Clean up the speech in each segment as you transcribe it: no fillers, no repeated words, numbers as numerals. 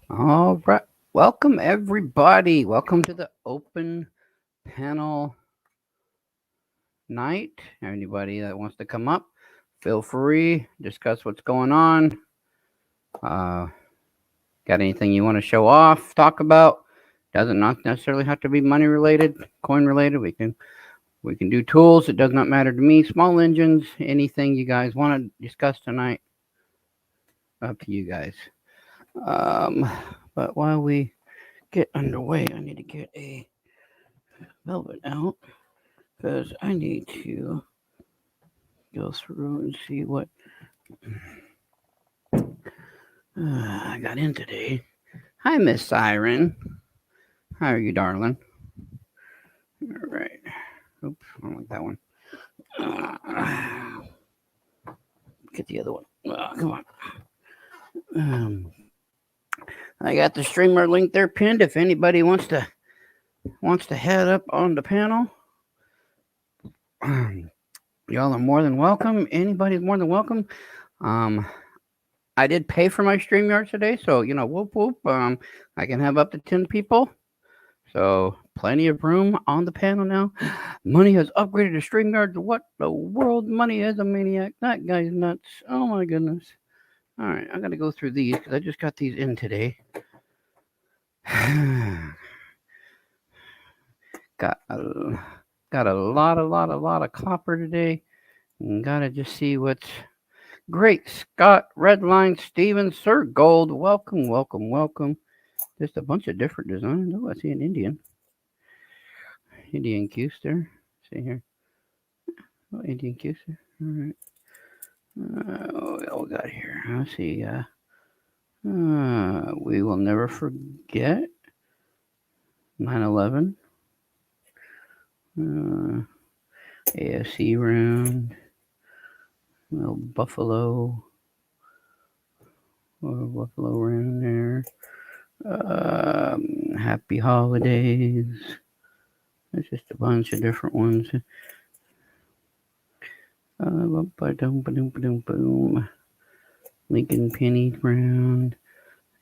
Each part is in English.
All right. Welcome, everybody. Welcome to the open panel night. Anybody that wants to come up, feel free. Discuss what's going on. Uh, got anything you want to show off, talk about? Doesn't not necessarily have to be money related, coin related. We can do tools. It does not matter to me. Small engines, anything you guys want to discuss tonight, up to you guys. Um, but while we get underway, I need to get a velvet out because I need to go through and see what I got in today. Hi, Miss Siren. How are you, darling? All right. Oops, I don't like that one. Get the other one. Come on. Um, I got the streamer link there pinned. If anybody wants to head up on the panel, y'all are more than welcome. Anybody's more than welcome. Um, I did pay for my StreamYard today, so whoop whoop. I can have up to 10 people. So plenty of room on the panel now. Money has upgraded to StreamYard to what the world? Money is a maniac. That guy's nuts. Oh my goodness. All right, I gotta go through these because I just got these in today. got a, got a lot of copper today. And gotta just see what's great. Scott, Redline, Steven, Sir Gold. Welcome, welcome, welcome. Just a bunch of different designs. Oh, I see an Indian Custer. See here. Oh, Indian Custer. All right. What we got here? Let's see. We will never forget 9/11. Uh, ASC round. Little Buffalo round there. Happy holidays. There's just a bunch of different ones. Boom. Lincoln Penny round.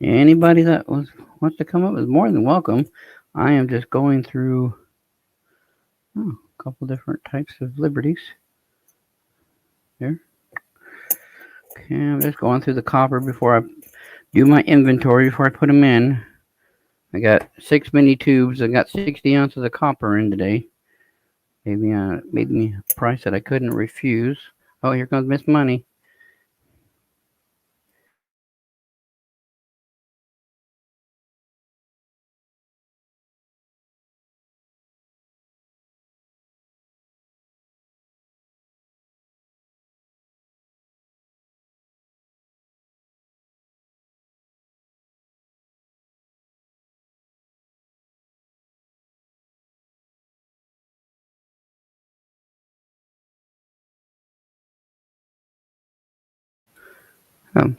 Anybody that wants to come up is more than welcome. I am just going through a couple different types of liberties. There. Okay, I'm just going through the copper before I do my inventory before I put them in. I got 6 mini tubes. I got 60 ounces of copper in today. Made me a price that I couldn't refuse. Oh, here comes Miss Money.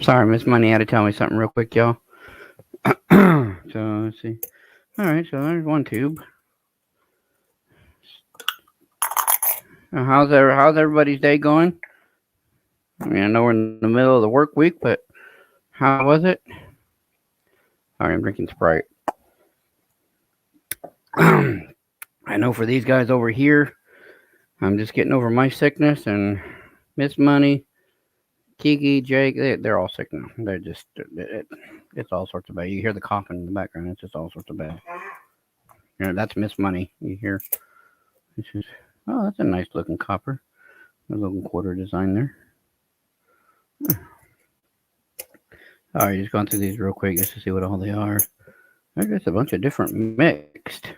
Sorry, Miss Money had to tell me something real quick, y'all. So let's see. All right, so there's one tube. How's everybody's day going? I mean, I know we're in the middle of the work week, but how was it? Sorry, I'm drinking Sprite. I know for these guys over here, I'm just getting over my sickness, and Miss Money, Kiki, Jake, they're all sick now. It's all sorts of bad. You hear the coughing in the background. It's just all sorts of bad. That's Miss Money. You hear? This is, oh, that's a nice looking copper. A little quarter design there. All right, just going through these real quick just to see what all they are. There's just a bunch of different mixed.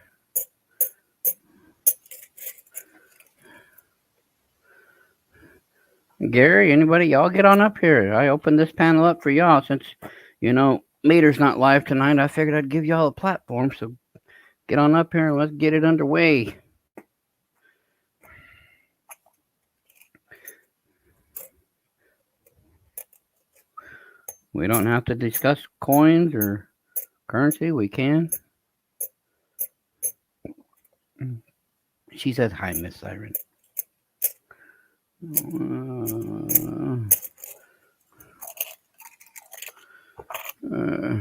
Gary, anybody, y'all get on up here. I opened this panel up for y'all since, Meter's not live tonight. I figured I'd give y'all a platform, so get on up here and let's get it underway. We don't have to discuss coins or currency. We can. She says hi, Miss Siren. Uh,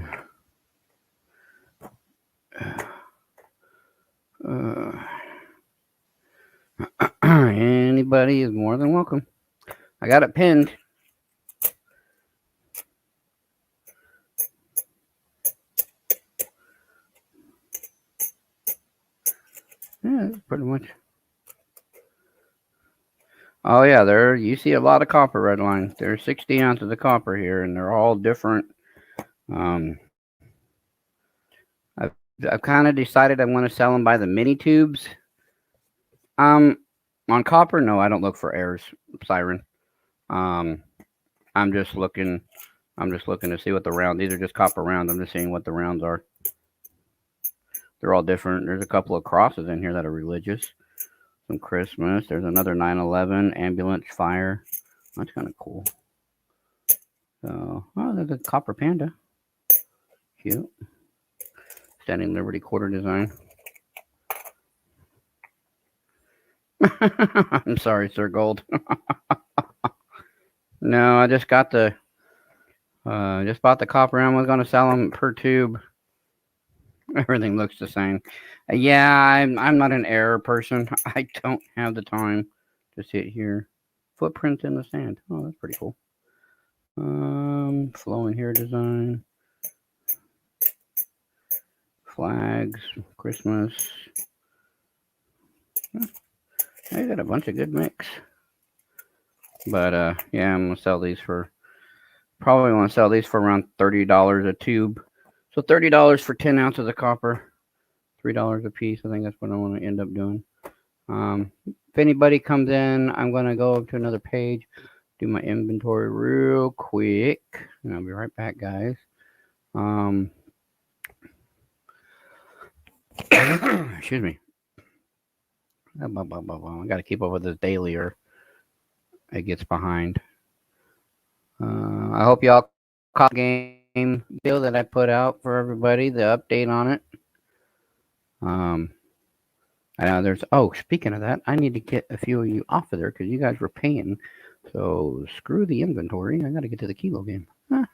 Anybody is more than welcome. I got it pinned. Yeah, that's pretty much. Oh yeah, you see a lot of copper red line. There's 60 ounces of copper here, and they're all different. Um, I've kind of decided I want to sell them by the mini tubes. Um, on copper, no, I don't look for errors, Siren. Um, I'm just looking. I'm just looking to see what the round. These are just copper rounds. I'm just seeing what the rounds are. They're all different. There's a couple of crosses in here that are religious. Some Christmas. There's another 9/11 ambulance fire. That's kind of cool. So, oh, there's a copper panda. Cute. Standing Liberty quarter design. I'm sorry, Sir Gold. No, I just got the just bought the copper and was gonna sell them per tube. Everything looks the same. Yeah, I'm not an error person. I don't have the time to sit here. Footprints in the sand. Oh, that's pretty cool. Flowing hair design. Flags, Christmas. I got a bunch of good mix. But yeah, I'm gonna sell these for probably want to sell these for around $30 a tube. So $30 for 10 ounces of copper, $3 a piece. I think that's what I want to end up doing. If anybody comes in, I'm gonna go to another page, do my inventory real quick, and I'll be right back, guys. Excuse me. I got to keep up with this daily, or it gets behind. I hope y'all caught the game deal that I put out for everybody, the update on it. I know there's. Oh, speaking of that, I need to get a few of you off of there because you guys were paying. So screw the inventory. I got to get to the kilo game. I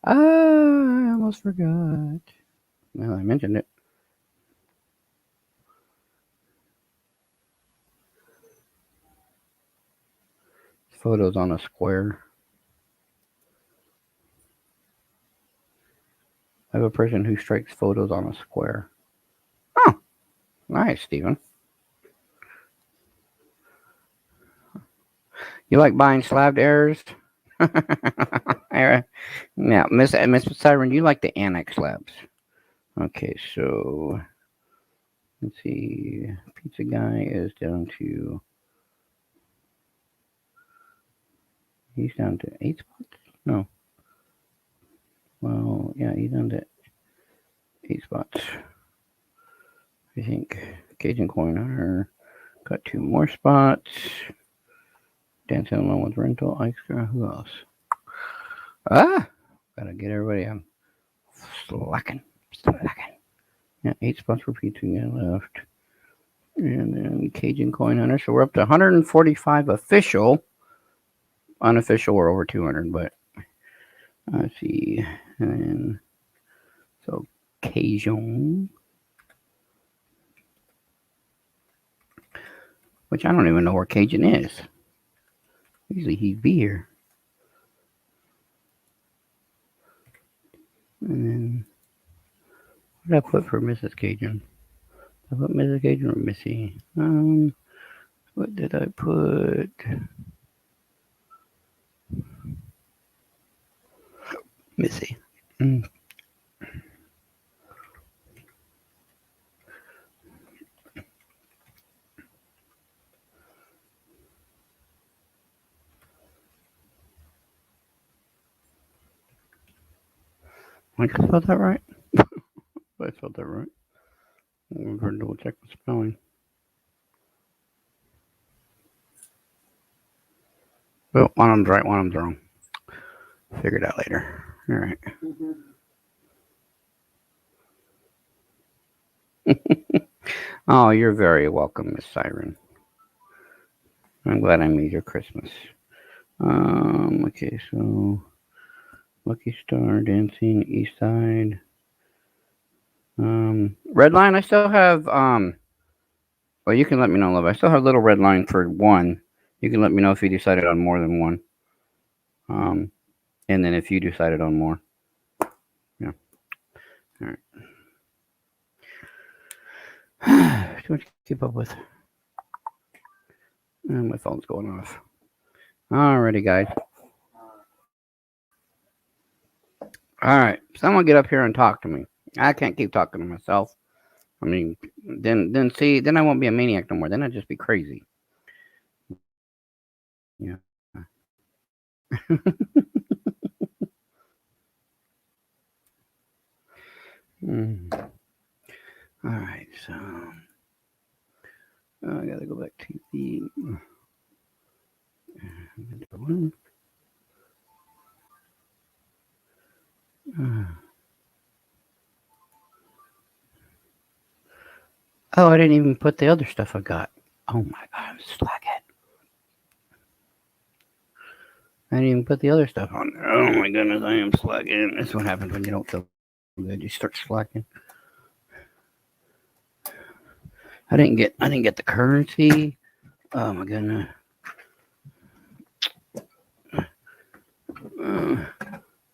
almost forgot. Well, I mentioned it. Photos on a square. I have a person who strikes photos on a square. Oh, nice, Steven. You like buying slabbed errors? Yeah, Miss Siren, you like the annex slabs. Okay, so let's see. Pizza guy is down to. He's down to 8 spots? No. Well, yeah, he's down to 8 spots. I think Cajun Coin Hunter got 2 more spots. Dancing alone with rental. Extra. Who else? Gotta get everybody. I'm slacking. Yeah, 8 spots for Pizza guy left. And then Cajun Coin Hunter. So we're up to 145 official. Unofficial, we're over 200, but let's see. And then, so Cajun, which I don't even know where Cajun is. Usually he'd be here. And then, what did I put for Mrs. Cajun? I put Mrs. Cajun or Missy? What did I put? Missy. I spelled that right? I spelled that right. I'm going to double check the spelling. Well, one of them's right, one of them's wrong. Figure it out later. All right. Oh, you're very welcome, Miss Siren. I'm glad I made your Christmas. Okay, so Lucky Star, Dancing, East Side. Red Line, I still have, well, you can let me know, love. I still have Little Red Line for 1. You can let me know if you decided on more than one. Um, and then if you decided on more. Yeah. All right. Too much to keep up with. And my phone's going off. Alrighty, guys. All right. Someone get up here and talk to me. I can't keep talking to myself. I mean, then I won't be a maniac no more. Then I'd just be crazy. Yeah. Mm. All right. So I gotta go back to the one. Oh, I didn't even put the other stuff I got. Oh my god, I'm slacking. I didn't even put the other stuff on there. Oh my goodness, I am slacking. That's what happens when you don't feel good. You start slacking. I didn't get the currency. Oh my goodness. Uh,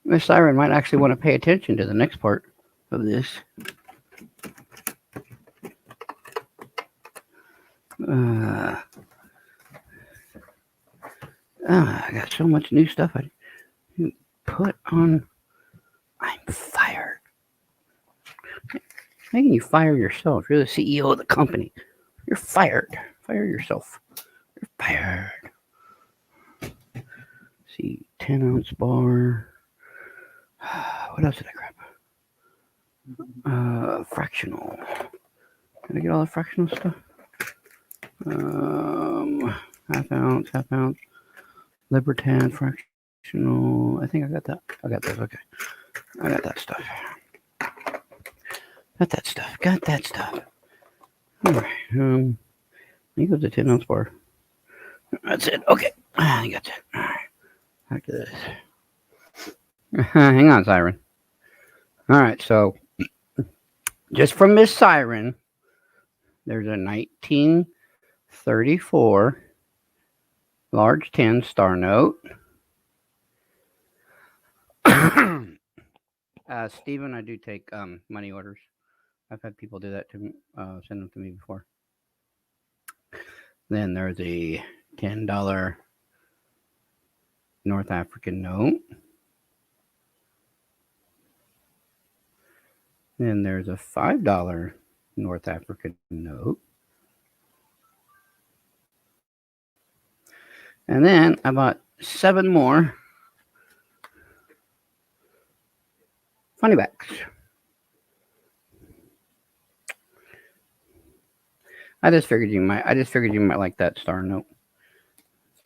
Miss Siren might actually want to pay attention to the next part of this. Uh, I got so much new stuff I didn't put on. I'm fired. Making you fire yourself. You're the CEO of the company. You're fired. Fire yourself. You're fired. See, 10-ounce bar. What else did I grab? Fractional. Did I get all the fractional stuff? Half ounce. Libertad fractional. I think I got that. I got this. Okay. I got that stuff. Got that stuff. All right. I think it was a 10-ounce bar. That's it. Okay. I think that's it. All right. Back to this. Hang on, Siren. All right. So, just from Miss Siren, there's a 1934 large 10 star note. Stephen, I do take money orders. I've had people do that to me, send them to me before. Then there's a $10 North African note. Then there's a $5 North African note. And then I bought 7 more funny backs. I just figured you might like that star note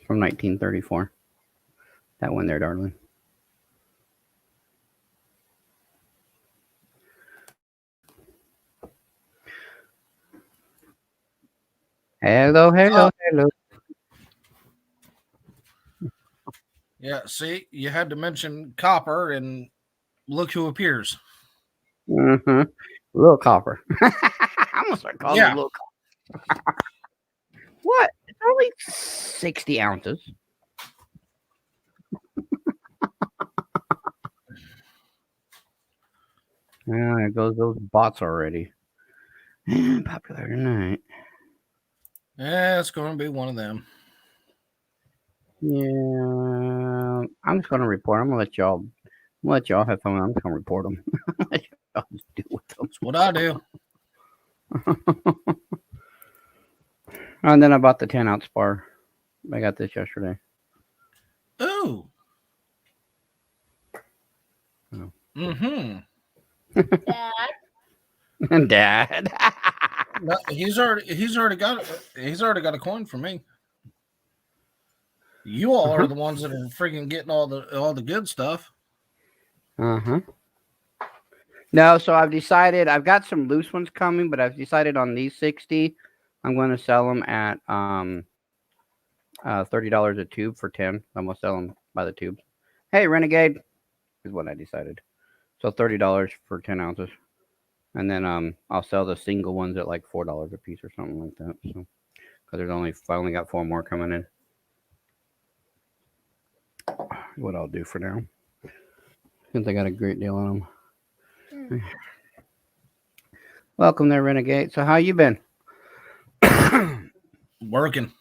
from 1934. That one there, darling. Hello. Yeah, see, you had to mention copper, and look who appears. Mm-hmm. Little copper. I'm gonna start calling him Yeah, little copper. What? It's only 60 ounces. Yeah, there goes those bots already. Popular tonight. yeah, it's going to be one of them. Yeah, I'm just gonna report. I'm gonna let y'all have fun. I'm just gonna report them. Let y'all just deal with That's what I do. them. And then I bought the 10-ounce bar. I got this yesterday. Ooh. Oh. Mm-hmm. Dad. And Dad. No, he's already got a coin for me. You all are the ones that are freaking getting all the good stuff. Uh-huh. No, so I've decided I've got some loose ones coming, but I've decided on these 60, I'm going to sell them at $30 a tube for 10. I'm gonna sell them by the tube. Hey, Renegade is what I decided. So $30 for 10 ounces, and then I'll sell the single ones at like $4 a piece or something like that. So because I only got 4 more coming in. what I'll do for now. Since I got a great deal on them. Welcome there, Renegade. So how you been? Working.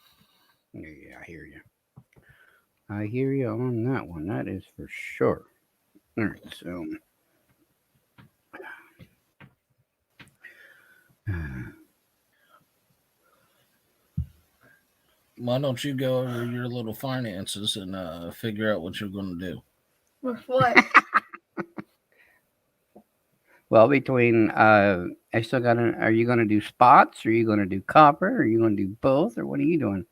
Yeah, I hear you. I hear you on that one. That is for sure. All right, so Why don't you go over your little finances and figure out what you're going to do? With what? well, between I still got. Are you going to do spots? Or are you going to do copper? Or are you going to do both? Or what are you doing?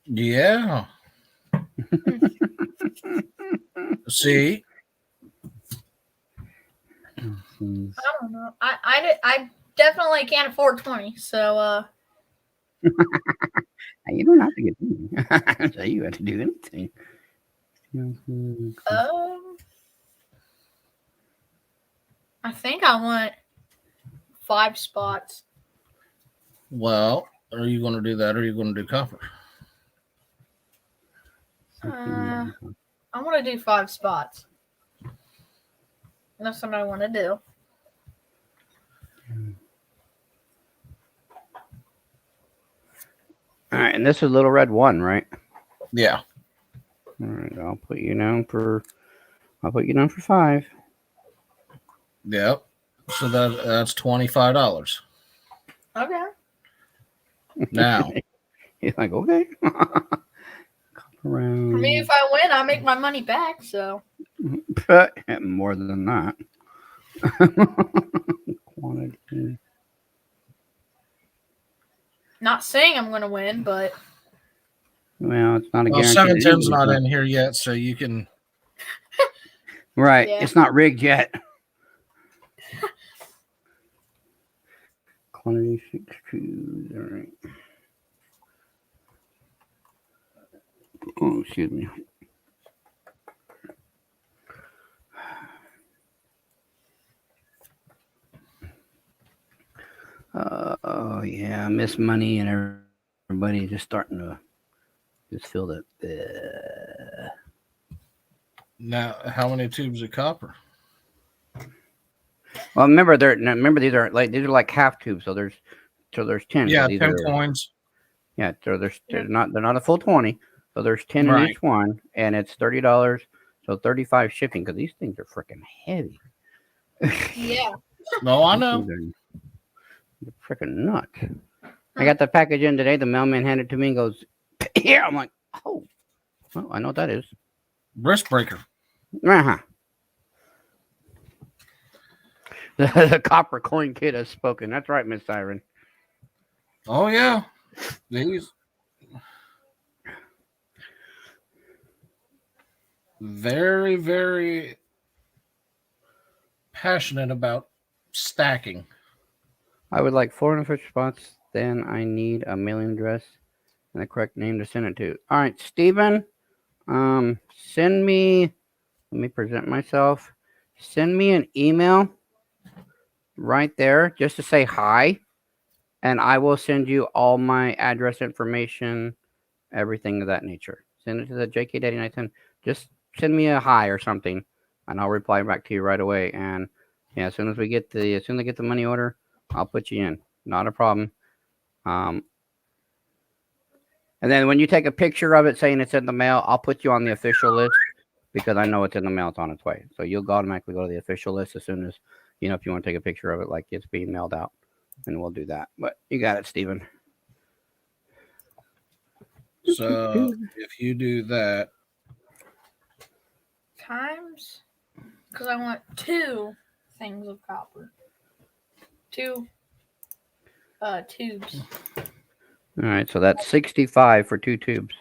Yeah. See, I don't know. I definitely can't afford 20. So You don't have to get. So you have to do anything. I think I want 5 spots. well, are you going to do that or are you going to do copper? I want to do 5 spots. That's what I want to do. All right, and this is Little Red 1, right? Yeah. All right, I'll put you down for 5. Yep. So that's $25. Okay. Now, He's like, okay. For me, if I win, I make my money back. So More than that. Quantity. not saying I'm going to win, but Well, it's not a well, guarantee. 710's not in here yet, so you can. Right. Yeah. It's not rigged yet. Quantity 6 2s. All right. Oh, excuse me. Oh yeah, I miss money and everybody just starting to just feel that. Now, how many tubes of copper? Well, remember these are like half tubes, so there's 10. Yeah, so these 10 are, coins. Yeah, so they're not a full 20, so there's 10 in Right. each one, and it's $30, so 35 shipping because these things are freaking heavy. yeah. No, I know. They're freaking nuts. I got the package in today. The mailman handed it to me and goes, "Here." I'm like, "Oh, well, I know what that is." Wrist breaker. Uh-huh. The copper coin kid has spoken. That's right, Miss Siren. Oh, yeah. These. Very, very passionate about stacking. I would like 450 spots. Then I need a mailing address and the correct name to send it to. All right, Stephen. Send me. Let me present myself. Send me an email right there just to say hi, and I will send you all my address information, everything of that nature. Send it to the JK Daddy 910. Just send me a hi or something, and I'll reply back to you right away. And yeah, as soon as I get the money order, I'll put you in. Not a problem. And then when you take a picture of it saying it's in the mail, I'll put you on the official list because I know it's in the mail. It's on its way. So you'll automatically go to the official list as soon as, if you want to take a picture of it like it's being mailed out, and we'll do that. But you got it, Steven. So if you do that, Times, because I want 2 things of copper. 2 tubes. All right, so that's 65 for 2 tubes.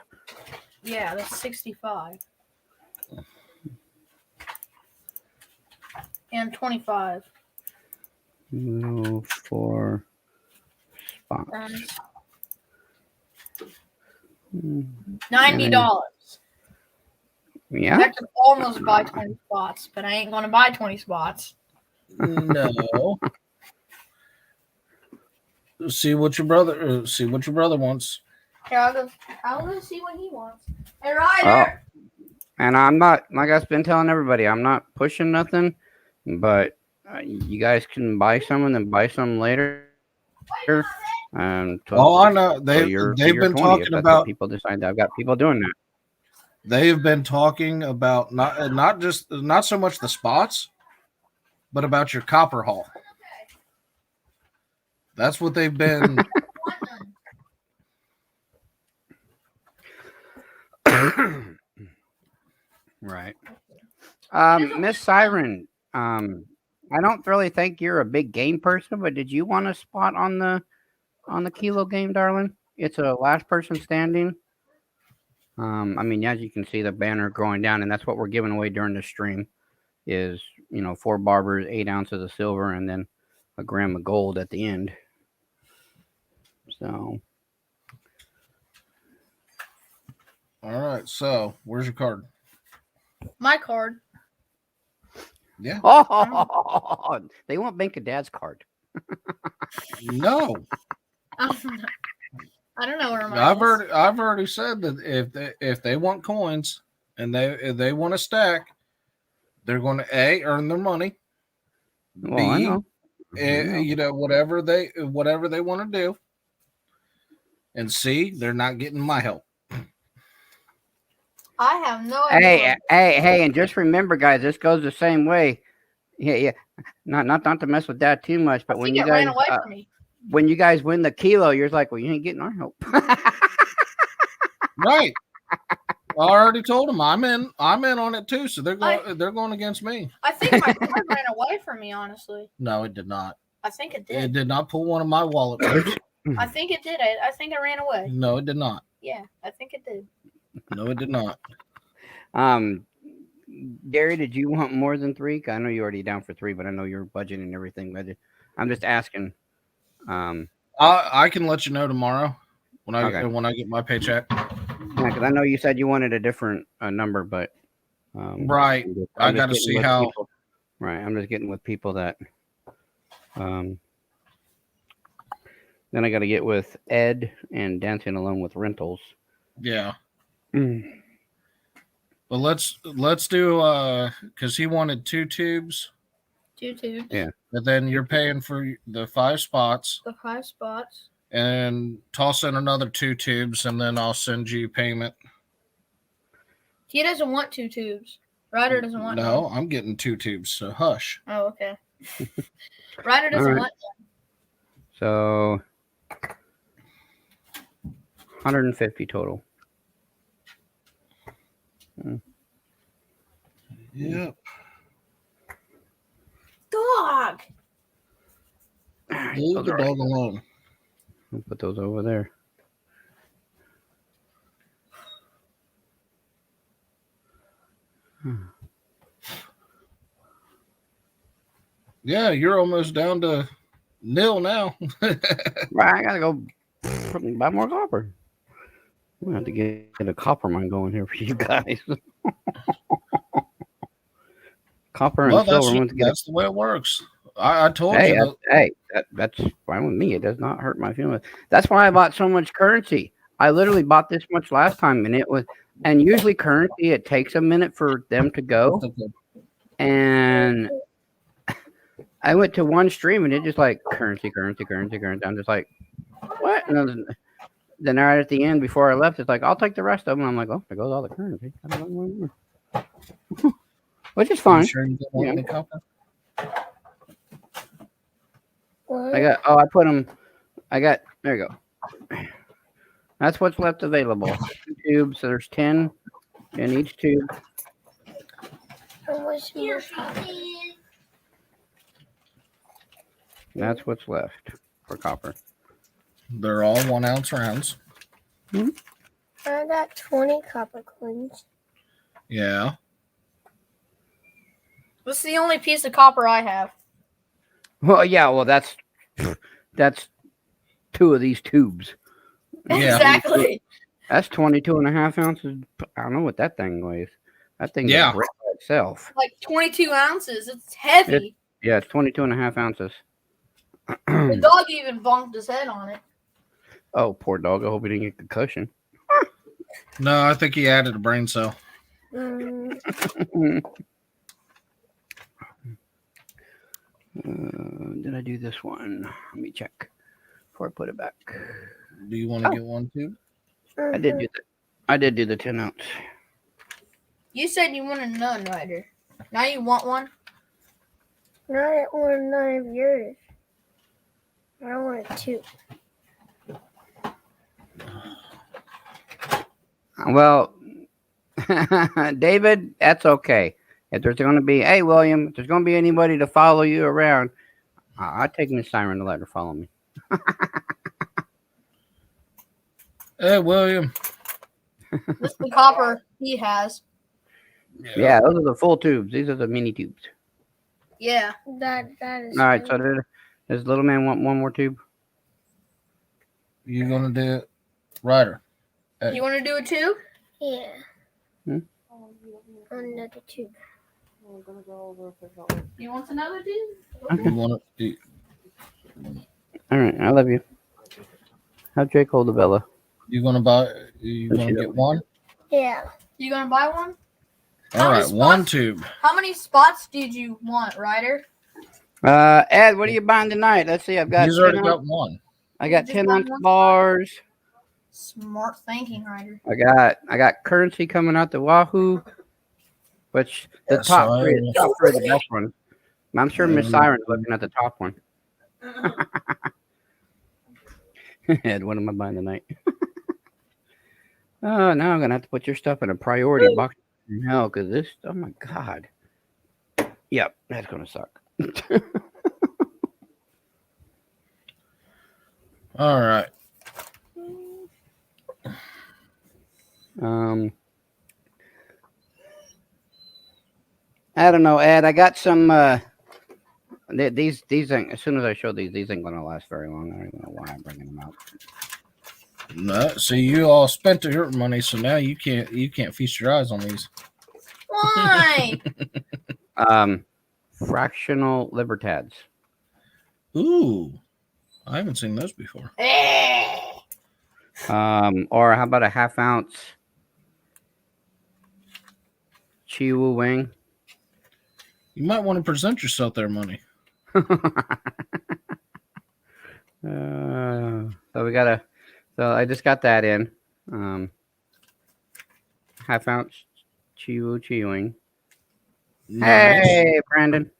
Yeah, that's 65. And 25. 4 spots. $90. Yeah. I could almost buy 20 spots, but I ain't gonna buy 20 spots. no. See what your brother wants. Here, I'll go see what he wants. Hey, Ryder! And I'm not, like I've been telling everybody, I'm not pushing nothing, but you guys can buy some and then buy some later. Oh, I know Till you're they've been 20, if talking that's what about. people decide. I've got people doing that. They have been talking about not so much the spots, but about your copper haul. That's what they've been. Right. Miss Siren, I don't really think you're a big game person, but did you want a spot on the kilo game, darling? It's a last person standing. I mean, as you can see, the banner going down, and that's what we're giving away during the stream. Is 4 barbers, 8 ounces of silver, and then a gram of gold at the end. So, All right. So, where's your card? My card. Yeah. oh, they want Bank of Dad's card. No. I don't know where mine is. I've already said that if they want coins and if they want to stack, they're going to A, earn their money. Well, I B, know. whatever they want to do. And C, they're not getting my help. I have no idea. Hey, and just remember, guys, this goes the same way. Yeah. Not to mess with that too much, but I when think you it guys ran away from me. when you guys win the kilo, you're like, well, you ain't getting our help. Right. I already told them I'm in on it too, so they're going against me. I think my card ran away from me, honestly. No, it did not. I think it It did. did not pull one of my wallet cards. I think it did. I think it ran away. No, it did not. Yeah, I think it did. No, it did not. Gary, did you want more than 3? I know you're already down for 3, but I know you're budgeting and everything. But I'm just asking. I can let you know tomorrow when I get my paycheck. Yeah, because I know you said you wanted a different number, but right. I got to see how. People, right, I'm just getting with people that. Then I got to get with Ed and Dancing Alone with Rentals. Yeah. But let's do because he wanted 2 tubes. 2 tubes. Yeah. But then you're paying for the 5 spots. The 5 spots. And toss in another 2 tubes, and then I'll send you payment. He doesn't want 2 tubes. Ryder doesn't want. No, one. I'm getting 2 tubes. So hush. Oh, okay. Ryder doesn't want. So 150 total. Yep. Dog. Leave the dog alone. I'll put those over there. Yeah, you're almost down to nil now. Right, I gotta go buy more copper. We have to get a copper mine going here for you guys. Copper and silver. That's the way it works. I told you. That's fine with me. It does not hurt my feelings. That's why I bought so much currency. I literally bought this much last time, and usually currency, it takes a minute for them to go. And I went to one stream and it just like currency. I'm just like, what? And then right at the end, before I left, it's like, I'll take the rest of them. I'm like, oh, there goes all the currency. Which is fine. Sure you don't want any copper? I put them. There you go. That's what's left available. 2 tubes. So there's 10 in each tube. That's what's left for copper. They're all 1 ounce rounds. I got 20 copper coins. Yeah. This is the only piece of copper I have. Well, yeah. Well, that's 2 of these tubes. Yeah. Exactly. That's 22.5 ounces. I don't know what that thing weighs. That thing is great by itself. Like 22 ounces. It's heavy. It's 22.5 ounces. The dog even bonked his head on it. Oh, poor dog. I hope he didn't get concussion. No, I think he added a brain cell. Did I do this one? Let me check before I put it back. Do you want to Oh. get one too? I did do that. I did do the 10 ounce. You said you wanted none, Ryder. Now you want one? No, I didn't want none of yours. I wanted 2. Well, David, that's okay. If there's going to be, hey, William, if there's going to be anybody to follow you around, I'll take Miss Siren to let her follow me. Hey, William. This is the copper he has. Yeah, those are the full tubes. These are the mini tubes. Yeah. That is. All right, so does little man want one more tube? You gonna do it, Ryder? Hey. You want to do it too? Yeah. Hmm? Another 2. You want another tube? You want it? All right, I love you. Have Jake hold the Bella. You gonna buy? You Does gonna she get know? one? Yeah. You gonna buy one? All right, many one spots? tube. How many spots did you want, Ryder? Ed, what are you buying tonight? Let's see. I've got He's 10 already ounce, got one. I got Just 10 buying ounce one spot? bars. Smart thinking, Ryder. I got currency coming out the Wahoo, which the Yeah, top so three are the best one. I'm sure Miss Siren's looking at the top one. Ed, what am I buying tonight? Oh, now I'm gonna have to put your stuff in a priority box. No, because this. Oh my God. Yep, that's gonna suck. All right. I don't know, Ed. I got some. These ain't, as soon as I show these ain't gonna last very long. I don't even know why I'm bringing them out. No, see, you all spent your money, so now you can't feast your eyes on these. Why? Fractional Libertads. Ooh, I haven't seen those before. Or how about a half ounce Chiwu wing? You might want to present yourself there, money. So we got so I just got that in. Half ounce Chiwu wing. Nice. Hey, Brandon.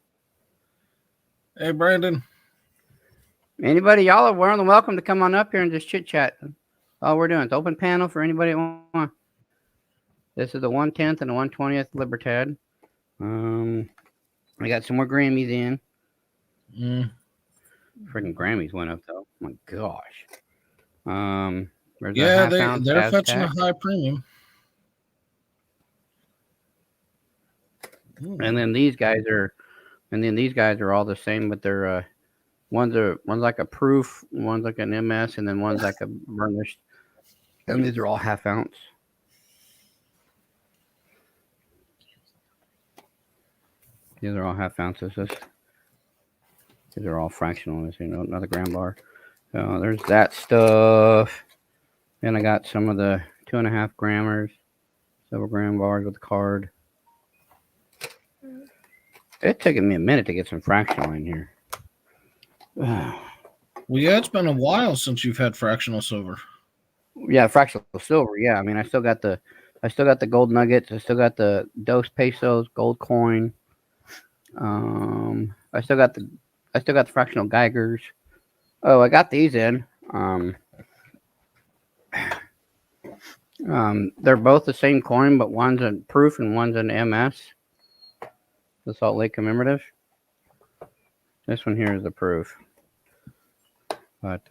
Hey, Brandon. Anybody, y'all are more than welcome to come on up here and just chit chat. All we're doing is open panel for anybody that wants. This is the 1/10 and the 1/20th Libertad. I got some more Grammys in. Freaking Grammys went up though. My gosh. There's a Yeah, half ounce they're fetching a Aztec. high premium. And then these guys are all the same, but they're one's like a proof, one's like an MS, and then one's like a burnished. And these are all half ounce. These are all half ounces. These are all fractional. Another gram bar. So there's that stuff. Then I got some of the 2.5 grammers, several gram bars with the card. It's taking me a minute to get some fractional in here. Well, yeah, it's been a while since you've had fractional silver. Yeah, fractional silver. Yeah, I mean, I still got the gold nuggets. I still got the Dos Pesos gold coin. I still got the fractional Geigers. Oh, I got these in. They're both the same coin, but one's a proof and one's an MS. The Salt Lake commemorative. This one here is the proof. But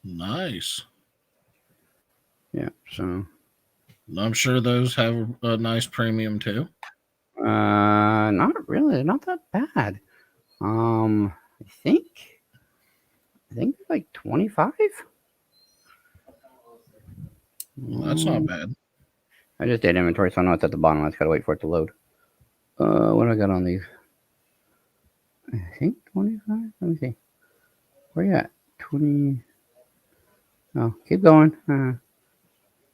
Nice. yeah, so I'm sure those have a nice premium too. not really, not that bad. I think it's like 25. That's not bad. I just did inventory, so I know it's at the bottom. I just gotta wait for it to load. What do I got on these? I think 25. Let me see. Where you at? 20. Oh, keep going.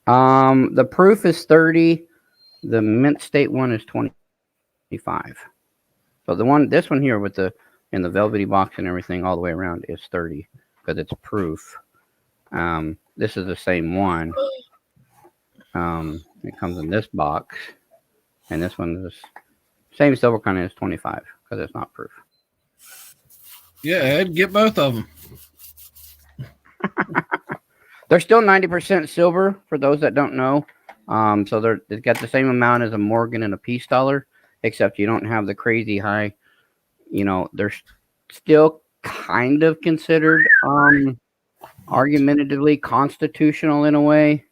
The proof is 30. The mint state one is 25. So this one here with the in the velvety box and everything all the way around is 30 because it's proof. This is the same one. It comes in this box, and this one is same silver kind is 25 because it's not proof. Yeah, Ed, get both of them. They're still 90% silver for those that don't know. So they've got the same amount as a Morgan and a Peace dollar, except you don't have the crazy high. They're still kind of considered argumentatively constitutional in a way.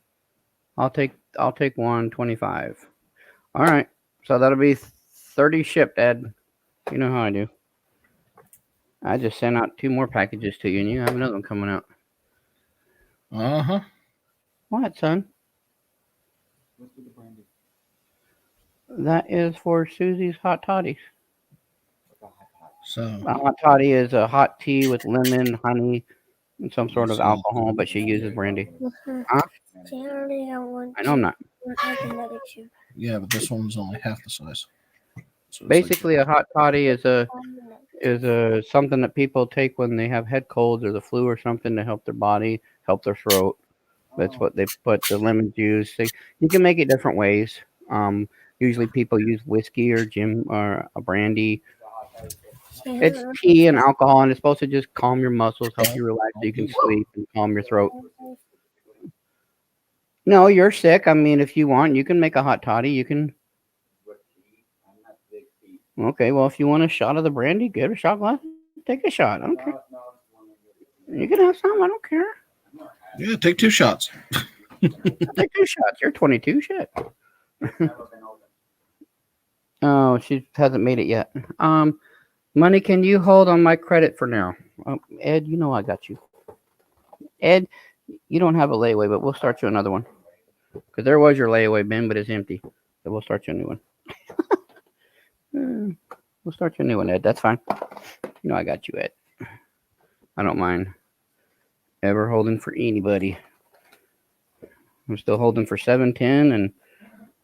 I'll take 125. All right, so that'll be 30 shipped, Ed. You know how I do. I just sent out 2 more packages to you, and you have another one coming out. Uh-huh. What, son? That is for Susie's hot toddies. So A hot toddy is a hot tea with lemon, honey, and some sort of alcohol, but she uses brandy. Huh? Saturday, I know I'm not. another 2. yeah, but this one's only half the size. So it's Basically, a hot toddy is a something that people take when they have head colds or the flu or something to help their body, help their throat. That's what they put the lemon juice. You can make it different ways. Usually people use whiskey or gin or a brandy. It's tea and alcohol, and it's supposed to just calm your muscles, help you relax so you can sleep and calm your throat. No, you're sick. I mean, if you want, you can make a hot toddy. You can. Okay, well, if you want a shot of the brandy, get a shot glass. Take a shot. I don't care. You can have some. I don't care. Yeah, take 2 shots. I'll take 2 shots. You're 22. Shit. Oh, she hasn't made it yet. Money, can you hold on my credit for now? Ed, you know I got you. Ed, you don't have a layaway, but we'll start you another one. Because there was your layaway bin, but it's empty. So we'll start you a new one. We'll start you a new one, Ed. That's fine. You know I got you, Ed. I don't mind ever holding for anybody. I'm still holding for 710,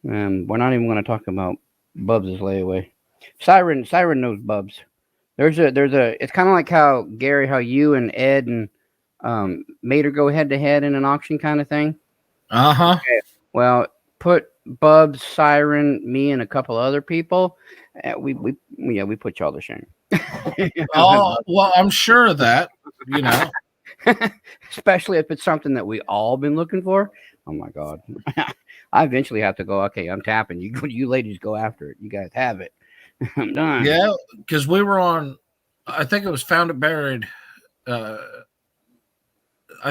and we're not even going to talk about Bubs' layaway. Siren knows Bubs. There's a. It's kind of like how Gary, how you and Ed and made her go head to head in an auction kind of thing. Uh-huh. Okay. Well, put Bubs, Siren, me, and a couple other people. We put y'all to shame. Oh, well, I'm sure of that, Especially if it's something that we all been looking for. Oh my God. I eventually have to go, okay, I'm tapping. You ladies go after it. You guys have it. I'm done. Yeah, because we were on, I think it was Found It Buried. I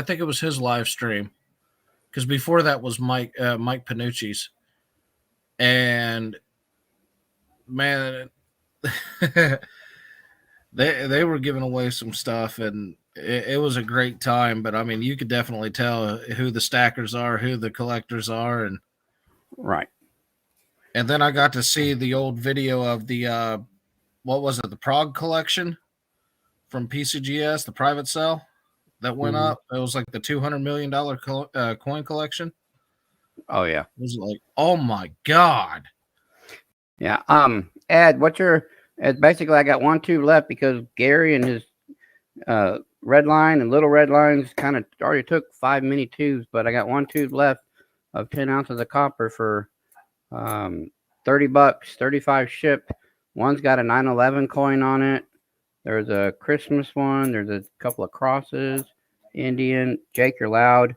think it was his live stream. Because before that was Mike Panucci's. And man, they were giving away some stuff, and it was a great time. But I mean, you could definitely tell who the stackers are, who the collectors are, and right. And then I got to see the old video of the what was it, the Prague collection from PCGS, the private sale that went up. It was like the $200 million coin collection. Oh yeah, it was like, oh my God. Yeah. Ed, basically I got 1 tube left because Gary and his red line and little red lines kind of already took 5 mini tubes, but I got 1 tube left of 10 ounces of copper for $30, 35 shipped. One's got a 9/11 coin on it. There's a Christmas one. There's a couple of crosses. Indian. Jake, you're loud.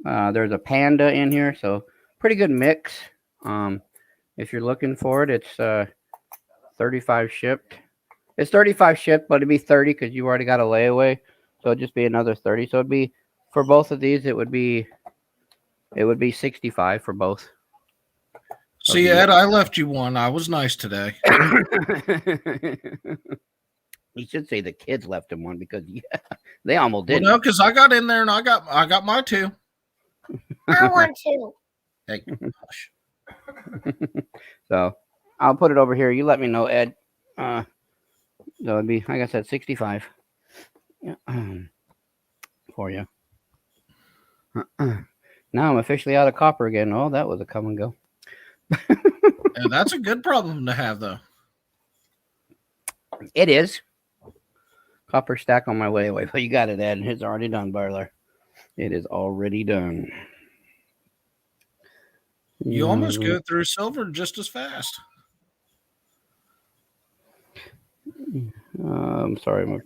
There's a panda in here, so pretty good mix. If you're looking for it, it's 35 shipped. It's 35 shipped, but it'd be 30 because you already got a layaway, so it'd just be another 30. So it'd be for both of these. It would be 65 for both. See, Ed, I left you one. I was nice today. You should say the kids left him one because they almost did. Well, no, because I got in there and I got my 2. I want 2. Hey, hush. So I'll put it over here. You let me know, Ed. So it'd be, like I said, 65 for you. Now I'm officially out of copper again. Oh, that was a come and go. And that's a good problem to have, though. It is. Copper stack on my way away. But you got it, Ed. It's already done, Barler. It is already done. You almost go through silver just as fast. I'm sorry, It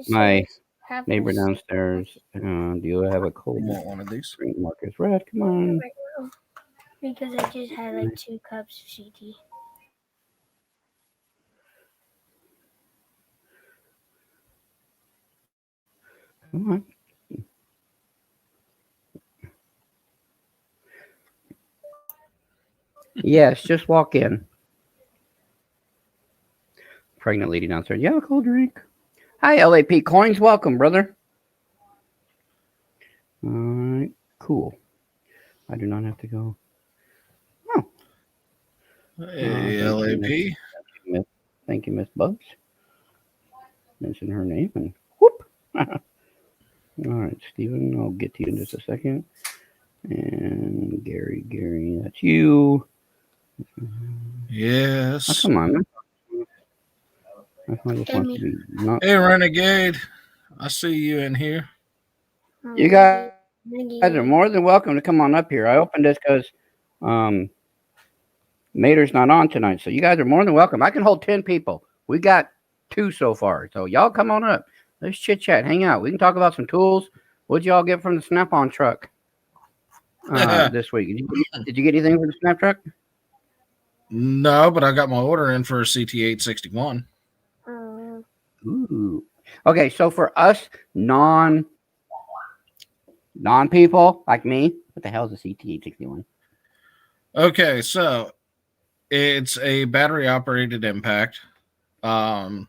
my says have neighbor this downstairs. Do you have a cold You want one of these? drink? Marcus Red, come on. right now because I just had like 2 cups of CT. Come on. Yes, just walk in. Pregnant lady downstairs. Yeah, a cold drink. Hi, LAP Coins. Welcome, brother. All right, cool. I do not have to go. Oh. Hey, Thank you, LAP. Thank you, Miss Bubs. Mention her name and whoop. All right, Steven, I'll get to you in just a second. And Gary, that's you. Yes. Oh, come on, man. I just want to be not. Hey, Renegade. I see you in here. You guys are more than welcome to come on up here. I opened this because Mater's not on tonight, so you guys are more than welcome. I can hold 10 people. We got 2 so far, so y'all come on up. Let's chit chat, hang out. We can talk about some tools. What'd y'all get from the Snap-on truck this week? Did you get anything for the Snap truck? No, but I got my order in for a CT861. Ooh. Okay, so for us non people like me, what the hell is a CT861? Okay, so it's a battery operated impact. The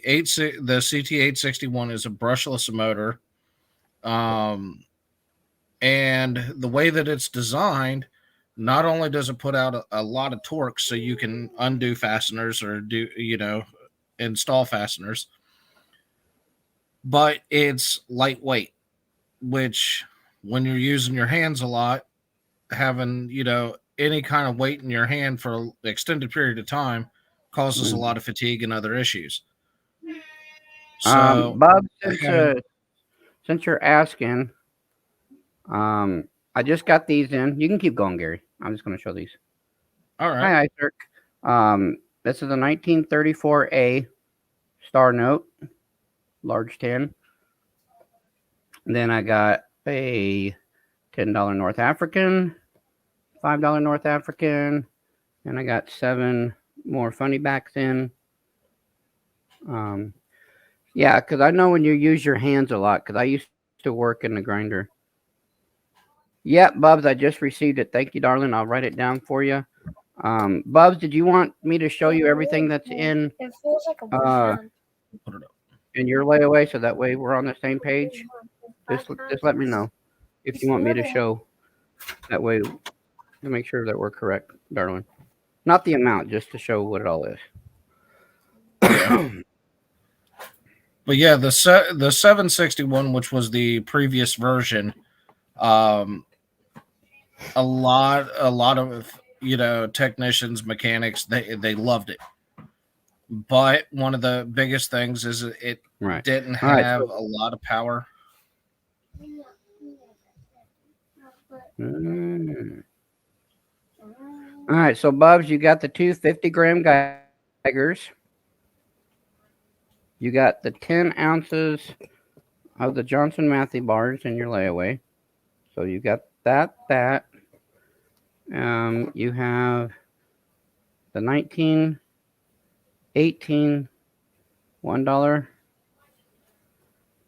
CT861 is a brushless motor. And the way that it's designed, not only does it put out a lot of torque so you can undo fasteners or install fasteners, but it's lightweight, which when you're using your hands a lot, having, any kind of weight in your hand for an extended period of time causes a lot of fatigue and other issues. So, Bob, since you're asking, I just got these in. You can keep going, Gary. I'm just going to show these. All right. Hi, Isaac. This is a 1934A Star Note, large 10. And then I got a $10 North African, $5 North African, and I got 7 more funny backs in. Yeah, because I know when you use your hands a lot, because I used to work in the grinder. Yep, Bubs, I just received it. Thank you, darling. I'll write it down for you. Bubs, did you want me to show you everything that's in It feels like a in your layaway, so that way we're on the same page? Just let me know if you want me to show. That way, to make sure that we're correct, darling. Not the amount, just to show what it all is. But yeah, the 761, which was the previous version, a lot of technicians, mechanics, they loved it. But one of the biggest things is it didn't have a lot of power. All right, so Bubs, you got the 2 50-gram Geigers. You got the 10 ounces of the Johnson Matthey bars in your layaway. So you got that. You have the 19, 18, $1.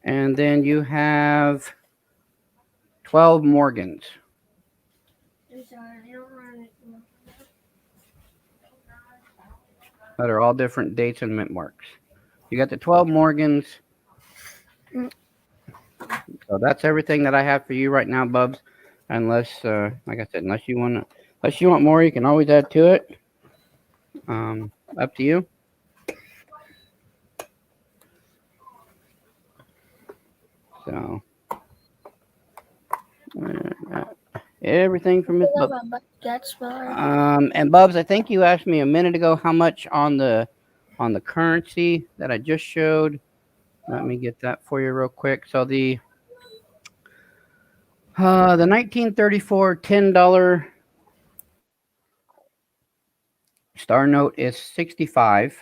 And then you have 12 Morgans. That are all different dates and mint marks. You got the 12 Morgans. So that's everything that I have for you right now, Bubs. Unless, like I said, unless you want more, you can always add to it. Up to you. So, Everything from Miss Bubs. That's fine. And Bubs, I think you asked me a minute ago how much on the currency that I just showed. Let me get that for you real quick. So the 1934 $10 star note is 65.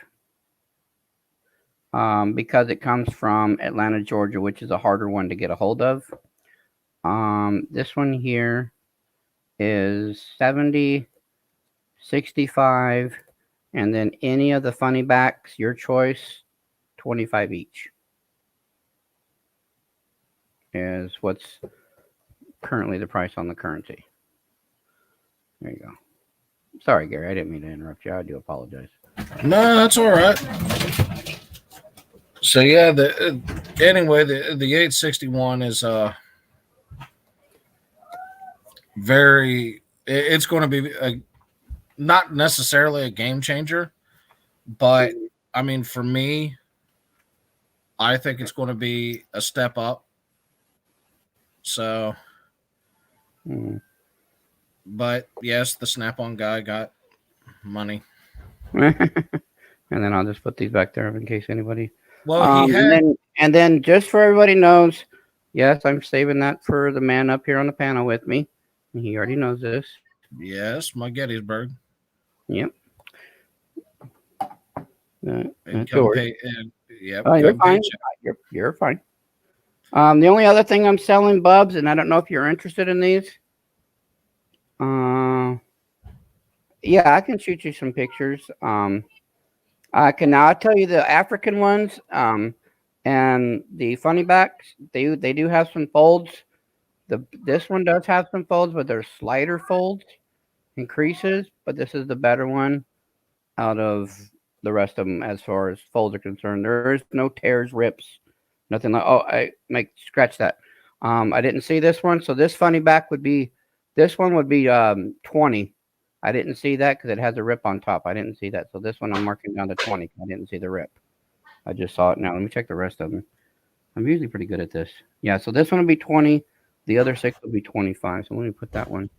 Because it comes from Atlanta, Georgia, which is a harder one to get a hold of. This one here is 70, 65, and then any of the funny backs, your choice, 25 each is what's currently the price on the currency. There you go. Sorry, Gary, I didn't mean to interrupt you. I do apologize. No, that's all right. So yeah, the 861 is very. It's going to be not necessarily a game changer, but I mean for me, I think it's going to be a step up. So, but yes, the Snap-on guy got money. And then I'll just put these back there in case anybody. Well, he had. And then just for everybody knows, yes, I'm saving that for the man up here on the panel with me. He already knows this. Yes, my Gettysburg. Yep. And yep. Oh, you're fine. You're fine. The only other thing I'm selling, Bubs, and I don't know if you're interested in these. Yeah, I can shoot you some pictures. I can now tell you the African ones, and the funny backs. They do have some folds. This one does have some folds, but they're slighter folds and creases. But this is the better one out of the rest of them as far as folds are concerned. There is no tears, rips, nothing like. Oh, I make scratch that. I didn't see this one, so this funny back would be. This one would be 20. I didn't see that because it has a rip on top. I didn't see that. So this one I'm marking down to 20. I didn't see the rip. I just saw it now. Let me check the rest of them. I'm usually pretty good at this. Yeah, so this one will be 20. The other 6 will be 25. So let me put that one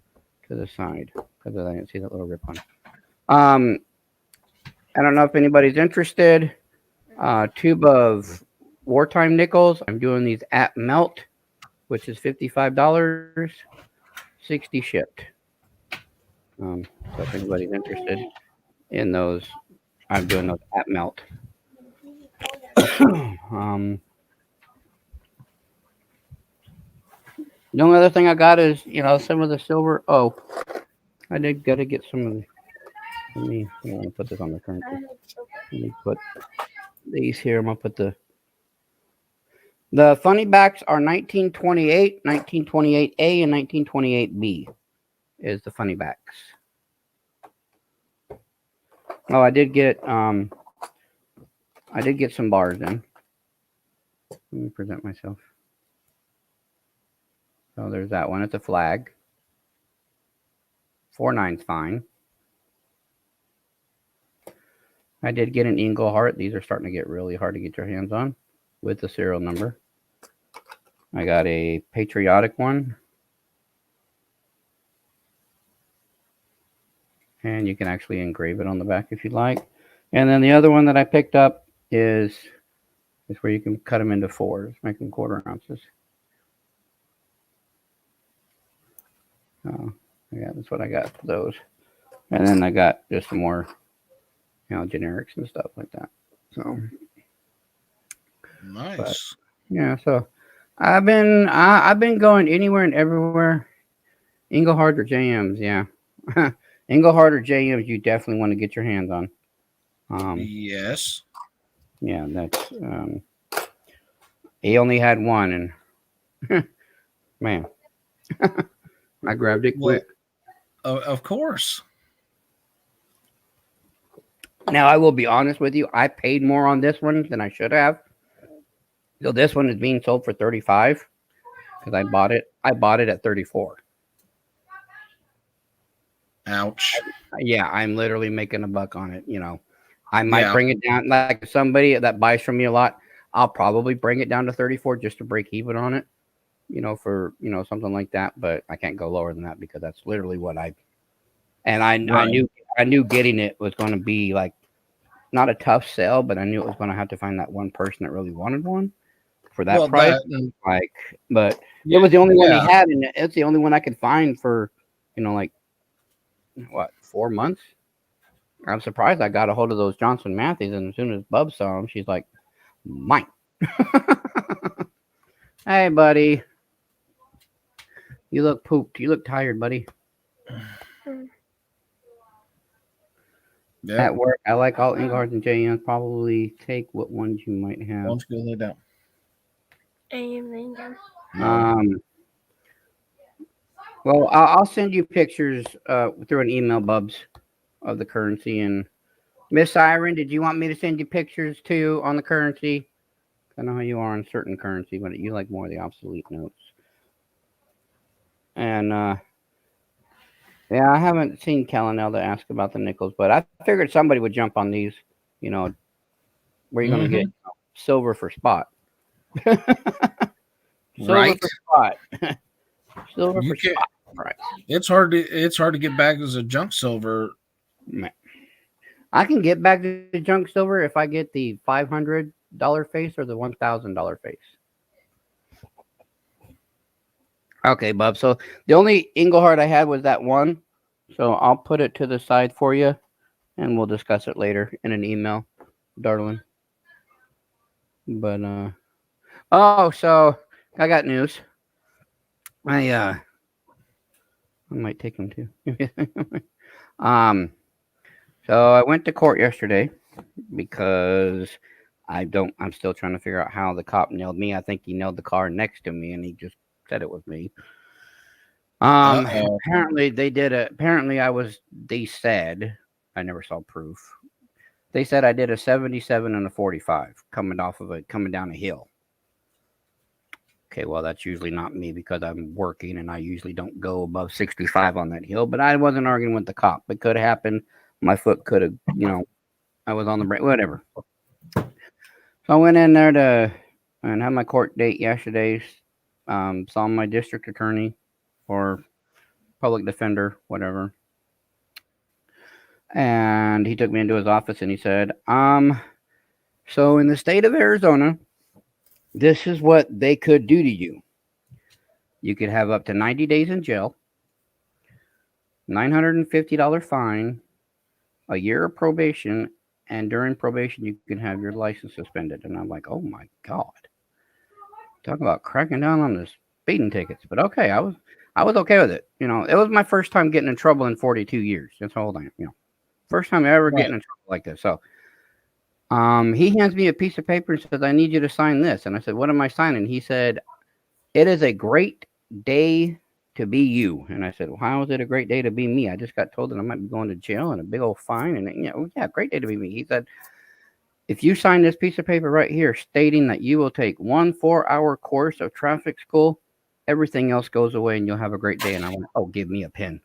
to the side because I didn't see that little rip on it. I don't know if anybody's interested. Tube of wartime nickels. I'm doing these at melt, which is $55. 60 shipped. So if anybody's interested in those, I'm doing those at melt. The only other thing I got is, some of the silver. Oh, I did got to get some of the. Let me put this on the currency. Let me put these here. I'm going to put the funny backs are 1928, 1928A, and 1928B is the funny backs. Oh, I did get some bars in. Let me present myself. So there's that one. It's a flag. 49's fine. I did get an Eagle Heart. These are starting to get really hard to get your hands on with the serial number. I got a patriotic one. And you can actually engrave it on the back if you'd like. And then the other one that I picked up is where you can cut them into 4s, make them 1/4 ounces. Yeah, that's what I got for those. And then I got just some more, generics and stuff like that. So nice. But, yeah, so I've been going anywhere and everywhere. Engelhard or JMs, yeah. Engelhard or JMs, you definitely want to get your hands on. Yes. Yeah, that's he only had one, and man, I grabbed it quick. Of course. Now I will be honest with you, I paid more on this one than I should have. So this one is being sold for $35 because I bought it at $34. Ouch. Yeah, I'm literally making a buck on it. I might bring it down. Like somebody that buys from me a lot, I'll probably bring it down to $34 just to break even on it. for something like that. But I can't go lower than that because that's literally what I Right. knew getting it was going to be like not a tough sell, but I knew it was going to have to find that one person that really wanted one for that Well, price. Like, but it was the only one he yeah. had, and it's the only one I could find for, like what 4 months. I'm surprised I got a hold of those Johnson Matthews, and as soon as Bub saw them, she's like, "Mine." Hey, buddy, you look pooped. You look tired, buddy. Yeah. At work, I like all Inghards and JNs. Probably take what ones you might Why have. don't you go lay down? Um. Well, I'll send you pictures through an email, Bubs, of the currency. And Miss Siren, did you want me to send you pictures too on the currency? I know how you are on certain currency, but you like more of the obsolete notes. And yeah, I haven't seen Callanel to ask about the nickels, but I figured somebody would jump on these. Where you're going to get silver for spot. Silver Right. for spot. Silver You for can't- spot. Right. It's hard to get back as a junk silver. I can get back to the junk silver if I get the $500 face or the $1,000 face. Okay, Bub. So the only Engelhard I had was that one. So I'll put it to the side for you, and we'll discuss it later in an email, darling. But so I got news. I might take them too. So I went to court yesterday because I'm still trying to figure out how the cop nailed me. I think he nailed the car next to me, and he just said it was me. Uh-oh. Apparently they said, I never saw proof. They said I did a 77 and a 45 coming down a hill. Okay, well, that's usually not me because I'm working and I usually don't go above 65 on that hill, but I wasn't arguing with the cop. It could have happened. My foot could have, I was on the brake, whatever. So I went in there and had my court date yesterday. Saw my district attorney or public defender, whatever. And he took me into his office and he said, so in the state of Arizona, this is what they could do to you. You could have up to 90 days in jail, $950 fine, a year of probation, and during probation, you can have your license suspended. And I'm like, oh my God. Talk about cracking down on the speeding tickets. But okay, I was okay with it. It was my first time getting in trouble in 42 years. That's how old I am. First time ever getting in trouble like this. So he hands me a piece of paper and says, I need you to sign this. And I said, what am I signing? He said, it is a great day to be you. And I said, well, how is it a great day to be me? I just got told that I might be going to jail and a big old fine. And yeah, great day to be me. He said, if you sign this piece of paper right here stating that you will take 1 4-hour course of traffic school, everything else goes away and you'll have a great day. And I went, oh, give me a pen.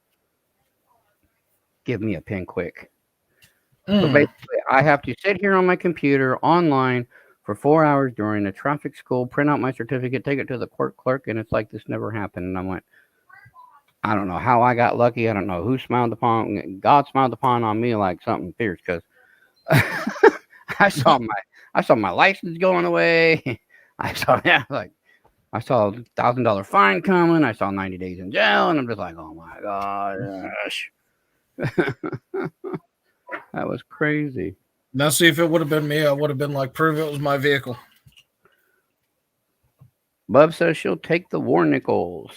Give me a pen quick. So basically, I have to sit here on my computer online for 4 hours during the traffic school, print out my certificate, take it to the court clerk, and it's like this never happened. And I went, I don't know how I got lucky. I don't know who smiled upon. God smiled upon on me like something fierce because I saw my license going away. I saw $1,000 fine coming. I saw 90 days in jail, and I'm just like, oh my gosh. That was crazy. Now, see, if it would have been me, I would have been like, prove it was my vehicle. Bub says she'll take the war nickels.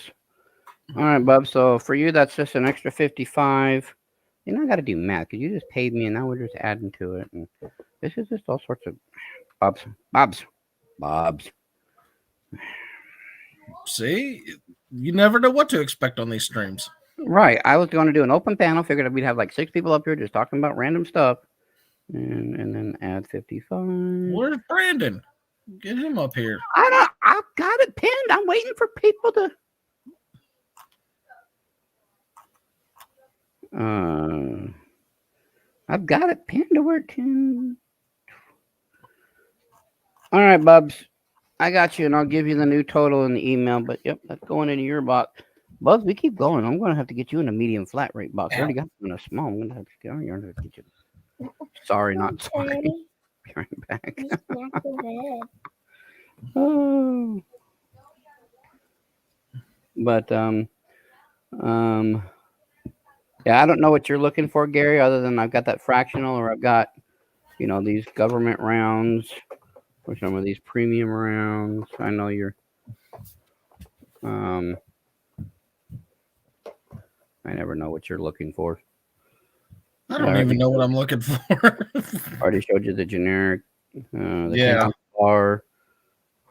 All right, Bub. So for you, that's just an extra 55. I got to do math because you just paid me, and now we're just adding to it. And this is just all sorts of Bobs. See, you never know what to expect on these streams. Right. I was going to do an open panel. Figured we'd have like 6 people up here just talking about random stuff. And then add 55. Where's Brandon? Get him up here. I've got it pinned. I'm waiting for people to. I've got it pinned to where it can. All right, Bubs. I got you, and I'll give you the new total in the email. But yep, that's going into your box. Buzz, we keep going. I'm gonna have to get you in a medium flat rate box. I already got you in a small. I'm gonna have to get you. Sorry, not sorry. Daddy, Be right back. you smacked his head. Oh. But yeah, I don't know what you're looking for, Gary. Other than I've got that fractional, or I've got these government rounds, or some of these premium rounds. I know you're. Um, I never know what you're looking for. I don't even know what I'm looking for. Already showed you the generic. The Yeah. 10-ounce bar.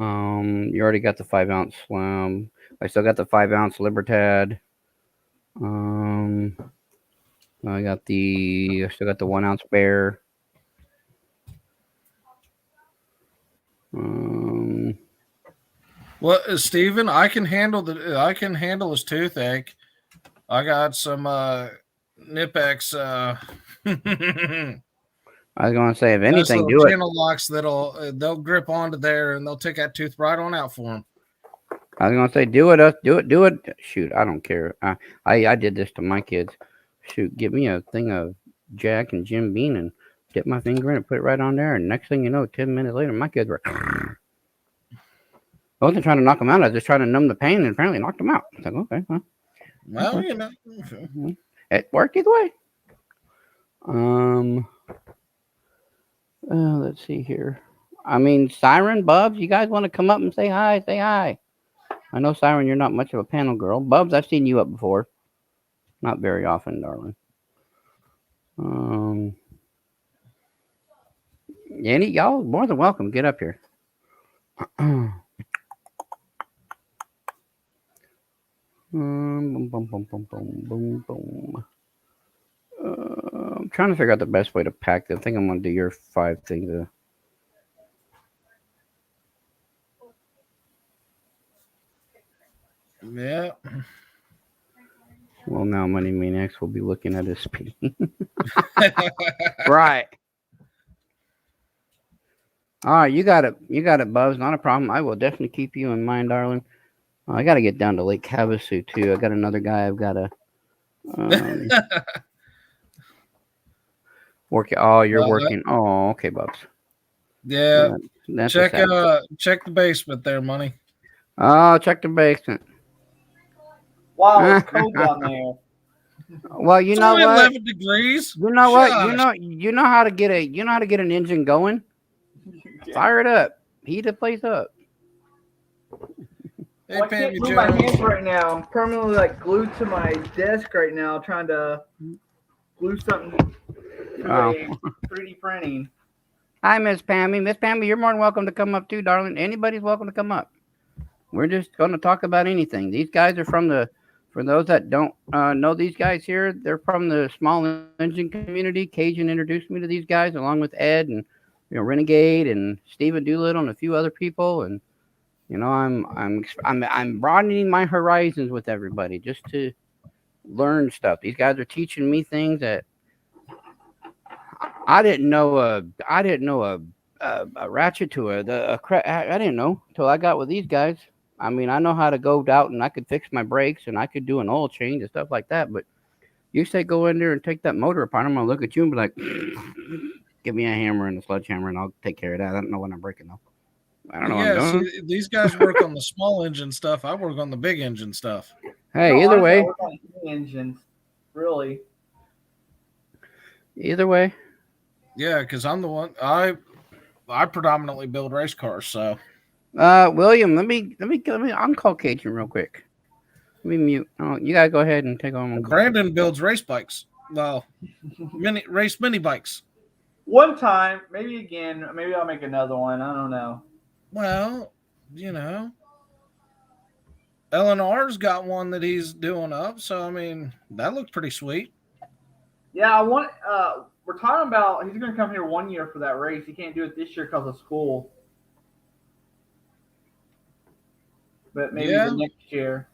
You already got the 5-ounce slam. I still got the 5-ounce Libertad. I still got the 1-ounce bear. Well, Steven, I can handle his toothache. I got some Nipex. I was gonna say, if Nice anything, little do it. channel locks they'll grip onto there and they'll take that tooth right on out for him. I was gonna say, do it. Shoot, I don't care. I did this to my kids. Shoot, give me a thing of Jack and Jim Beam and dip my finger in it, put it right on there, and next thing you know, 10 minutes later, my kids were. I wasn't trying to knock them out. I was just trying to numb the pain, and apparently knocked them out. I was like, okay, well, Well, okay. It worked either way. Let's see here. I mean, Siren, Bubs, you guys want to come up and say hi? Say hi. I know, Siren, you're not much of a panel girl. Bubs, I've seen you up before. Not very often, darling. Y'all more than welcome. Get up here. Boom, boom, boom, boom, boom, boom, boom. I'm trying to figure out the best way to pack this. I think I'm going to do your 5 things. yeah. Well, now Money Me Next will be looking at his speed. Right. All right, you got it. You got it, Buzz. Not a problem. I will definitely keep you in mind, darling. I got to get down to Lake Havasu, too. I got another guy I've got to work. Oh, you're working. Oh, okay, Bubs. Yeah. That's check the basement there, Money. Oh, check the basement. Wow, it's cold down there. Well, you It's know only what? 11 degrees. You know what? Shush. You know how to get an engine going. Fire it up. Heat the place up. Hey, Well, I can't move my hands right now. I'm permanently glued to my desk right now, trying to glue something to a 3D printing. Hi, Miss Pammy. Miss Pammy, you're more than welcome to come up too, darling. Anybody's welcome to come up. We're just going to talk about anything. These guys are for those that don't know these guys here, they're from the small engine community. Cajun introduced me to these guys along with Ed and Renegade and Stephen Doolittle and a few other people. And I'm broadening my horizons with everybody just to learn stuff. These guys are teaching me things that I didn't know. A ratchet to I didn't know until I got with these guys. I mean, I know how to go out and I could fix my brakes and I could do an oil change and stuff like that. But you say go in there and take that motor apart, I'm gonna look at you and be like, give me a hammer and a sledgehammer and I'll take care of that. I don't know when I'm breaking though. I don't know what I'm doing. See, these guys work on the small engine stuff. I work on the big engine stuff. Hey, either way. I work on engines, really. Either way. Yeah, because I'm the one. I predominantly build race cars. So, William, let me. I'll call Cajun real quick. Let me mute. Oh, you gotta go ahead and take on. Brandon builds race bikes. Well, mini bikes. One time, maybe again, maybe I'll make another one. I don't know. Well, LNR's got one that he's doing up. So, I mean, that looks pretty sweet. Yeah, I want. We're talking about he's going to come here 1 year for that race. He can't do it this year because of school, but maybe the next year.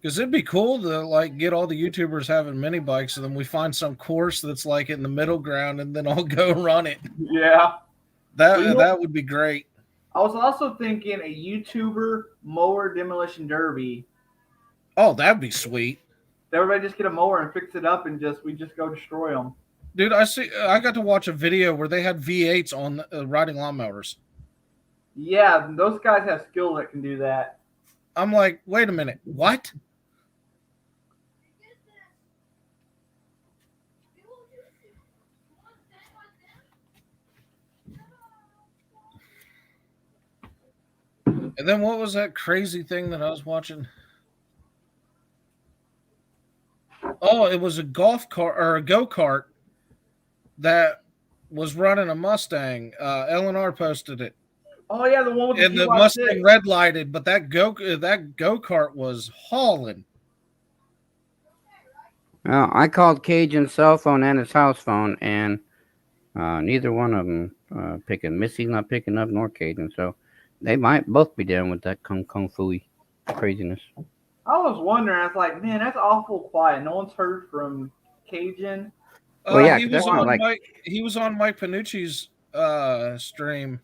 Because it'd be cool to get all the YouTubers having mini bikes, and then we find some course that's in the middle ground, and then I'll go run it. Yeah, That would be great. I was also thinking a YouTuber mower demolition derby. Oh, that'd be sweet. Everybody just get a mower and fix it up, and we just go destroy them. Dude, I got to watch a video where they had V8s on riding lawnmowers. Yeah, those guys have skill that can do that. I'm like, wait a minute, what? And then what was that crazy thing that I was watching? Oh, it was a golf cart or a go-kart that was running a Mustang. LNR posted it. Oh yeah, the one with And the Mustang red lighted, but that go-kart was hauling. Well, I called Cajun's cell phone and his house phone, and neither one of them picking. Missy's not picking up, nor Cajun, so they might both be down with that kung fu craziness. I was wondering. I was like, man, that's awful quiet. No one's heard from Cajun. Well, yeah, he 'cause was that's not on like- he was on Mike Panucci's stream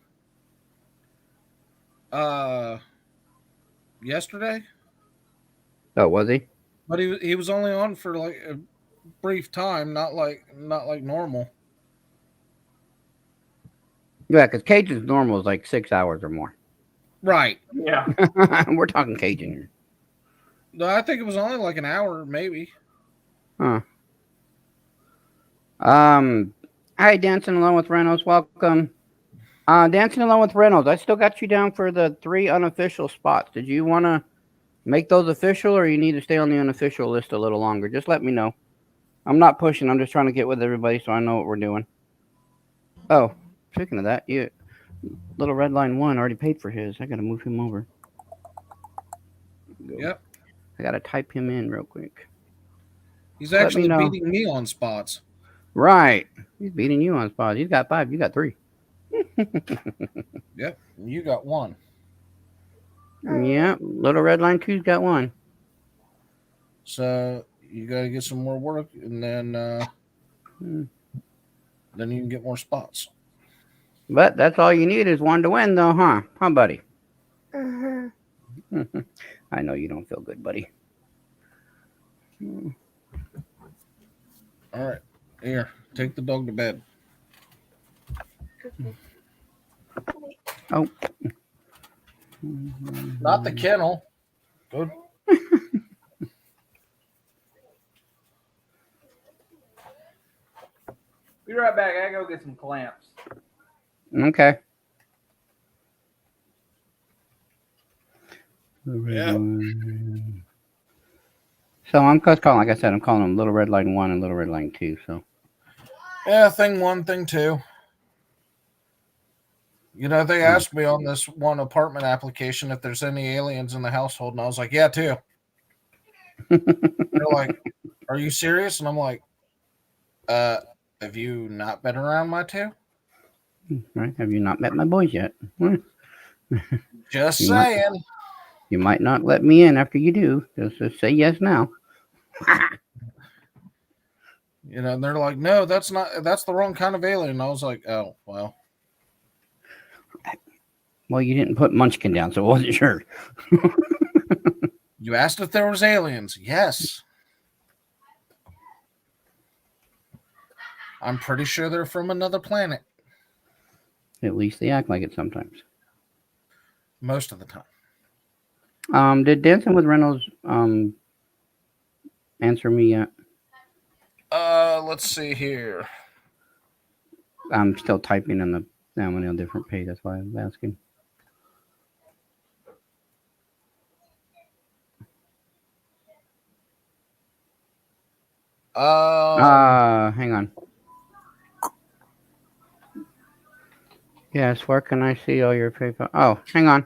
yesterday. Oh, was he? But he was only on for like a brief time, not like normal. Yeah, because Cajun's normal is like 6 hours or more. Right. Yeah. We're talking Cajun here. No, I think it was only like an hour, maybe. Huh. Hi, Dancing Alone with Reynolds. Welcome. Dancing Alone with Reynolds. I still got you down for the 3 unofficial spots. Did you want to make those official, or you need to stay on the unofficial list a little longer? Just let me know. I'm not pushing. I'm just trying to get with everybody so I know what we're doing. Oh, speaking of that, Little Red Line 1 already paid for his. I got to move him over. Yep. I got to type him in real quick. He's Let me actually know. beating me on spots. Right. He's beating you on spots. He's got 5. You got 3. Yep. You got 1. Yeah. Little Red Line 2's got 1. So you got to get some more work, and then you can get more spots. But that's all you need is 1 to win, though, huh? Huh, buddy? Uh-huh. I know you don't feel good, buddy. All right. Here, take the dog to bed. Oh. Not the kennel. Go. Be right back. I gotta go get some clamps. Okay. Yeah. So I'm just calling, like I said, I'm calling them Little Red Line 1 and Little Red Line 2. So Yeah, thing 1, thing 2. You know, they asked me on this one apartment application if there's any aliens in the household, and I was like, yeah, 2. They're like, are you serious? And I'm like, have you not been around my 2? right? Have you not met my boys yet? Just You saying. You might not let me in after you do. Just say yes now. You know, and they're like, no, that's the wrong kind of alien. And I was like, oh, well. Well, you didn't put Munchkin down, so I wasn't sure. You asked if there was aliens. Yes. I'm pretty sure they're from another planet. At least they act like it sometimes. Most of the time. Did Dancing with Reynolds answer me yet? Let's see here. I'm still typing in I'm on a different page. That's why I was asking. Hang on. Yes, where can I see all your PayPal? Oh, hang on.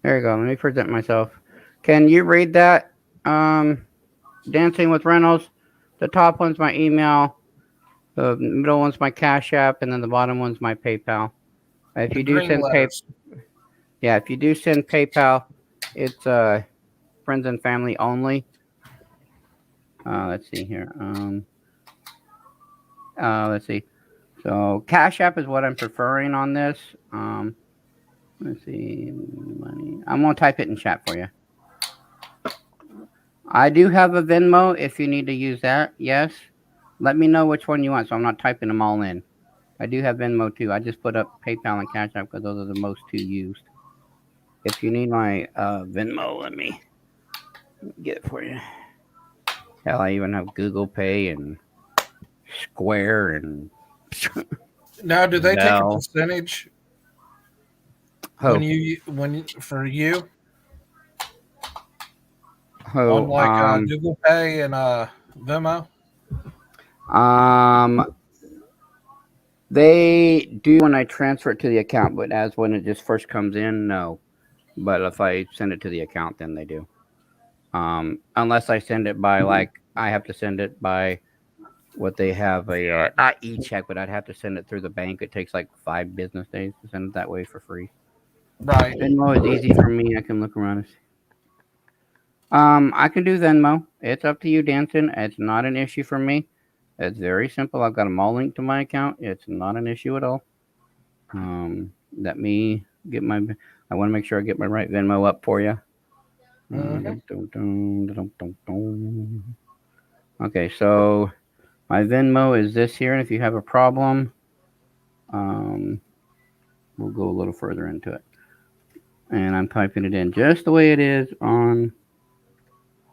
There you go. Let me present myself. Can you read that? Dancing with Reynolds. The top one's my email. The middle one's my Cash App, and then the bottom one's my PayPal. If you do send if you do send PayPal, it's friends and family only. Let's see here. Let's see. So Cash App is what I'm preferring on this. Let's see, money. I'm gonna type it in chat for you. I do have a Venmo if you need to use that. Yes. Let me know which one you want, so I'm not typing them all in. I do have Venmo too. I just put up PayPal and Cash App because those are the most two used. If you need my Venmo, let me get it for you. Hell, I even have Google Pay and Square and Now, do they take a Zelle. percentage Ho, for you ho. on like Google Pay and Venmo? They do when I transfer it to the account, but as when it just first comes in, no. But if I send it to the account, then they do. Unless I send it by I have to send it by what they have not e-check, but I'd have to send it through the bank. It takes like 5 business days to send it that way for free. Right. Venmo is easy for me. I can look around. I can do Venmo. It's up to you, Danson. It's not an issue for me. It's very simple. I've got them all linked to my account. It's not an issue at all. Let me get my. I want to make sure I get my right Venmo up for you. Okay, so my Venmo is this here, and if you have a problem, we'll go a little further into it. And I'm typing it in just the way it is on.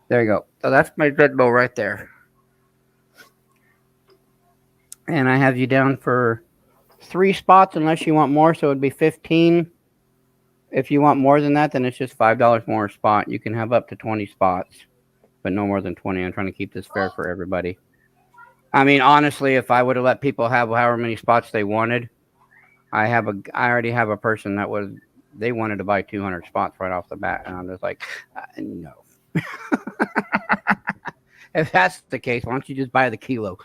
There you go. So that's my Venmo right there. And I have you down for 3 spots unless you want more, so it'd be 15. If you want more than that, then it's just $5 more a spot. You can have up to 20 spots, but no more than 20. I'm trying to keep this fair for everybody. I mean, honestly, if I would have let people have however many spots they wanted, I already have a person they wanted to buy 200 spots right off the bat, and I'm just like, no. If that's the case, why don't you just buy the kilo?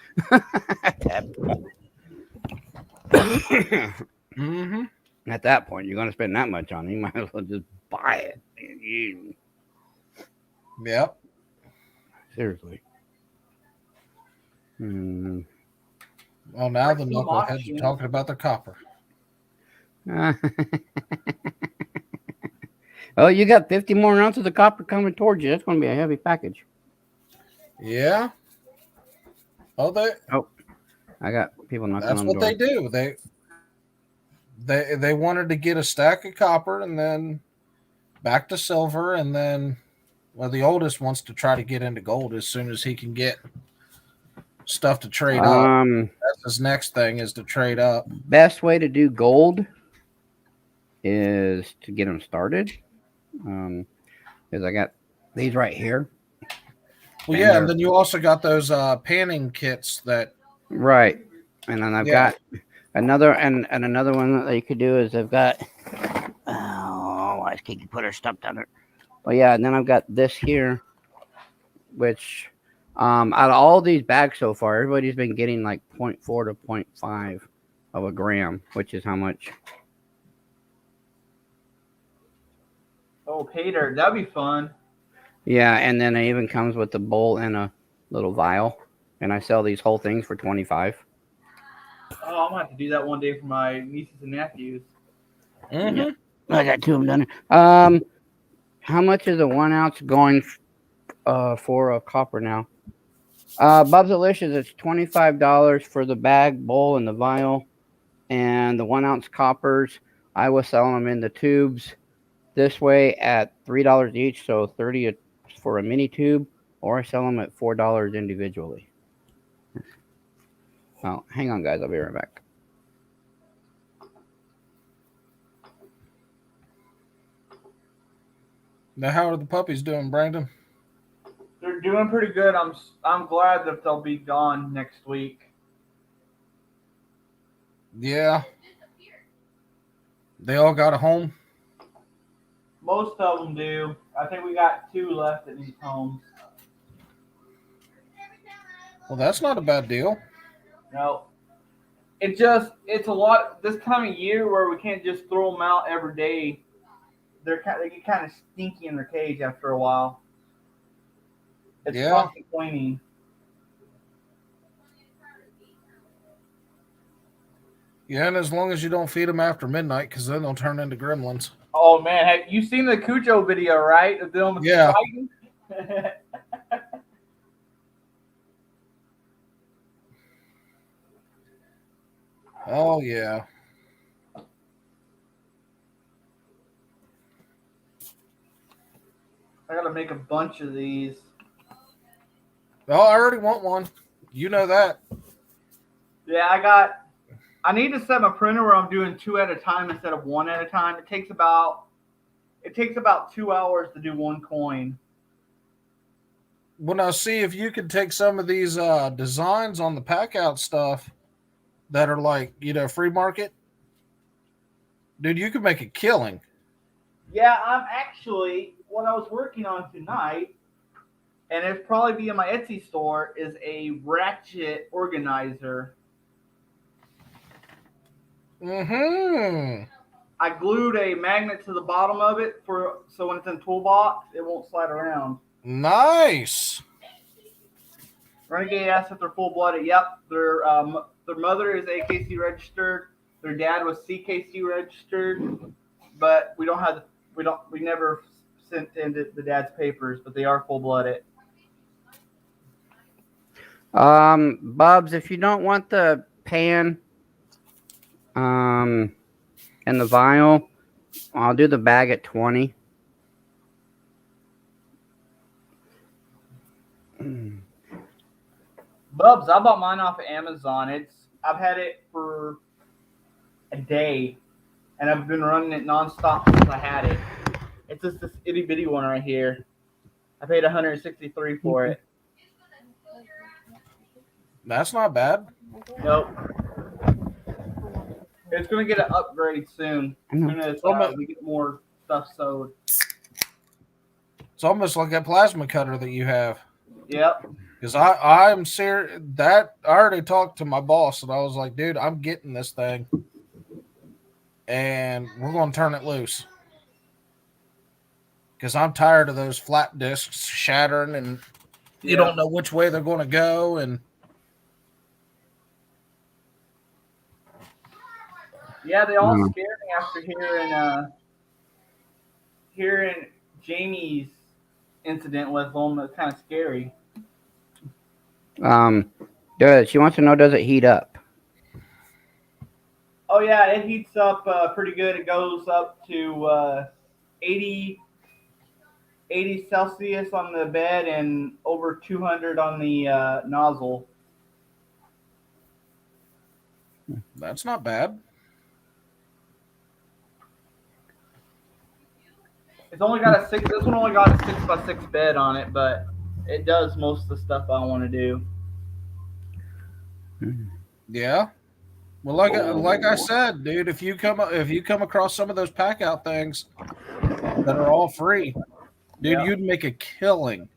At that point, you're going to spend that much on it. You might as well just buy it. Yep. Seriously. Well, now the knuckleheads are talking about the copper. Oh, you got 50 more ounces of copper coming towards you. That's going to be a heavy package. Yeah. Oh, I got people knocking that's on the what door. they do. They wanted to get a stack of copper and then back to silver, and then the oldest wants to try to get into gold as soon as he can get stuff to trade up. That's his next thing, is to trade up. Best way to do gold is to get them started. Because I got these right here. Well, yeah, and then you also got those panning kits that. Right, and then I've got another and another one that you could do is I've got. Oh, I can put her stuff down there. Well, yeah, and then I've got this here, which out of all these bags so far, everybody's been getting like 0.4 to 0.5 of a gram, which is how much. Oh, pay dirt. That'd be fun. Yeah, and then it even comes with a bowl and a little vial, and I sell these whole things for $25. Oh, I'm gonna have to do that one day for my nieces and nephews. Yeah. I got 2 of them done. How much is a 1 ounce going for a copper now? Bub's Delicious, it's $25 for the bag, bowl, and the vial, and the 1 ounce coppers. I was selling them in the tubes this way at $3 each, so $30 for a mini tube, or I sell them at $4 individually. Oh, hang on, guys. I'll be right back. Now, how are the puppies doing, Brandon? They're doing pretty good. I'm glad that they'll be gone next week. Yeah. They all got a home? Most of them do. I think we got 2 left at these homes. Well, that's not a bad deal. No. It's a lot this time of year where we can't just throw them out every day. They get kind of stinky in their cage after a while. It's constant cleaning. Yeah, and as long as you don't feed them after midnight, because then they'll turn into gremlins. Oh man, have you seen the Cujo video, right? Of them Yeah. fighting? Oh yeah. I gotta make a bunch of these. Oh, I already want one. You know that. Yeah, I need to set my printer where I'm doing 2 at a time instead of 1 at a time. It takes about 2 hours to do one coin. Well, now see if you could take some of these designs on the pack out stuff that are like, free market. Dude, you could make a killing. Yeah, I'm actually what I was working on tonight, and it's probably be in my Etsy store, is a ratchet organizer. Mm-hmm. I glued a magnet to the bottom of it so when it's in toolbox, it won't slide around. Nice. Renegade assets are full blooded. Yep, their mother is AKC registered. Their dad was CKC registered, but we never sent in the dad's papers, but they are full blooded. Bubs, if you don't want the pan, and the vinyl, I'll do the bag at 20. Bubs, I bought mine off of Amazon. I've had it for a day, and I've been running it nonstop since I had it. It's just this itty bitty one right here. I paid $163 for it. That's not bad. Nope. It's gonna get an upgrade soon. As soon as we get more stuff sewed. It's almost like that plasma cutter that you have. Yep. Because I'm serious. That I already talked to my boss, and I was like, dude, I'm getting this thing, and we're going to turn it loose. Because I'm tired of those flat discs shattering, and you don't know which way they're going to go. And yeah, they all scared me after hearing Jamie's incident with them. It's kind of scary. She wants to know, does it heat up? Oh yeah, it heats up pretty good. It goes up to 80 Celsius on the bed and over 200 on the nozzle. that's not bad. This one only got a 6x6 bed on it, but it does most of the stuff I want to do. Yeah. Well, like I said, dude, if you come across some of those pack out things that are all free, dude, you'd make a killing.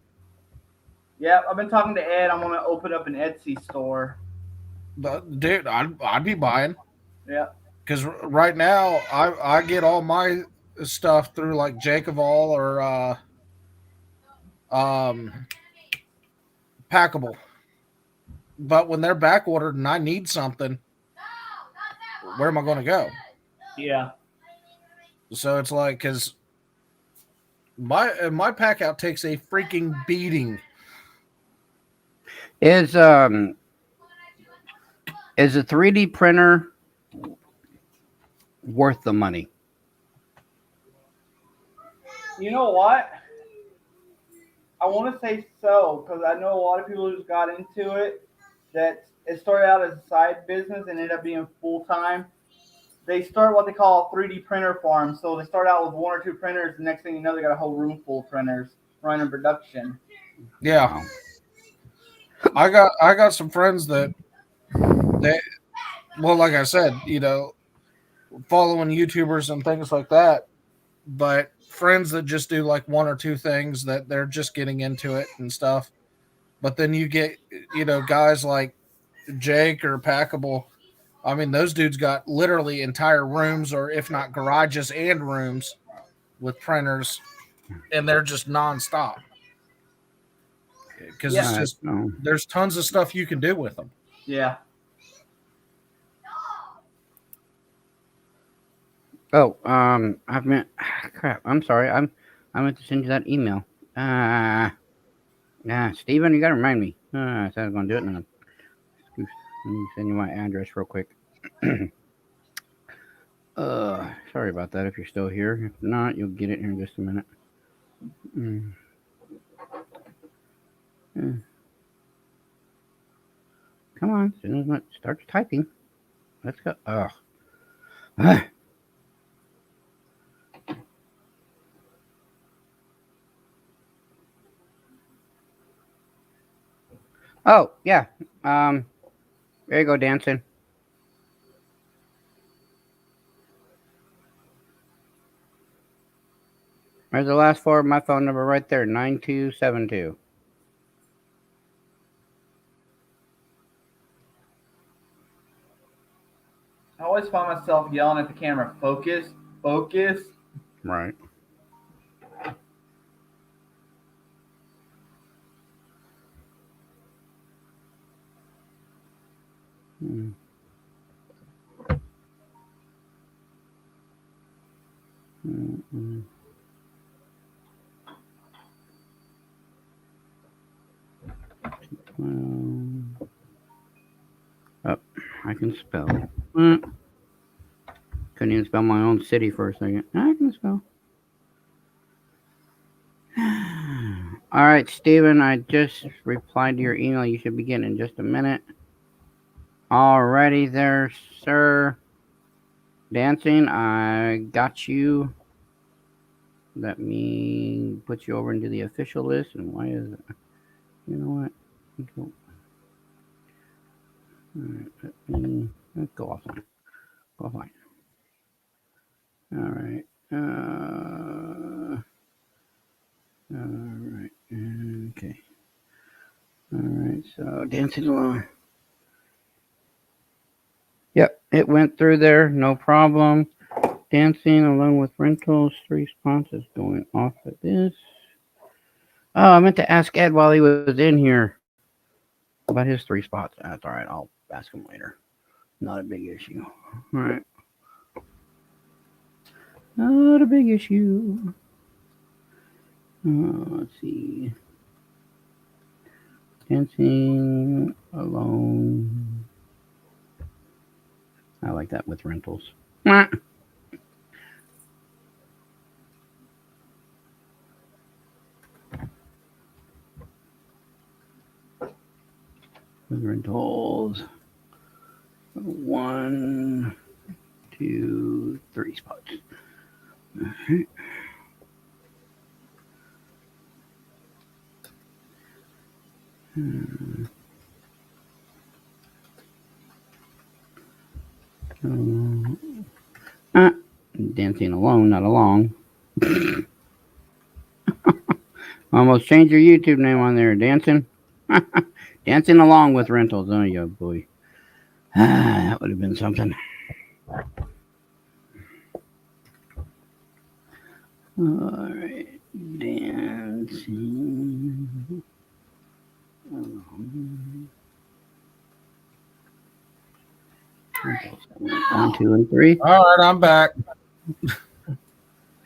Yeah, I've been talking to Ed. I'm gonna open up an Etsy store. But, dude, I'd be buying. Yeah. Because right now I get all my stuff through like Jake of All or Packable. But when they're back ordered and I need something, where am I going to go? Yeah. So it's like, because my pack out takes a freaking beating. Is a 3D printer worth the money? You know what? I want to say so, because I know a lot of people who's got into it that it started out as a side business and ended up being full time. They start what they call a 3D printer farm. So they start out with 1 or 2 printers. The next thing you know, they got a whole room full of printers running production. Yeah. I got some friends that well, like I said, following YouTubers and things like that, but friends that just do like 1 or 2 things that they're just getting into it and stuff. But then you get, guys like Jake or Packable. I mean, those dudes got literally entire rooms, or if not garages and rooms with printers, and they're just nonstop. Because it's just, there's tons of stuff you can do with them. Yeah. Oh, I've meant crap. I'm sorry. I meant to send you that email. Steven, you gotta remind me. I said I was gonna do it now. Let me send you my address real quick. Sorry about that. If you're still here, if not, you'll get it here in just a minute. Mm. Mm. Come on, as soon as it starts typing, let's go. Ah. Oh yeah. Um, there you go, dancing. There's the last four of my phone number right there, 9272. I always find myself yelling at the camera, focus, focus. Right. Mm. Mm-mm. Well, oh, I can spell. Mm. Couldn't even spell my own city for a second. I can spell. All right, Steven, I just replied to your email. You should begin in just a minute. Alrighty there, sir. Dancing, I got you. Let me put you over into the official list. And why is it? You know what? Go, let's go offline. Go offline. All right. All right. Okay. All right. So dancing alone. Yep, it went through there, no problem. Dancing along with rentals, 3 sponsors going off of this. Oh, I meant to ask Ed while he was in here about his 3 spots. That's all right. I'll ask him later. Not a big issue. All right. Not a big issue. Let's see. Dancing alone. I like that with rentals. With rentals. 1, 2, 3 spots. Okay. Uh, Dancing alone, not along. Almost changed your YouTube name on there. Dancing. Dancing along with rentals. Oh, yeah, boy. That would have been something. All right. Dancing along. 1, 2, and 3. All right, I'm back.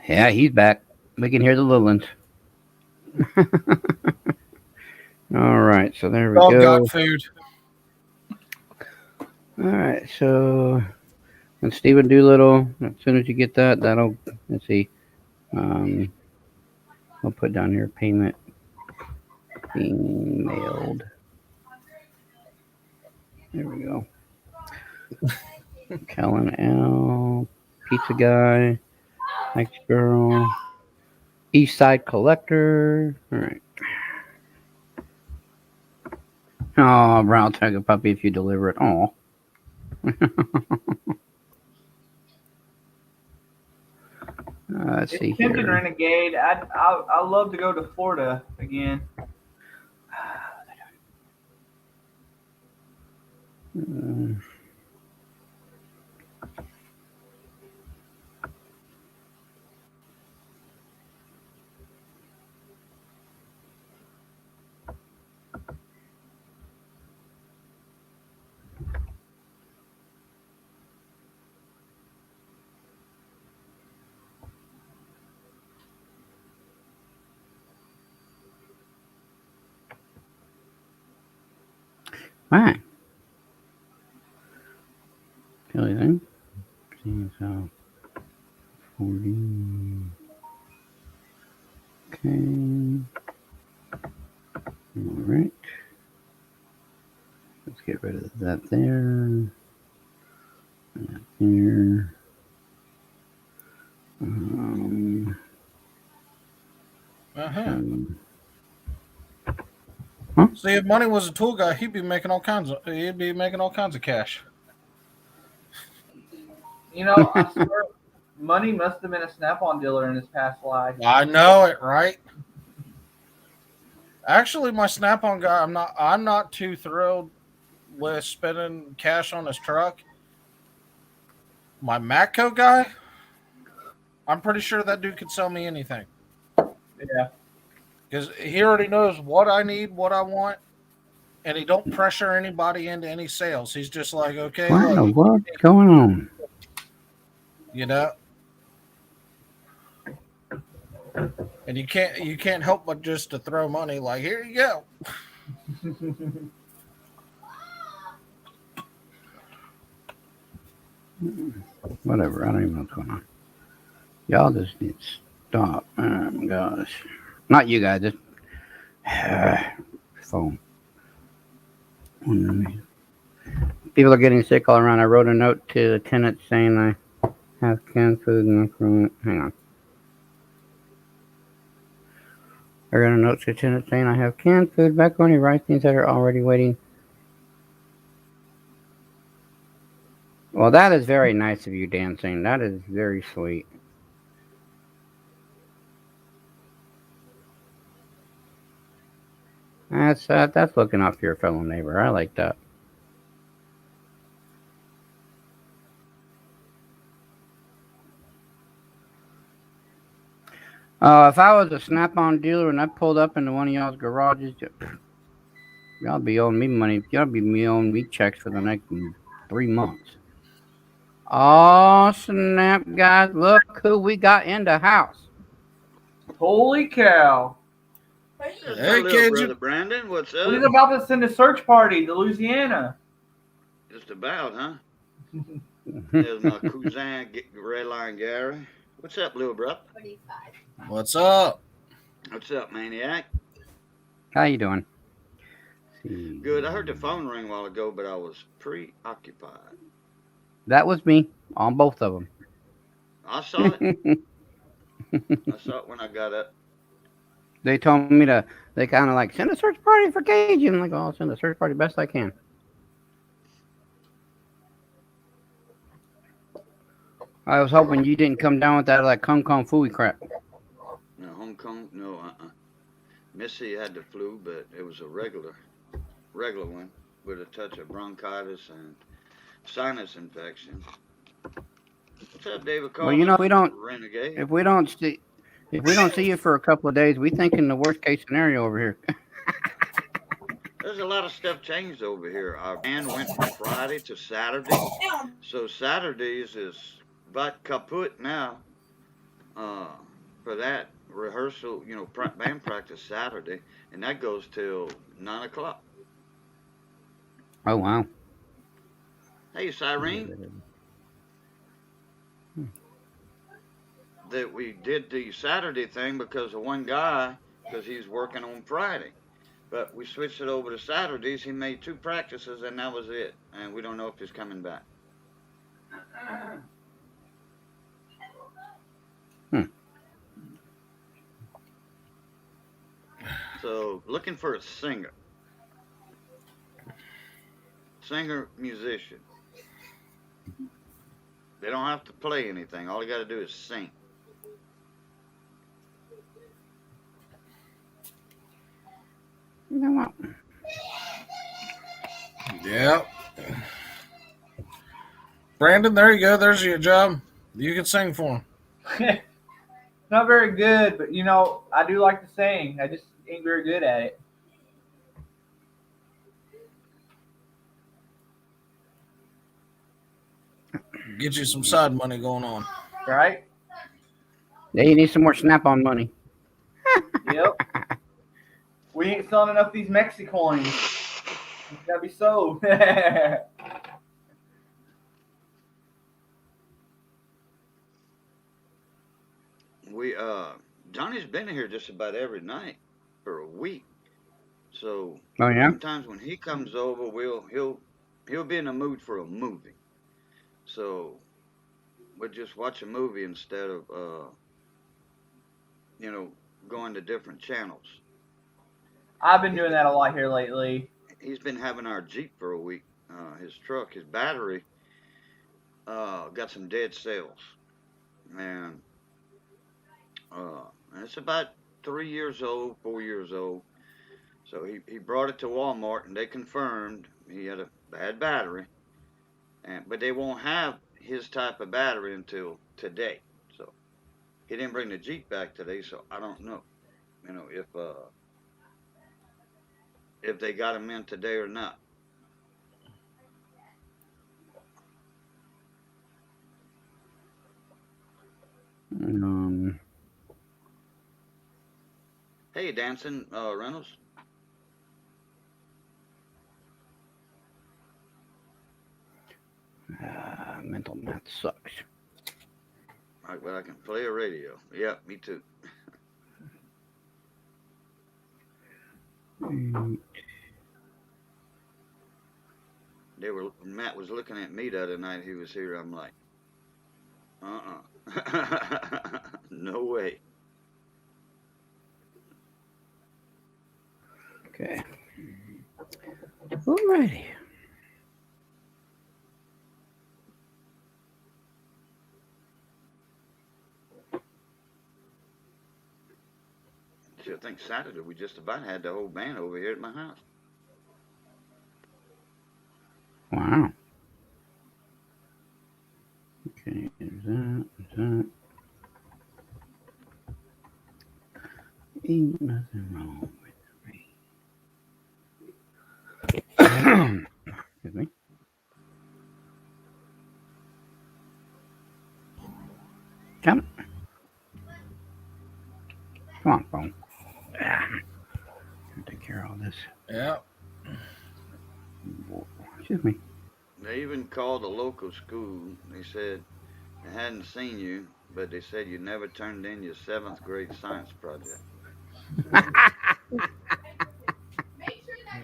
Yeah, he's back. We can hear the little ones. All right, so there we Dog go. got food. All right, so and Stephen Doolittle. As soon as you get that, that'll let's see. We'll put down here payment being mailed. There we go. Kellen L. Pizza Guy. Thanks, girl. East Side Collector. All right. Oh, brown tiger puppy if you deliver it. Oh. Let's see It's tempting, here. Renegade. I love to go to Florida again. Fine. Silly thing. See, so 40. Okay. All right. Let's get rid of that there. That there. Uh-huh. Huh? See, if money was a tool guy, he'd be making all kinds of cash. You know, I swear, money must have been a Snap-on dealer in his past life. I know it, right? Actually, my Snap-on guy, I'm not too thrilled with spending cash on his truck. My Matco guy, I'm pretty sure that dude could sell me anything. Yeah. Because he already knows what I need, what I want, and he don't pressure anybody into any sales. He's just like, okay, What in the look, world's going on? you know. And you can't help but just to throw money like, here you go. Whatever. I don't even know what's going on. Y'all just need to stop. Oh my gosh. Not you guys. Just phone. People are getting sick all around. I wrote a note to the tenant saying I have canned food and hang on. I wrote a note to the tenant saying I have canned food, macaroni, rice, things that are already waiting. Well, that is very nice of you, Dancing. That is very sweet. That's looking out for your fellow neighbor. I like that. If I was a Snap-on dealer and I pulled up into one of y'all's garages, y'all be owing me money. Y'all be owing me checks for the next 3 months. Oh, snap, guys. Look who we got in the house. Holy cow. Hey, Hello, kids. brother Brandon. What's up? He's about to send a search party to Louisiana. Just about, huh? There's my cousin, Red Line Gary. What's up, little bro? What's up? What's up, maniac? How you doing? Good. I heard the phone ring a while ago, but I was preoccupied. That was me on both of them. I saw it. I saw it when I got up. They told me they kind of like, send a search party for Cajun. I'm like, oh, I'll send a search party best I can. I was hoping you didn't come down with that like Kung Kong Fooey crap. No, Hong Kong, no, Missy had the flu, but it was a regular one with a touch of bronchitis and sinus infection. What's up, David Carl? Well, you know, Renegade. if we don't see you for a couple of days, we thinking the worst case scenario over here. There's a lot of stuff changed over here. Our band went from Friday to Saturday, so Saturdays is about kaput now. For that rehearsal, you know, band practice Saturday, and that goes till 9 o'clock. Oh wow. Hey, Cyrene. That we did the Saturday thing because of one guy, because he's working on Friday. But we switched it over to Saturdays. He made 2 practices, and that was it. And we don't know if he's coming back. So, looking for a singer, musician. They don't have to play anything. All you got to do is sing. You know what? Yep. Brandon, there you go. There's your job. You can sing for him. Not very good, but you know, I do like to sing. I just ain't very good at it. Get you some side money going on. Right? Yeah, you need some more Snap-on money. Yep. We ain't selling enough of these Mexicoins. Gotta be so. We Johnny's been here just about every night for a week. So Oh yeah. sometimes when he comes over, he'll be in the mood for a movie. So we'll just watch a movie instead of you know, going to different channels. I've been doing that a lot here lately. He's been having our Jeep for a week. His truck, his battery, got some dead cells, and uh, it's about 3 years old, 4 years old. So he brought it to Walmart, and they confirmed he had a bad battery, and but they won't have his type of battery until today. So he didn't bring the Jeep back today, so I don't know, if they got him in today or not. Um, Hey, Dancing Reynolds. mental math sucks. Right, but I can play a radio. Yeah, me too. Matt was looking at me the other night. He was here. I'm like, no way. Okay. Alrighty. I think Saturday we just about had the whole band over here at my house. Wow. Okay, there's that. Ain't nothing wrong with me. Excuse me. Come on, phone. Take care of all this. Yeah. Excuse me. They even called the local school. They said they hadn't seen you, but they said you never turned in your 7th grade science project.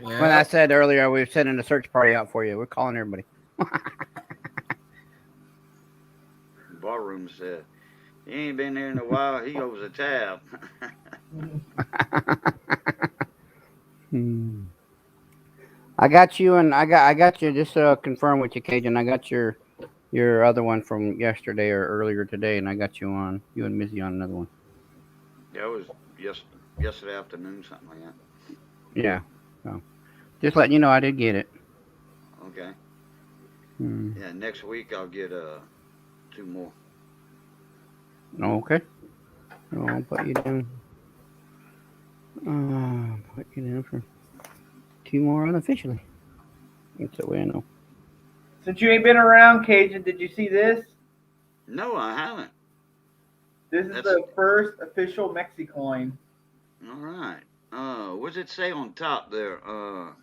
When I said earlier, we were sending a search party out for you. We're calling everybody. Barroom said, he ain't been there in a while. He owes a tab. I got you, and I got you. Just to confirm with you, Cajun. I got your other one from yesterday or earlier today, and I got you on you and Missy on another one. Yeah, it was yesterday afternoon, something like that. Yeah. So, just letting you know, I did get it. Okay. Yeah, next week I'll get 2 more. Okay. I'll put you down. Put you down for 2 more unofficially. That's the way I know. Since you ain't been around, Cajun, did you see this? No, I haven't. This is the first official Mexicoin. All right. What's it say on top there?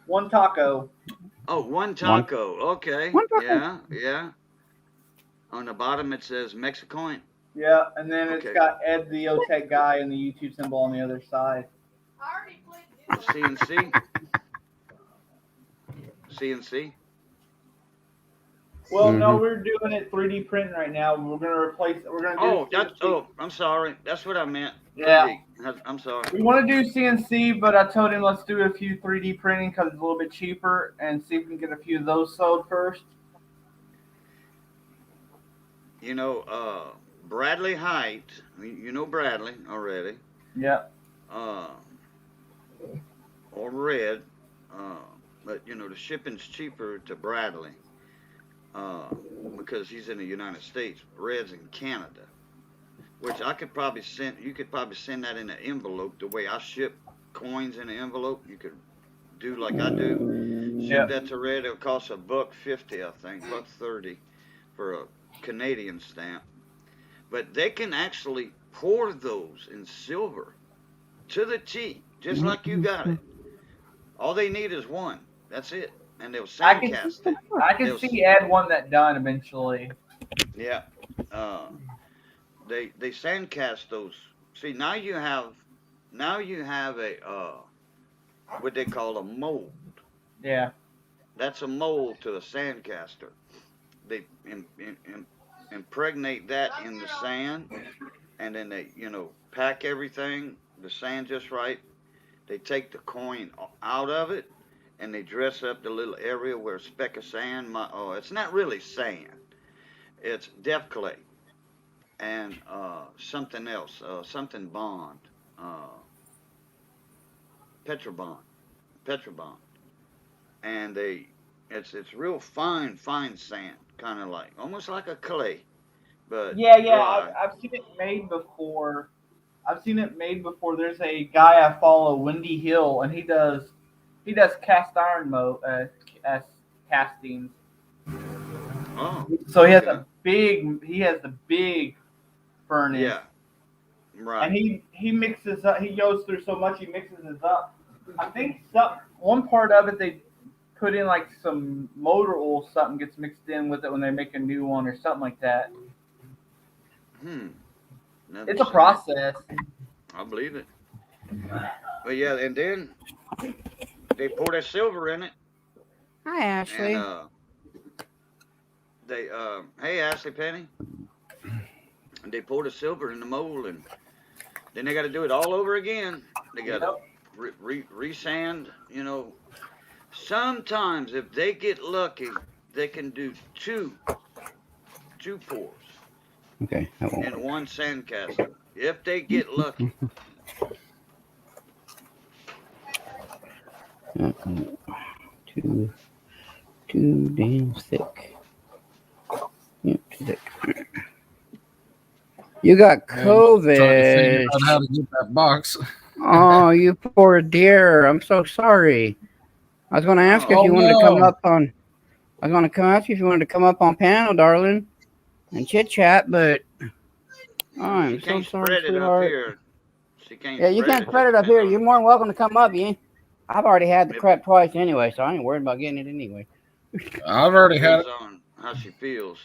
One taco. Oh, one taco. Okay. One taco. Yeah. On the bottom it says Mexicoin. Yeah, and then Okay. it's got Ed the O-Tech guy and the YouTube symbol on the other side. CNC. CNC. Well, no, we're doing it 3D printing right now. We're gonna replace. We're gonna do. I'm sorry. That's what I meant. Yeah. I'm sorry. We want to do CNC, but I told him let's do a few 3D printing because it's a little bit cheaper and see if we can get a few of those sold first. You know, Bradley Height. You know Bradley already. Yep. Or Red. But you know the shipping's cheaper to Bradley. Because he's in the United States. Red's in Canada. Which I could probably send. You could probably send that in an envelope. The way I ship coins in an envelope, you could do like I do. Ship that to Red. It'll cost $1.50, I think, $1.30 for a Canadian stamp. But they can actually pour those in silver to the T, just like you got it. All they need is one. That's it. And they'll I can sandcast it. I can see Ed want that done eventually. Yeah. They sandcast those. See, now you have a what they call a mold. Yeah. That's a mold to a sandcaster. They impregnate that in the sand, and then they pack everything the sand just right. They take the coin out of it, and they dress up the little area where a speck of sand. It's not really sand. It's depth clay and something else, something bond, uh, petrobond, petrobond, and it's real fine sand, kind of like almost like a clay, but Yeah. dry. I've seen it made before. There's a guy I follow, Windy Hill, and he does cast iron as castings. Oh, So okay. he has the big furnace, Yeah, and right. he mixes up. He goes through so much. He mixes it up. I think one part of it they put in like some motor oil. Something gets mixed in with it when they make a new one or something like that. Hmm. Never It's a seen it. process. I believe it. But yeah, and then they pour their silver in it, Hi, and Ashley. they hey Ashley Penny, and they pour the silver in the mold, and then they got to do it all over again. They got to Yep. resand. Sometimes if they get lucky, they can do two pours Okay, that won't in work. one sandcaster. If they get lucky. Too damn thick. Yep, too thick. You got Trying to figure COVID. out how to get that box. Oh, you poor dear. I'm so sorry. I was going to ask if Oh you wanted to come no! up on. I was going to come ask you if you wanted to come up on panel, darling, and chit chat, but She I'm so can't sorry, spread it up sweetheart. here. She can't Yeah, you spread can't it. spread Just it up depends here. on You're more than welcome to come up. You ain't. I've already had the if crap twice anyway, so I ain't worried about getting it anyway. I've already had depends it. on how she feels.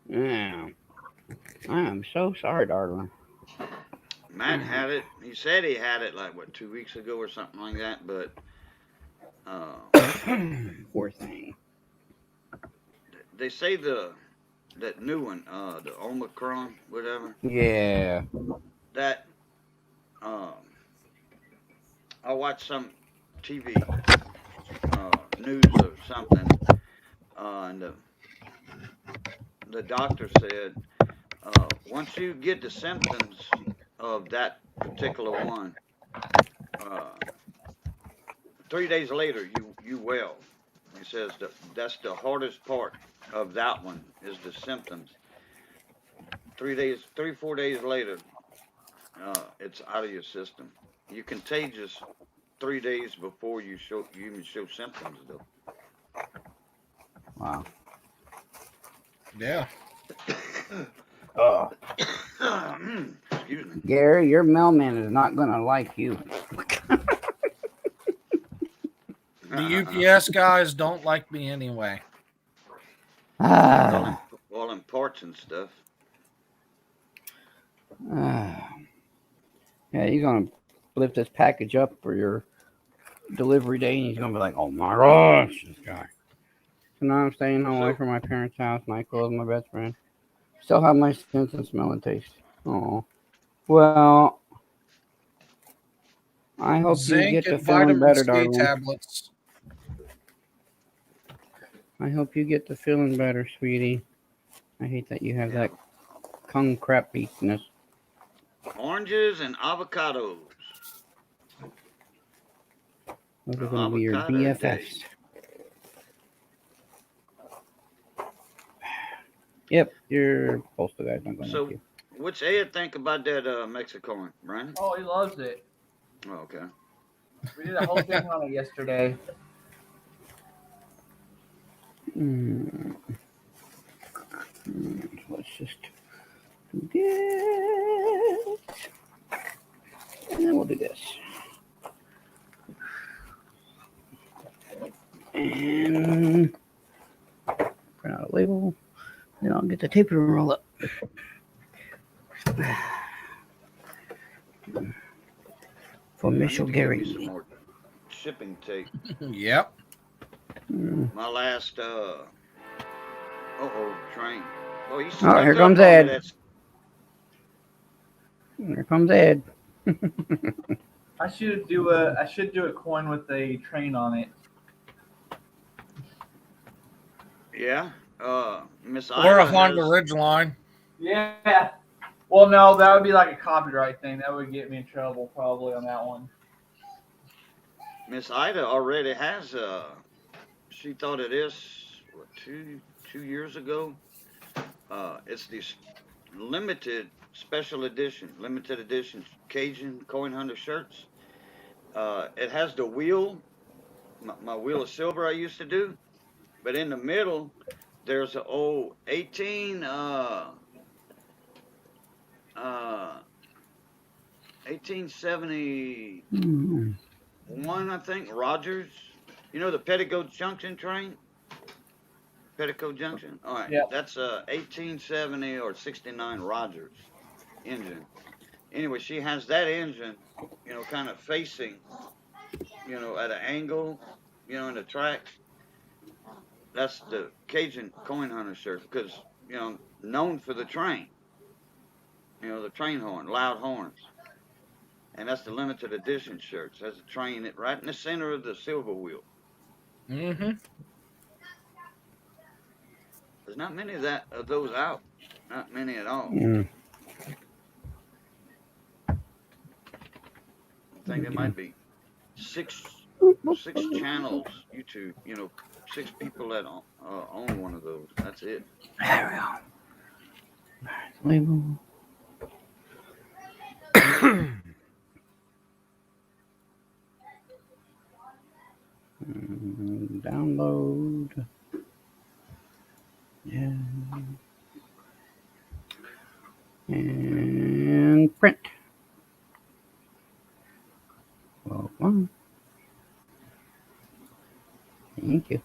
Yeah. I am so sorry, darling. Matt had it. He said he had it like what 2 weeks ago or something like that. But uh, Poor thing. they say that new one, the Omicron, whatever. Yeah. That um, I watched some TV news or something, and the doctor said once you get the symptoms of that particular one, uh, 3 days later you well. He says that's the hardest part of that one is the symptoms. 3 days, 4 days later, it's out of your system. You're contagious 3 days before you even show symptoms though. Wow. Yeah. Oh. Excuse me. Gary, your mailman is not going to like you. The UPS guys don't like me anyway. Ah. All in parts and stuff. Ah. Yeah, you're going to lift this package up for your delivery day, and he's going to be like, oh my gosh, this guy. So now I'm staying home away So from my parents' house, and I close my best friend. Still have my sense and smell and taste. Oh. Well, I hope you Zinc get to and feeling vitamin better, C darling. tablets. I hope you get to feeling better, sweetie. I hate that you have yeah, that kung crap weakness. oranges and avocados. Those are going to be your Avocado day. BFFs. Yep, your postal guy's not going to like So you. what's Ed think about that Mexican, Brandon? Oh, he loves it. Oh, okay. We did a whole thing on it yesterday. Let's just do this. And then we'll do this. And print out a label. Then I'll get the tape and roll up. For I need Mitchell to get me Gary. some more shipping tape. Yep. Mm. My last train. Oh, you Oh, here snuck up comes on me. Ed. That's Here comes Ed. I should do a coin with a train on it. yeah. Miss Or a Ida Honda has Ridgeline. Yeah. Well, no, that would be like a copyright thing. That would get me in trouble probably on that one. Miss Ida already has she thought it is what, 2 years ago. It's the limited limited edition Cajun coin hunter shirts. It has the wheel, my wheel of silver I used to do, but in the middle there's an old 1871, Mm. I think, Rogers. You know the Petticoat Junction train? Petticoat Junction? All right. Yeah. That's a 1870 or 69 Rogers engine. Anyway, she has that engine, kind of facing, at an angle, in the tracks. That's the Cajun coin hunter shirt because, known for the train, the train horn, loud horns. And that's the limited edition shirts. That's a train right in the center of the silver wheel. Mm-hmm. There's not many of those out. Not many at all. Mm. I think there might be six channels YouTube. 6 people that own one of those. That's it. There we go. Label. Download. Yeah. And print. Well, one. Thank you.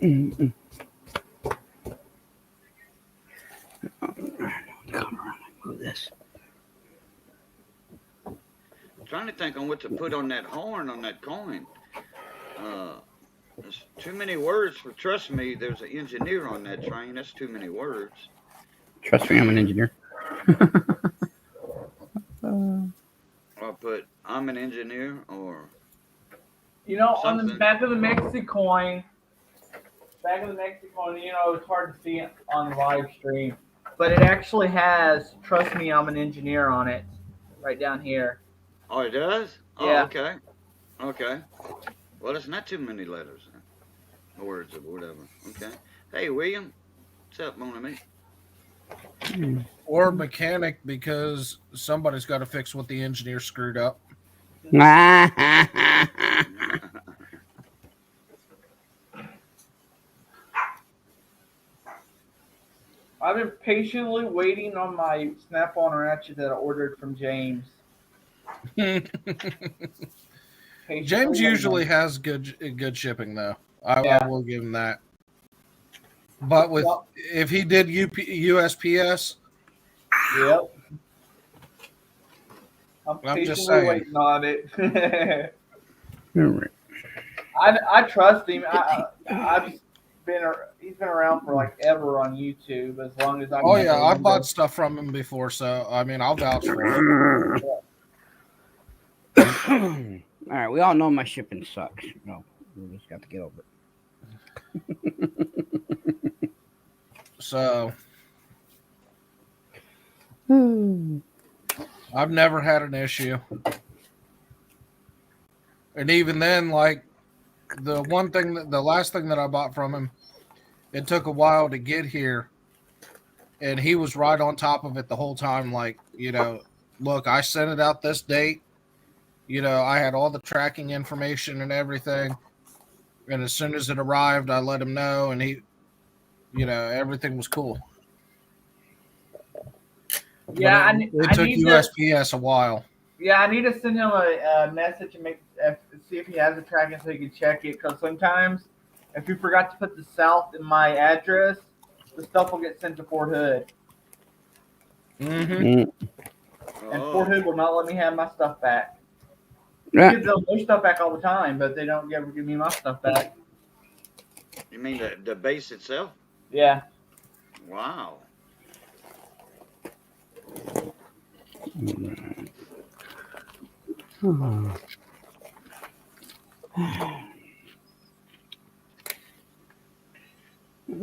Mm-mm. Move this. I'm trying to think on what to put on that horn on that coin. There's too many words for. Trust me, there's an engineer on that train. That's too many words. Trust me, I'm an engineer. Or put I'm an engineer or On the something. back of the Mexicoin, it's hard to see it on the live stream, but it actually has "Trust me, I'm an engineer" on it, right down here. Oh, it does? Yeah. Oh, okay. Okay. Well, it's not too many letters. Words or whatever. Okay. Hey, William. What's up, Mona Me? Or mechanic because somebody's got to fix what the engineer screwed up. I've been patiently waiting on my Snap-on ratchet that I ordered from James. James usually has good shipping though. I will give him that. But if he did USPS, yep. I'm just patiently saying. waiting on it. All right. I trust him. He's been around for like ever on YouTube, as long as I. Oh yeah, I've bought stuff from him before, so I mean I'll vouch for it. All right, we all know my shipping sucks. No, we just got to get over it. So I've never had an issue. And even then, like the last thing that I bought from him, it took a while to get here. And he was right on top of it the whole time. Like, look, I sent it out this date. I had all the tracking information and everything. And as soon as it arrived, I let him know. And he, everything was cool. Yeah, But I it took need to. USPS a while. Yeah, I need to send him a message and see if he has a tracking so he can check it. Because sometimes, if you forgot to put the South in my address, the stuff will get sent to Fort Hood, Mm-hmm. Mm. and Fort Hood Oh, will not let me have my stuff back. They Yeah. give them their stuff back all the time, but they don't ever give me my stuff back. you mean the base itself? Yeah. Wow.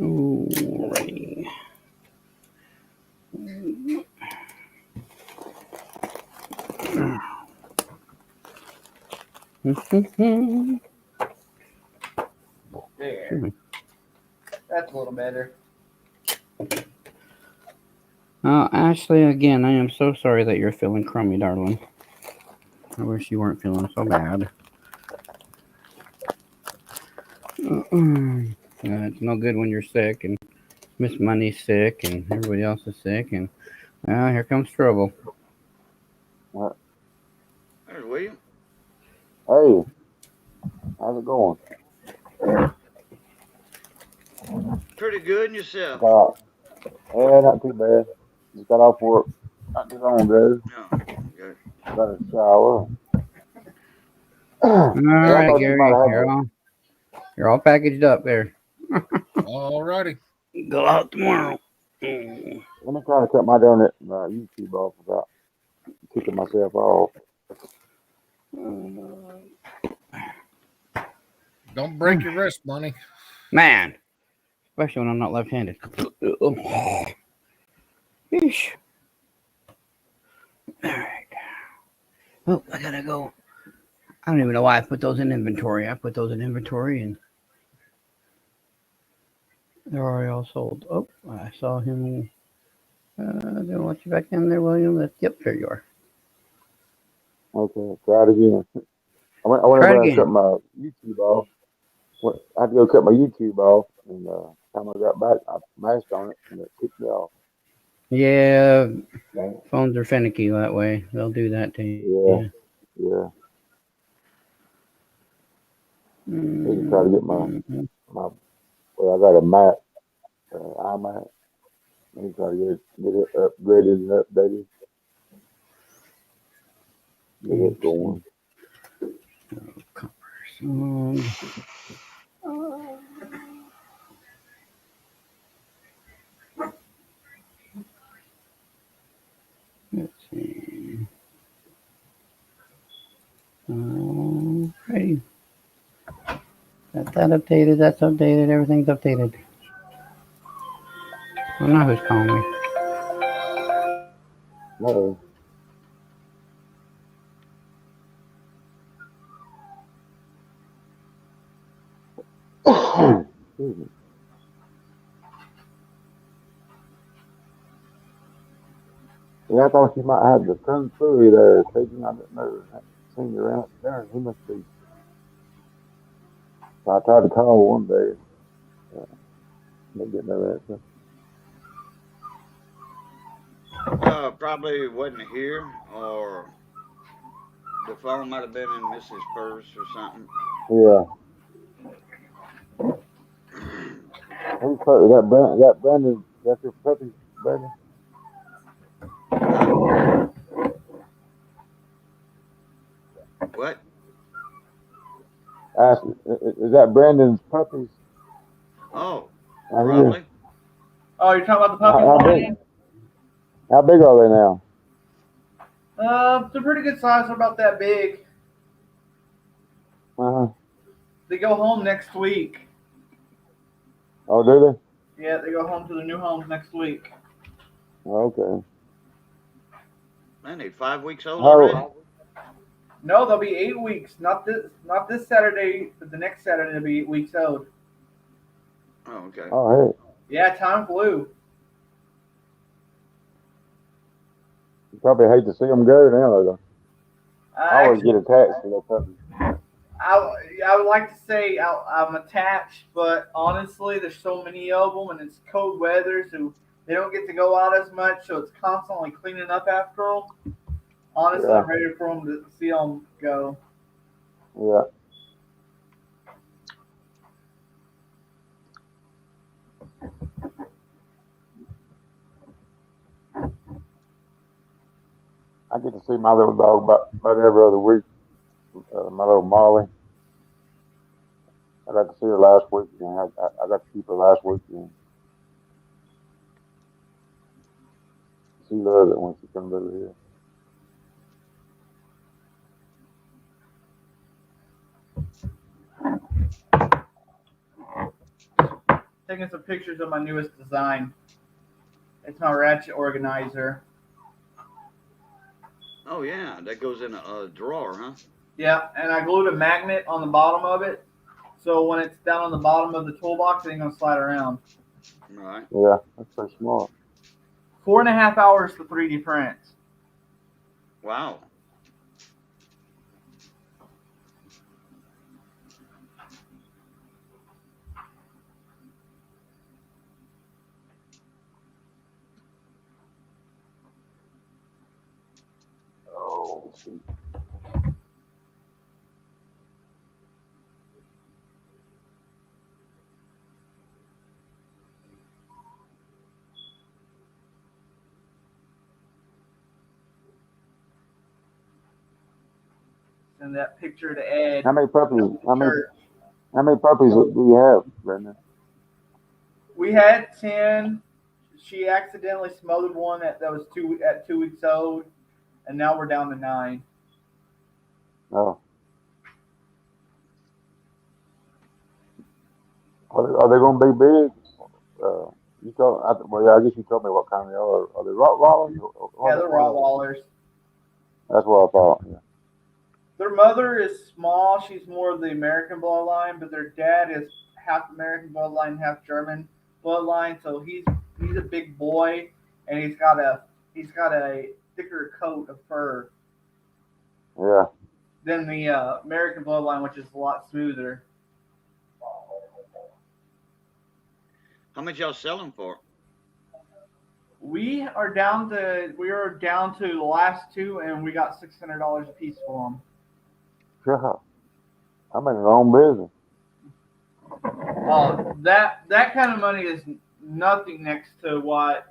Oh. Alrighty. There. That's a little better. Ashley, again, I am so sorry that you're feeling crummy, darling. I wish you weren't feeling so bad. It's no good when you're sick, and Miss Money's sick, and everybody else is sick, and here comes trouble. There's William. Hey, how's it going? Pretty good and yourself. Yeah, not too bad. Just got off work not too long ago. No. Good. Got a shower. All Yeah, I right, thought you might Gary, have you're all packaged up there. Alrighty. Go out tomorrow. Mm. Let me try to cut my donut YouTube off without kicking myself off. Don't break your wrist, Money. Man, especially when I'm not left-handed. Yeesh. All right. Oh, I gotta go. I don't even know why I put those in inventory. I put those in inventory and they're already all sold. Oh, I saw him. Didn't want you back in there, William. Yep, there you are. Okay, try it again. I went Try it over and again. cut my YouTube off. I had to go cut my YouTube off, and time I got back, I mashed on it, and it kicked me off. Yeah, Yeah, phones are finicky that way. They'll do that to you. yeah. Yeah. Need to try to get Mm-hmm. my. Well, I got a Mac, iMac. Let me try to get it upgraded and updated, get it going. Let's see. Alrighty. Got that updated. That's updated. Everything's updated. I don't know who's calling me. No. Excuse me. Yeah, I thought you might have the Kung Fu there, taking. I didn't know. I hadn't seen you around there. He must be. So I tried to call one day. Didn't get no answer. Probably wasn't here, or the phone might have been in Mrs. Purse or something. Yeah. Who's that? That Brandon? That's your puppy, Brandon? What? Is that Brandon's puppies? Oh, I hear. probably. Oh, you're talking about the puppies, How big? Brian? How big are they now? They're pretty good size. They're about that big. Uh huh. They go home next week. Oh, do they? Yeah, they go home to their new homes next week. Okay. Man, they 5 weeks old How? already. No, they'll be 8 weeks. Not this Saturday, but the next Saturday they'll be 8 weeks old. Oh, okay. Oh, hey. Yeah, time flew. You probably hate to see them go now, though. I always Actually, get attached to their puppies. I would like to say I'm attached, but honestly, there's so many of them, and it's cold weather, so They don't get to go out as much, so it's constantly cleaning up after them. Honestly, Yeah. I'm ready for them to see them go. Yeah. I get to see my little dog about every other week. My little Molly. I got to see her last weekend. I got to keep her last weekend. She loves it when she comes over here. Taking some pictures of my newest design. It's my ratchet organizer. Oh yeah, that goes in a drawer, huh? Yeah, and I glued a magnet on the bottom of it, so when it's down on the bottom of the toolbox, it ain't gonna slide around. Right. Yeah, that's pretty smart. 4.5 hours to 3D print. Wow. Oh, let's see. Send that picture to Ed. How many puppies? Church. How many puppies do you have, Brandon? We had 10. She accidentally smothered one that was at 2 weeks old, and now we're down to 9. Oh, are they going to be big? Well, yeah, I guess you told me what kind they are. Are they Rottweilers? Yeah, they're Rottweilers. That's what I thought. Yeah. Their mother is small. She's more of the American bloodline, but their dad is half American bloodline, half German bloodline. So he's a big boy, and he's got a thicker coat of fur Yeah. than the American bloodline, which is a lot smoother. How much y'all sell them for? We are down to the last 2, and we got $600 a piece for them. Yeah. I'm in their own business. That kind of money is nothing next to what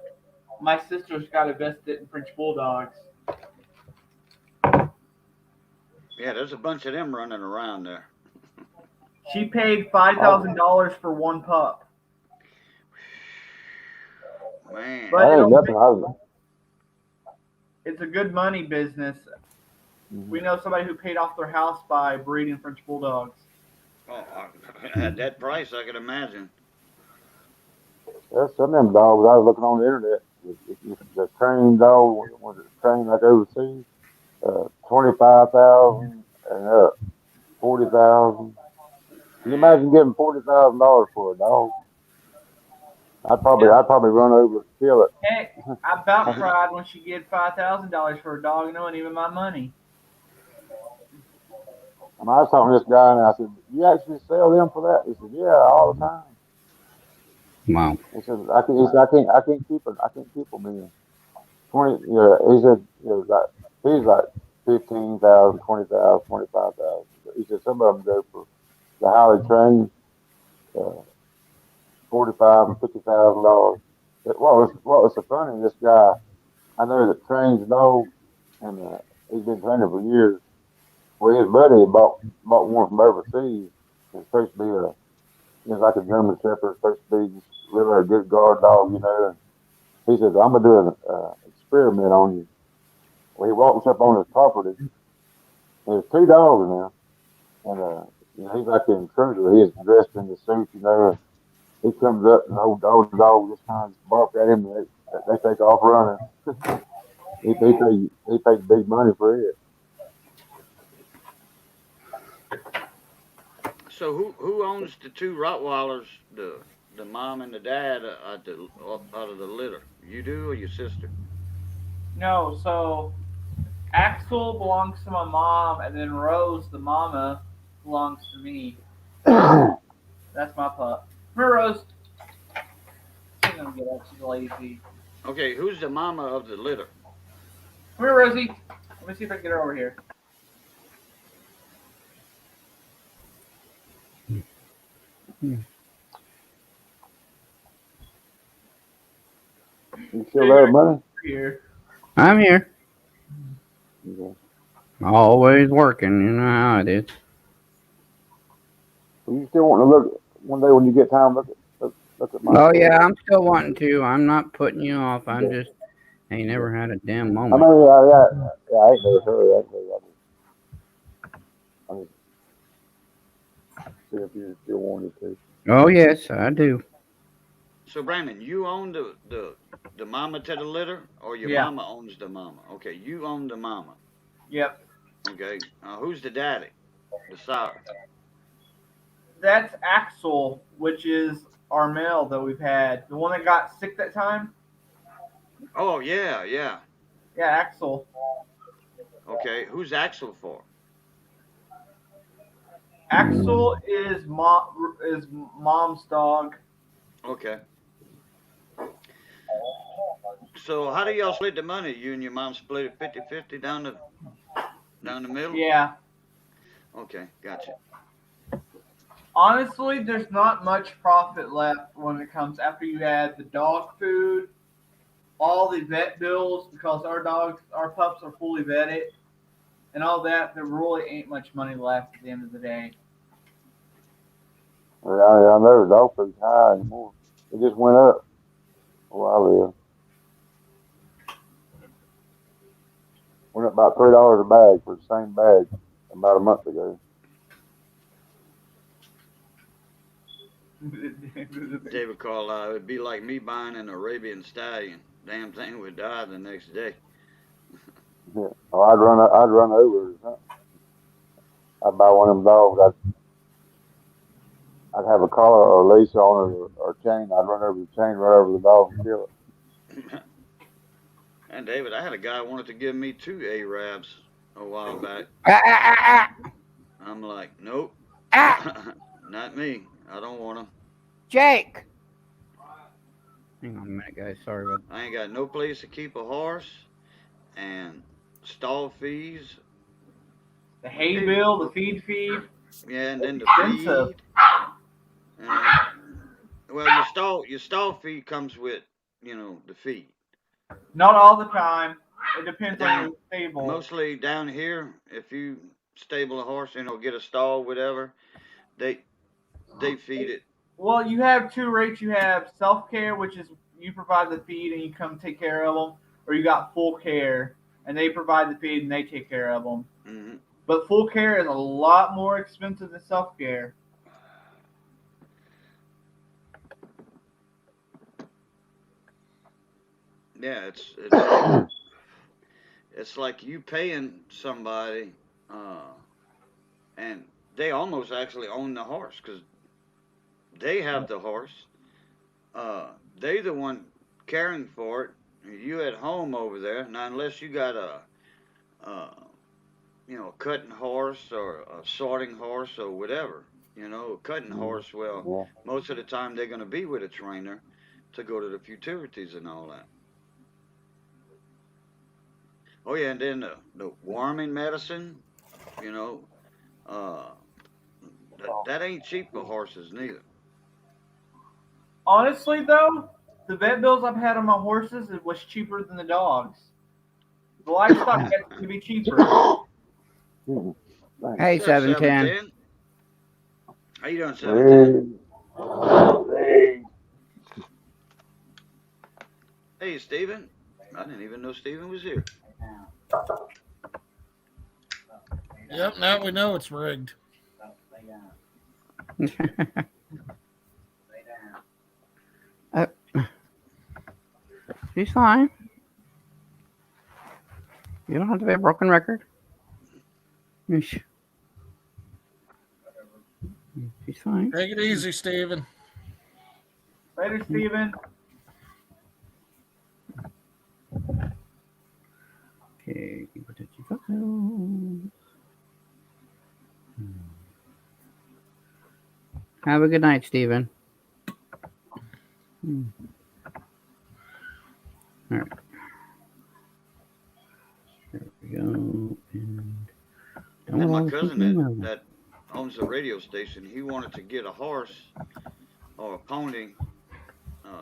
my sister's got invested in French bulldogs. Yeah, there's a bunch of them running around there. She paid $5,000 for one pup. Man. But That ain't nothing. it's a good money business. Mhm. We know somebody who paid off their house by breeding French bulldogs. Oh, at that price, I can imagine. There's some of them dogs I was looking on the internet. The trained dog was it trained like overseas? 25,000 and up, 40,000. Can you imagine getting $40,000 for a dog? I'd probably run over and kill it. Heck, I about cried when she gave $5,000 for a dog, and it wasn't even my money. And I was talking to this guy and I said, "You actually sell them for that?" He said, "Yeah, all the time." Wow. I can't keep it. I can't keep them in 20. Yeah, he said, he's like 15,000, 20,000, 25,000. He said some of them go for the highly trained, uh, 45 and $50,000. What was so funny? This guy I know that trains dogs, and he's been training for years. Well, his buddy bought one from overseas. It's supposed to be like a German Shepherd. It's supposed to be just really a good guard dog, And he says, "I'm gonna do an experiment on you." Well, he walks up on his property. There's 2 dogs now, and he's like the intruder. He's dressed in the suit, He comes up, and the old dog just kind of bark at him. And they take off running. He paid big money for it. So who owns the 2 Rottweilers, the mom and the dad out of the litter? You do or your sister? No, so Axel belongs to my mom, and then Rose, the mama, belongs to me. That's my pup. Her Rose. Hang gonna get up. She's lazy. Okay, who's the mama of the litter? Come here, Rosie. Let me see if I can get her over here. You still there, money? Here. I'm here. Okay. Always working. You know how it is. Well, you still want to look one day when you get time? Look at my. Oh yeah, I'm still wanting to. I'm not putting you off. I'm Yeah. just ain't never had a damn I moment. mean, yeah, I ain't never heard. I just see if you still wanted to. Oh yes, I do. So Brandon, you own the mama to the litter, or your Yeah. mama owns the mama? Okay, you own the mama. Yep. Okay, who's the daddy? The sire. That's Axel, which is our male that we've had. The one that got sick that time? Oh yeah, yeah. Yeah, Axel. Okay, who's Axel for? Axel is mom's dog. Okay. So how do y'all split the money? You and your mom split it 50-50 down the middle? Yeah. Okay, gotcha. Honestly, there's not much profit left when it comes after you add the dog food, all the vet bills, because our pups are fully vetted, and all that. There really ain't much money left at the end of the day. I know the dog food's high anymore. It just went up where I live. Went up about $3 a bag for the same bag about a month ago. David called out, it'd be like me buying an Arabian stallion. Damn thing would die the next day. Yeah. Oh, I'd run over it or something. I'd buy one of them dogs. I'd have a collar or a leash on it or a chain. I'd run over the chain, run over the dog and kill it. And David, I had a guy wanted to give me 2 Arabs a while back. I'm like, nope, not me. I don't want them. Jake. Hang on a minute, guys. Sorry about I ain't got no place to keep a horse, and stall fees. The hay bill, the feed fee. Yeah, and then the Expensive. feed. Well, your stall fee comes with, the feed. Not all the time. It depends on Down, your stable. mostly down here, if you stable a horse, get a stall, whatever, they feed it. Well, you have 2 rates. You have self-care, which is you provide the feed and you come take care of them, or you got full care and they provide the feed and they take care of them. Mm-hmm. But full care is a lot more expensive than self-care. Yeah, it's like you paying somebody, and they almost actually own the horse because they have the horse. They the one caring for it. You at home over there. Now, unless you got uh, a cutting horse or a sorting horse or whatever, a cutting horse. Well, Yeah. most of the time they're going to be with a trainer to go to the futurities and all that. Oh yeah, and then the warming medicine, you know, uh, that ain't cheap for horses neither. Honestly, though, the vet bills I've had on my horses it was cheaper than the dogs. The livestock gets to be cheaper. Mhm. Thanks. Hey, What's up, 710. How you doing, 710? Hey. Hey, Steven. I didn't even know Steven was here. Yep, now we know it's rigged. She's fine. You don't have to be a broken record. She's fine. Take it easy, Steven. Later, Steven. Okay. Have a good night, Steven. There we go. And don't And my allow the cousin thinking movement. that owns the radio station, he wanted to get a horse or a pony,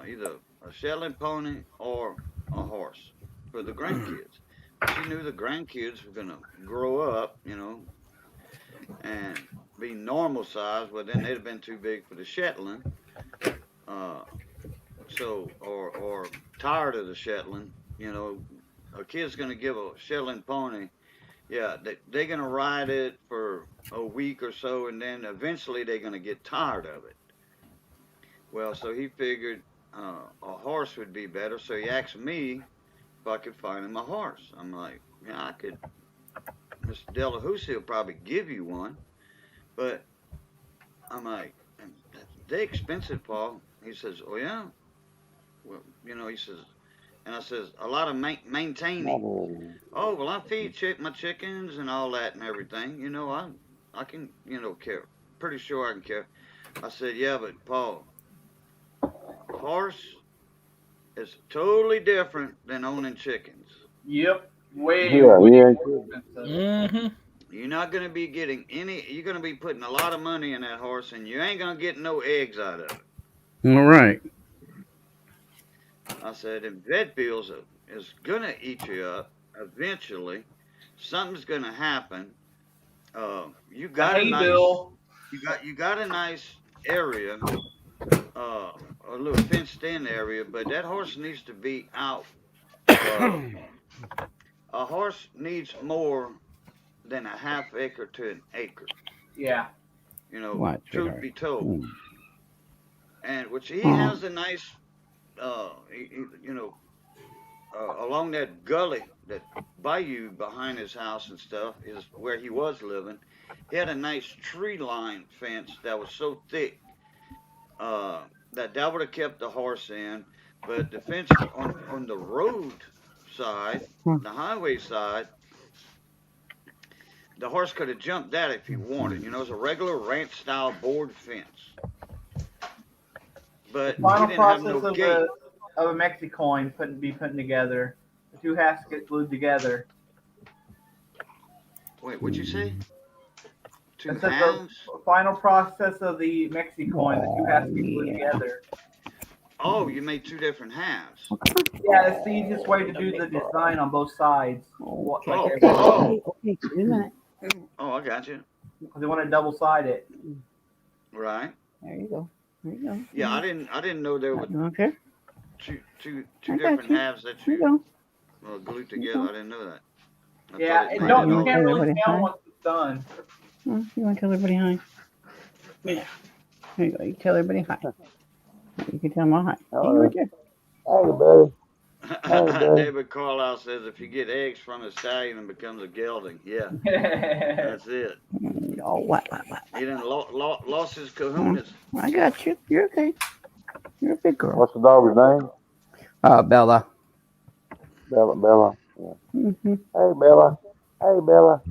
either a Shetland pony or a horse for the grandkids. She knew the grandkids were gonna grow up, and be normal size. Well, then they'd have been too big for the Shetland. Uh, or tired of the Shetland. A kid's gonna give a Shetland pony. Yeah, they're gonna ride it for a week or so, and then eventually they're gonna get tired of it. Well, so he figured a horse would be better. So he asked me if I could find him a horse. I'm like, yeah, I could. Mr. Delahousie will probably give you one, but I'm like, they're expensive, Paul. He says, oh yeah. Well, he says, and I says, a lot of maintaining. Oh, well, I feed my chickens and all that and everything. I can, care. Pretty sure I can care. I said, yeah, but Paul, horse is totally different than owning chickens. Yep. Way Yeah. expensive. Mm-hmm. You're not going to be getting you're going to be putting a lot of money in that horse, and you ain't going to get no eggs out of it. All right. I said, and vet bills is going to eat you up eventually. Something's going to happen. You got Hey, Bill. You got a nice area, a little fenced in area, but that horse needs to be out. A horse needs more than a half acre to an acre. Yeah. What, Truth sweetheart? be told. Mm. And which he has a nice, along that gully, that bayou behind his house and stuff is where he was living. He had a nice tree line fence that was so thick that would have kept the horse in. But the fence on the road side, the highway side, the horse could have jumped that if he wanted. It was a regular ranch style board fence. But he Final didn't have process no gate. of a Mexicoin putting together. The two halves get glued together. Wait, what'd you say? Two It says halves? the final process of the Mexicoin. The two halves get glued together. Oh, you made two different halves. Yeah, it's the easiest way to do the design on both sides. Okay. Oh, Like oh. Okay, just a minute. Oh, I got you. they want to double side it. Right. There you go. There you go. Yeah, I didn't know there were Okay. two I got different you. halves that There you you go. glued together. I didn't know that. I Yeah, thought it and might don't be you all- can't really Everybody tell hi. once it's done. You want to tell everybody hi? Yeah. There you go. You tell everybody hi. You can tell them all hi. Oh, You right there. Hey, buddy. Hey, David Carlisle says if you get eggs from a stallion, it becomes a gelding. Yeah, that's it. Oh, what? He done lost his kahunas. I got you. You're okay. You're a big girl. What's the dog's name? Bella. Bella. Yeah. Mm-hmm. Hey, Bella. Hey, Bella.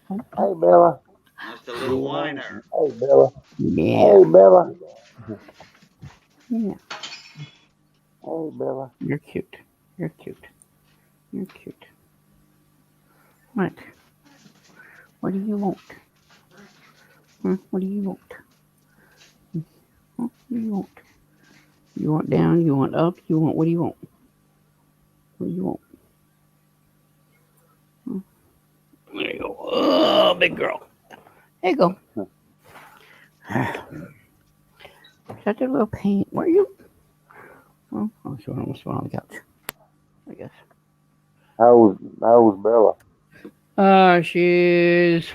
Hey, Bella. That's the little whiner. Hey, Bella. Yeah. Hey, Bella. Yeah. Hey, Bella. You're cute. You're cute. You're cute. What? What do you want? What do you want? What do you want? You want down? You want up? You want? What do you want? What do you want? There you go. Oh, big girl. There you go. Such a little pain. Where are you? Oh, she almost went on the couch. I guess. How was Bella? She's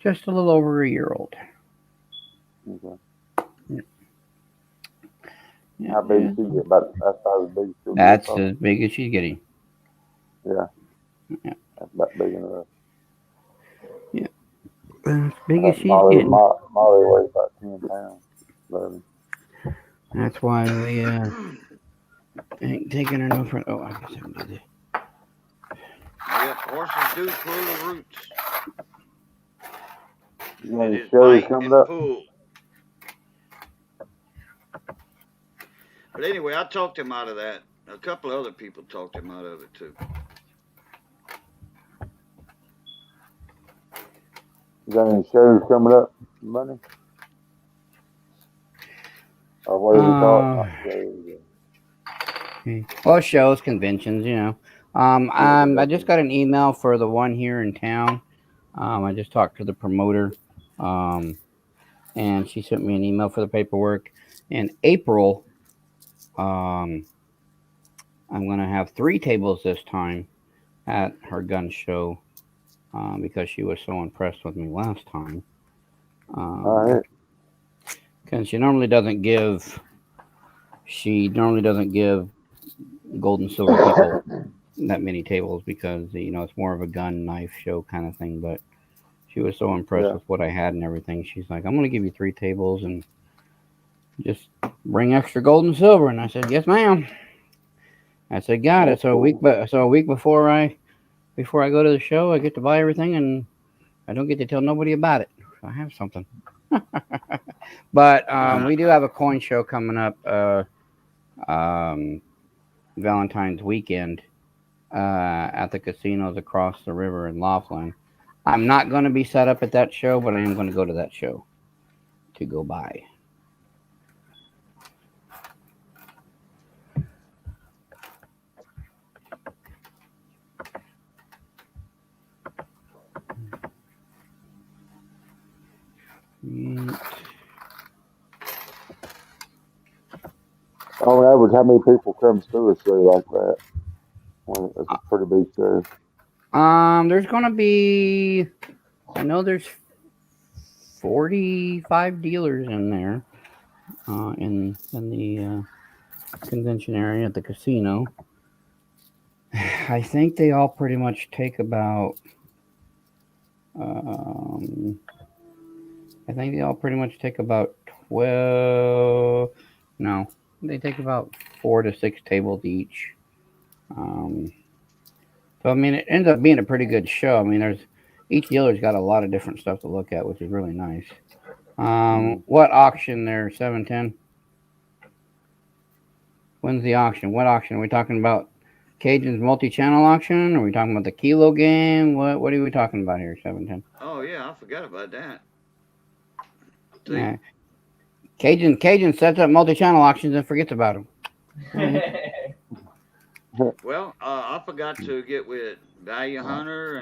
just a little over a year old. Okay. Yeah, How big is she get? That's about as big as she'll get. that's probably. as big as she's getting. Yeah. Yeah. That's about big enough. As big as she's Molly getting. weighs about 10 pounds. 11. That's why we ain't taking her no further. Oh, I guess I can do this. Yep, horses do pull the roots. You got any It is shows bite coming and up? pull. But anyway, I talked him out of that. A couple of other people talked him out of it too. You got any shows coming up, Money? Or what do you call it? Not shows. Well, shows, conventions, you know. I just got an email for the one here in town. I just talked to the promoter, and she sent me an email for the paperwork. In April, I'm going to have 3 tables this time at her gun show because she was so impressed with me last time. All right. Because she normally doesn't give gold and silver people that many tables because it's more of a gun knife show kind of thing. But she was so impressed Yeah. with what I had and everything. She's like, I'm going to give you 3 tables and just bring extra gold and silver. And I said, yes, ma'am. I said, got it. That's So a week before I go to the show, I get to buy everything and I don't get to tell nobody about it. I have something. But we do have a coin show coming up Valentine's weekend at the casinos across the river in Laughlin. I'm not going to be set up at that show, but I am going to go to that show to go by. On average, how many people comes to a show like that? Well, it's a pretty big show. There's going to be, I know there's 45 dealers in there in the convention area at the casino. I think they all pretty much take about. I think they all pretty much take about 12. No, they take about 4 to 6 tables each. So I mean, it ends up being a pretty good show. I mean, each dealer's got a lot of different stuff to look at, which is really nice. What auction there? 710. When's the auction? What auction are we talking about? Cajun's multi-channel auction? Are we talking about the Kilo game? What are we talking about here? 710. Oh yeah, I forgot about that. Yeah. Cajun sets up multi-channel auctions and forgets about them. Well, I forgot to get with Value Hunter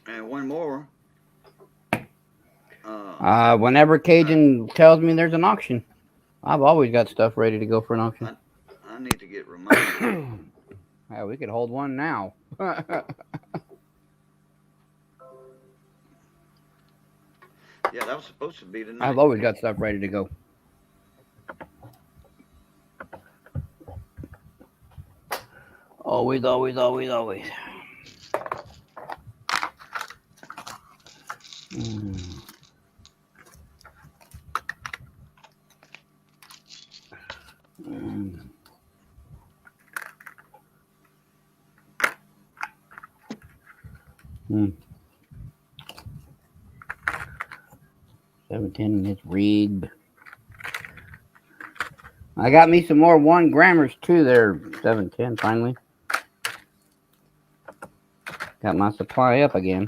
and one more. Whenever Cajun tells me there's an auction, I've always got stuff ready to go for an auction. I need to get reminded. Yeah, we could hold one now. Yeah, that was supposed to be tonight. I've always got stuff ready to go. Always. Mm. 710 and it's rigged. I got me some more 1 grammars too there, 710 finally. Got my supply up again.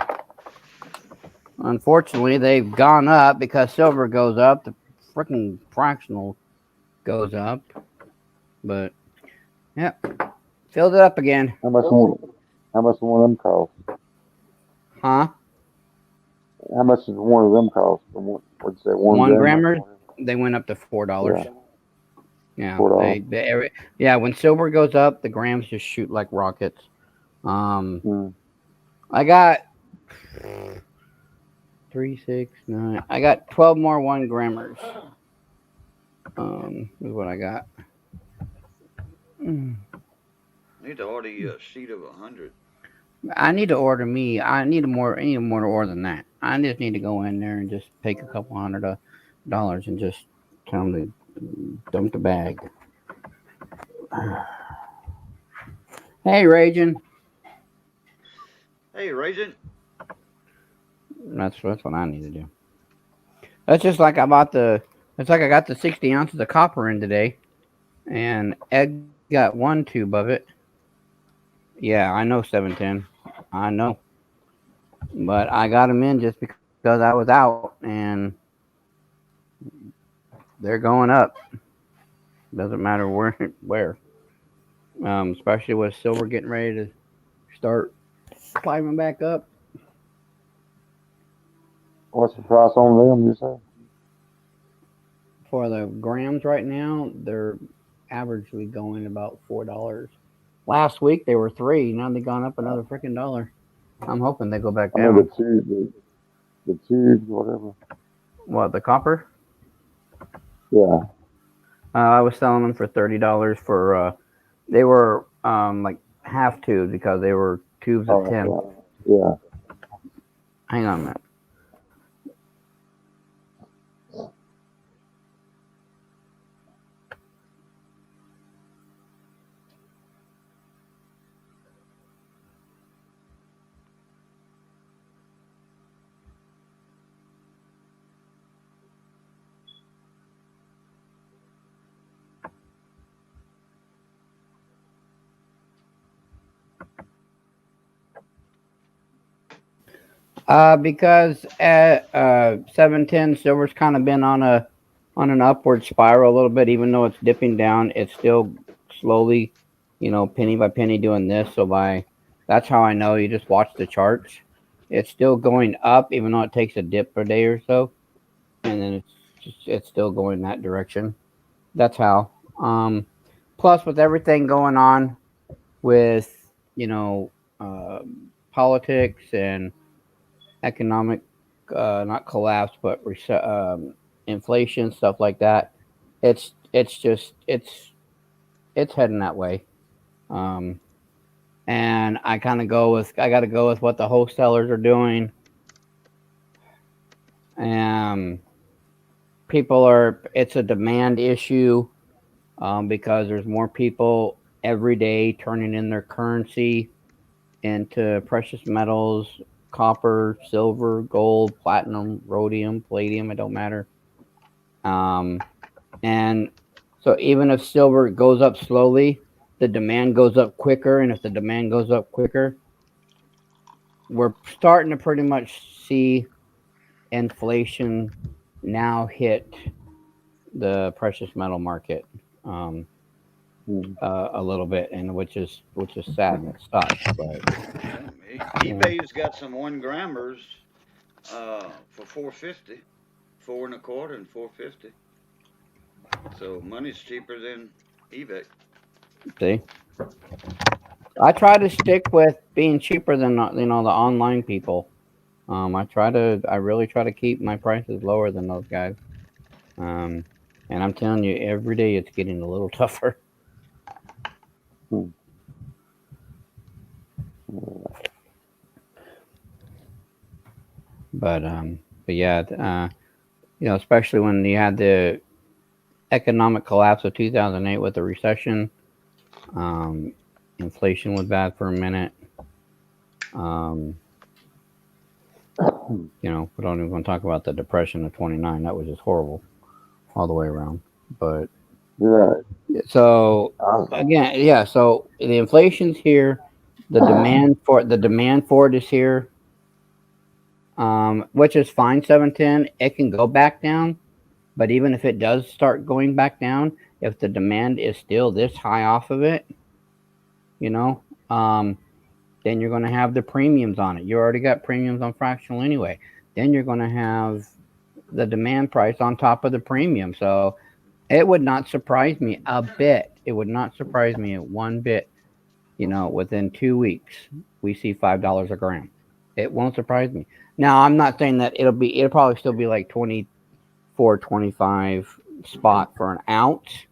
Unfortunately, they've gone up because silver goes up. The freaking fractional goes up. But, yeah, filled it up again. How much one of them cost? Huh? How much does one of them cost? What'd you say? 1 grammer? They went up to $4. Yeah. Yeah, when silver goes up, the grams just shoot like rockets. I got 3, 6, 9. I got 12 more 1 grammers. Is what I got. I need to order you a sheet of 100. I need to order me. I need more to order than that. I just need to go in there and just take a couple $100 and just tell them to dump the bag. Hey, Ragin. Hey, Ragin. That's what I need to do. That's just like I got the 60 ounces of copper in today. and Ed got one tube of it. Yeah, I know 710. I know, but I got them in just because I was out, and they're going up. Doesn't matter where where. Especially with silver getting ready to start climbing back up. What's the price on them? You say? For the grams right now, they're averagely going about $4. Last week they were three. Now they gone up another freaking dollar. I'm hoping they go back I mean the down. tube, the tubes, whatever. What, the copper? Yeah. I was selling them for $30 for. They were like half tubes because they were tubes of Oh, 10. right. Yeah. Hang on a minute. Because at 710, silver's kind of been on an upward spiral a little bit, even though it's dipping down. It's still slowly, penny by penny doing this. So that's how I know. You just watch the charts. It's still going up, even though it takes a dip per day or so, and then it's still going that direction. That's how. Plus, with everything going on with uh, politics and economic, not collapse, but inflation, stuff like that. It's just it's heading that way. Um, and I got to go with what the wholesalers are doing. Um, it's a demand issue, because there's more people every day turning in their currency into precious metals, copper, silver, gold, platinum, rhodium, palladium, it don't matter. Um, and so even if silver goes up slowly, the demand goes up quicker. And if the demand goes up quicker, we're starting to pretty much see inflation now hit the precious metal market, um, Hmm. a little bit, and which is sad and it sucks. But eBay's got some 1 grammers for 450, 4 1/4 and 450. So money's cheaper than eBay. see, I try to stick with being cheaper than the online people. I really try to keep my prices lower than those guys. Um, and I'm telling you, every day it's getting a little tougher. Hmm. But yeah, especially when you had the economic collapse of 2008 with the recession, um, inflation was bad for a minute. Um, we don't even want to talk about the depression of '29. That was just horrible all the way around. But Yeah. so I, again, yeah. So the inflation's here. The demand for it is here, which is fine. 710. It can go back down, but even if it does start going back down, if the demand is still this high off of it, you know, um, then you're going to have the premiums on it. You already got premiums on fractional anyway. Then you're going to have the demand price on top of the premium. So it would not surprise me a bit. It would not surprise me one bit. Within 2 weeks, we see $5 a gram. It won't surprise me. Now, I'm not saying that it'll probably still be like 24, 25 spot for an ounce,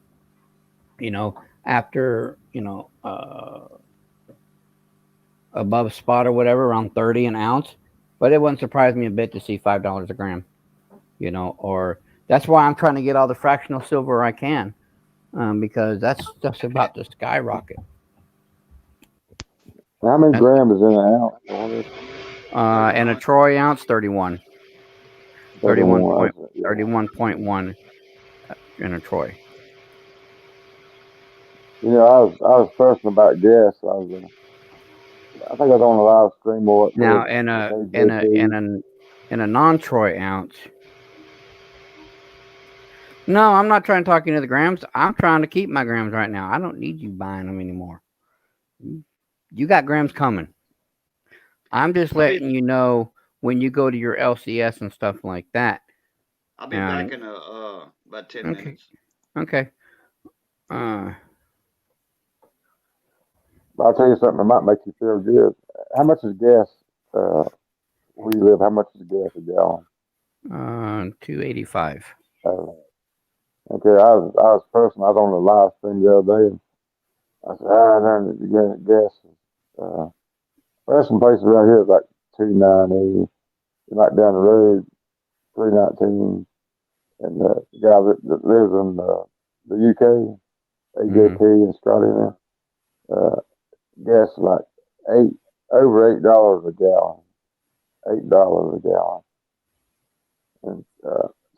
after, above spot or whatever, around 30 an ounce. But it wouldn't surprise me a bit to see $5 a gram, or that's why I'm trying to get all the fractional silver I can, because that's just about to skyrocket. how many And, grams is in an ounce on this? and a troy ounce, 31. 31 31. point, 31.1 in a troy. I was fussing about gas. I think I was on a live stream or Now, with in a in a in AJP. an in a non-Troy ounce. No, I'm not trying to talk you into the grams. I'm trying to keep my grams right now. I don't need you buying them anymore. You got grams coming. I'm just I'll be letting you know when you go to your LCS and stuff like that. I'll be back And in about 10 okay, minutes. okay. Uh, But I'll tell you something that might make you feel good. How much is gas uh, where you live? How much is gas a gallon? 285. Uh, okay, I was personal. I was on the live stream the other day, and I said, darn, the gas. Uh, there's some places around here like 290, like down the road 319, and the guy that lives in the UK, Mm-hmm. AJP in Australia, uh, gas is like eight over $8 a gallon, $8 a gallon, and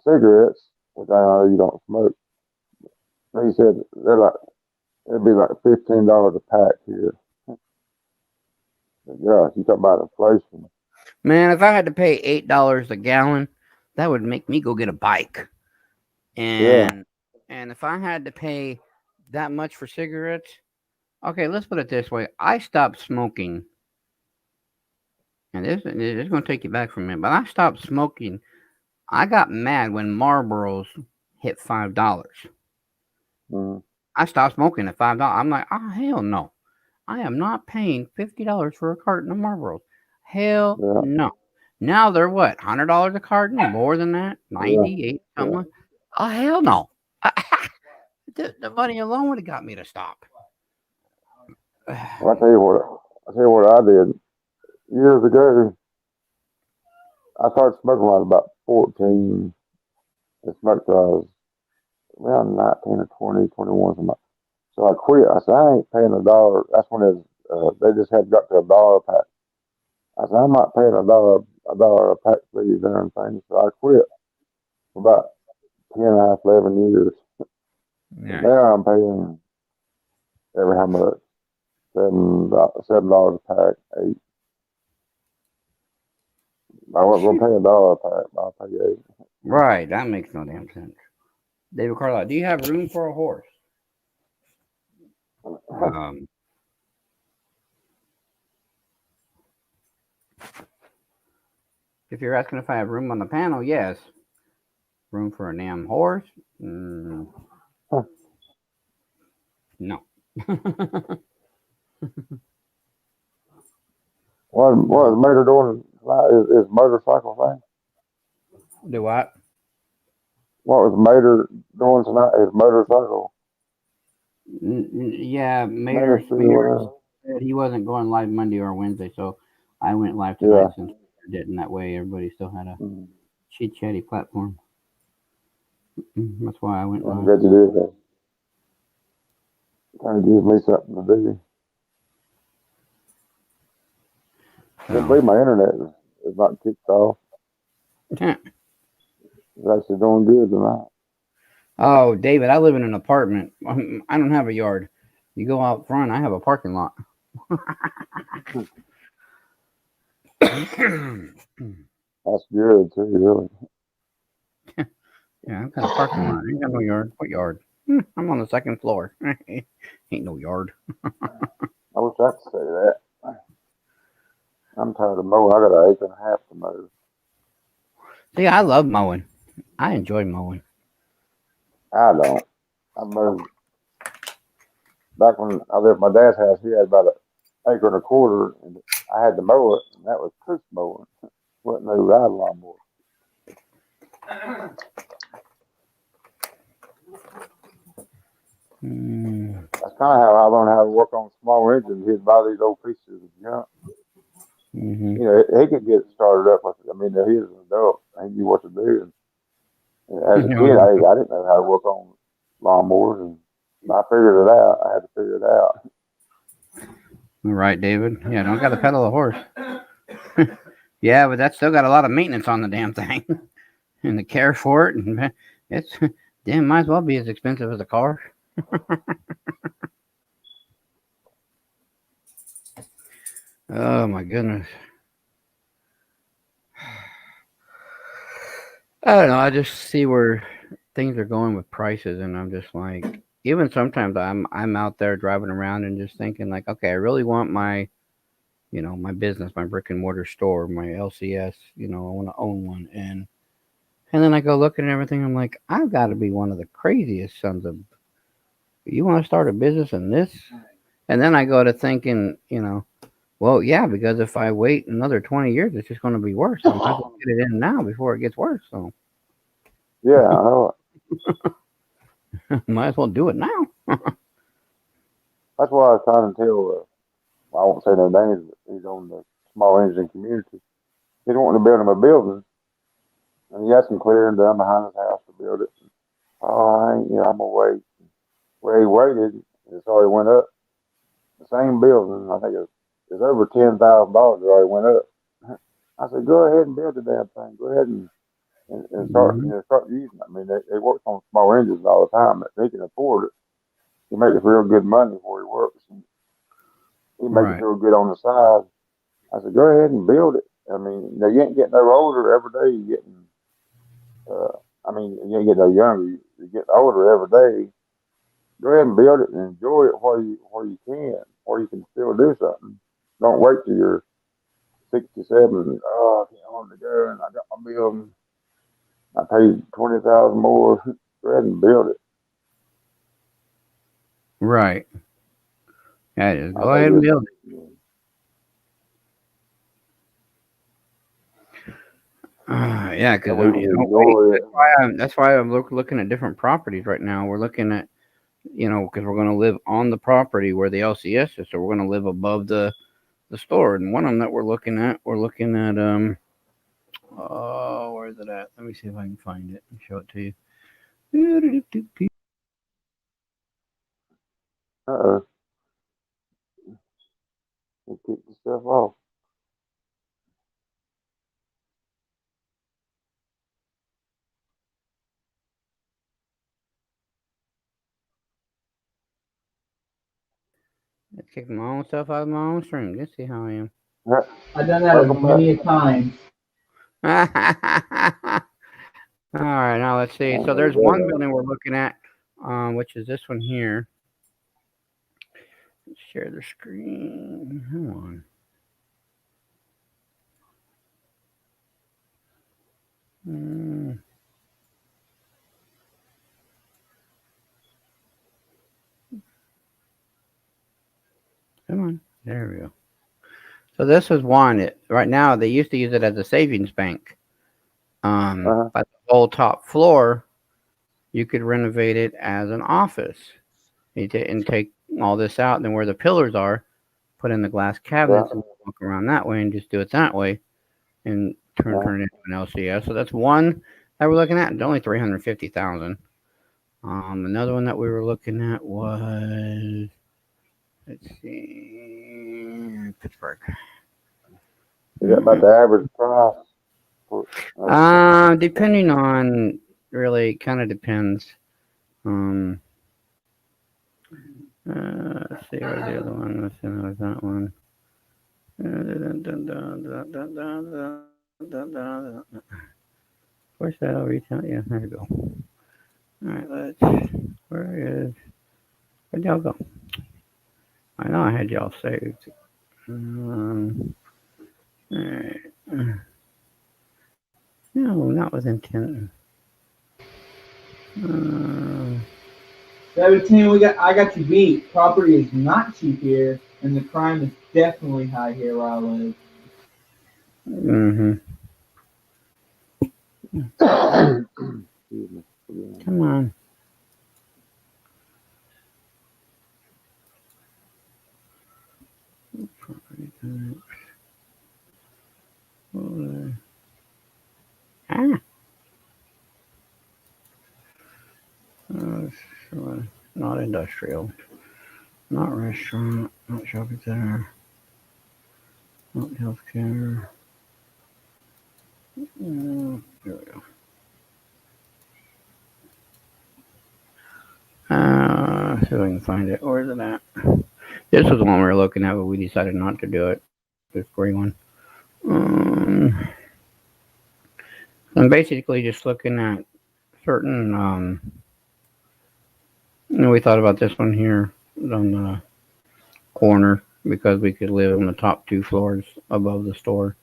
cigarettes, which I know you don't smoke. He said it'd be like $15 a pack here. Yeah, you talk about inflation. Man, if I had to pay $8 a gallon, that would make me go get a bike. Yeah. And if I had to pay that much for cigarettes, okay, let's put it this way: I stopped smoking, and this is going to take you back for a minute, but I stopped smoking. I got mad when Marlboros hit $5. Mm, I stopped smoking at $5. I'm like, oh hell no! I am not paying $50 for a carton of Marlboros. Hell yeah. no. Now they're what, $100 a carton? More than that? Yeah. 98 something Yeah. like. Oh hell no. The money alone would have got me to stop. Well, I tell you what I did years ago. I started smoking when I was about 14. I smoked till I was around 19 or 20, 21, something like. So I quit. I said, I ain't paying a dollar. That's when they just had got to a dollar a pack. I said, I'm not paying a dollar a pack for these darn things. So I quit for about 10 and a half, 11 years. And Yeah. now I'm paying every how much? $7 a pack, eight. I wasn't gonna pay a dollar a pack, but I'll pay eight. Right. That makes no damn sense. David Carlisle, do you have room for a horse? Um, if you're asking if I have room on the panel, yes. Room for a damn horse? Mm, no. What is Mater doing tonight? Is motorcycle thing? Do what? What was Mater doing tonight? His motorcycle Yeah, Mater ministry or whatever. said he wasn't going live Monday or Wednesday, so I went live tonight Yeah. since we did it. That way everybody still had a Mm, chit chatty platform. That's why I went I'm live. glad you did that. Kind of gives me something to do. I can't So, believe my internet is not kicked off. It's actually doing good tonight. oh, David, I live in an apartment. I don't have a yard. You go out front, I have a parking lot. That's good too, really. Yeah, I've got a parking lot. I ain't got no yard. What yard? I'm on the second floor. Ain't no yard. I wish I could say that. I'm tired of mowing. I got an acre and a half to mow. See, I love mowing. I enjoy mowing. I don't. I mowed back when I lived at my dad's house. He had about an acre and a quarter, and I had to mow it, and that was push mowing. Wasn't no ride lawnmower. Mm, That's kind of how I learned how to work on small engines. He'd buy these old pieces of junk. hmm He could get it started up. I mean, he was an adult. He knew what to do. And as a kid, I didn't know how to work on lawnmowers, and I figured it out. I had to figure it out. Right, David. Yeah, don't got to pedal a horse. Yeah, but that's still got a lot of maintenance on the damn thing, and the care for it, and it's damn might as well be as expensive as a car. Oh my goodness. I don't know. I just see where things are going with prices, and I'm just like, even sometimes I'm out there driving around and just thinking like, okay, I really want my, my business, my brick and mortar store, my LCS. I want to own one, and then I go looking at everything. I'm like, I've got to be one of the craziest sons of. You want to start a business in this? And then I go to thinking, well, yeah, because if I wait another 20 years, it's just going to be worse. I might as well get it in now before it gets worse. So Yeah, I know it. might as well do it now. That's why I was trying to tell. I won't say no names, but he's on the small engine community. He's wanting to build him a building, and he got some clearing done behind his house to build it. Oh, I ain't, I'm gonna wait. Well, he waited. It's already went up. The same building, I think it's over $10,000. It already went up. I said, go ahead and build the damn thing. Go ahead and start, Hmm. start using it. I mean, they work on small engines all the time. They can afford it. He makes real good money where he works. And he makes Right. real good on the side. I said, go ahead and build it. I mean, you ain't getting no older every day. You're getting, I mean, you ain't getting no younger. You're getting older every day. Go ahead and build it and enjoy it where you can still do something. Don't wait till you're 67. Oh, I can't want to go, and I got my bill. I paid 20,000 more. Go ahead and build it. Right. Yeah, just I go think ahead and build it. Yeah, that because way you you can don't wait. enjoy it. That's why I'm looking at different properties right now. We're looking at, because we're going to live on the property where the LCS is, so we're going to live above the store. And one of them that we're looking at oh, where is it at? Let me see if I can find it and show it to you. Uh-oh, you kick the stuff off. I kicked my own stuff out of my own stream. Let's see how I am. Yeah, I've done that welcome back. many a time. All right, now let's see. So There you there's go. one building we're looking at, which is this one here. Let's share the screen. Come on. Mm, come on. There we go. So this is one. Right now, they used to use it as a savings bank. Uh-huh. But the whole top floor, you could renovate it as an office. And take all this out, and then where the pillars are, put in the glass Yeah. cabinets and walk around that way and just do it that way and Yeah. turn it into an LCS. So that's one that we're looking at. It's only 350,000. Another one that we were looking at was, let's see, Pittsburgh. Is that about the average price? For, uh, Depending on, really, kind of depends. Um, let's see, where's the other one? Let's see, there's that one. Where's that retail? Yeah, there we go. All right, where is, where'd y'all go? I know I had y'all saved. All right. No, not with intent. Uh, 17, I got you beat. Property is not cheap here, and the crime is definitely high here where I live. mm-hmm. excuse me. Yeah. Come on. Ah, sure. Not industrial. Not restaurant. Not shopping center. Not healthcare. Here we go. See if I can find it. Where is it at? This was the one we were looking at, but we decided not to do it. this gray one. I'm basically just looking at certain. We thought about this one here on the corner because we could live on the top 2 floors above the store.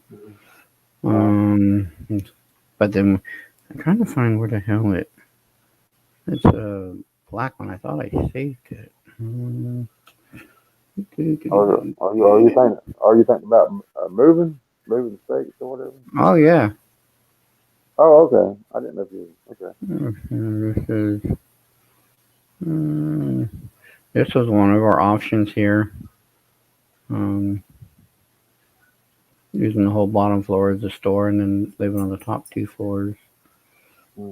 But then I'm trying to find where the hell it's a black one. I thought I saved it. Are you thinking about moving states or whatever? Oh yeah. Oh, okay. I didn't know if you. Okay. This was one of our options here. Using the whole bottom floor as a store and then living on the top 2 floors. Heck,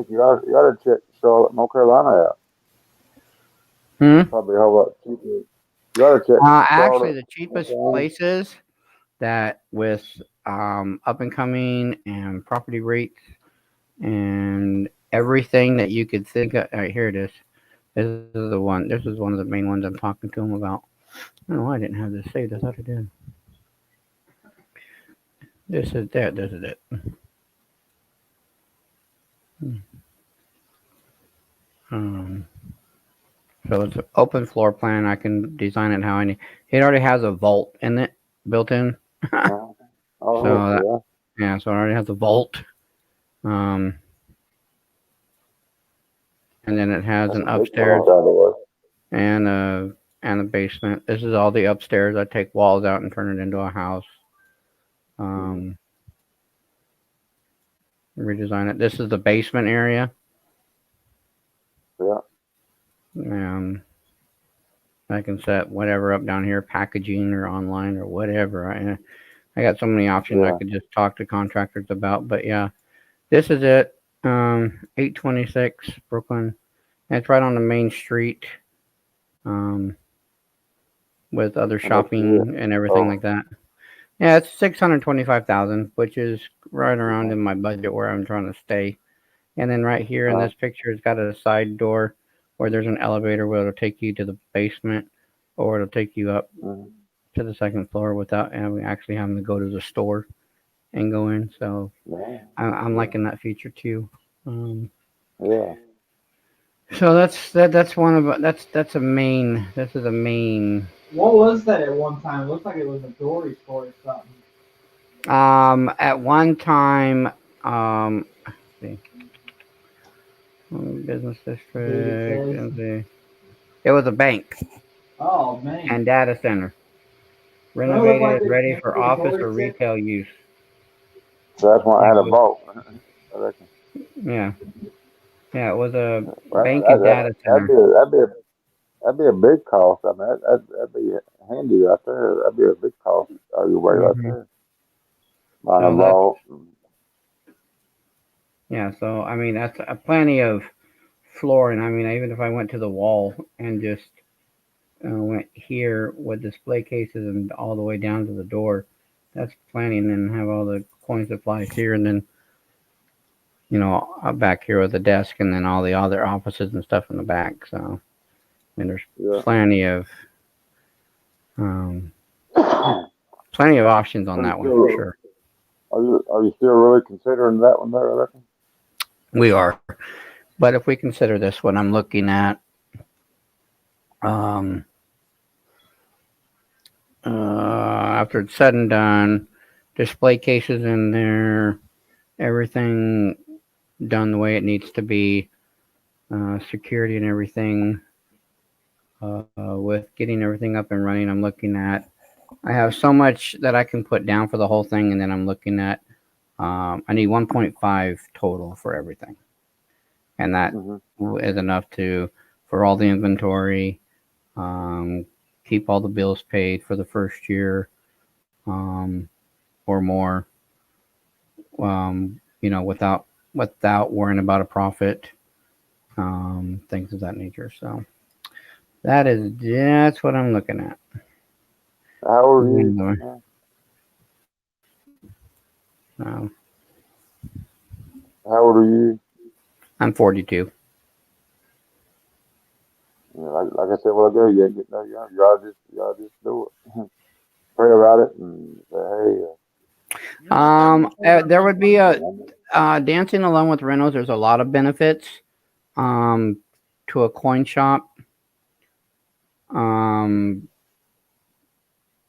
you ought to check Charlotte, North Carolina out. Probably a whole lot cheaper. You ought to check. Actually, the cheapest places that with up and coming and property rates and everything that you could think of. All right, here it is. This is the one. This is one of the main ones I'm talking to him about. I don't know why I didn't have this saved. I thought I did. This is it. This is it. So it's an open floor plan. I can design it how I need. It already has a vault in it, built in. So it already has a vault. And then it has an upstairs and a basement. This is all the upstairs. I take walls out and turn it into a house. Redesign it. This is the basement area. I can set whatever up down here, packaging or online or whatever. I got so many options I could just talk to contractors about. But yeah, this is it. 826 Brooklyn. And it's right on the main street. With other shopping and everything like that. Yeah, it's 625,000, which is right around in my budget where I'm trying to stay. And then right here in this picture, it's got a side door where there's an elevator where it'll take you to the basement, or it'll take you up to the 2nd floor without actually having to go to the store and go in. So I'm liking that feature too. So that's one of that's a main. This is a main. What was that at one time? It looked like it was a jewelry store or something. At one time, let's see. Business district. It was a bank. Oh man. And data center. Renovated, ready for office or retail use. So that's why I had a vault. I reckon. Yeah. Yeah, it was a bank and data center. That'd be a big cost. I mean, that'd be handy right there. That'd be a big cost. Your way right there. Buying a vault. Yeah, so I mean that's plenty of flooring. I mean, even if I went to the wall and just went here with display cases and all the way down to the door, that's plenty. And then have all the coin supplies here, and then back here with the desk, and then all the other offices and stuff in the back. So I mean, there's plenty of options on that one for sure. Are you still really considering that one there, I reckon? We are. But if we consider this one, I'm looking at after it's said and done, display cases in there, everything done the way it needs to be, security and everything, with getting everything up and running. I'm looking at, I have so much that I can put down for the whole thing, and then I'm looking at, I need 1.5 total for everything. And that is enough for all the inventory, keep all the bills paid for the first year, or more, without worrying about a profit, things of that nature. So that's what I'm looking at. How old are you? How old are you? I'm 42. Yeah. like I said, well, I go, you ain't getting no younger. Y'all just do it. Pray about it and say, hey, You're not that much older There than would be me. dancing along with rentals. There's a lot of benefits um, to a coin shop um,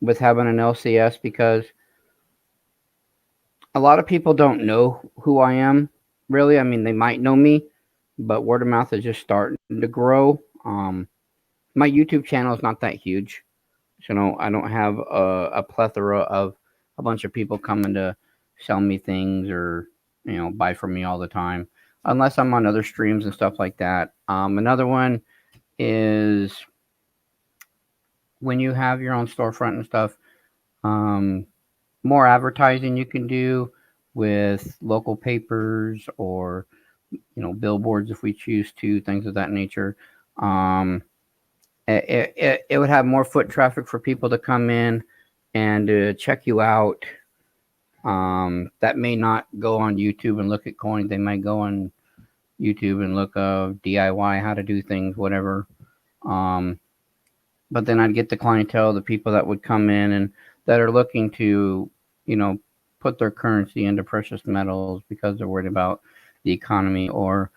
with having an LCS because a lot of people don't know who I am. Really, I mean, they might know me, but word of mouth is just starting to grow. My YouTube channel is not that huge, so I don't have a plethora of a bunch of people coming to sell me things or buy from me all the time, unless I'm on other streams and stuff like that. Another one is when you have your own storefront and stuff. More advertising you can do with local papers or billboards if we choose to, things of that nature. It would have more foot traffic for people to come in and to check you out. That may not go on YouTube and look at coins. They might go on YouTube and look up DIY, how to do things, whatever. But then I'd get the clientele, the people that would come in and that are looking to, put their currency into precious metals because they're worried about the economy or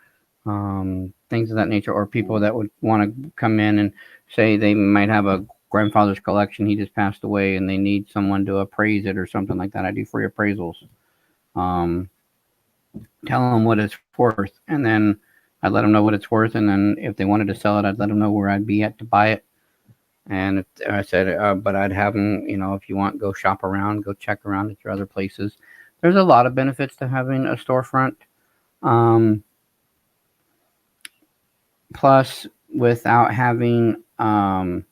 things of that nature, or people that would want to come in and say they might have a grandfather's collection, he just passed away, and they need someone to appraise it or something like that. I do free appraisals. Tell them what it's worth, and then I'd let them know what it's worth, and then if they wanted to sell it, I'd let them know where I'd be at to buy it. And I said, but I'd have them, if you want, go shop around, go check around at your other places. There's a lot of benefits to having a storefront. Plus, without having the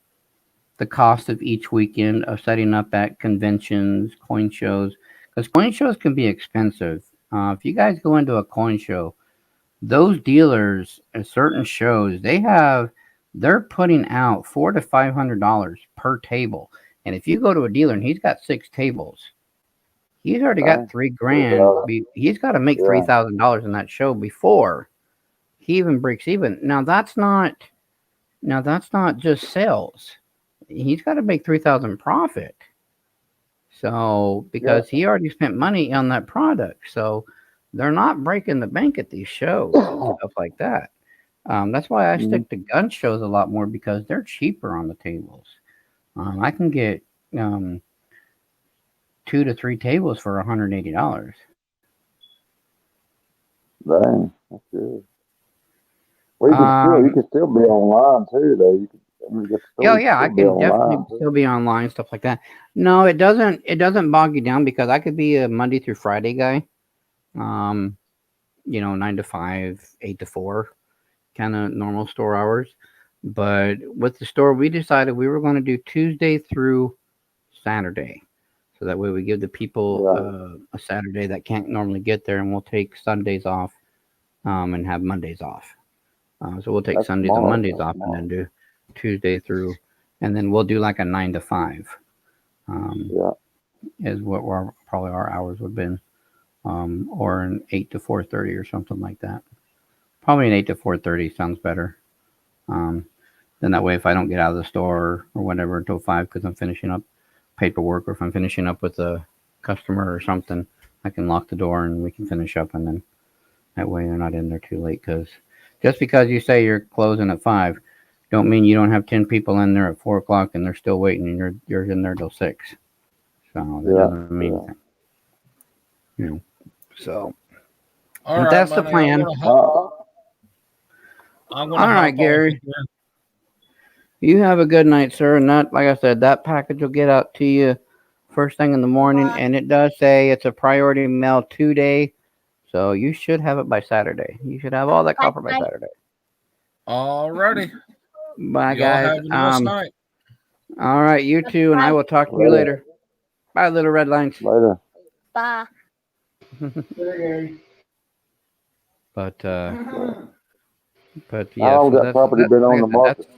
cost of each weekend of setting up at conventions, coin shows, because coin shows can be expensive. If you guys go into a coin show, those dealers at certain shows, they're putting out $400 to $500 per table. And if you go to a dealer and he's got 6 tables, he's already got $3,000. He's got to make $3,000 in that show before he even breaks even. Now that's not just sales. He's got to make $3,000 profit. So because he already spent money on that product, so they're not breaking the bank at these shows and stuff like that. That's why I stick to gun shows a lot more because they're cheaper on the tables. I can get 2 to 3 tables for $180. dang, that's good. Well, you can still be online too, though. I can definitely still be online, stuff like that. No, it doesn't bog you down because I could be a Monday through Friday guy. 9 to 5, 8 to 4, kind of normal store hours. But with the store, we decided we were going to do Tuesday through Saturday. So that way we give the people a Saturday that can't normally get there, and we'll take Sundays off and have Mondays off. So we'll take Sundays and Mondays off and then do Tuesday through, and then we'll do like a 9 to 5. Is what probably our hours would have been. Or an 8 to 4:30 or something like that. Probably an 8 to 4:30 sounds better. Then that way, if I don't get out of the store or whatever until 5 because I'm finishing up paperwork, or if I'm finishing up with a customer or something, I can lock the door and we can finish up, and then that way they're not in there too late. Because just because you say you're closing at 5, don't mean you don't have 10 people in there at 4 o'clock and they're still waiting and you're in there till 6. So that doesn't mean anything. So All right, that's buddy, the plan. All right, Gary. You have a good night, sir. And that, like I said, that package will get out to you first thing in the morning. And it does say it's a priority mail 2-day. So you should have it by Saturday. You should have all that copper by Saturday. All righty. Bye, Y'all guys. have a nice night. All right, you too. And I will talk to you later. Bye, little red lines. Later. Bye. But yeah. How long has that property been on the market?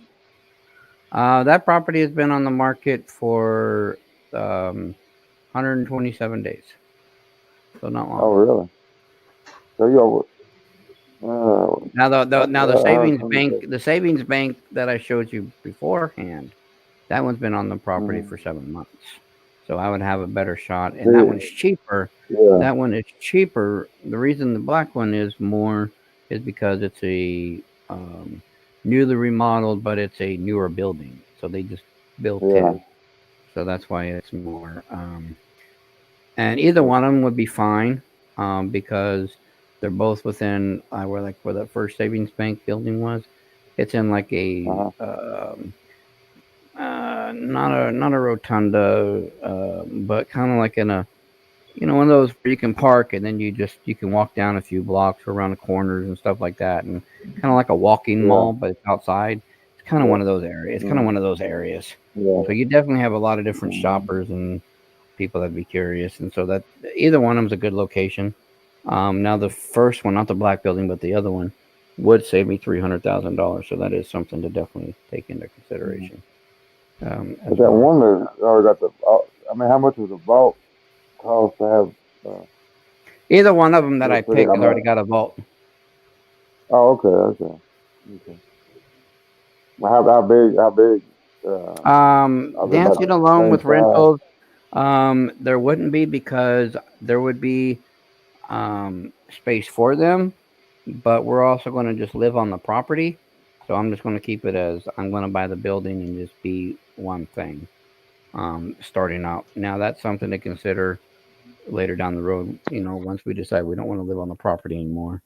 That property has been on the market for 127 days. So not long. Oh, really? So Now the I heard savings somebody bank, say, the savings bank that I showed you beforehand, that one's been on the property mm, for 7 months. So I would have a better shot, and that one's see, cheaper. yeah, That one is cheaper. The reason the black one is more is because it's a newly remodeled, but it's a newer building, so they just built yeah, it. So that's why it's more. And either one of them would be fine, because they're both within where like where the first savings bank building was. It's in like a uh-huh, not a rotunda, but kind of like in a, one of those where you can park and then you can walk down a few blocks around the corners and stuff like that, and kind of like a walking yeah, mall, but it's outside. It's kind of yeah, one of those areas. It's kind of mm, one of those areas. yeah, So you definitely have a lot of different mm, shoppers and people that'd be curious, and so that either one of them's a good location. Now the first one, not the black building, but the other one, would save me $300,000. So that is something to definitely take into mm. consideration, as But that well. one that already got the, I mean, how much does the vault cost to have, Either one of them that I put it, pick I has already mean, got a vault. oh, okay, okay, okay. Well, how big, are they about Dancing the alone same with size? rentals, there wouldn't be, because there would be space for them, but we're also going to just live on the property. So I'm just going to keep it as I'm going to buy the building and just be one thing, starting out. Now that's something to consider later down the road. Once we decide we don't want to live on the property anymore,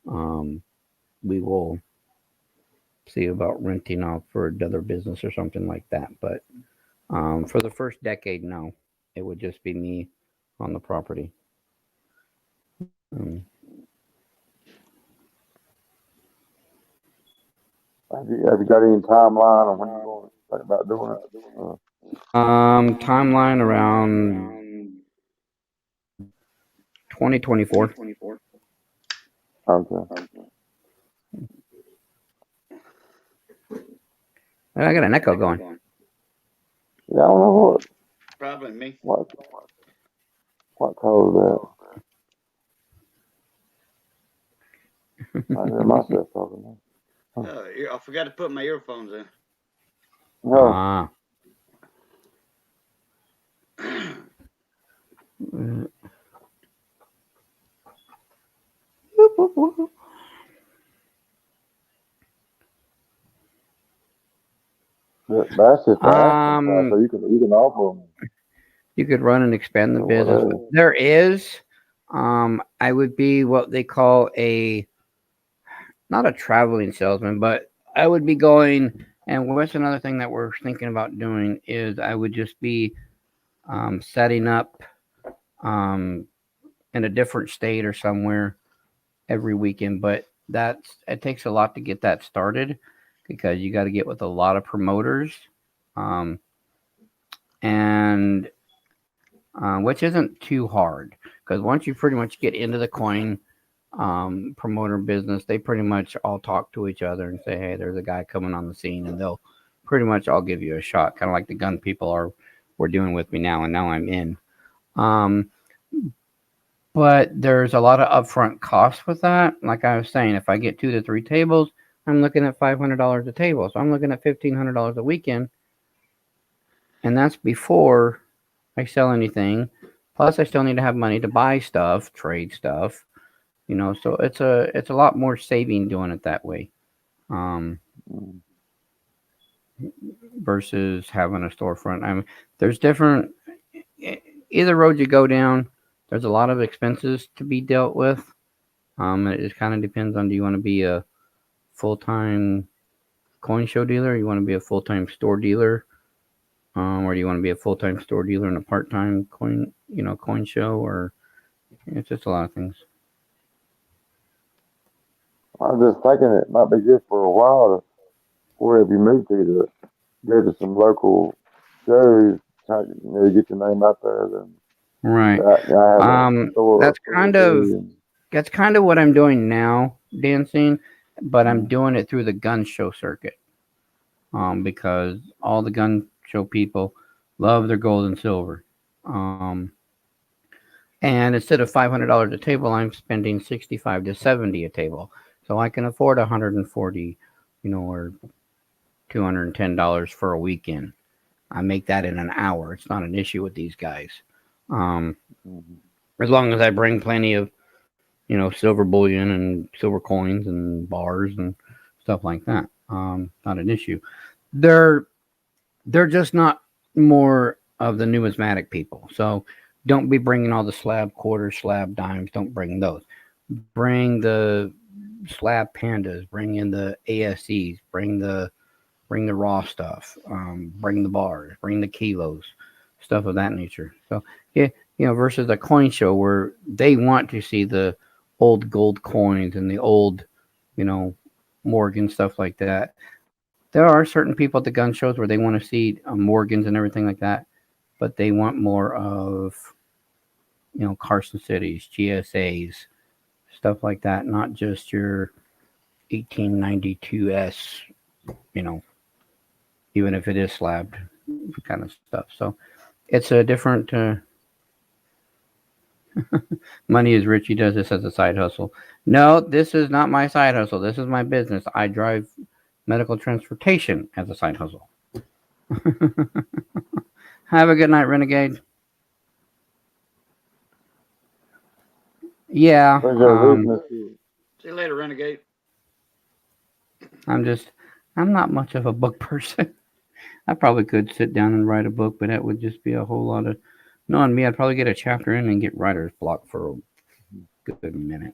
um, we will see about renting out for another business or something like that. But for the first decade, no, it would just be me on the property. Um, Have you got any timeline on when you're going to think about doing it? timeline around 2024. Okay. I got an echo going. Yeah, I don't know Probably me. what caused that. I hear myself talking now. I forgot to put my earphones in. No, Ah. that's just the asking price, so Um, you can offer them, you could run and expand the business. whatever. There is, I would be what they call not a traveling salesman, but I would be going. And what's another thing that we're thinking about doing is I would just be setting up um, in a different state or somewhere every weekend. But it takes a lot to get that started, because you got to get with a lot of promoters, um, and which isn't too hard, because once you pretty much get into the coin promoter business, they pretty much all talk to each other and say, "Hey, there's a guy coming on the scene," and they'll pretty much all give you a shot, kind of like the gun people were doing with me now, and now I'm in. Um, but there's a lot of upfront costs with that. Like I was saying, if I get 2 to 3 tables, I'm looking at $500 a table, so I'm looking at $1,500 a weekend, and that's before I sell anything. Plus, I still need to have money to buy stuff, trade stuff. So it's a lot more saving doing it that way, um, Mm. versus having a storefront. There's different either road you go down. There's a lot of expenses to be dealt with. It just kind of depends on, do you want to be a full time coin show dealer, you want to be a full time store dealer, or do you want to be a full time store dealer and a part time coin show, or it's just a lot of things. I'm just thinking it might be good for a while to, wherever you move to go to some local shows, try to, get your name out there. Then Right. I have a store That's up there kind of too. And, that's kind of what I'm doing now, dancing, but I'm mm, doing it through the gun show circuit. Because all the gun show people love their gold and silver. And instead of $500 a table, I'm spending 65 to 70 a table. So I can afford $140, or $210 for a weekend. I make that in an hour. It's not an issue with these guys. Um, Mm-hmm. as long as I bring plenty of, silver bullion and silver coins and bars and stuff like that. Not an issue. They're they're just not more of the numismatic people. So don't be bringing all the slab quarters, slab dimes. Don't bring those. Bring the slab pandas. Bring in the ASEs. Bring the raw stuff. Bring the bars. Bring the kilos. Stuff of that nature. So yeah, versus a coin show where they want to see the old gold coins and the old, you know, Morgan stuff like that. There are certain people at the gun shows where they want to see Morgans and everything like that, but they want more of Carson Cities, GSAs, stuff like that, not just your 1892S, you know, even if it is slabbed kind of stuff. So it's a different. Money is rich. He does this as a side hustle. No, this is not my side hustle. This is my business. I drive medical transportation as a side hustle. Have a good night, Renegade. Yeah, Where's your business? See you later, Renegade. I'm not much of a book person. I probably could sit down and write a book, but that would just be a whole lot of. Knowing me, I'd probably get a chapter in and get writer's block for a good minute.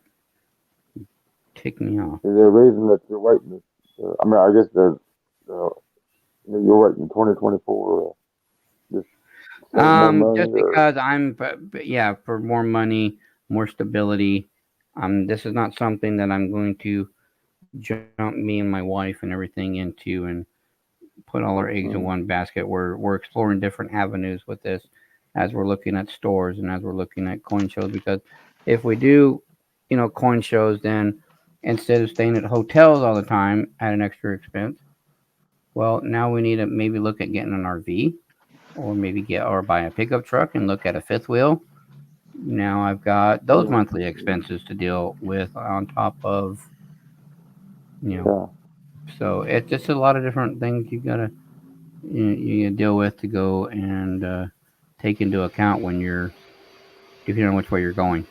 Tick me off. Is there a reason that you're waiting? I mean, I guess you're waiting 2024. Just save more money, Just because yeah, for more money, more stability. This is not something that I'm going to jump me and my wife and everything into and put all our eggs in Mhm. one basket. We're exploring different avenues with this as we're looking at stores and as we're looking at coin shows. Because if we do, coin shows, then instead of staying at hotels all the time at an extra expense, well, now we need to maybe look at getting an RV or maybe get or buy a pickup truck and look at a fifth wheel. Now I've got those monthly expenses to deal with on top of, you know, Yeah. so it's just a lot of different things you deal with to go and take into account when you're depending on which way you're going.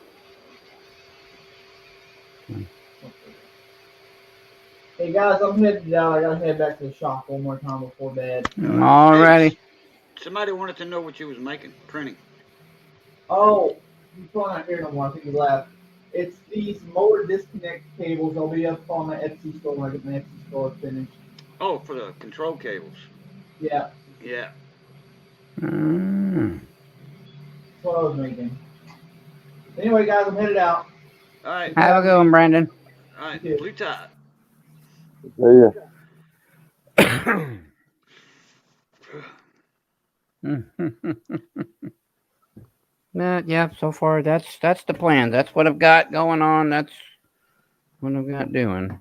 Hey guys, I'm headed out. I gotta head back to the shop one more time before bed. Alrighty. Hey, somebody wanted to know what you was making, printing. Oh, he's probably not here no more. I think he left. It's these motor disconnect cables. They'll be up on the Etsy store when I get my Etsy store finished. Oh, for the control cables. Yeah, Yeah. Mm. that's what I was making. Anyway, guys, I'm headed out. All right. Have a good one, Brandon. All right. You too. Blue Tide. See Yeah, so far that's the plan. That's what I've got going on. That's what I've got doing.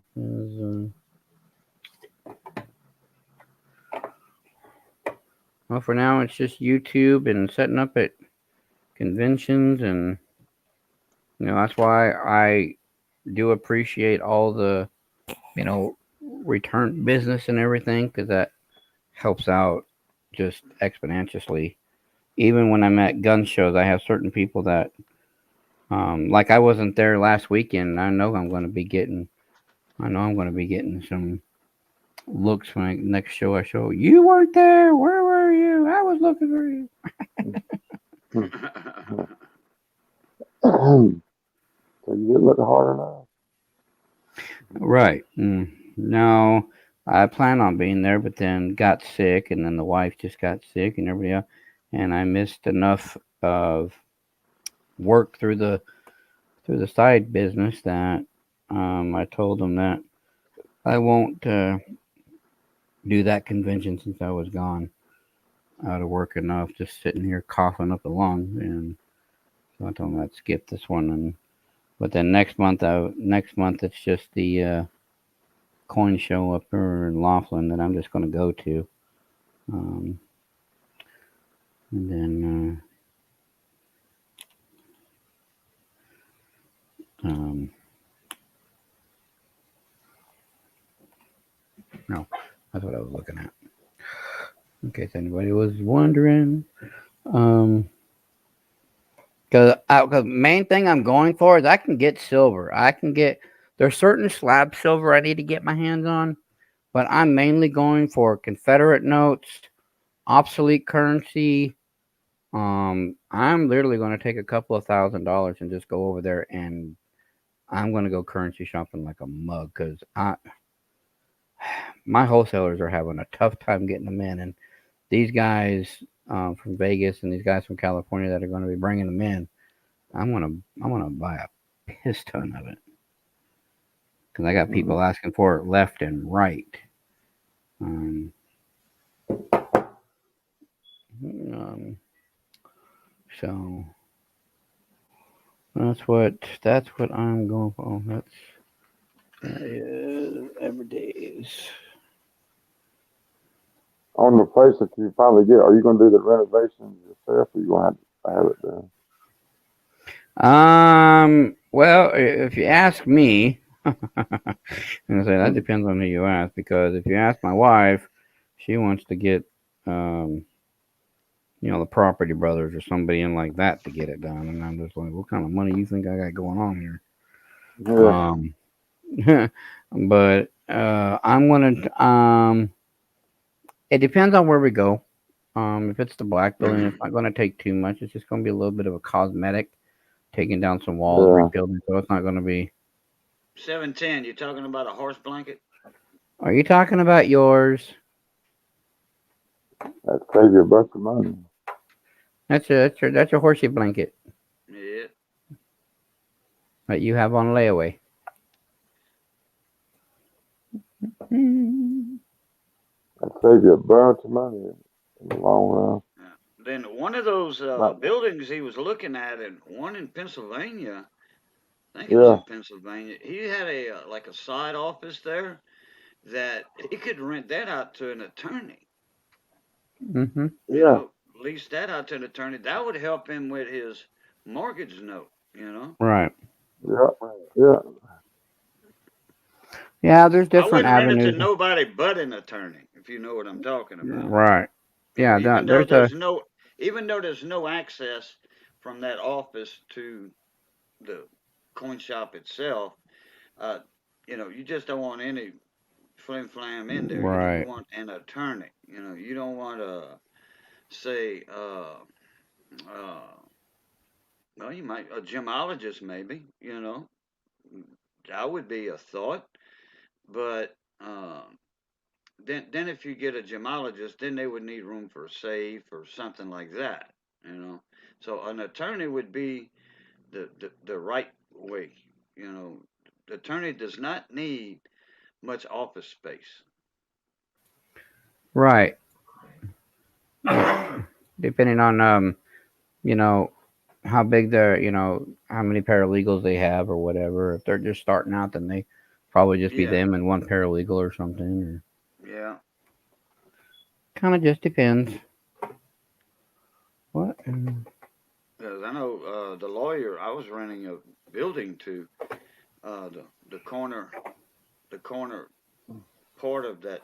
Well, for now it's just YouTube and setting up at conventions, and that's why I do appreciate all the return business and everything because that helps out just exponentially. Even when I'm at gun shows, I have certain people that, like I wasn't there last weekend. I know I'm going to be getting some looks when next show I show. You weren't there. Where were you? I was looking for you. ya. So you get looking harder now. Right. No, I plan on being there, but then got sick, and then the wife just got sick, and everybody else, and I missed enough of work through the side business that I told them that I won't do that convention since I was gone out of work enough, just sitting here coughing up a lung, and so I told them I'd skip this one, and but then next month it's just the coin show up here in Laughlin that I'm just going to go to, um, and then No, that's what I was looking at. In case anybody was wondering. Um, cause main thing I'm going for is I can get silver. There's certain slab silver I need to get my hands on, but I'm mainly going for Confederate notes, obsolete currency. I'm literally going to take a couple of $1,000s and just go over there and I'm going to go currency shopping like a mug because my wholesalers are having a tough time getting them in, and these guys from Vegas and these guys from California that are going to be bringing them in, I'm gonna buy a piss ton of it because I got people asking for it left and right. Um, um, so that's what I'm going for. Oh, that is every day's. On the place that you finally get, are you going to do the renovations yourself, or you going to have it done? Well, if you ask me, I'm gonna say that depends on who you ask. Because if you ask my wife, she wants to get, um, the Property Brothers or somebody in like that to get it done, and I'm just like, what kind of money you think I got going on here? Yeah. But I'm gonna. It depends on where we go. If it's the black building, it's not gonna take too much. It's just gonna be a little bit of a cosmetic, taking down some walls, Yeah. rebuilding. So it's not gonna be. 710. You talking about a horse blanket? Are you talking about yours? That saves you a bunch of money. That's your horsey blanket Yeah. that you have on layaway. That saves you a bunch of money in the long run. Then one of those But, buildings he was looking at, and one in Pennsylvania, I think it was yeah. in Pennsylvania. He had a like a side office there that he could rent that out to an attorney. Mm-hmm. You Yeah. know, lease that out to an attorney. That would help him with his mortgage note. You know, Right. Yeah. Yeah. Yeah, there's I different wouldn't rent it to avenues. nobody but an attorney, if you know what I'm talking about. Right. You know, Yeah, there's even though there's no access from that office to the coin shop itself, uh, you just don't want any flim flam in there. You know, you right. want an attorney. You know, you don't want to say, uh, well, you might a gemologist maybe. You know, that would be a thought. But then if you get a gemologist, then they would need room for a safe or something like that. You know, so an attorney would be the right way. You know, the attorney does not need much office space. Right. Depending on you know, how big how many paralegals they have or whatever. If they're just starting out, then they probably just be Yeah, them and one paralegal or something. Or yeah. kind of just depends. What? Because I know the lawyer I was renting a building to, the corner part of that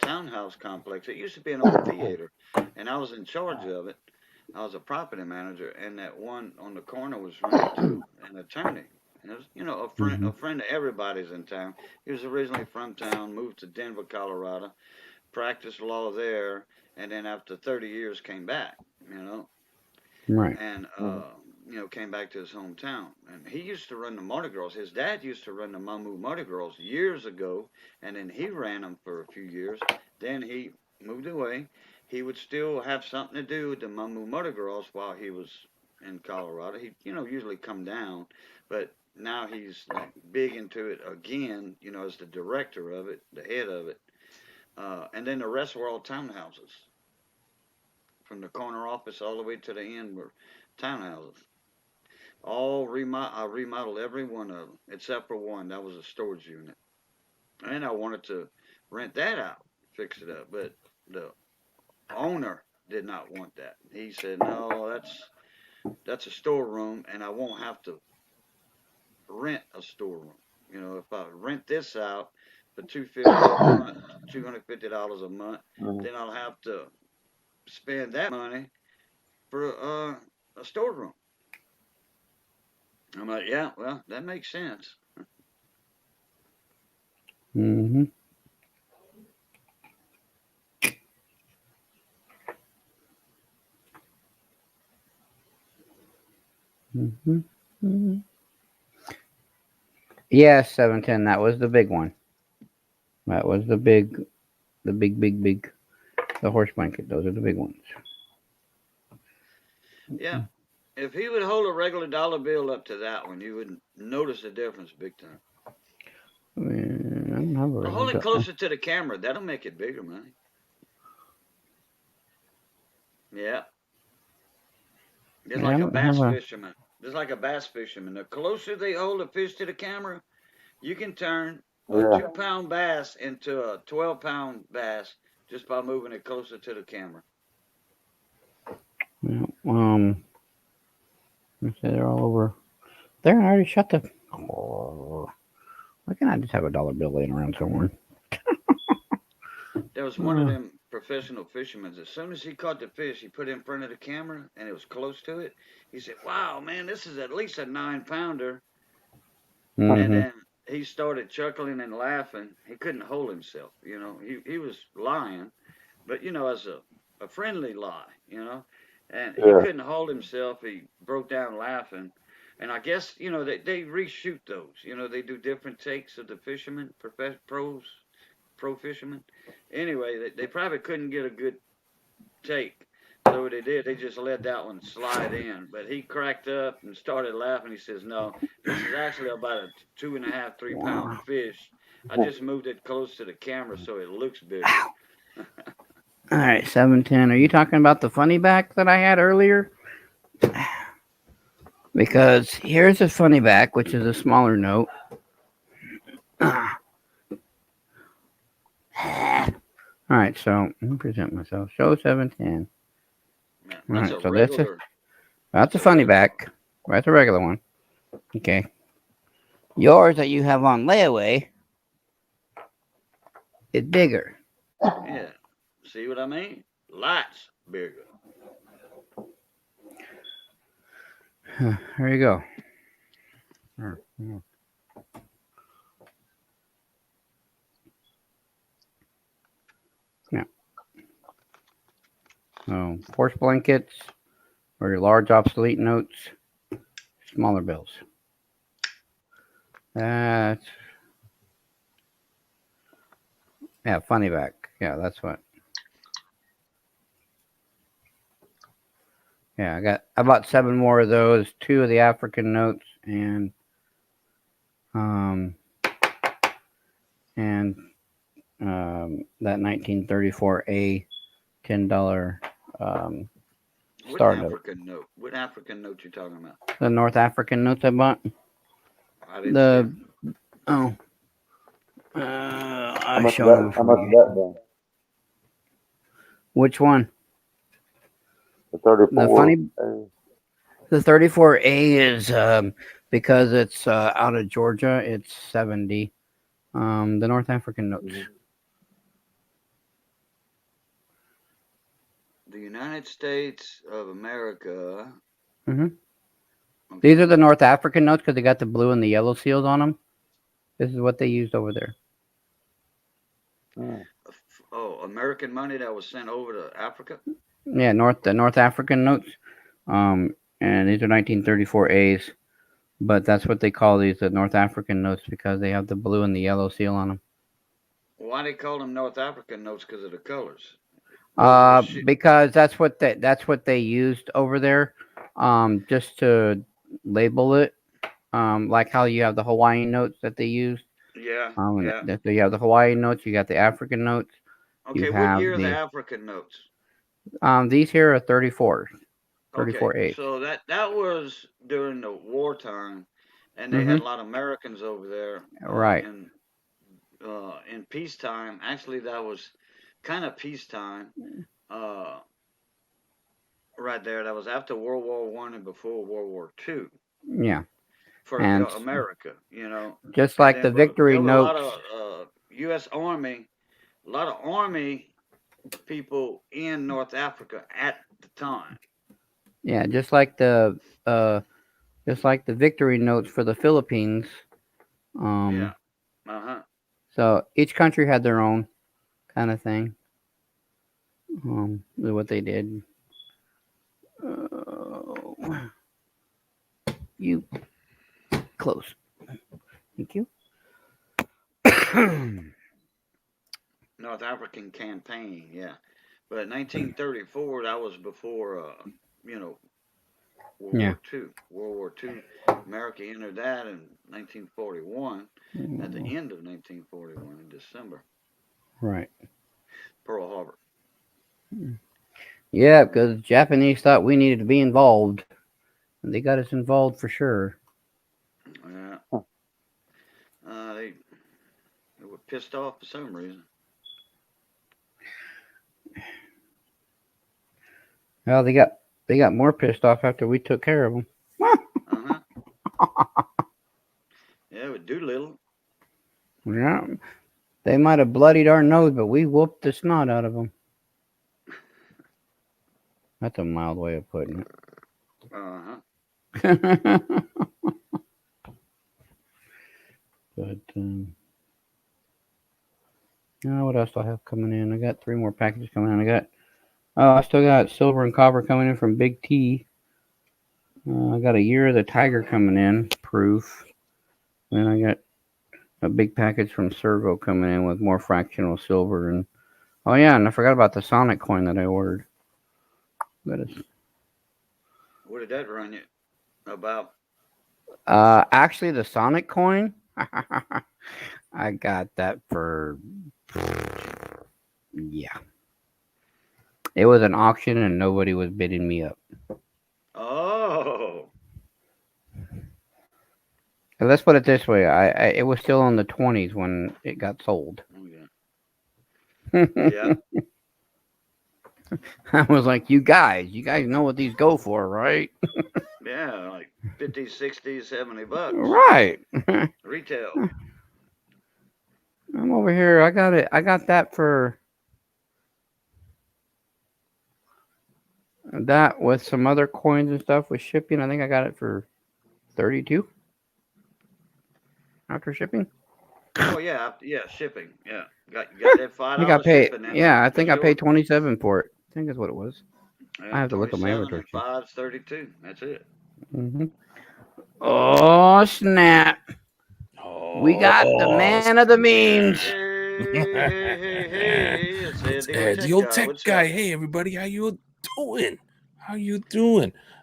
townhouse complex. It used to be an old theater, and I was in charge of it. I was a property manager, and that one on the corner was rented to an attorney. And it was, Mm-hmm. a friend of everybody's in town. He was originally from town, moved to Denver, Colorado, practiced law there, and then after 30 years came back. You know, Right. and came back to his hometown. And he used to run the Mardi Gras. His dad used to run the Mamu Mardi Gras years ago, and then he ran them for a few years. Then he moved away. He would still have something to do with the Mamu Mardi Gras while he was in Colorado. He, usually come down, but now he's like big into it again. As the director of it, the head of it, and then the rest were all townhouses. From the corner office all the way to the end were townhouses. I remodeled every one of them except for one. That was a storage unit, and I wanted to rent that out, fix it up, but the owner did not want that. He said, "No, that's a storeroom, and I won't have to rent a storeroom. If I rent this out, for $250 a month, $250 a month, Mhm. then I'll have to spend that money for a storeroom. I'm like, yeah, well, that makes sense. Mm-hmm. Mm-hmm. Mm-hmm. Yes, 710. That was the big one. That was the big, the horse blanket. Those are the big ones. Yeah, if he would hold a regular dollar bill up to that one, you would notice the difference big time. I don't have a Or hold it regular- closer to the camera. That'll make it bigger, man. Yeah. Just Yeah, I like a don't bass have a. fisherman. Just like a bass fisherman. The closer they hold a fish to the camera, you can turn a Yeah. 2-pound bass into a 12-pound bass just by moving it closer to the camera. Yeah, let's say they're all over. There, I already shut the. Oh, why can't I just have a dollar bill laying around somewhere? There was one of them professional fishermen. As soon as he caught the fish, he put it in front of the camera and it was close to it. He said, "Wow, man, this is at least a 9-pounder." And Mm-hmm. then he started chuckling and laughing. He couldn't hold himself. He was lying, but as a friendly lie. And he Yeah. couldn't hold himself. He broke down laughing. And I guess they reshoot those. They do different takes of the fishermen, pro fishermen. Anyway, they probably couldn't get a good take. So what they did, they just let that one slide in. But he cracked up and started laughing. He says, "No, this is actually about a 2.5, 3-pound fish. I just moved it close to the camera so it looks bigger." All right, 710. Are you talking about the funny back that I had earlier? Because here's a funny back, which is a smaller note. All right, so let me present myself. Show 710. Yeah, All that's right, a so regular. that's a funny back. That's a regular one. Okay. Yours that you have on layaway is bigger. Yeah. See what I mean? Lots bigger. There you go. Yeah. So, horse blankets or your large obsolete notes, smaller bills. That's funny back. Yeah, that's what. Yeah, I bought 7 more of those, 2 of the African notes, and that 1934A $10 What star note. African note? What African note you talking about? The North African notes I bought. I didn't see it. Oh, How I much show them How for much you. is that then? Which one? The 34. The funny, the 34A is because it's out of Georgia. It's 70. The North African notes. Mhm. The United States of America. Mm-hmm. Okay. These are the North African notes because they got the blue and the yellow seals on them. This is what they used over there. Oh, American money that was sent over to Africa? Yeah, the North African notes. And these are 1934 A's, but that's what they call these, the North African notes, because they have the blue and the yellow seal on them. Why they call them North African notes? Because of the colors. Because that's what they used over there, just to label it, like how you have the Hawaiian notes that they used. Yeah. You have the Hawaiian notes, you got the African notes. Okay, You what have year are the African notes? These here are 34 Okay, A's. so that was during the wartime, and they had a lot of Americans over there. Right. In peacetime, actually, that was kind of peacetime. Right there, that was after World War I and before World War II. Yeah. For And America, just like the victory there were notes. a lot of U.S. Army, a lot of Army people in North Africa at the time. Yeah, just like the victory notes for the Philippines. Yeah. Uh-huh. So each country had their own kind of thing. What they did. You close. Thank you. North African campaign, yeah. But 1934, that was before, you know, World Yeah. War II. World War II, America entered that in 1941, at the end of 1941 in December, Right. Pearl Harbor. Yeah, because Japanese thought we needed to be involved. And they got us involved for sure. Yeah. They were pissed off for some reason. Well, they got more pissed off after we took care of them. Uh-huh. Yeah, with Doolittle. Yeah. They might have bloodied our nose, but we whooped the snot out of them. That's a mild way of putting it. Uh-huh. But what else do I have coming in? I got 3 more packages coming in. I still got silver and copper coming in from Big T. I got a Year of the Tiger coming in, proof. Then I got a big package from Servo coming in with more fractional silver. And oh yeah, and I forgot about the Sonic coin that I ordered. What did that run you about? Actually, the Sonic coin, I got that for, yeah. It was an auction and nobody was bidding me up. Oh. Let's put it this way: it was still in the 20s when it got sold. Okay. Yeah. I was like, you guys know what these go for, right? Yeah, like 50, 60, 70 bucks. Right. Retail. I'm over here. I got it. I got that for that with some other coins and stuff with shipping. I think I got it for 32 after shipping. Oh yeah, shipping. Yeah, got that $5 I think I paid. shipping. Yeah, I think I paid 27 for it. I think that's what it was. Yeah, I have to look at my 27 inventory. and 5's 32. That's it. Mm-hmm. Oh snap! We got the man of the means. Hey, it's The old tech guy. Hey, everybody, how you doing?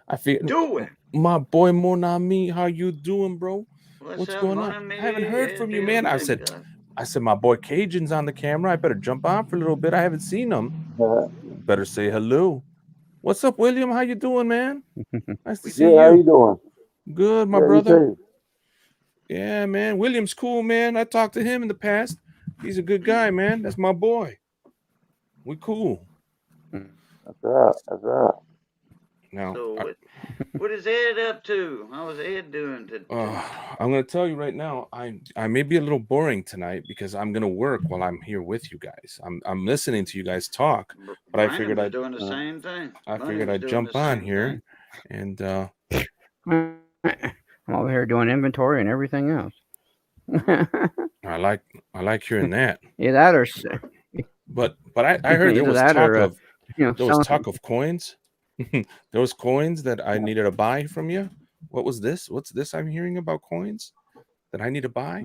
I feel doing. My boy Monami, how you doing, bro? What's going on? Monami? I haven't heard from you, man. I said, my boy Cajun's on the camera. I better jump on for a little bit. I haven't seen him. Better say hello. What's up, William? How you doing, man? Nice to see you. How you doing? Good, my brother. Yeah, man. William's cool, man. I talked to him in the past. He's a good guy, man. That's my boy. We cool. That's right. Now, so what is Ed up to? How is Ed doing today? I'm going to tell you right now, I may be a little boring tonight because I'm going to work while I'm here with you guys. I'm listening to you guys talk, but I figured I'd doing the same thing. I figured I'd jump on here and I'm over here doing inventory and everything else. I like hearing that. Yeah, that or. But I heard there was talk talk of coins. There was coins that I needed to buy from you. What was this? What's this I'm hearing about coins that I need to buy?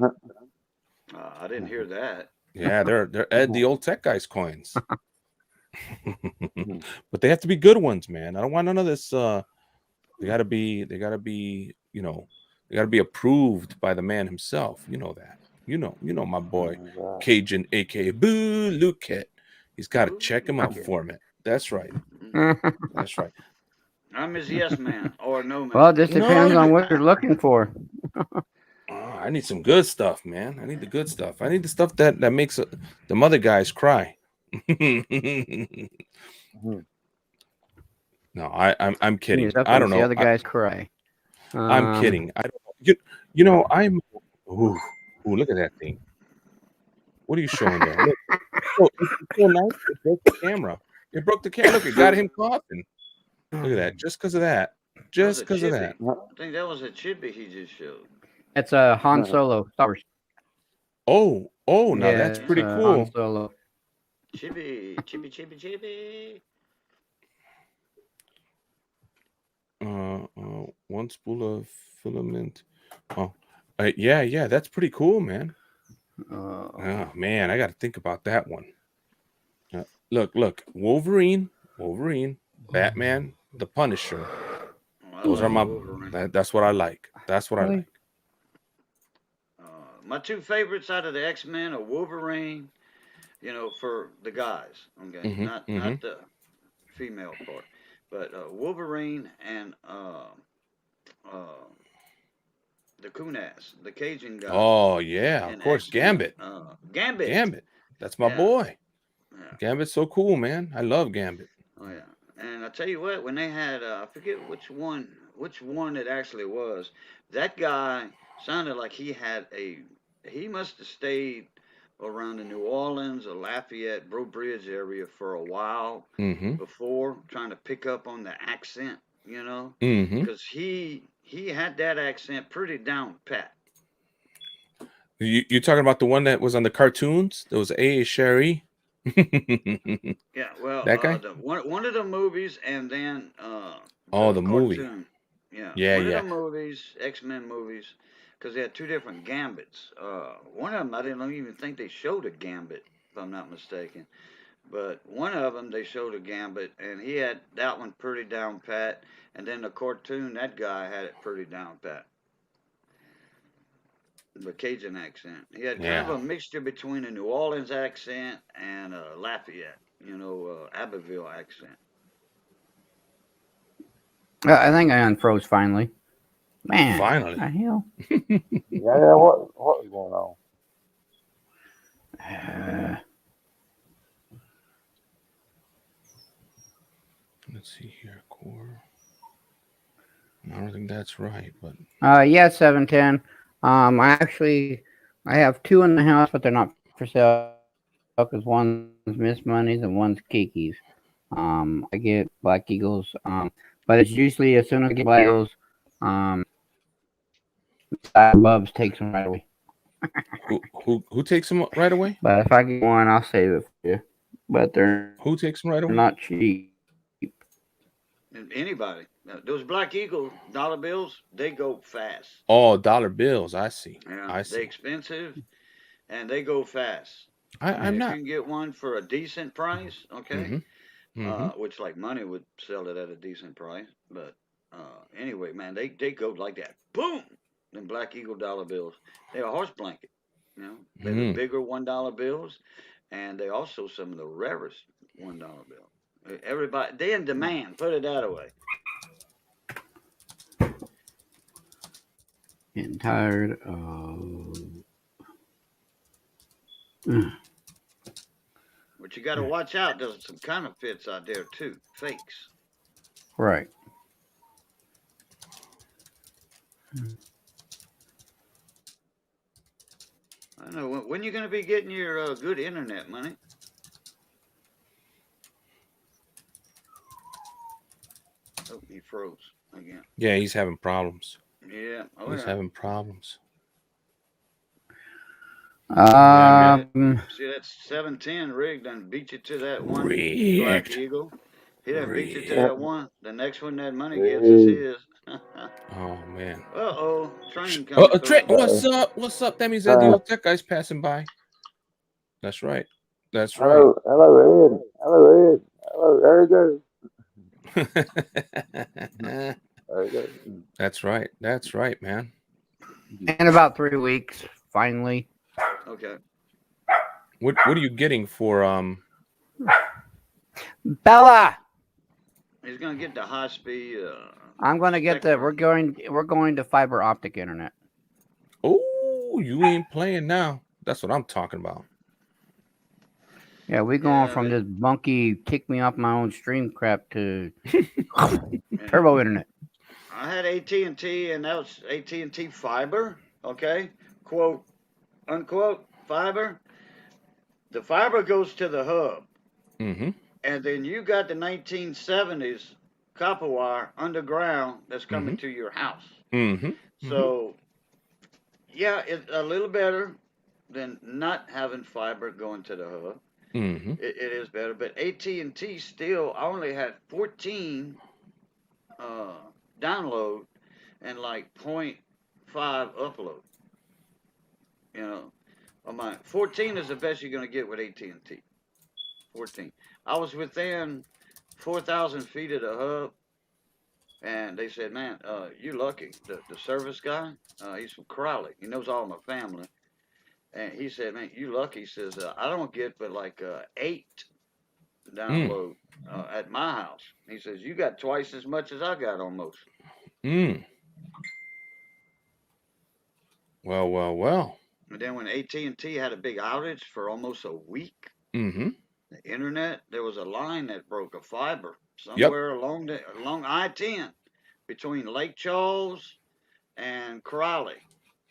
I didn't hear that. Yeah, they're Ed the old tech guy's coins. But they have to be good ones, man. I don't want none of this. They gotta be, they gotta be approved by the man himself. You know that. You know my boy Cajun, aka Boo Luquette. He's got to check him out for me. That's right. That's right. I'm his yes man or no man. Well, this depends on what you're looking for. I need some good stuff, man. I need the good stuff. I need the stuff that makes the mother guys cry. No, I'm kidding. I don't know. The other guys cry. I'm kidding. I don't. I'm. Ooh, look at that thing. What are you showing there? Look, it's so nice. It broke the camera. It broke the camera. Look, it got him coughing. Look at that. Just because of that. Just because of that. I think that was a chibi he just showed. It's a Han Solo Star Wars. Oh, now that's pretty Han cool. Solo. Chibi. One spool of filament. Oh, yeah, that's pretty cool, man. Oh man, I got to think about that one. Look, Wolverine, Batman, the Punisher. Those are my. That's what I like. That's what I like. My two favorites out of the X-Men are Wolverine, for the guys, okay, not the female part, but Wolverine and the Kunas, the Cajun guy. Oh yeah, of course, X-Men. Gambit. Gambit. That's my boy. Yeah. Gambit's so cool, man. I love Gambit. Oh yeah, and I tell you what, when they had, I forget which one it actually was. That guy sounded like he must have stayed around the New Orleans or Lafayette, Breaux Bridge area for a while before, trying to pick up on the accent, because he had that accent pretty down pat. You talking about the one that was on the cartoons? There was A. Sherry. Yeah, well, that guy. One of the movies, and then the movie. Cartoon. Yeah, yeah. One of the movies, X-Men movies, because they had two different Gambits. One of them, I didn't even think they showed a Gambit, if I'm not mistaken. But one of them, they showed a Gambit, and he had that one pretty down pat. And then the cartoon, that guy had it pretty down pat. The Cajun accent. He had kind of a mixture between a New Orleans accent and a Lafayette, Abbeville accent. I think I unfroze finally. Man, finally. What the hell? Yeah, what's going on? Let's see here, core. I don't think that's right, but 710. I have two in the house, but they're not for sale because one's Miss Money's and one's Kiki's. I get Black Eagles, but it's usually as soon as I get Black Eagles, Bubs takes them right away. Who takes them right away? But if I get one, I'll save it for you. But who takes them right away? Not cheap. Anybody. Those Black Eagle dollar bills, they go fast. Oh, dollar bills. I see. Yeah, I see. They're expensive, and they go fast. I'm not. You can get one for a decent price, okay? Which, like, money would sell it at a decent price. But anyway, man, they go like that. Boom! Them Black Eagle dollar bills. They're a horse blanket. They're the bigger $1 bills, and they're also some of the rarest $1 bills. Everybody, they're in demand. Put it that way. Getting tired of. But you got to watch out. There's some counterfeits out there too, fakes. Right. I know. When you going to be getting your good internet money? Oh, he froze again. Yeah, he's having problems. Yeah. He's having problems. See, that 710 rig done beat you to that one. Black Eagle. He done beat you to that one. The next one that money gets is his. Oh man. Train coming. What's up? What's up? That means that the old tech guy's passing by. That's right. That's right. Hello, Ed. Hello, Ed. Hello, there you go. There you go. That's right. That's right, man. In about 3 weeks, finally. Okay. What are you getting for Bella? He's gonna get the high speed. I'm gonna get we're going to fiber optic internet. Oh, you ain't playing now. That's what I'm talking about. Yeah, we're going from this bunky kick me off my own stream crap to turbo internet. I had AT&T, and that was AT&T fiber. Okay, quote unquote fiber, The fiber goes to the hub, Mm-hmm. and then you got the 1970s copper wire underground that's coming Mm-hmm. to your house. Mm-hmm. So, yeah, it's a little better than not having fiber going to the hub. Mm-hmm. It is better, but AT&T still only had 14 download and like 0.5 upload. You know, my 14 is the best you're gonna get with AT&T. 14. I was within 4,000 feet of the hub, and they said, "Man, you lucky." The service guy, he's from Crowley. He knows all my family, and he said, "Man, you lucky." He says, "I don't get but like 8 download at my house." He says, "You got twice as much as I got almost." Mm. Well. And then when AT&T had a big outage for almost a week, Mm-hmm. the internet, there was a line that broke, a fiber Yep. somewhere along I-10 between Lake Charles and Crowley.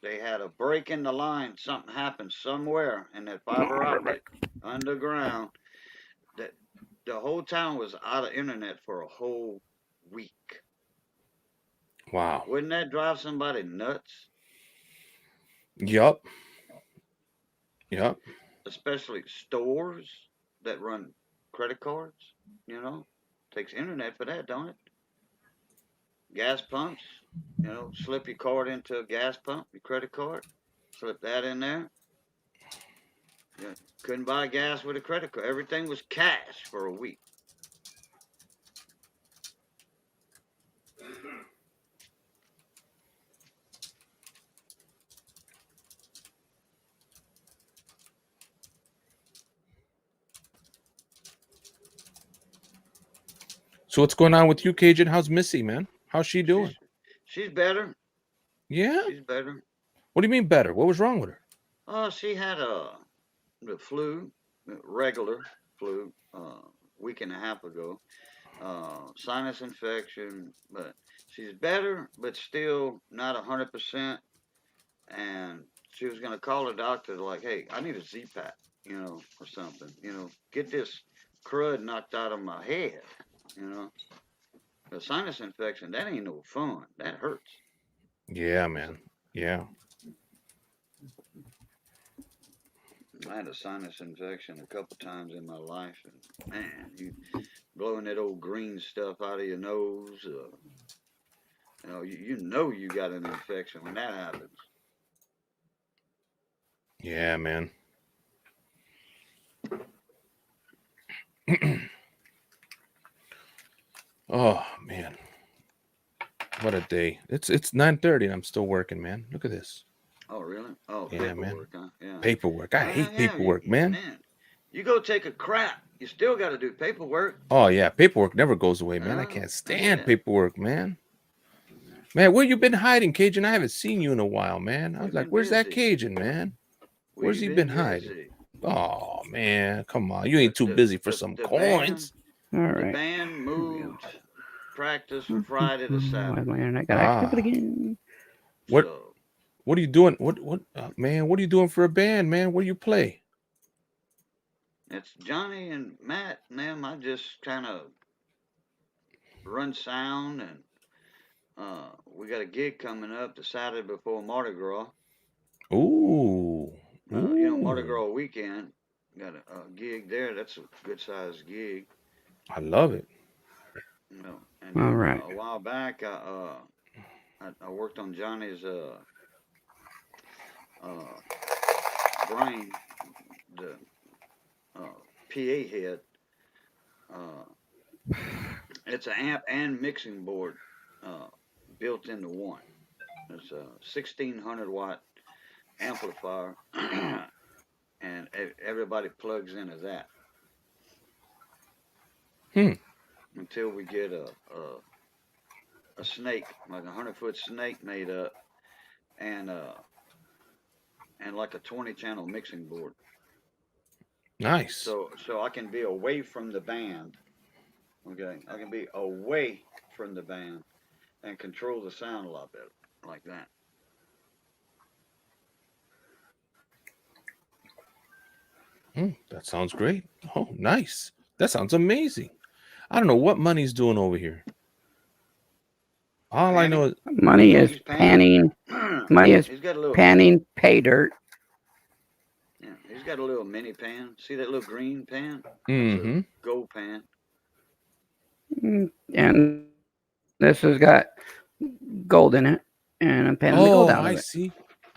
They had a break in the line. Something happened somewhere in that fiber optic underground. That the whole town was out of internet for a whole week. Wow. Wouldn't that drive somebody nuts? Yup. Especially stores that run credit cards, takes internet for that, don't it? Gas pumps, slip your card into a gas pump, your credit card, slip that in there. You couldn't buy gas with a credit card. Everything was cash for a week. So what's going on with you, Cajun? How's Missy, man? How's she doing? She's better. Yeah? She's better. What do you mean better? What was wrong with her? Oh, she had the flu, regular flu, week and a half ago. Sinus infection, but she's better, but still not 100%. And she was gonna call the doctor like, "Hey, I need a Z-Pack, or something. Get this crud knocked out of my head. The sinus infection, that ain't no fun. That hurts." Yeah, man. Yeah. I had a sinus infection a couple times in my life, and man, you blowing that old green stuff out of your nose. You got an infection when that happens. Yeah, man. Oh man, what a day! It's 9:30 and I'm still working, man. Look at this. Oh really? Oh, yeah, paperwork, man. Huh? Yeah. Paperwork. I hate paperwork, man. You go take a crap, you still got to do paperwork. Oh yeah, paperwork never goes away, man. I can't stand paperwork, man. Man, where you been hiding, Cajun? I haven't seen you in a while, man. I was like, where's that Cajun, man? Where's he been hiding? Oh man, come on. You ain't too busy for some coins. All right. The band moved practice from Friday to Saturday. My internet got active again. What are you doing? What man, what are you doing for a band, man? What do you play? It's Johnny and Matt and them. I just kind of run sound, and we got a gig coming up the Saturday before Mardi Gras. Ooh. Mardi Gras weekend. Got a gig there. That's a good sized gig. I love it. And all right. A while back, I worked on Johnny's brain, the PA head. It's an amp and mixing board built into one. It's a 1600 watt amplifier, and everybody plugs into that. Until we get a snake, like a 100-foot snake made up, and like a 20-channel mixing board. Nice. So I can be away from the band. Okay, I can be away from the band and control the sound a lot better, like that. That sounds great. Oh, nice. That sounds amazing. I don't know what money's doing over here. All I know is Money is He's panning. Money is He's got a little panning pay dirt. Yeah, he's got a little mini pan. See that little green pan? That's mm-hmm. a gold pan. And this has got gold in it. And I'm panning the gold out of it.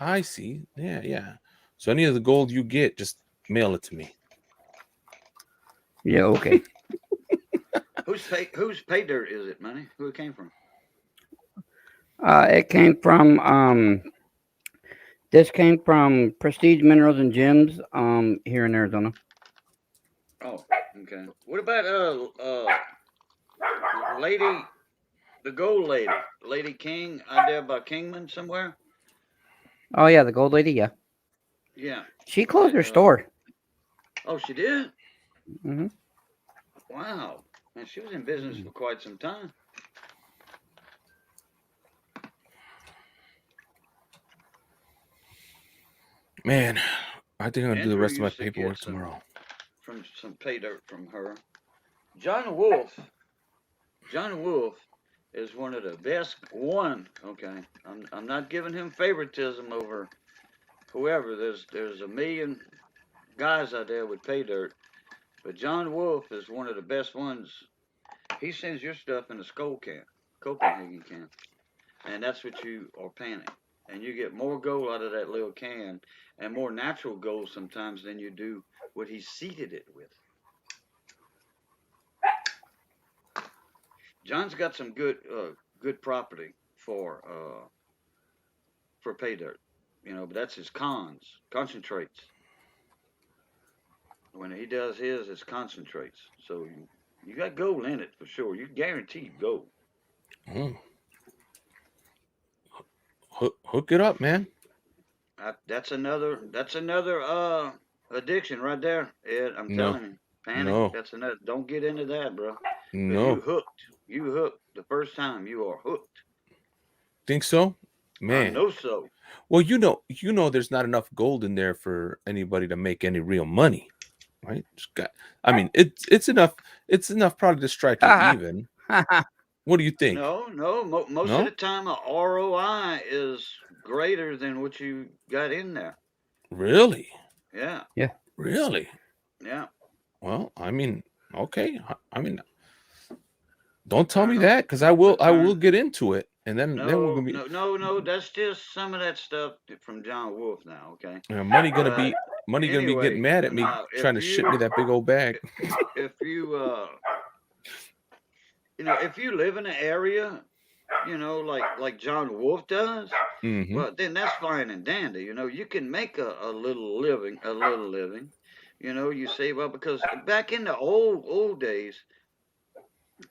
I see. Yeah. So any of the gold you get, just mail it to me. Yeah, okay. Whose pay dirt is it, Money? Who it came from? It came from this came from Prestige Minerals and Gems here in Arizona. Oh, okay. What about lady, the gold lady, Lady King, out there by Kingman somewhere? Oh yeah, the gold lady, yeah. Yeah. She closed her store. Oh, she did? Mm-hmm. Wow. Man, she was in business for quite some time. Man, I think I'm gonna do the Andrew rest of my used to get paperwork some- tomorrow. From some pay dirt from her. John Wolf is one of the best one. Okay, I'm not giving him favoritism over whoever. There's a million guys out there with pay dirt, but John Wolf is one of the best ones. He sends your stuff in a Copenhagen can, and that's what you are panning. And you get more gold out of that little can, and more natural gold sometimes than you do what he seeded it with. John's got some good property for pay dirt, but that's his concentrates. When he does his, it's concentrates. So you got gold in it for sure. You guaranteed gold. Hook it up, man. That's another addiction right there, Ed. I'm telling you, panic. No. That's another. Don't get into that, bro. No. You hooked the first time. You are hooked. Think so, man? I know so. Well, you know, there's not enough gold in there for anybody to make any real money, right? I mean, it's enough. It's enough probably to strike you even. What do you think? No. Most of the time, a ROI is greater than what you got in there. Really? Yeah. Yeah. Really? Yeah. Well, I mean, okay. I mean, don't tell me that, because I will get into it, and then we're gonna be no. That's just some of that stuff from John Wolf now. Okay. money gonna be getting mad at me trying to ship me that big old bag. If you if you live in an area, like John Wolf does, Mm-hmm. well, then that's fine and dandy. You can make a little living. You save up, because back in the old days,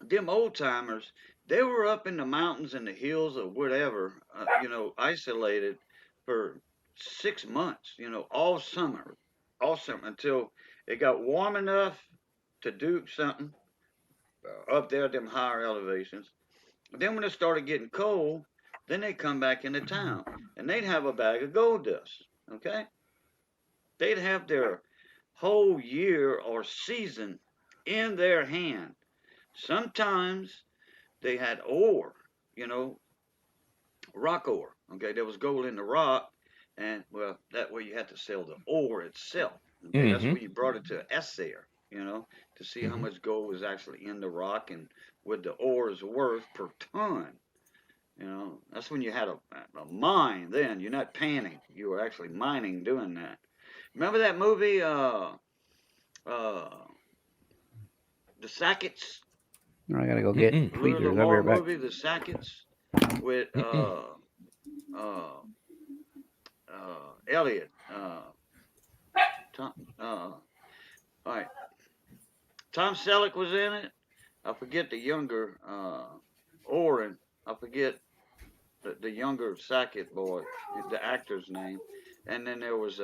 them old timers, they were up in the mountains and the hills or whatever, isolated for 6 months, all summer until it got warm enough to do something up there at them higher elevations. Then when it started getting cold, then they come back into town and they'd have a bag of gold dust. Okay, they'd have their whole year or season in their hand. Sometimes they had ore, rock ore. Okay, there was gold in the rock, and well, that way you had to sell the ore itself. Okay, that's where you brought it to an assayer, to see how much gold was actually in the rock and what the ore is worth per ton. That's when you had a mine. Then you're not panning; you were actually mining, doing that. Remember that movie, The Sackets? I gotta go get Louis tweezers. I'll be Lamar right back. movie, The Sackets, with Elliot. All right. Tom Selleck was in it. I forget the younger Oren. I forget the younger Sackett boy, the actor's name. And then there was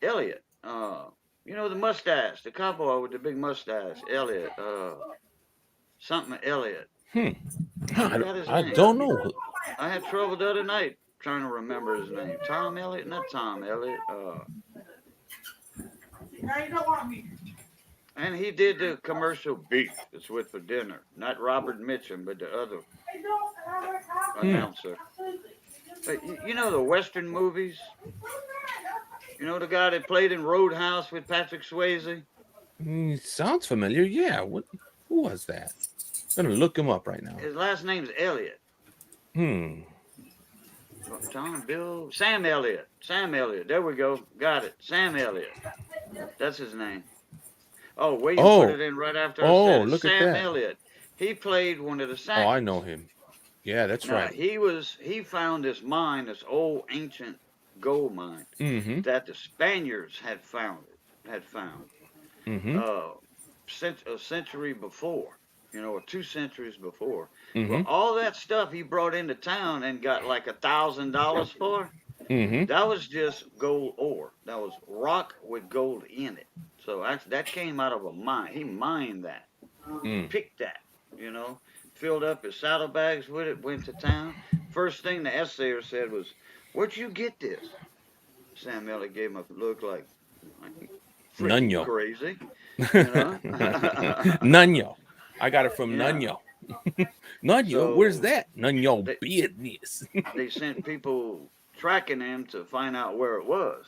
Elliot. The mustache, the cowboy with the big mustache, Elliot. Something Elliot. I don't know. I had trouble the other night trying to remember his name. Tom Elliott? Not Tom Elliott. And he did the commercial Beef is with for dinner. Not Robert Mitchum, but the other announcer. But you know the Western movies? You know the guy that played in Roadhouse with Patrick Swayze? Sounds familiar. Yeah. Who was that? I'm going to look him up right now. His last name's Elliott. Sam Elliott. Sam Elliott. There we go. Got it. Sam Elliott. That's his name. Oh, William put it in right after I said it. Look at Sam that. Elliott. He played one of the Sackers. Oh, I know him. Yeah, that's right. He found this mine, this old ancient gold mine that the Spaniards had found. A century before, or 2 centuries before. Well, all that stuff he brought into town and got like $1,000 for. That was just gold ore. That was rock with gold in it. So that came out of a mine. He mined that, picked that, filled up his saddlebags with it, went to town. First thing the assayer said was, "Where'd you get this?" Sam Elliott gave him a look like Nunyo. Crazy. Nunyo. I got it from Nunyo. Nunyo, So, where's that? Nunyo business. They sent people tracking him to find out where it was,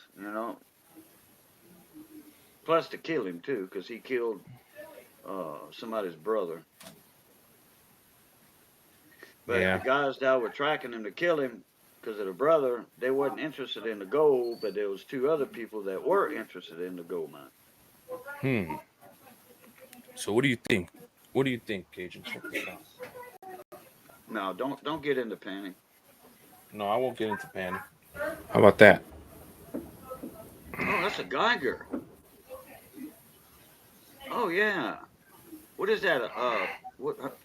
Plus to kill him too, because he killed somebody's brother. But the guys that were tracking him to kill him because of the brother, they wasn't interested in the gold, but there was 2 other people that were interested in the gold mine. So what do you think? What do you think, Cajun? Check this out. No, don't get into panic. No, I won't get into panic. How about that? Oh, that's a Geiger. Oh yeah. What is that?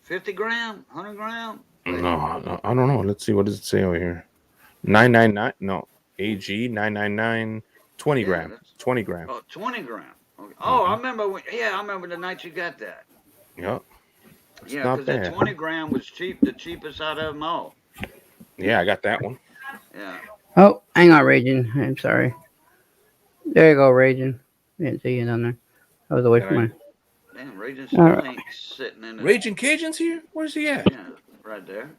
50 gram? 100 gram? No, I don't know. Let's see. What does it say over here? 999. No, AG 999. 20 gram. 20 gram. Oh, 20 gram. Okay. Oh, I remember. I remember the night you got that. Yep. Yeah, because that 20 gram was cheap, the cheapest out of them all. Yeah, I got that one. Yeah. Oh, hang on, Raging. I'm sorry. There you go, Raging. Didn't see you down there. I was away from my. Damn, Raging still ain't sitting in the... Raging Cajun's here? Where's he at? Yeah, right there.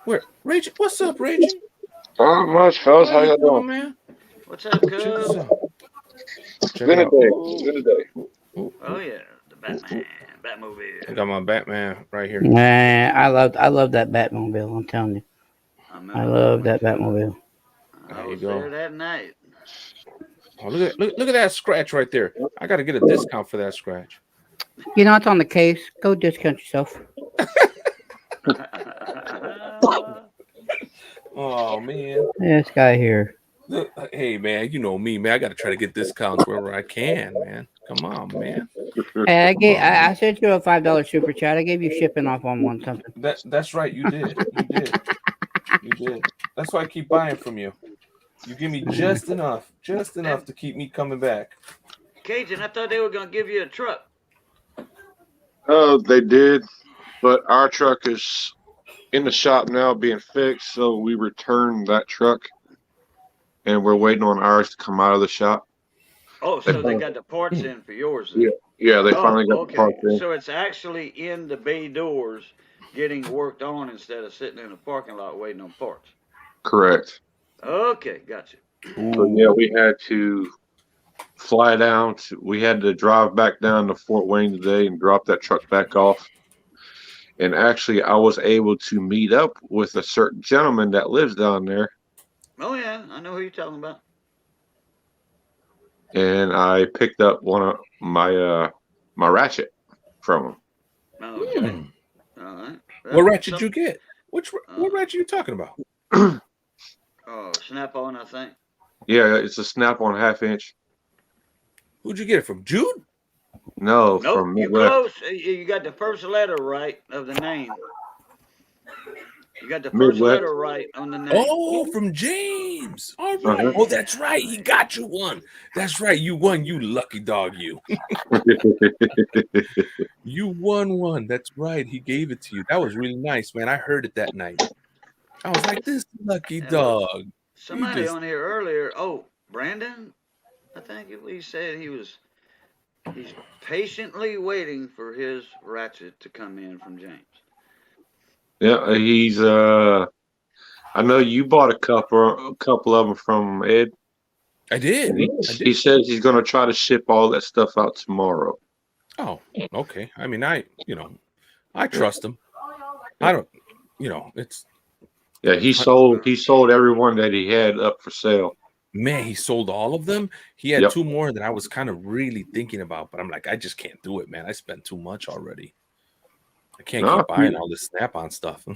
Where? Raging? What's up, Raging? Not much, fellas. How y'all doing, man? What's up, cuz? It's been a day. It's been a day. Oh yeah, the Batmobile. I got my Batman right here. I love that Batmobile. I'm telling you, I love that Batmobile. I was there that night. Oh, look at that scratch right there. I got to get a discount for that scratch. It's on the case. Go discount yourself. Oh man, This guy here. Look, hey man, you know me, man. I got to try to get discounts wherever I can, man. Come on, man. Hey, I sent you a $5 super chat. I gave you shipping off on one something. That's right. You did. You did. That's why I keep buying from you. You give me just enough to keep me coming back. Cajun, I thought they were gonna give you a truck. Oh, they did, but our truck is in the shop now being fixed, so we returned that truck, and we're waiting on ours to come out of the shop. Oh, so they got the parts in for yours then. Yeah, they finally got the parts in. So it's actually in the bay doors getting worked on instead of sitting in the parking lot waiting on parts. Correct. Okay, gotcha. So yeah, we had to fly down. We had to drive back down to Fort Wayne today and drop that truck back off. And actually, I was able to meet up with a certain gentleman that lives down there. Oh yeah, I know who you're talking about. And I picked up one of my my ratchet from him. Oh, okay. All right. What ratchet you get? What ratchet you talking about? Oh, Snap-on, I think. Yeah, it's a Snap-on 1/2 inch. Who'd you get it from? Jude? No, Nope, from you're Midwest. close. You got the first letter right of the name. You got the first Midwest. letter right on the name. Oh, from James. All right. Oh, that's right. He got you one. That's right. You won. You lucky dog, you. You won one. That's right. He gave it to you. That was really nice, man. I heard it that night. I was like, this lucky dog. Somebody on here earlier. Oh, Brandon, I think he said he was He's patiently waiting for his ratchet to come in from James. Yeah, he's. I know you bought a couple of them from Ed. I did. He says he's going to try to ship all that stuff out tomorrow. Oh, okay. I mean, I trust him. I don't, it's. Yeah, he sold everyone that he had up for sale. Man, he sold all of them. He had Yep. 2 more that I was kind of really thinking about, but I'm like, I just can't do it, man. I spent too much already. I can't keep buying all this Snap-on stuff.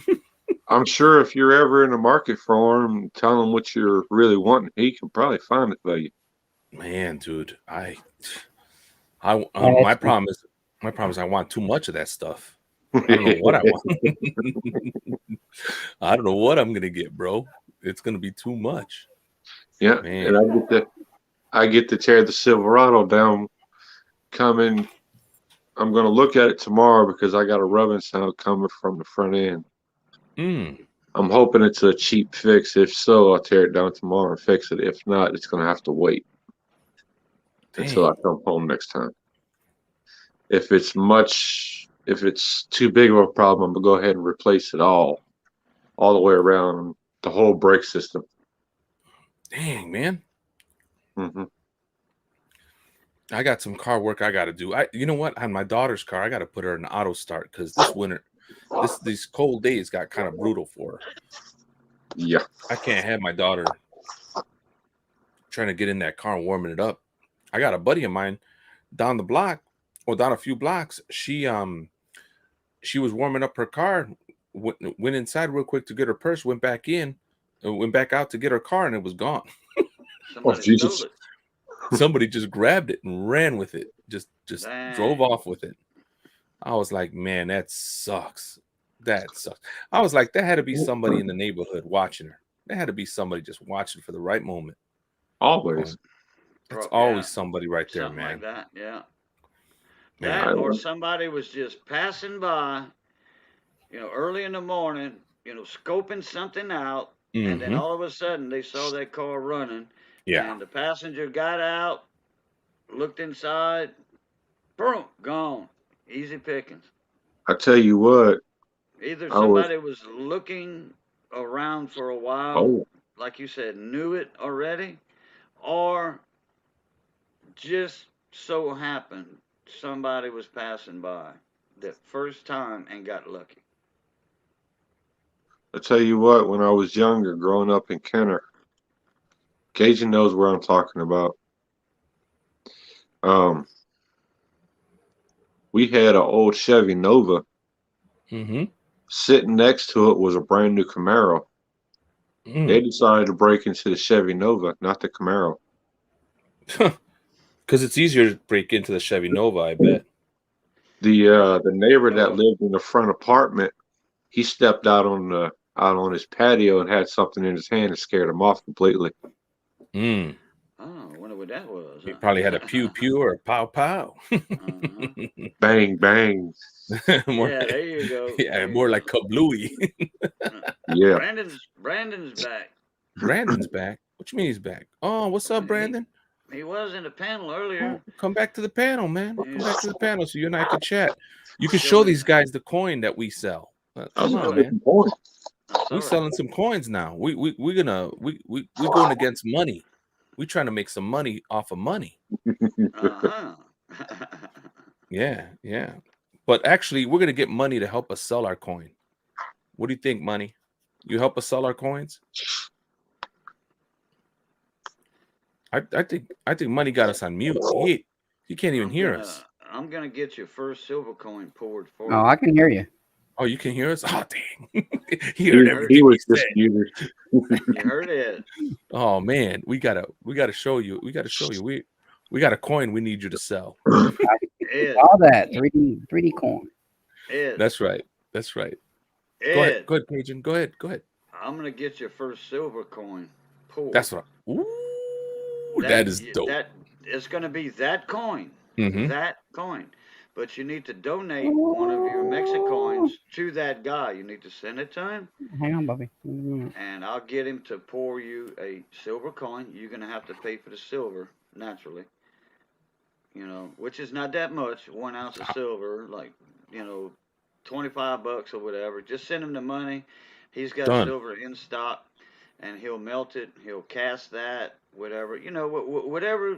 I'm sure if you're ever in the market for him, tell him what you're really wanting. He can probably find it for you. Man, dude, my problem is I want too much of that stuff. I don't know what I want. I don't know what I'm gonna get, bro. It's gonna be too much. Yeah, man. And I get to tear the Silverado down. Coming, I'm gonna look at it tomorrow because I got a rubbing sound coming from the front end. I'm hoping it's a cheap fix. If so, I'll tear it down tomorrow and fix it. If not, it's gonna have to wait until I come home next time. If it's too big of a problem, I'm gonna go ahead and replace it all the way around, the whole brake system. Dang, man. Mm-hmm. I got some car work I got to do. You know what? On my daughter's car, I got to put her in auto start because this winter, these cold days got kind of brutal for her. Yeah, I can't have my daughter trying to get in that car and warming it up. I got a buddy of mine down the block, or down a few blocks. She was warming up her car, went inside real quick to get her purse, went back out to get her car, and it was gone. Somebody stole it. Somebody just grabbed it and ran with it. Just drove off with it. I was like, man, that sucks. That sucks. I was like, there had to be somebody in the neighborhood watching her. There had to be somebody just watching for the right moment. Always. It's always somebody right there, something man. Like that, yeah. Man. That or somebody was just passing by, early in the morning, scoping something out, and then all of a sudden they saw that car running. Yeah. And the passenger got out, looked inside, boom, gone. Easy pickings. I tell you what. Either somebody was looking around for a while, like you said, knew it already, or just so happened somebody was passing by the first time and got lucky. I tell you what, when I was younger, growing up in Kenner, Cajun knows where I'm talking about. We had an old Chevy Nova. Sitting next to it was a brand new Camaro. They decided to break into the Chevy Nova, not the Camaro. Because it's easier to break into the Chevy Nova, I bet. The neighbor that lived in the front apartment, he stepped out on his patio and had something in his hand and scared him off completely. Oh, I wonder what that was. He probably had a pew pew or a pow pow. Bang bang. There you go. Yeah, more like kablooey. Yeah. Brandon's back. Brandon's back? What you mean he's back? Oh, what's up, Brandon? He was in the panel earlier. Come back to the panel, man. Come back to the panel so you and I can chat. You can show these guys the coin that we sell. Come on, man. We're selling some coins now. We're going against money. We're trying to make some money off of money. Yeah. But actually, we're gonna get money to help us sell our coin. What do you think, Money? You help us sell our coins? I think Money got us on mute. He can't even hear us. I'm gonna get your first silver coin poured for you. Oh, I can hear you. Oh, you can hear us? Oh, dang. He was just muted. You heard it. Oh man, we gotta show you. We got a coin we need you to sell. All that 3D coin. Ed. That's right. Ed. Go ahead, Cajun. Go ahead. I'm gonna get your first silver coin poured. That's what. That is dope. It's gonna be that coin. Mm-hmm. That coin. But you need to donate one of your Mexicoins to that guy. You need to send it to him. Hang on, Bobby. And I'll get him to pour you a silver coin. You're going to have to pay for the silver, naturally. which is not that much. 1 ounce of silver, like, $25 or whatever. Just send him the money. He's got Done. silver in stock, and he'll melt it. He'll cast that, whatever. Whatever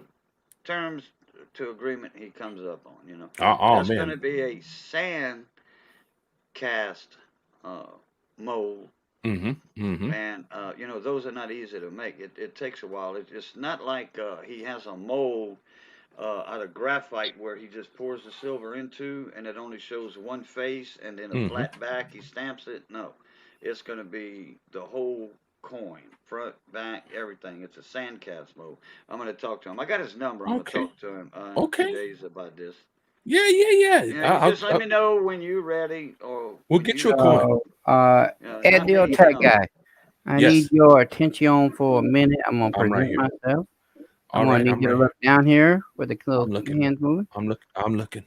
terms to agreement he comes up on. Oh That's going to man. be a sand cast mold. And those are not easy to make. It takes a while. It's not like he has a mold out of graphite where he just pours the silver into and it only shows one face and then a flat back. He stamps it. No, it's going to be the whole coin, front, back, everything. It's a sand cast mold. I'm going to talk to him. I got his number. I'm going to talk to him in a few days about this. Yeah. You just let me know when you're ready, or We'll get you a coin. Ed, the old tech guy. I need your attention for a minute. I'm gonna I'm right present here. myself. I'm gonna need you to look down here with the little hands moving. I'm looking.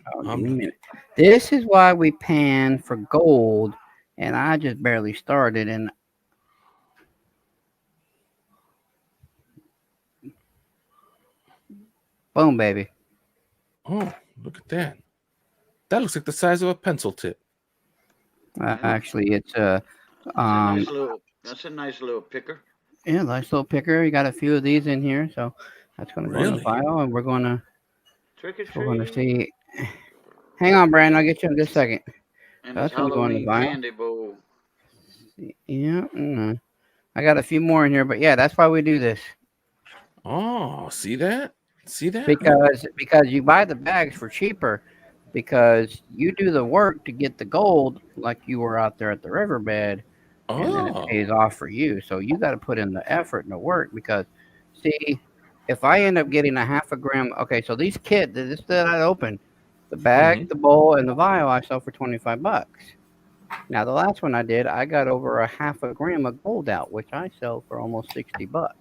This is why we pan for gold, and I just barely started. And boom, baby. Oh, look at that. That looks like the size of a pencil tip. Actually, it's that's a nice little picker. Yeah, nice little picker. You got a few of these in here, so that's going to go in the file, and we're going to see. Hang on, Brandon. I'll get you in just a second. And that's going to go in the file. Candy bowl. Yeah, I got a few more in here, but yeah, that's why we do this. Oh, see that? Because you buy the bags for cheaper, because you do the work to get the gold, like you were out there at the riverbed. And then it pays off for you. So you got to put in the effort and the work, because, see, if I end up getting a half a gram, okay, so these kits, this that I opened, the bag, the bowl, and the vial, I sell for $25. Now the last one I did, I got over a half a gram of gold out, which I sell for almost $60.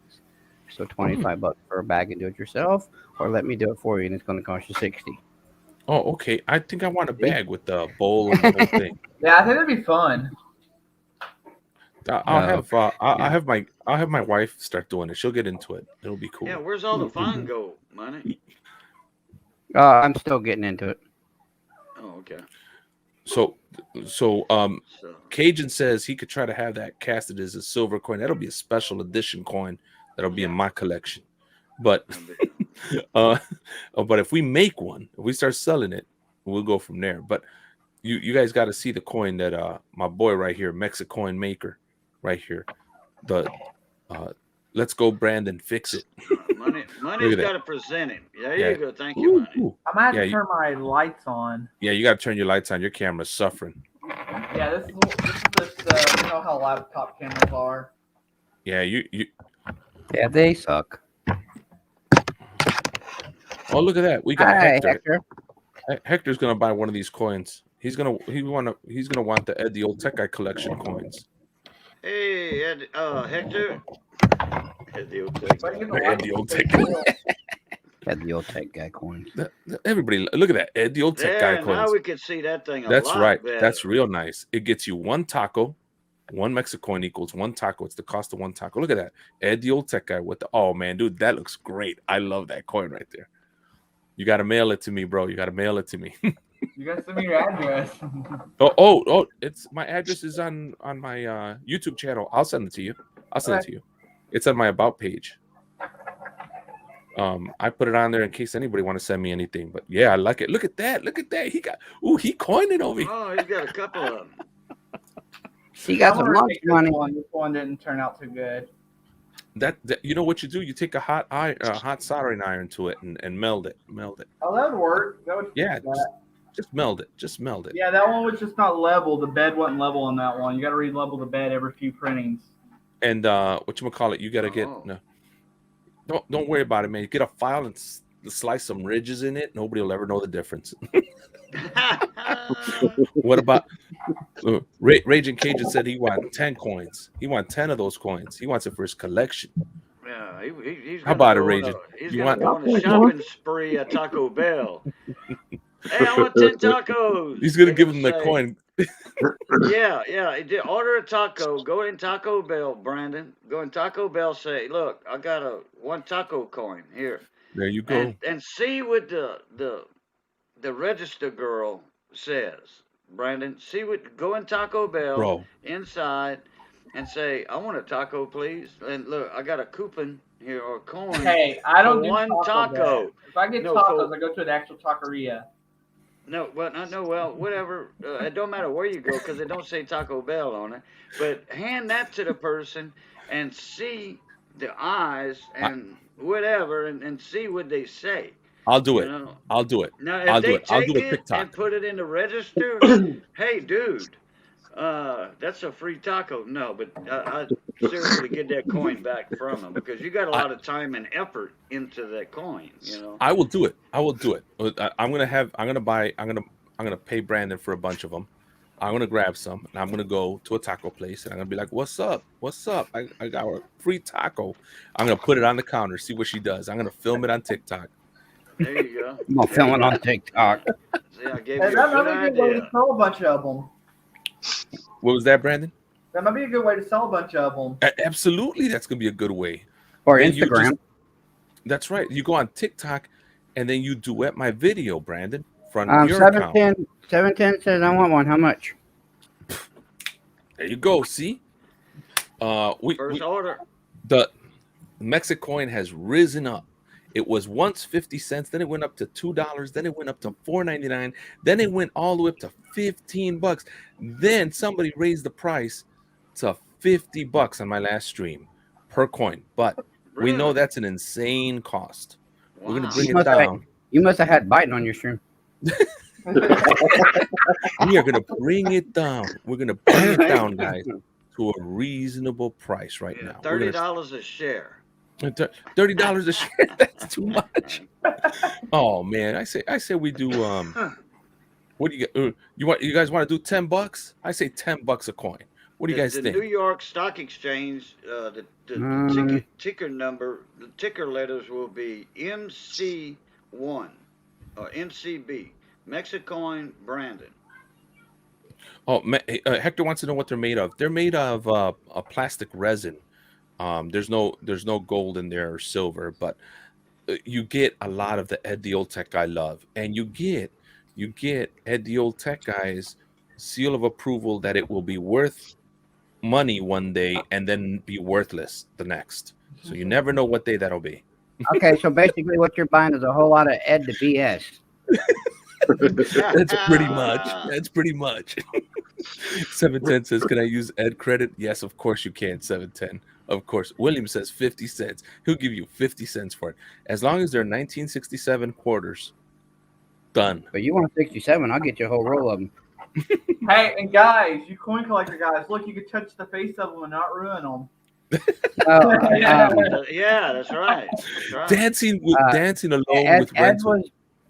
So $25 for a bag and do it yourself, or let me do it for you, and it's going to cost you $60. Oh, okay. I think I want a bag with the bowl and the whole thing. Yeah, I think that'd be fun. I'll have my wife start doing it. She'll get into it. It'll be cool. Yeah, where's all the fine gold money? I'm still getting into it. Oh, okay. So Cajun says he could try to have that casted as a silver coin. That'll be a special edition coin that'll be in my collection. But but if we make one, if we start selling it, we'll go from there. But you guys got to see the coin that my boy right here, Mexicoin Maker, right here. The let's go, Brandon, fix it. Money's got to present it. There you go. Thank you, Money. I might have to turn my lights on. Yeah, you got to turn your lights on. Your camera's suffering. Yeah, this is you know how laptop cameras are. Yeah, Yeah, they suck. Oh, look at that. We got Hector. Hector's gonna buy one of these coins. He's gonna want the Ed the Old Tech Guy collection coins. Hey, Hector. Ed the Old Tech Guy. Ed the Old Tech Guy. Ed the Old Tech Guy coin. Everybody, look at that. Ed the Old Tech Guy coins. Now we can see that thing. That's right. Better. That's real nice. It gets you one taco. One Mexicoin equals one taco. It's the cost of one taco. Look at that. Ed the Old Tech Guy with the man, dude, that looks great. I love that coin right there. You got to mail it to me, bro. You got to mail it to me. You got to send me your address. It's my address is on my YouTube channel. I'll send it to you. It's on my about page. I put it on there in case anybody want to send me anything. But yeah, I like it. Look at that. He coined it over here. Oh, he's got a couple of them. He got some lunch money. This one didn't turn out too good. That you know what you do? You take a hot soldering iron to it and meld it. Oh, that would work. Just meld it. Yeah, that one was just not level. The bed wasn't level on that one. You got to re-level the bed every few printings. And whatchamacallit, you got to get no. Don't worry about it, man. You get a file and slice some ridges in it. Nobody will ever know the difference. What about Raging Cajun said he wants 10 coins. He wants 10 of those coins. He wants it for his collection. Yeah, he's how about it, Raging? He's going to go on a shopping spree at Taco Bell. Hey, I want 10 tacos. He's going to give him the coin. Yeah. Order a taco. Go in Taco Bell, Brandon. Go in Taco Bell. Say, look, I got one taco coin here. There you go. And see what the register girl says, Brandon. See what go in Taco Bell Bro. inside and say, I want a taco, please. And look, I got a coupon here or a coin. Hey, I don't for do one taco. taco. If I get No, tacos, I go to an actual taqueria. No, well, whatever. It don't matter where you go because it don't say Taco Bell on it. But hand that to the person and see the eyes and whatever and see what they say. I'll do You it. know? I'll do it. Now, if I'll do they it. I'll do take a it TikTok. and put it in the register, hey, dude, that's a free taco. No, but I seriously get that coin back from them because you got a lot of time and effort into that coin. You know. I will do it. I will do it. I'm gonna pay Brandon for a bunch of them. I'm gonna grab some and I'm gonna go to a taco place and I'm gonna be like, "What's up? What's up? I got a free taco." I'm gonna put it on the counter, see what she does. I'm gonna film it on TikTok. There you go. I'm gonna film it on TikTok. See, I gave Hey, you that a good might be a good way idea. to sell a bunch of them. What was that, Brandon? That might be a good way to sell a bunch of them. Absolutely, that's gonna be a good way. Or Then you Instagram. That's right. You go on TikTok and then you duet my video, Brandon, from your account. 710 says I want one. How much? There you go. See, First order. the Mexicoin has risen up. It was once 50 cents, then it went up to $2, then it went up to $4.99, then it went all the way up to $15. Then somebody raised the price to $50 on my last stream per coin. But we know that's an insane cost. Wow. We're gonna bring it down. You must have had Biden on your stream. We are gonna bring it down. We're gonna bring it down, guys, to a reasonable price right now. $30 a share. $30 a share. That's too much. Oh man, I say we do. What do you get? You guys want to do $10? I say $10 a coin. What do you guys the think? New York Stock Exchange, the ticker number, the ticker letters will be MC1 or MCB, Mexicoin Brandon. Oh, Hector wants to know what they're made of. They're made of a plastic resin. There's no gold in there or silver, but you get a lot of the Ed the Old Tech Guy love, and you get Ed the Old Tech Guy's seal of approval that it will be worth money one day and then be worthless the next. So you never know what day that'll be. Okay, so basically what you're buying is a whole lot of Ed the BS. That's pretty much. That's pretty much. 710 says, "Can I use Ed credit?" Yes, of course you can. 710. Of course. William says 50 cents. He'll give you 50 cents for it. As long as they're 1967 quarters. Done. But you want 67, I'll get you a whole roll of them. Hey, and guys, you coin collector guys, look, you can touch the face of them and not ruin them. Yeah, that's right. That's right. Dancing alone with rental.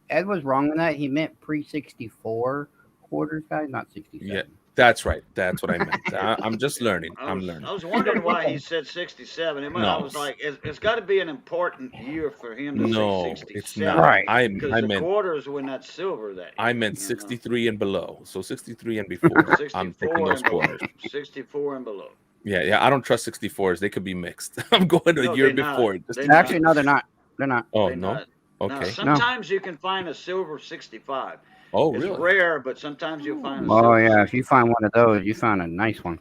Ed was wrong on that. He meant pre-64 quarters, guys, not 67. Yeah, that's right. That's what I meant. I'm just learning. I'm learning. I was wondering why he said 67. I was like, it's got to be an important year for him to say 67. It's not. Right. I Because meant quarters were not silver that year. I meant 63 and below. So 63 and before. I'm thinking those quarters. 64 and below. Yeah. I don't trust 64s. They could be mixed. I'm going a year before. Actually, no, they're not. They're not. Oh, They're no? not. Okay. Now, sometimes you can find a silver 65. Oh, it's really? rare, but sometimes you'll find a Oh, silver yeah. If you find one of those, you found a nice one.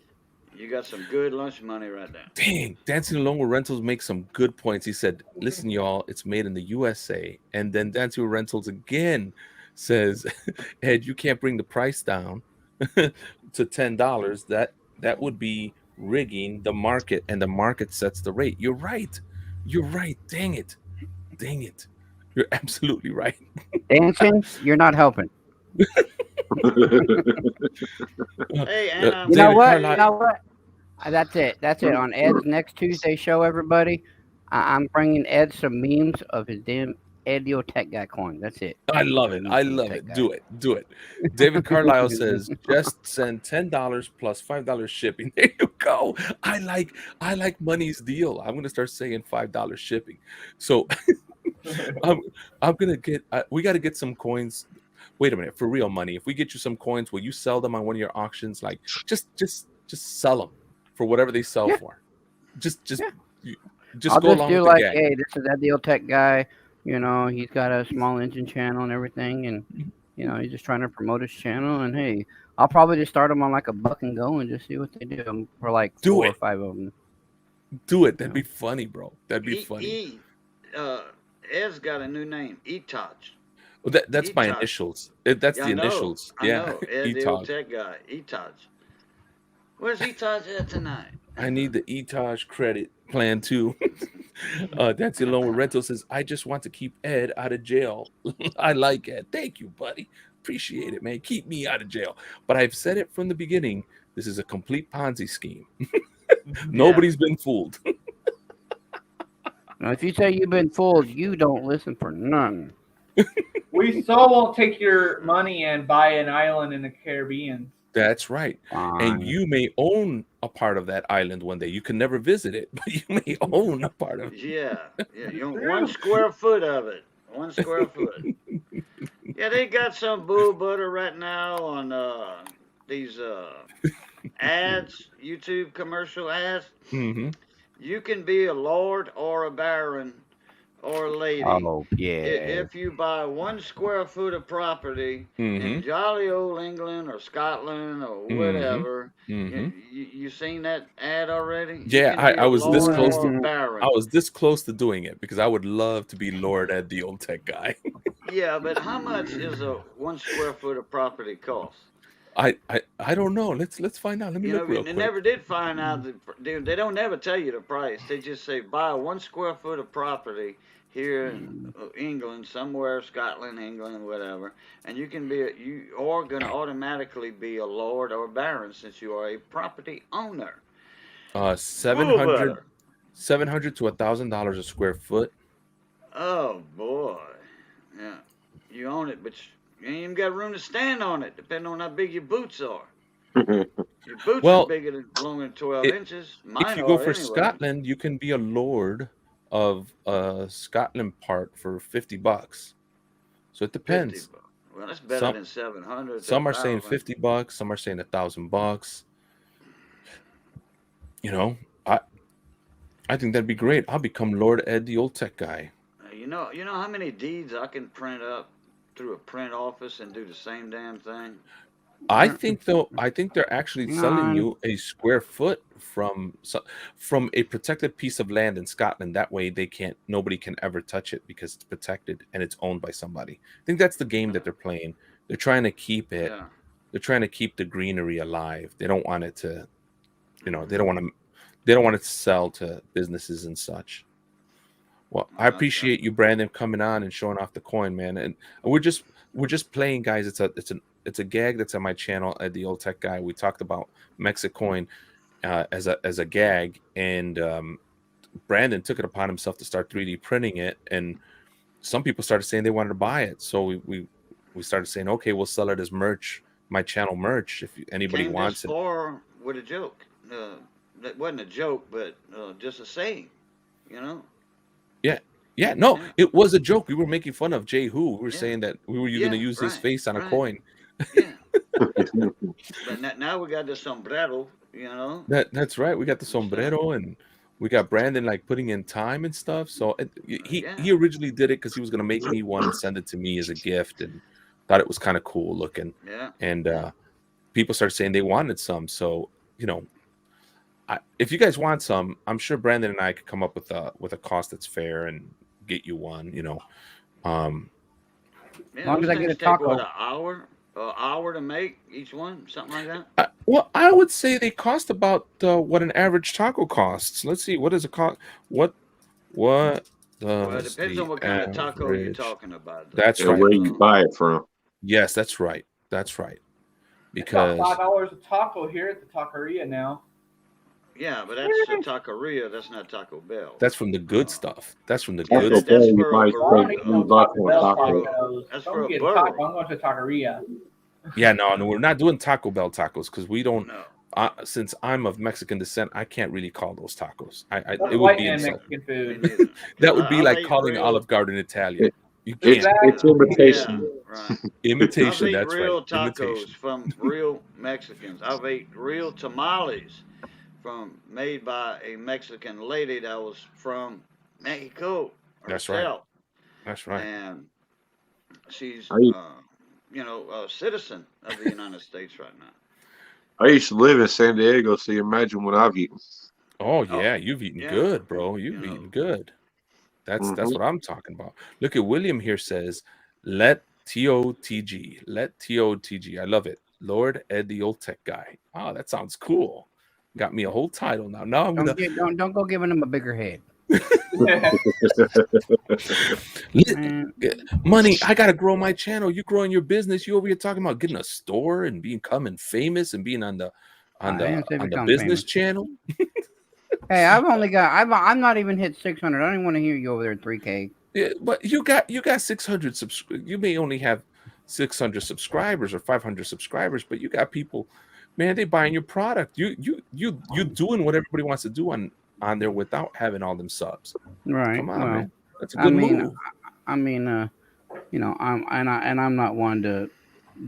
You got some good lunch money right there. Dang, Dancing Alone with Rentals makes some good points. He said, "Listen, y'all, it's made in the USA." And then Dancing with Rentals again says, "Ed, you can't bring the price down to $10. That would be rigging the market, and the market sets the rate." You're right. Dang it. You're absolutely right. Dancing, you're not helping. Hey, and You know what? That's it. On Ed's next Tuesday show, everybody, I'm bringing Ed some memes of his damn Edio Tech Guy coin. That's it. I love it. Do it. David Carlisle says, "Just send $10 plus $5 shipping." There you go. I like Money's deal. I'm gonna start saying $5 shipping. So I'm gonna get. We got to get some coins. Wait a minute, for real, Money. If we get you some coins, will you sell them on one of your auctions? Like, just sell them for whatever they sell for. Just I'll go just along do with like, the gang. hey, this is Edio Tech Guy. You know, he's got a small engine channel and everything, and he's just trying to promote his channel. And hey, I'll probably just start him on like a buck and go and just see what they do for like Do 4 it. or 5 of them. Do it. That'd be funny, bro. That'd be funny. Ed's got a new name, Etoj. Well, that's my Etoj. initials. That's the I know. initials. I Yeah. know. Ed, the old tech guy, Etoj. Where's Etoj at tonight? I need the Etoj credit plan too. That's alone with rental says, I just want to keep Ed out of jail. I like Ed. Thank you, buddy. Appreciate it, man. Keep me out of jail. But I've said it from the beginning. This is a complete Ponzi scheme. Nobody's been fooled. Now, if you say you've been fooled, you don't listen for none. We so won't take your money and buy an island in the Caribbean. That's right. Fine. And you may own a part of that island one day. You can never visit it, but you may own a part of it. Yeah. You want 1 square foot of it. 1 square foot. Yeah, they got some bull butter right now on these ads, YouTube commercial ads. Mm-hmm. You can be a lord or a baron or a lady. Oh, yeah. If you buy 1 square foot of property in jolly old England or Scotland or whatever, you seen that ad already? Yeah, I was this close to baron. I was this close to doing it because I would love to be Lord Ed, the old tech guy. Yeah, but how much is a 1 square foot of property cost? I don't know. Let's find out. Let me look real They quick. never did find out. They don't ever tell you the price. They just say buy 1 square foot of property here in England, somewhere, Scotland, England, whatever, and you are going to automatically be a lord or baron since you are a property owner. $700 to $1,000 a square foot. Oh boy, yeah, you own it, but you ain't even got room to stand on it, depending on how big your boots are. Your boots are longer than 12 inches. Mine if you go for anyway. Scotland, you can be a lord of Scotland part for $50. So it depends. Well, that's better than 700. Some are saying $50. Some are saying $1,000. I think that'd be great. I'll become Lord Ed, the old tech guy. You know how many deeds I can print up through a print office and do the same damn thing? I think they're actually selling you a square foot from a protected piece of land in Scotland. That way nobody can ever touch it because it's protected and it's owned by somebody. I think that's the game that they're playing. They're trying to keep it. Yeah. They're trying to keep the greenery alive. They don't want it to, they don't want it to sell to businesses and such. Well, I appreciate you, Brandon, coming on and showing off the coin, man. And we're just playing, guys. It's a gag that's on my channel at the old tech guy. We talked about Mexicoin as a gag, and Brandon took it upon himself to start 3D printing it, and some people started saying they wanted to buy it. So we started saying, okay, we'll sell it as merch, my channel merch, if anybody wants it. Or with a joke. That wasn't a joke, but just a saying, Yeah, no, it was a joke. We were making fun of Jay Who. We were saying that we were going to use his face on a coin. Yeah. But now we got the sombrero, That's right. We got the sombrero, and we got Brandon like putting in time and stuff. So he originally did it because he was going to make me one and send it to me as a gift, and thought it was kind of cool looking. Yeah. And people started saying they wanted some. So if you guys want some, I'm sure Brandon and I could come up with a cost that's fair and get you one. As long as I get a taco. What, an hour to make each one, something like that. Well, I would say they cost about what an average taco costs. Let's see, what does it cost? What Well, it depends on what kind of taco you're talking about. That's right. Where you buy it from. Yes, that's right. That's right. Because it's about $5 a taco here at the taqueria now. Yeah, but that's a taqueria. That's not Taco Bell. That's from the good stuff. That's from the good That's stuff. for a That's for a burger. I'm going to taqueria. Yeah, no, we're not doing Taco Bell tacos because we don't. No. Since I'm of Mexican descent, I can't really call those tacos. It would be Mexican food. That would be like calling Olive Garden Italian. It's imitation. Yeah, right. Imitation. That's right. Real tacos imitation. From real Mexicans. I've ate real tamales made by a Mexican lady that was from Mexico herself. That's right. That's right. And she's, I used, a citizen of the United States right now. I used to live in San Diego, so you imagine what I've eaten. Oh yeah, you've eaten Yeah. good, bro. You've eaten good. That's what I'm talking about. Look at William here says, let TOTG. Let TOTG. I love it. Lord Ed the old tech guy. Oh, that sounds cool. Got me a whole title now. Now I'm gonna Don't go giving him a bigger head. Money. I gotta grow my channel. You growing your business. You over here talking about getting a store and becoming famous and being on the business famous. channel. Hey, I'm not even hit 600. I don't even want to hear you over there at 3K. Yeah, but you got 600 you may only have 600 subscribers or 500 subscribers, but you got people, man, they buying your product. You doing what everybody wants to do on there without having all them subs. Right. Come on, well, man. That's a good move. I'm not one to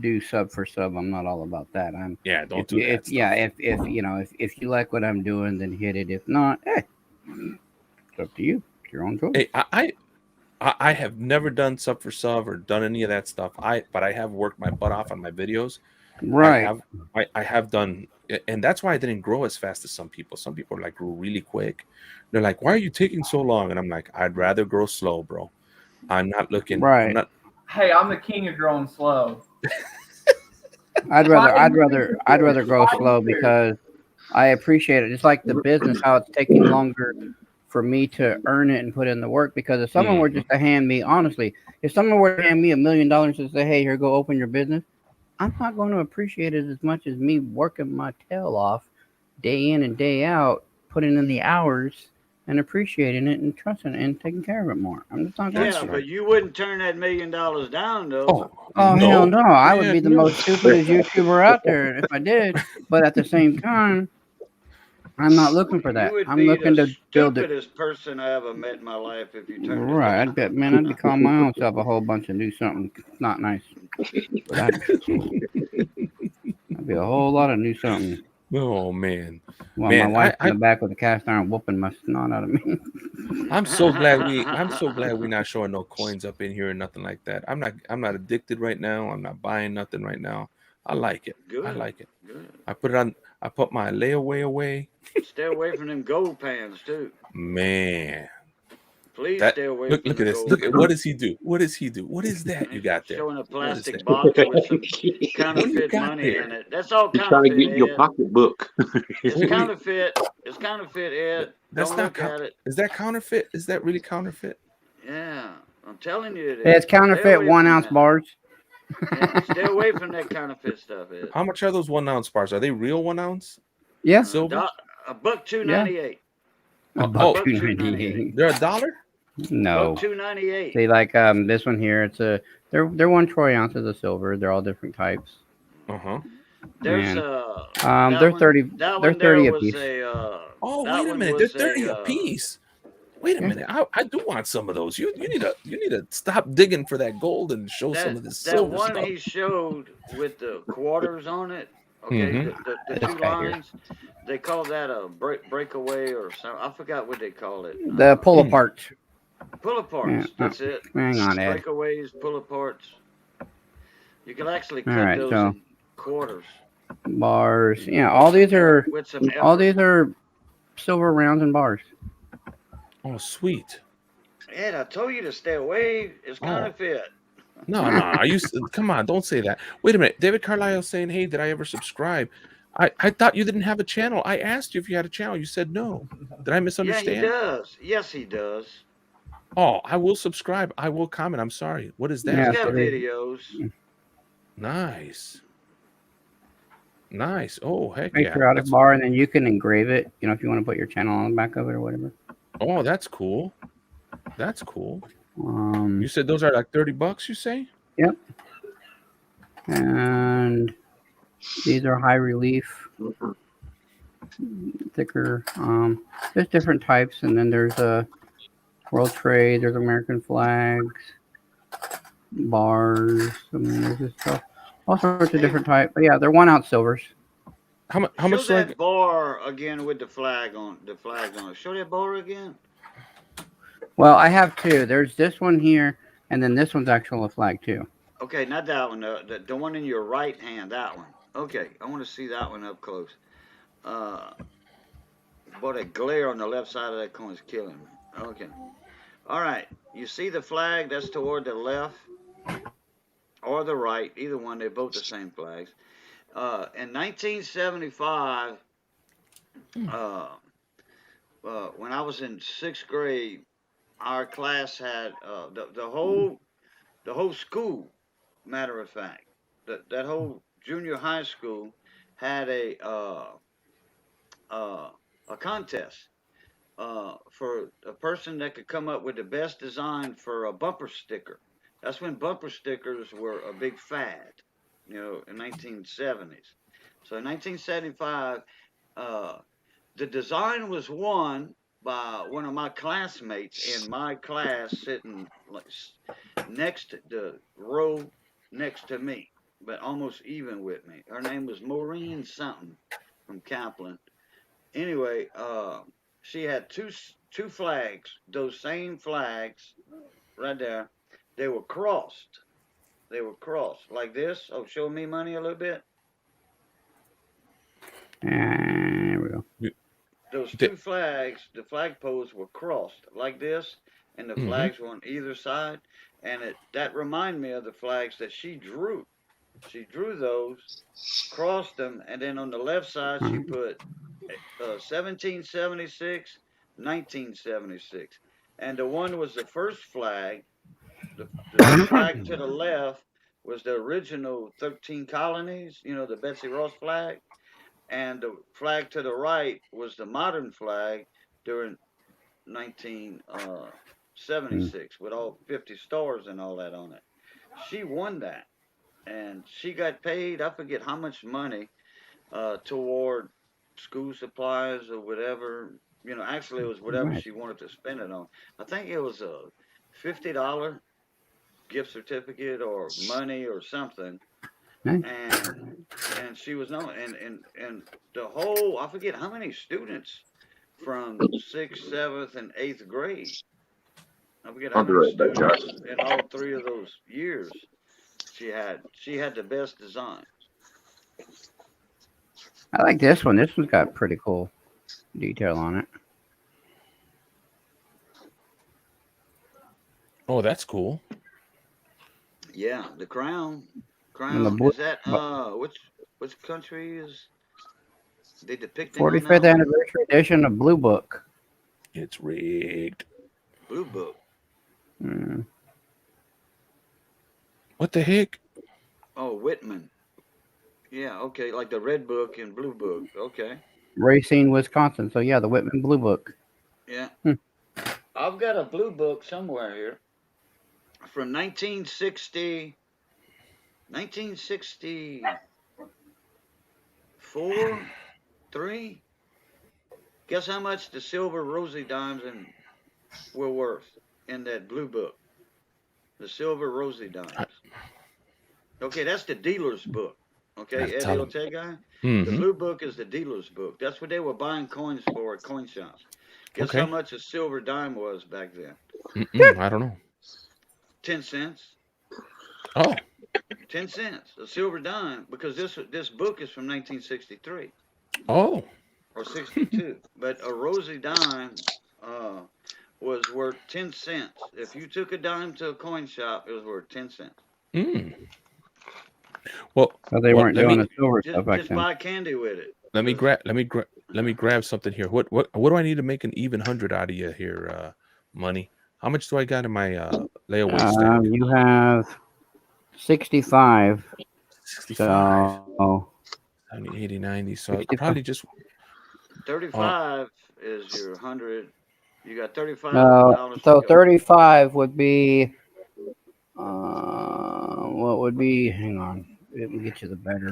do sub for sub. I'm not all about that. Don't do that stuff. If you like what I'm doing, then hit it. If not, hey, it's up to you. It's your own choice. Hey, I have never done sub for sub or done any of that stuff. But I have worked my butt off on my videos. Right. I have done, and that's why I didn't grow as fast as some people. Some people like grew really quick. They're like, "Why are you taking so long?" And I'm like, "I'd rather grow slow, bro. I'm not looking. Right. Hey, I'm the king of growing slow. I'd rather grow slow because I appreciate it. It's like the business, how it's taking longer for me to earn it and put in the work. Because if someone were just to hand me, honestly, if someone were to hand me $1 million and say, "Hey, here, go open your business," I'm not going to appreciate it as much as me working my tail off day in and day out, putting in the hours and appreciating it and trusting it and taking care of it more. I'm just not going to. But you wouldn't turn that $1 million down, though. Oh, hell no. I would be the most stupidest YouTuber out there if I did. But at the same time, I'm not looking for that. I'm looking to build it. Stupidest person I ever met in my life if you turned Right. I'd be calling my own self a whole bunch and do something not nice. That'd be a whole lot of new something. Oh man. Well, my wife in the back with a cast iron whooping my snot out of me. I'm so glad we're not showing no coins up in here or nothing like that. I'm not addicted right now. I'm not buying nothing right now. I like it. Good. I like it. Good. I put my layaway away. Stay away from them gold pans too. Man. Please stay away from Look at this. Look at what does he do? What does he do? What is that you got there? Showing a plastic box with some counterfeit money in it. That's all You're counterfeit. trying to get your pocketbook. It's counterfeit. It's counterfeit, Ed. That's Don't not look at it. Is that counterfeit? Is that really counterfeit? Yeah, I'm telling you it is. It's counterfeit 1 ounce bars. Yeah, stay away from that counterfeit stuff, Ed. How much are those 1 ounce bars? Are they real 1 ounce? Yeah. Silver? $1.298. $1.298. They're $1? No. $2.98. See, like this one here, they're 1 troy ounces of silver. They're all different types. There's they're 30. They're 30 a piece. Wait a minute. They're 30 a piece. Wait a minute. I do want some of those. You need to stop digging for that gold and show some of this silver one stuff. he showed with the quarters on it. Okay, the 2 lines. They call that a breakaway or something. I forgot what they call it. The pull apart. Pull aparts. That's it. Hang on, Ed. Breakaways, pull aparts. You can actually cut those in quarters. Bars. Yeah, all these are silver rounds and bars. Oh, sweet. Ed, I told you to stay away. It's counterfeit. No. Come on, don't say that. Wait a minute. David Carlisle saying, "Hey, did I ever subscribe?" I thought you didn't have a channel. I asked you if you had a channel. You said no. Did I misunderstand? Yeah, he does. Yes, he does. Oh, I will subscribe. I will comment. I'm sorry. What is that? He's got videos. Nice. Oh, heck Make sure out a bar, and then you can engrave it. You know, if you want to put your channel on the back of it or whatever. Oh, that's cool. That's cool. You said those are like $30. You say? Yep. And these are high relief, thicker. There's different types, and then there's a World Trade. There's American flags, bars. I mean, there's this stuff. All sorts of different types. But yeah, they're 1 ounce silvers. How much? Show that bar again with the flag on it. Show that bar again. Well, I have 2. There's this one here. And then this one's actually a flag too. Okay, not that one. The one in your right hand, that one. Okay, I want to see that one up close. Boy, the glare on the left side of that coin is killing me. Okay. All right. You see the flag? That's toward the left or the right. Either one. They're both the same flags. In 1975, when I was in 6th grade, our class had the whole school. Matter of fact, that whole junior high school had a contest for a person that could come up with the best design for a bumper sticker. That's when bumper stickers were a big fad, in 1970s. So in 1975, the design was won by one of my classmates in my class, sitting like next to the row next to me, but almost even with me. Her name was Maureen something from Kaplan. Anyway, she had two flags, those same flags right there. They were crossed. They were crossed like this. Oh, show me money a little bit. And there we go. Those two flags, the flagpoles were crossed like this, and the flags were on either side. And that reminded me of the flags that she drew. She drew those, crossed them, and then on the left side she put 1776, 1976. And the one was the first flag. The flag to the left was the original 13 colonies, the Betsy Ross flag. And the flag to the right was the modern flag during 1976 with all 50 stars and all that on it. She won that. And she got paid, I forget how much money, toward school supplies or whatever. Actually, it was whatever she wanted to spend it on. I think it was a $50 gift certificate or money or something. And she was known. And the whole, I forget how many students from 6th, 7th, and 8th grade. I forget how many students in all three of those years she had. She had the best design. I like this one. This one's got pretty cool detail on it. Oh, that's cool. Yeah, the crown. Is that which country is they depicting? 45th anniversary edition of Blue Book. It's rigged. Blue Book. What the heck? Oh, Whitman. Yeah, okay, like the Red Book and Blue Book. Okay. Racine, Wisconsin. So yeah, the Whitman Blue Book. Yeah. I've got a Blue Book somewhere here from 1964, 3. Guess how much the silver rosy dimes were worth in that Blue Book? The silver rosy dimes. Okay, that's the dealer's book. Okay, Eddie Ortega. The Blue Book is the dealer's book. That's what they were buying coins for at coin shops. Guess how much a silver dime was back then? I don't know. 10 cents. Oh. 10 cents. A silver dime, because this book is from 1963. Oh. Or 62. But a rosy dime was worth 10 cents. If you took a dime to a coin shop, it was worth 10 cents. Well, they weren't doing the silver just, stuff back just then. buy candy with it. Let me grab something here. What do I need to make an even 100 out of you here, Money? How much do I got in my layaway stack? You have 65. 65. So 70, 80, 90. So 65. probably just 35 is your 100. You got $35. So 35 would be. What would be? Hang on. Let me get you the better.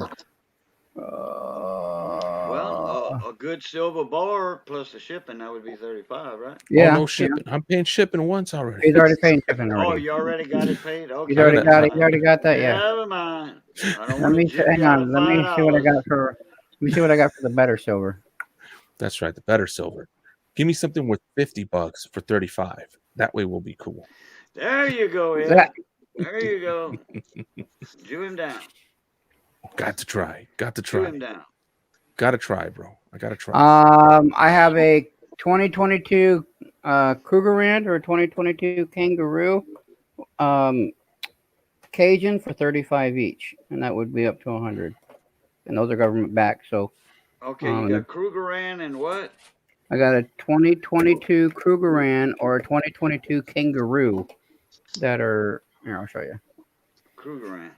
Well, a good silver bar plus the shipping, that would be 35, right? Yeah. no shipping. Yeah. I'm paying shipping once already. He's already paying shipping already. Oh, you already got it paid? Okay. He's already got it. You already got that? Yeah. Never mind. Let me hang on. Let me see what I got for. Let me see what I got for the better silver. That's right, the better silver. Give me something worth $50 for 35. That way we'll be cool. There you go, Ed. That- There you go. Jew him down. Got to try. Got to Jew try. him down. Got to try, bro. I got to try. I have a 2022 Krugerrand or a 2022 Kangaroo Cajun for 35 each, and that would be up to 100. And those are government backed. So Okay, you got Krugerrand and what? I got a 2022 Krugerrand or a 2022 Kangaroo that are here. I'll show you. Krugerrand.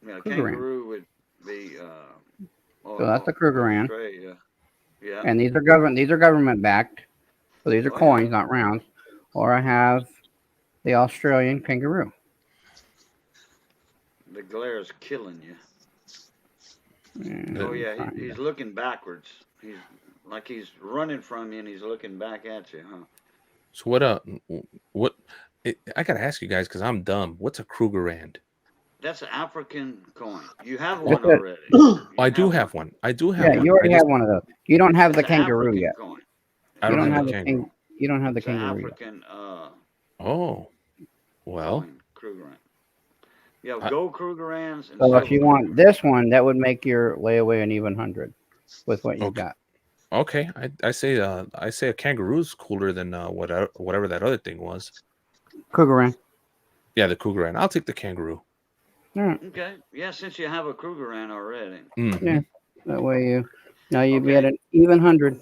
Yeah, Krugerrand. kangaroo would be. So that's the Krugerrand. Australia. Yeah. And these are government backed. So these are Oh, coins, yeah. not rounds. Or I have the Australian Kangaroo. The glare is killing you. And Oh yeah, he's looking backwards. He's like he's running from you, and he's looking back at you, huh? So what? I gotta ask you guys because I'm dumb. What's a Krugerrand? That's an African coin. You have one already. I do have one. I do have one. Yeah, you already have one of those. You don't have the It's an kangaroo African yet. coin. I don't have the kangaroo. You don't have the It's an kangaroo African. Oh, well. Coin, Krugerrand. Yeah, gold Krugerrands. And So if silver you want this one, that would make your layaway an even 100 with what you got. Okay, I say a kangaroo's cooler than whatever that other thing was. Krugerrand. Yeah, the Krugerrand. I'll take the kangaroo. All right. Okay. Yeah, since you have a Krugerrand already. Mm-hmm. Yeah. That way you'd be at an even 100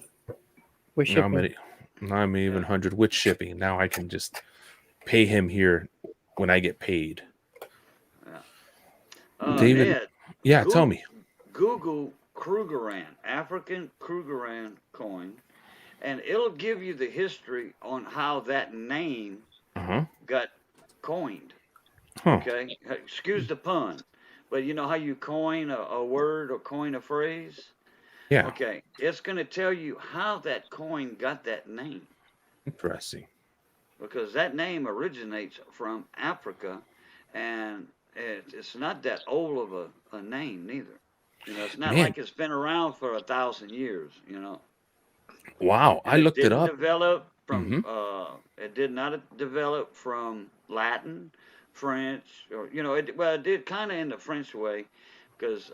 with shipping. Now I'm even 100 with shipping. Now I can just pay him here when I get paid. Yeah. David. Ed, yeah, tell me. Google Krugerrand, African Krugerrand coin, and it'll give you the history on how that name got coined. Huh. Okay, excuse the pun, but you know how you coin a word or coin a phrase? Yeah. Okay, it's going to tell you how that coin got that name. Interesting. Because that name originates from Africa, and it's not that old of a name neither. You know, it's not like it's been around for 1,000 years. You know. Wow, And I looked it up. Develop from it did not develop from Latin, French, or it did kind of in the French way, because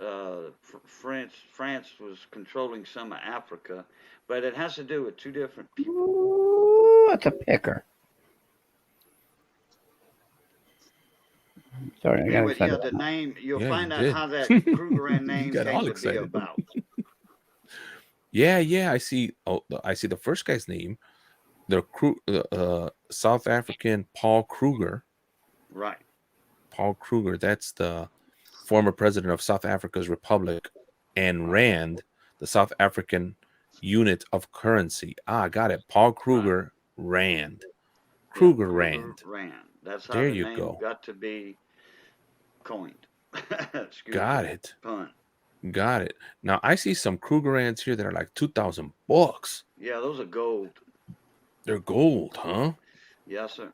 France was controlling some of Africa, but it has to do with two different people. Ooh, that's a picker. Sorry, I got Anyway, excited. the name, you'll find out how that Krugerrand name came to be about. Yeah, I see. Oh, I see the first guy's name, the South African Paul Kruger. Right. Paul Kruger. That's the former president of South Africa's Republic, and Rand, the South African unit of currency. Got it. Paul Kruger, Rand. Krugerrand. Rand. That's how there the you name go. got to be coined. Got it. Pun. Got it. Now I see some Krugerrands here that are like $2,000. Yeah, those are gold. They're gold, huh? Yes, sir.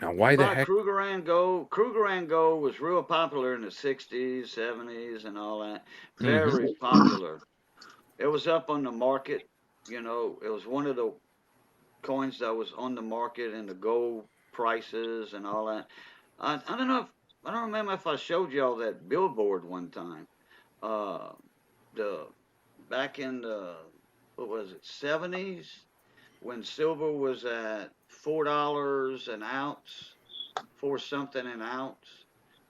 Now why the heck? Krugerrand gold. Krugerrand gold was real popular in the 60s, 70s, and all that. Very popular. It was up on the market. You know, it was one of the coins that was on the market and the gold prices and all that. I don't know if I don't remember if I showed y'all that billboard one time. Back in the what was it 70s when silver was at $4 an ounce, $4 an ounce.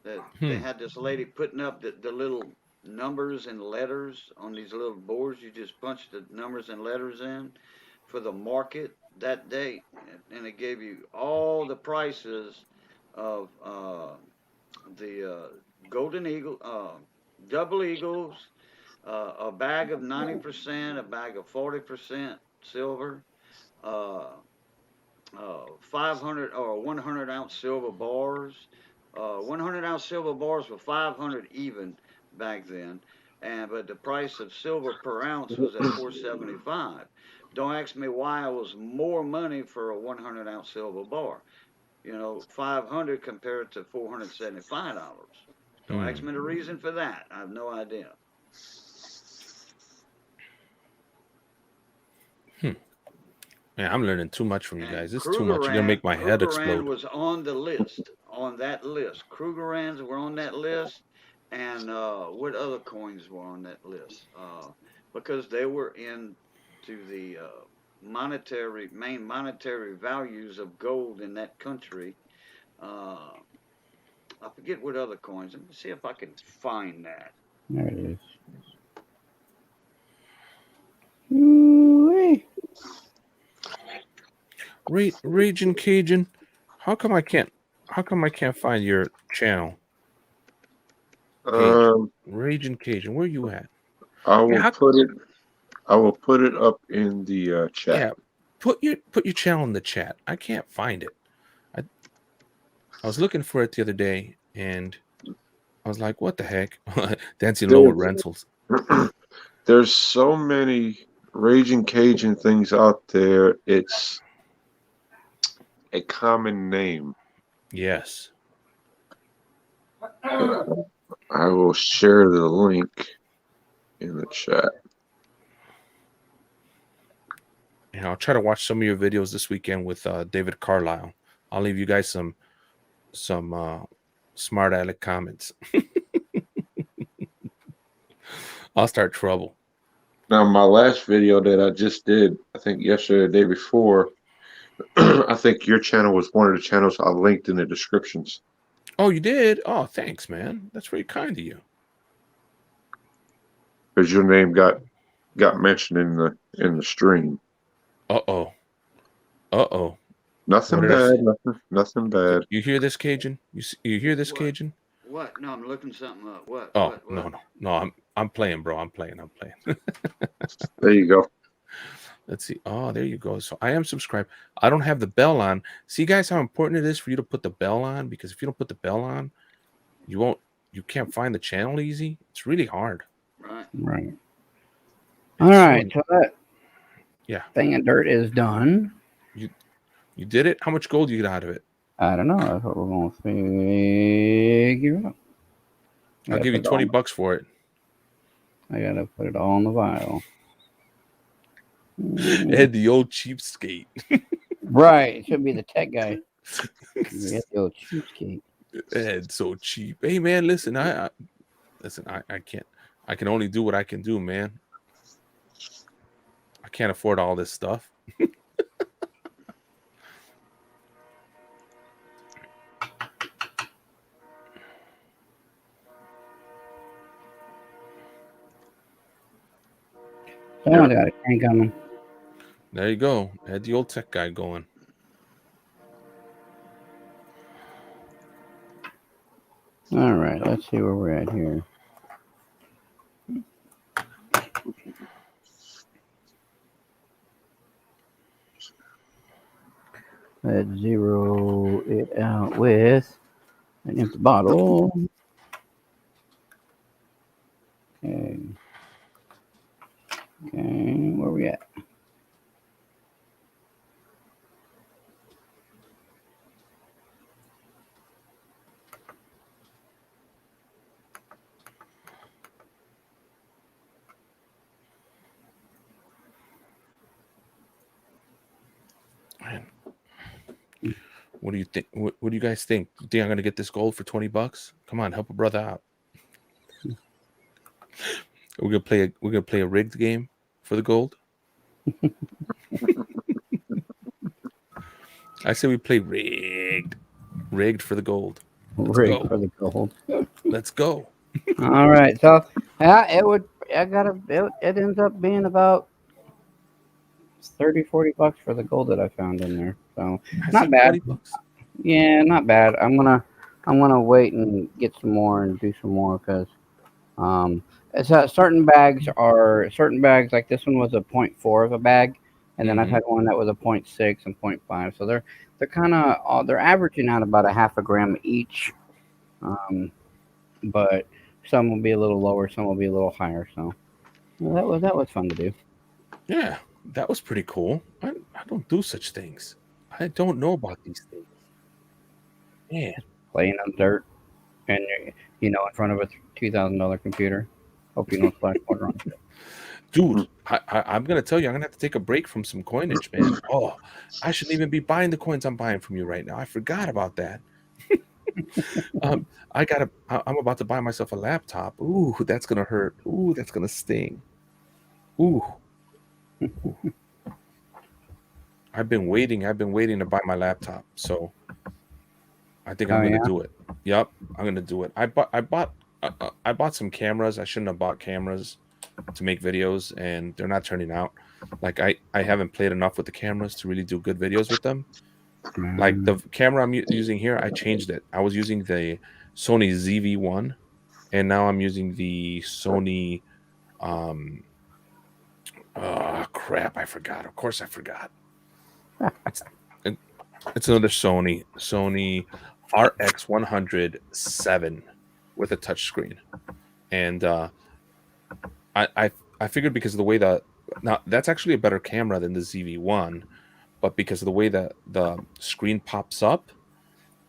That they had this lady putting up the little numbers and letters on these little boards. You just punch the numbers and letters in for the market that day, and it gave you all the prices of the Golden Eagle, Double Eagles, a bag of 90%, a bag of 40% silver, 500 or 100 ounce silver bars. 100 ounce silver bars were 500 even back then, but the price of silver per ounce was at $4.75. Don't ask me why it was more money for a 100 ounce silver bar. You know, 500 compared to $475. Don't ask me the reason for that. I have no idea. Man, I'm learning too much from you And guys. This is too much. You're gonna make my head Krugerrand explode. was on the list, on that list. Krugerrands were on that list, and what other coins were on that list? Because they were into the main monetary values of gold in that country. I forget what other coins. Let me see if I can find that. There it is. Ooh-wee. Raging Cajun, how come I can't find your channel? Raging Cajun, where you at? I will put it up in the chat. Yeah, put your channel in the chat. I can't find it. I was looking for it the other day, and I was like, "What the heck?" Dancing low with rentals. There's so many Raging Cajun things out there. It's a common name. Yes. I will share the link in the chat. And I'll try to watch some of your videos this weekend with David Carlisle. I'll leave you guys some smart aleck comments. I'll start trouble. Now, my last video that I just did, I think yesterday or the day before, I think your channel was one of the channels I linked in the descriptions. Oh, you did? Oh, thanks, man. That's very kind of you. Because your name got mentioned in the stream. Uh-oh. Nothing bad. Nothing bad. You hear this, Cajun? You hear this, What? Cajun? What? No, I'm looking something up. What? Oh, what? no. I'm playing, bro. I'm playing. There you go. Let's see. Oh, there you go. So I am subscribed. I don't have the bell on. See, guys, how important it is for you to put the bell on? Because if you don't put the bell on, you can't find the channel easy. It's really hard. Right. All right. So that thing of dirt is done. You did it? How much gold you get out of it? I don't know. That's what we're going to figure out. I'll give you $20 for it. I got to put it all in the vial. Ed, the old cheapskate. Right. It should be the tech guy. The old cheapskate. Ed, so cheap. Hey, man, listen. I can't. I can only do what I can do, man. I can't afford all this stuff. Someone got a tank on them. There you go. Had the old tech guy going. All right. Let's see where we're at here. Let's zero it out with an empty bottle. Okay. Okay, where we at? Man. What do you think? What do you guys think? You think I'm gonna get this gold for $20? Come on, help a brother out. We're gonna play a rigged game for the gold. I say we play rigged for the gold. Rigged for the gold. Let's go. All right, so it ends up being about $30-$40 for the gold that I found in there. So not bad. $20. Yeah, not bad. I'm gonna wait and get some more and do some more because certain bags like this one was a 0.4 of a bag, and then I've had one that was a 0.6 and 0.5. So they're kind of they're averaging out about a half a gram each, but some will be a little lower, some will be a little higher. So that was fun to do. Yeah, that was pretty cool. I don't do such things. I don't know about these things. Yeah, playing on dirt, and in front of a $2,000 computer. Hope you don't splash water on it. Dude, I'm gonna tell you, I'm gonna have to take a break from some coinage, man. Oh, I shouldn't even be buying the coins I'm buying from you right now. I forgot about that. I'm about to buy myself a laptop. Ooh, that's gonna hurt. Ooh, that's gonna sting. Ooh. I've been waiting to buy my laptop, so I think I'm gonna do it. Yep, I'm gonna do it. I bought some cameras. I shouldn't have bought cameras to make videos, and they're not turning out. Like I haven't played enough with the cameras to really do good videos with them. Like the camera I'm using here, I changed it. I was using the Sony ZV-1, and now I'm using the Sony. Crap! I forgot. Of course, I forgot. It's another Sony RX100 with a touchscreen, and I figured because of the way that now that's actually a better camera than the ZV-1, but because of the way that the screen pops up,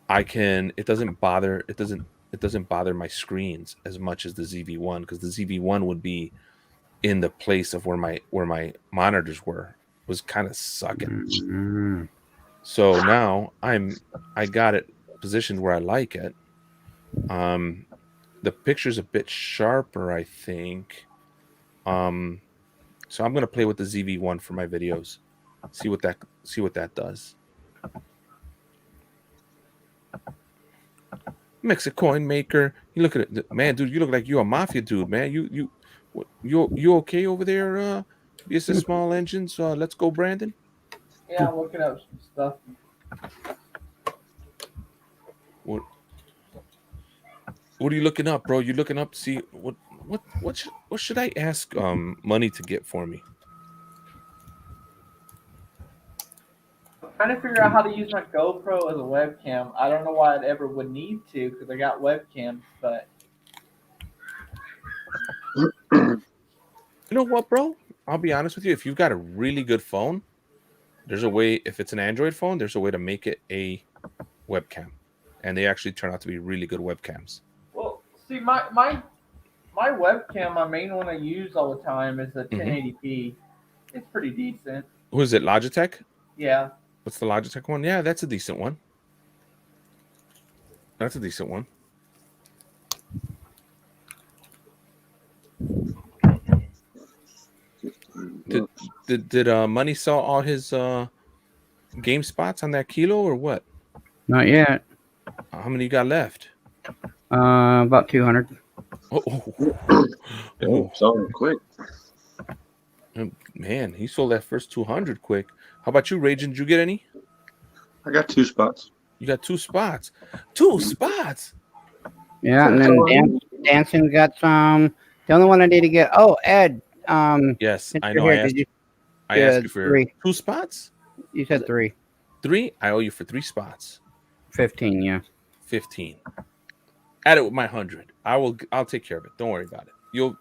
it doesn't bother my screens as much as the ZV-1, because the ZV-1 would be in the place of where my monitors was kind of sucking. So now I got it positioned where I like it. The picture's a bit sharper, I think. So I'm gonna play with the ZV-1 for my videos. See what that does. Mexicoin maker. You look at it, man, dude. You look like you're a mafia dude, man. You okay over there? It's a small engines. Let's go, Brandon. Yeah, I'm looking up some stuff. What are you looking up, bro? You looking up to see what should I ask money to get for me? I'm trying to figure out how to use my GoPro as a webcam. I don't know why I ever would need to, because I got webcams, but you know what, bro? I'll be honest with you. If you've got a really good phone, there's a way. If it's an Android phone, there's a way to make it a webcam, and they actually turn out to be really good webcams. Well, see, my webcam, my main one I use all the time is a 1080p. It's pretty decent. Who is it? Logitech? Yeah. What's the Logitech one? Yeah, that's a decent one. Did Money sell all his game spots on that kilo or what? Not yet. How many you got left? About 200. Selling quick. Man, he sold that first 200 quick. How about you, Raging? Did you get any? I got 2 spots. You got 2 spots. 2 spots. Yeah, and then Dancing got some. The only one I need to get. Oh, Ed. Yes, I know. I asked you for 3 2 spots. You said 3. 3? I owe you for 3 spots. 15. Yeah. 15. Add it with my 100. I'll take care of it. Don't worry about it. You'll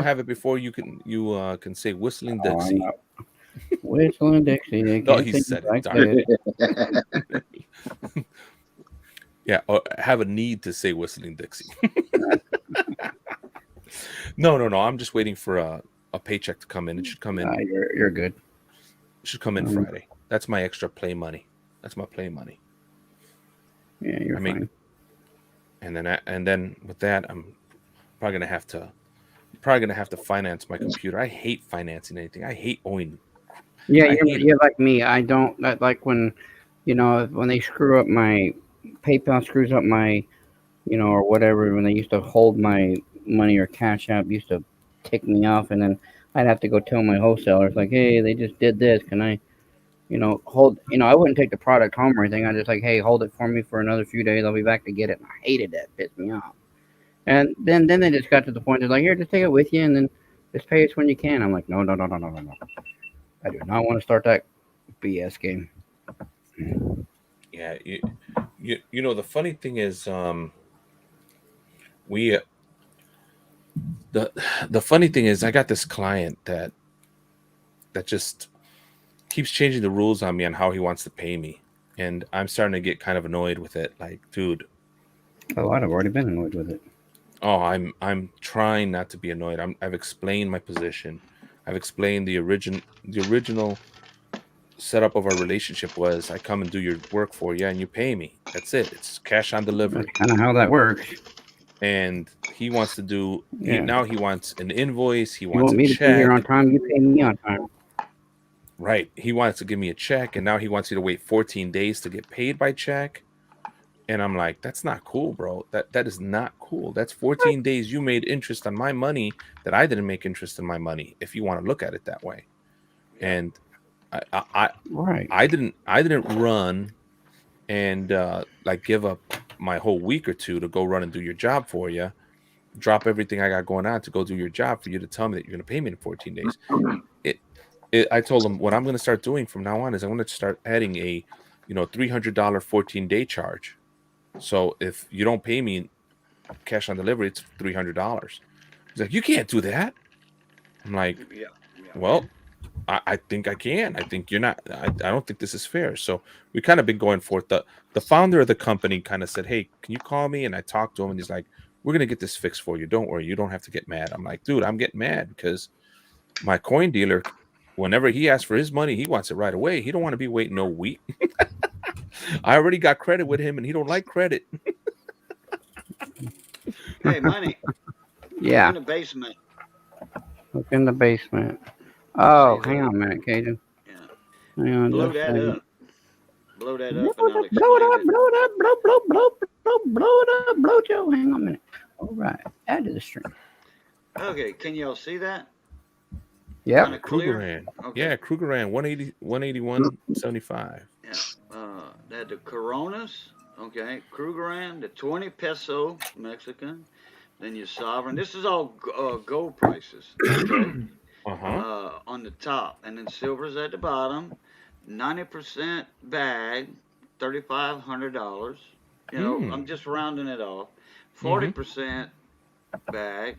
have it before you can say Whistling Dixie. Whistling Dixie. No, he said it. Like yeah, or have a need to say Whistling Dixie. No. I'm just waiting for a paycheck to come in. It should come in. You're good. It should come in Friday. That's my extra play money. That's my play money. Yeah, you're fine. And then with that, I'm probably gonna have to finance my computer. I hate financing anything. I hate owing. Yeah, you're like me. I don't like when they screw up my PayPal, screws up my or whatever, when they used to hold my money, or Cash App used to tick me off, and then I'd have to go tell my wholesalers like, hey, they just did this. Can I hold? I wouldn't take the product home or anything. I just like, hey, hold it for me for another few days. I'll be back to get it. And I hated that. Pissed me off. And then they just got to the point they're like, here, just take it with you, and then just pay us when you can. I'm like, no. I do not want to start that BS game. Yeah, the funny thing is, the funny thing is, I got this client that just keeps changing the rules on me on how he wants to pay me, and I'm starting to get kind of annoyed with it. Like, dude. Oh, I've already been annoyed with it. Oh, I'm trying not to be annoyed. I've explained my position. I've explained the original setup of our relationship was I come and do your work for you and you pay me. That's it. It's cash on That's delivery. kind of how that works. And he wants to do Yeah. now he wants an invoice, he You wants want a me to be here check. on time? You pay me on time. Right. He wants to give me a check and now he wants you to wait 14 days to get paid by check. And I'm like, that's not cool, bro. That is not cool. That's 14 days you made interest on my money that I didn't make interest in my money, if you want to look at it that way. And Right. I didn't run and like give up my whole week or two to go run and do your job for you, drop everything I got going on to go do your job for you to tell me that you're going to pay me in 14 days. I told him what I'm going to start doing from now on is I'm going to start adding a, $300 14-day charge. So if you don't pay me cash on delivery, it's $300. He's like, you can't do that. I'm like, well, I think I can. I think you're not. I don't think this is fair. So we kind of been going forth. The founder of the company kind of said, hey, can you call me? And I talked to him and he's like, we're going to get this fixed for you. Don't worry. You don't have to get mad. I'm like, dude, I'm getting mad because my coin dealer, whenever he asks for his money, he wants it right away. He don't want to be waiting no week. I already got credit with him and he don't like credit. Hey, money. Yeah. In the basement. Look in the basement. Oh, hang on a minute, Caden. Yeah. Hang on Blow just a that second. up. Blow that up, Blow and I'll it up, blow it explain up, it. blow it up, blow it up, blow Joe. Hang on a minute. All right. Add to the stream. Okay, can y'all see that? Yep. Kind of clear. Krugerrand. Okay. Yeah, Krugerrand 181.75. Yeah. They had the Coronas. Okay, Krugerrand, the 20 peso Mexican. Then your Sovereign. This is all gold prices. Okay. On the top, and then silver's at the bottom. 90% bag, $3,500. I'm just rounding it off. 40% bag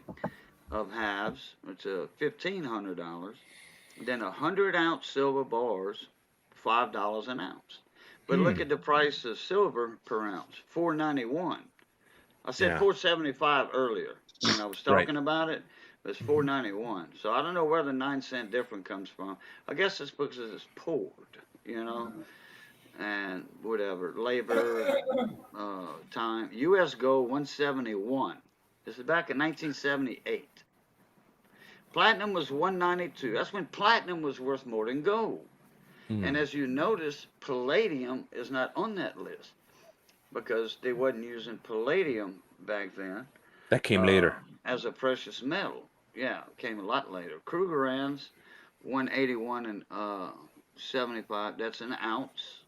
of halves, which is $1,500. Then 100-ounce silver bars, $5 an ounce. But look at the price of silver per ounce, $4.91. I said $4.75 earlier when I was talking about it. It's $4.91. So I don't know where the 9-cent difference comes from. I guess it's because it's poured, and whatever, labor, time. U.S. gold 171. This is back in 1978. Platinum was 192. That's when platinum was worth more than gold. And as you notice, palladium is not on that list because they wasn't using palladium back then. That came later. As a precious metal. Yeah, it came a lot later. Krugerrands, 181 and 75. That's an ounce.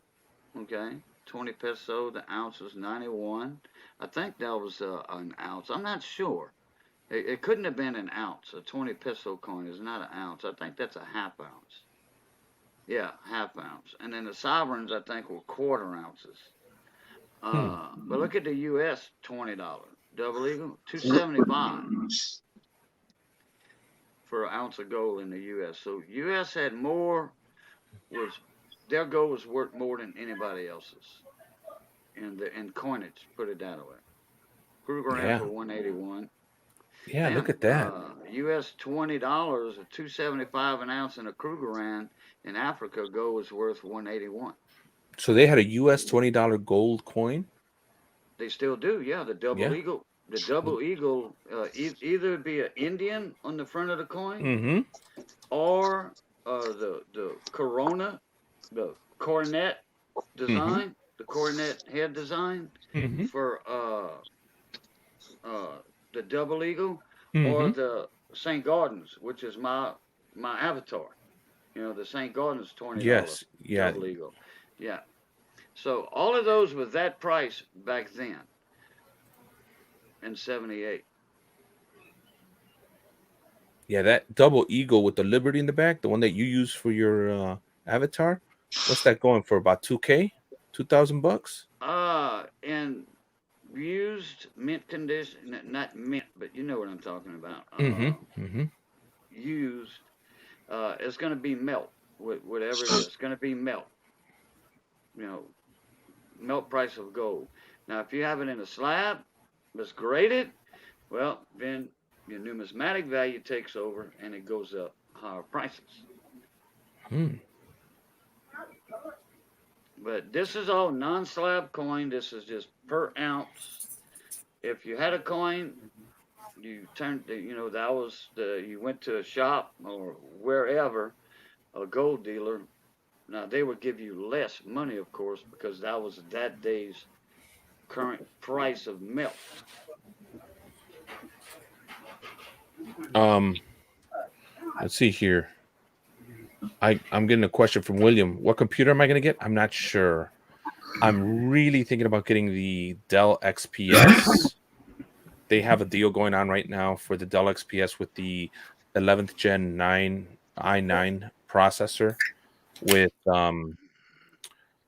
Okay, 20 peso. The ounce was 91. I think that was an ounce. I'm not sure. It couldn't have been an ounce. A 20 peso coin is not an ounce. I think that's a half ounce. Yeah, half ounce. And then the sovereigns, I think, were quarter ounces. But look at the U.S. $20 double eagle, $2.75 for an ounce of gold in the U.S. So U.S. had more, their gold was worth more than anybody else's in coinage. Put it that way. Krugerrands were 181. Yeah, look at that. U.S. $20, a $2.75 an ounce in a Krugerrand in Africa. Gold was worth 181. So they had a U.S. $20 gold coin? They still do, yeah. The double eagle. The double eagle, either be an Indian on the front of the coin, or the corona, the coronet design, the coronet head design for the double eagle, or the St. Gordon's, which is my avatar. The St. Gordon's $20 double eagle. Yeah. So all of those with that price back then in 78. Yeah, that double eagle with the Liberty in the back, the one that you use for your avatar, what's that going for? About $2,000? $2,000? In used mint condition, not mint, but you know what I'm talking about. Used, it's going to be melt, whatever it is. It's going to be melt. Melt price of gold. Now, if you have it in a slab, it's graded, Well, then your numismatic value takes over and it goes up higher prices. But this is all non-slab coin. This is just per ounce. If you had a coin, you turned, that was you went to a shop or wherever, a gold dealer. Now they would give you less money, of course, because that was that day's current price of melt. Let's see here. I'm getting a question from William. What computer am I going to get? I'm not sure. I'm really thinking about getting the Dell XPS. They have a deal going on right now for the Dell XPS with the 11th Gen 9 i9 processor with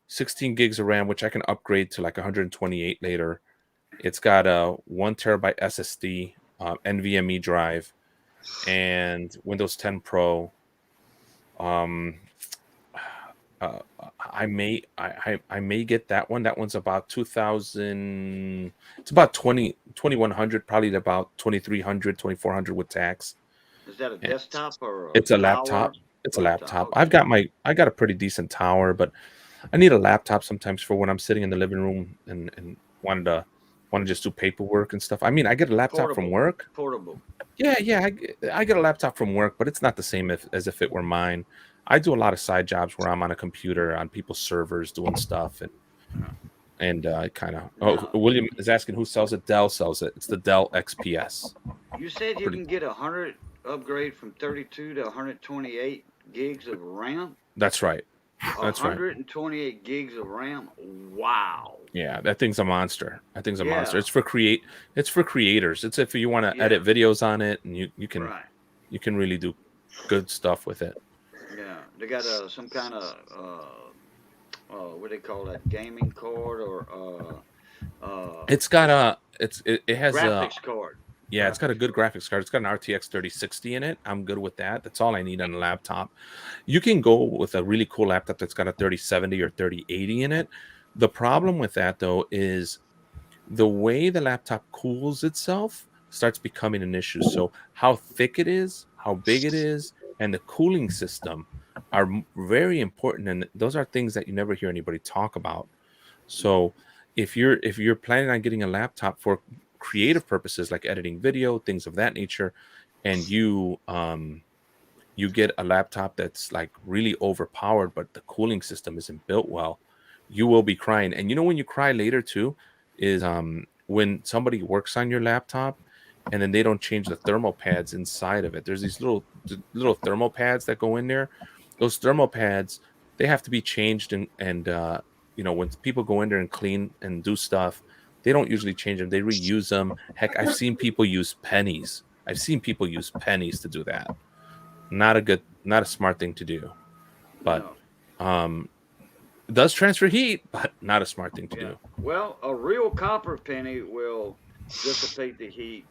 16 gigs of RAM, which I can upgrade to like 128 later. It's got a 1 terabyte SSD, NVMe drive, and Windows 10 Pro. I may get that one. That one's about 2,000. It's about 2,100, probably about 2,300, 2,400 with tax. Is that a desktop or it's a tower? laptop? It's a laptop. Okay. I got a pretty decent tower, but I need a laptop sometimes for when I'm sitting in the living room and want to just do paperwork and stuff. I mean, I get a laptop from work. Portable. Yeah, I get a laptop from work, but it's not the same as if it were mine. I do a lot of side jobs where I'm on a computer on people's servers doing stuff, and I kind of. Oh, William is asking who sells it. Dell sells it. It's the Dell XPS. You said you can get 100 upgrade from 32 to 128 gigs of RAM. That's right. That's 128 gigs of RAM. Wow. Yeah, that thing's a monster. That thing's a monster. It's for creators. It's if you want to edit videos on it, and you can really do good stuff with it. Yeah, they got some kind of what do they call that, gaming card or it's got it has graphics card. Yeah, it's got a good graphics card. It's got an RTX 3060 in it. I'm good with that. That's all I need on a laptop. You can go with a really cool laptop that's got a 3070 or 3080 in it. The problem with that, though, is the way the laptop cools itself starts becoming an issue. So how thick it is, how big it is, and the cooling system are very important. And those are things that you never hear anybody talk about. So if you're planning on getting a laptop for creative purposes like editing video, things of that nature, and you get a laptop that's like really overpowered, but the cooling system isn't built well, you will be crying. And when you cry later too is when somebody works on your laptop and then they don't change the thermal pads inside of it. There's these little thermal pads that go in there. Those thermal pads, they have to be changed, and when people go in there and clean and do stuff, they don't usually change them. They reuse them. Heck, I've seen people use pennies. To do that. Not a smart thing to do. But it does transfer heat, but not a smart thing to do. Well, a real copper penny will dissipate the heat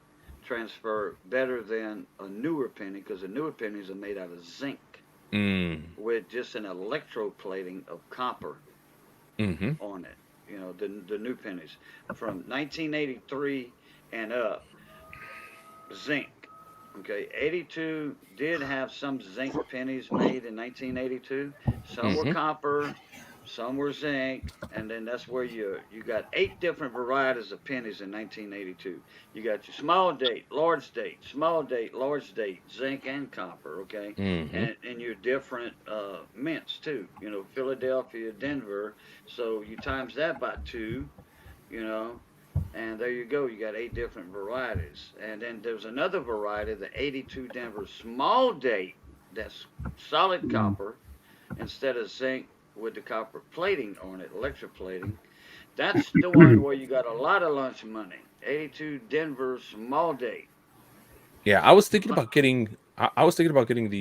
transfer better than a newer penny, because the newer pennies are made out of zinc with just an electroplating of copper on it. The new pennies from 1983 and up, zinc. Okay, 82 did have some zinc pennies made in 1982. Some were copper, some were zinc, and then that's where you got 8 different varieties of pennies in 1982. You got your small date, large date, small date, large date, zinc and copper. Okay, and your different mints too. Philadelphia, Denver. So you times that by 2. And there you go. You got 8 different varieties. And then there's another variety, the 82 Denver small date, that's solid copper instead of zinc with the copper plating on it, electroplating. That's the one where you got a lot of lunch money. 82 Denver small date. Yeah, I was thinking about getting the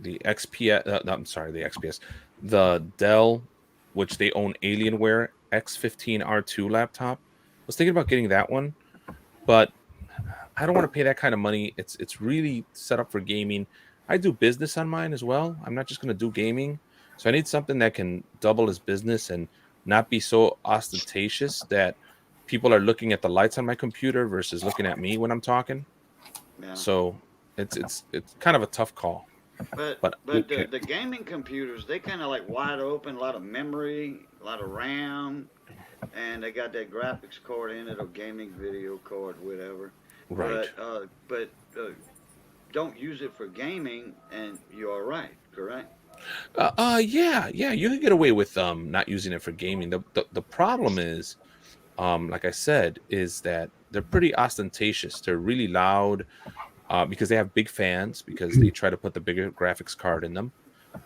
XPS. I'm sorry, the XPS, the Dell, which they own Alienware X15R2 laptop. I was thinking about getting that one, but I don't want to pay that kind of money. It's really set up for gaming. I do business on mine as well. I'm not just going to do gaming. So I need something that can double as business and not be so ostentatious that people are looking at the lights on my computer versus looking at me when I'm talking. Yeah. So it's kind of a tough call. But the gaming computers, they kind of like wide open, a lot of memory, a lot of RAM, and they got that graphics card in it, or gaming video card, whatever. Right. But don't use it for gaming, and you're all right, correct? Yeah, you can get away with not using it for gaming. The problem is, like I said, is that they're pretty ostentatious. They're really loud, because they have big fans, because they try to put the bigger graphics card in them.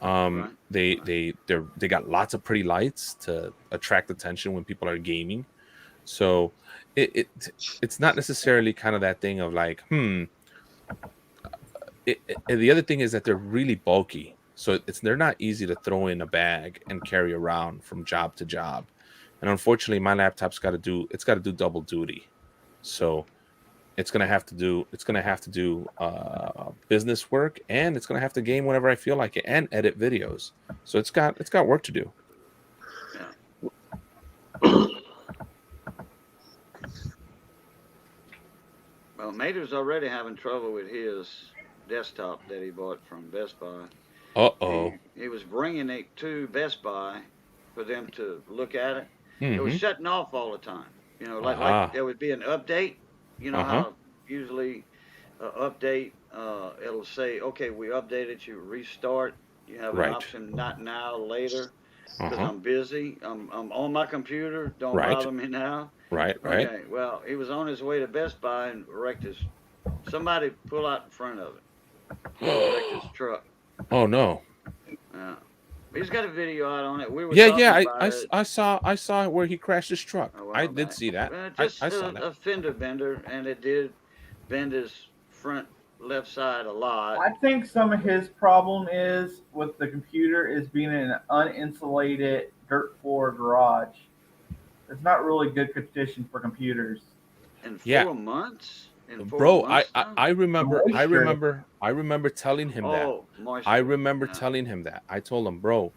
Right. They got lots of pretty lights to attract attention when people are gaming. So it's not necessarily kind of that thing of like, and the other thing is that they're really bulky. So they're not easy to throw in a bag and carry around from job to job. And unfortunately, my laptop's got to do double duty. So it's gonna have to do business work, and it's gonna have to game whenever I feel like it, and edit videos. So it's got work to do. Yeah. Well, Mater's already having trouble with his desktop that he bought from Best Buy. He was bringing it to Best Buy for them to look at it. It was shutting off all the time. You know, like there would be an update. You know how usually update, it'll say, okay, we updated you, restart. You have an option, not now, later, because I'm busy. I'm on my computer. Don't bother me now. Right. Okay, well, he was on his way to Best Buy and wrecked his. Somebody pull out in front of it. Wrecked his truck. Oh no. Yeah. He's got a video out on it. We were I saw where he crashed his truck. I did see that. I saw that. A fender bender, and it did bend his front left side a lot. I think some of his problem is with the computer is being in an uninsulated dirt floor garage. It's not really good condition for computers. In 4 months? Bro, I remember telling him that. I remember telling him that. I told him, bro,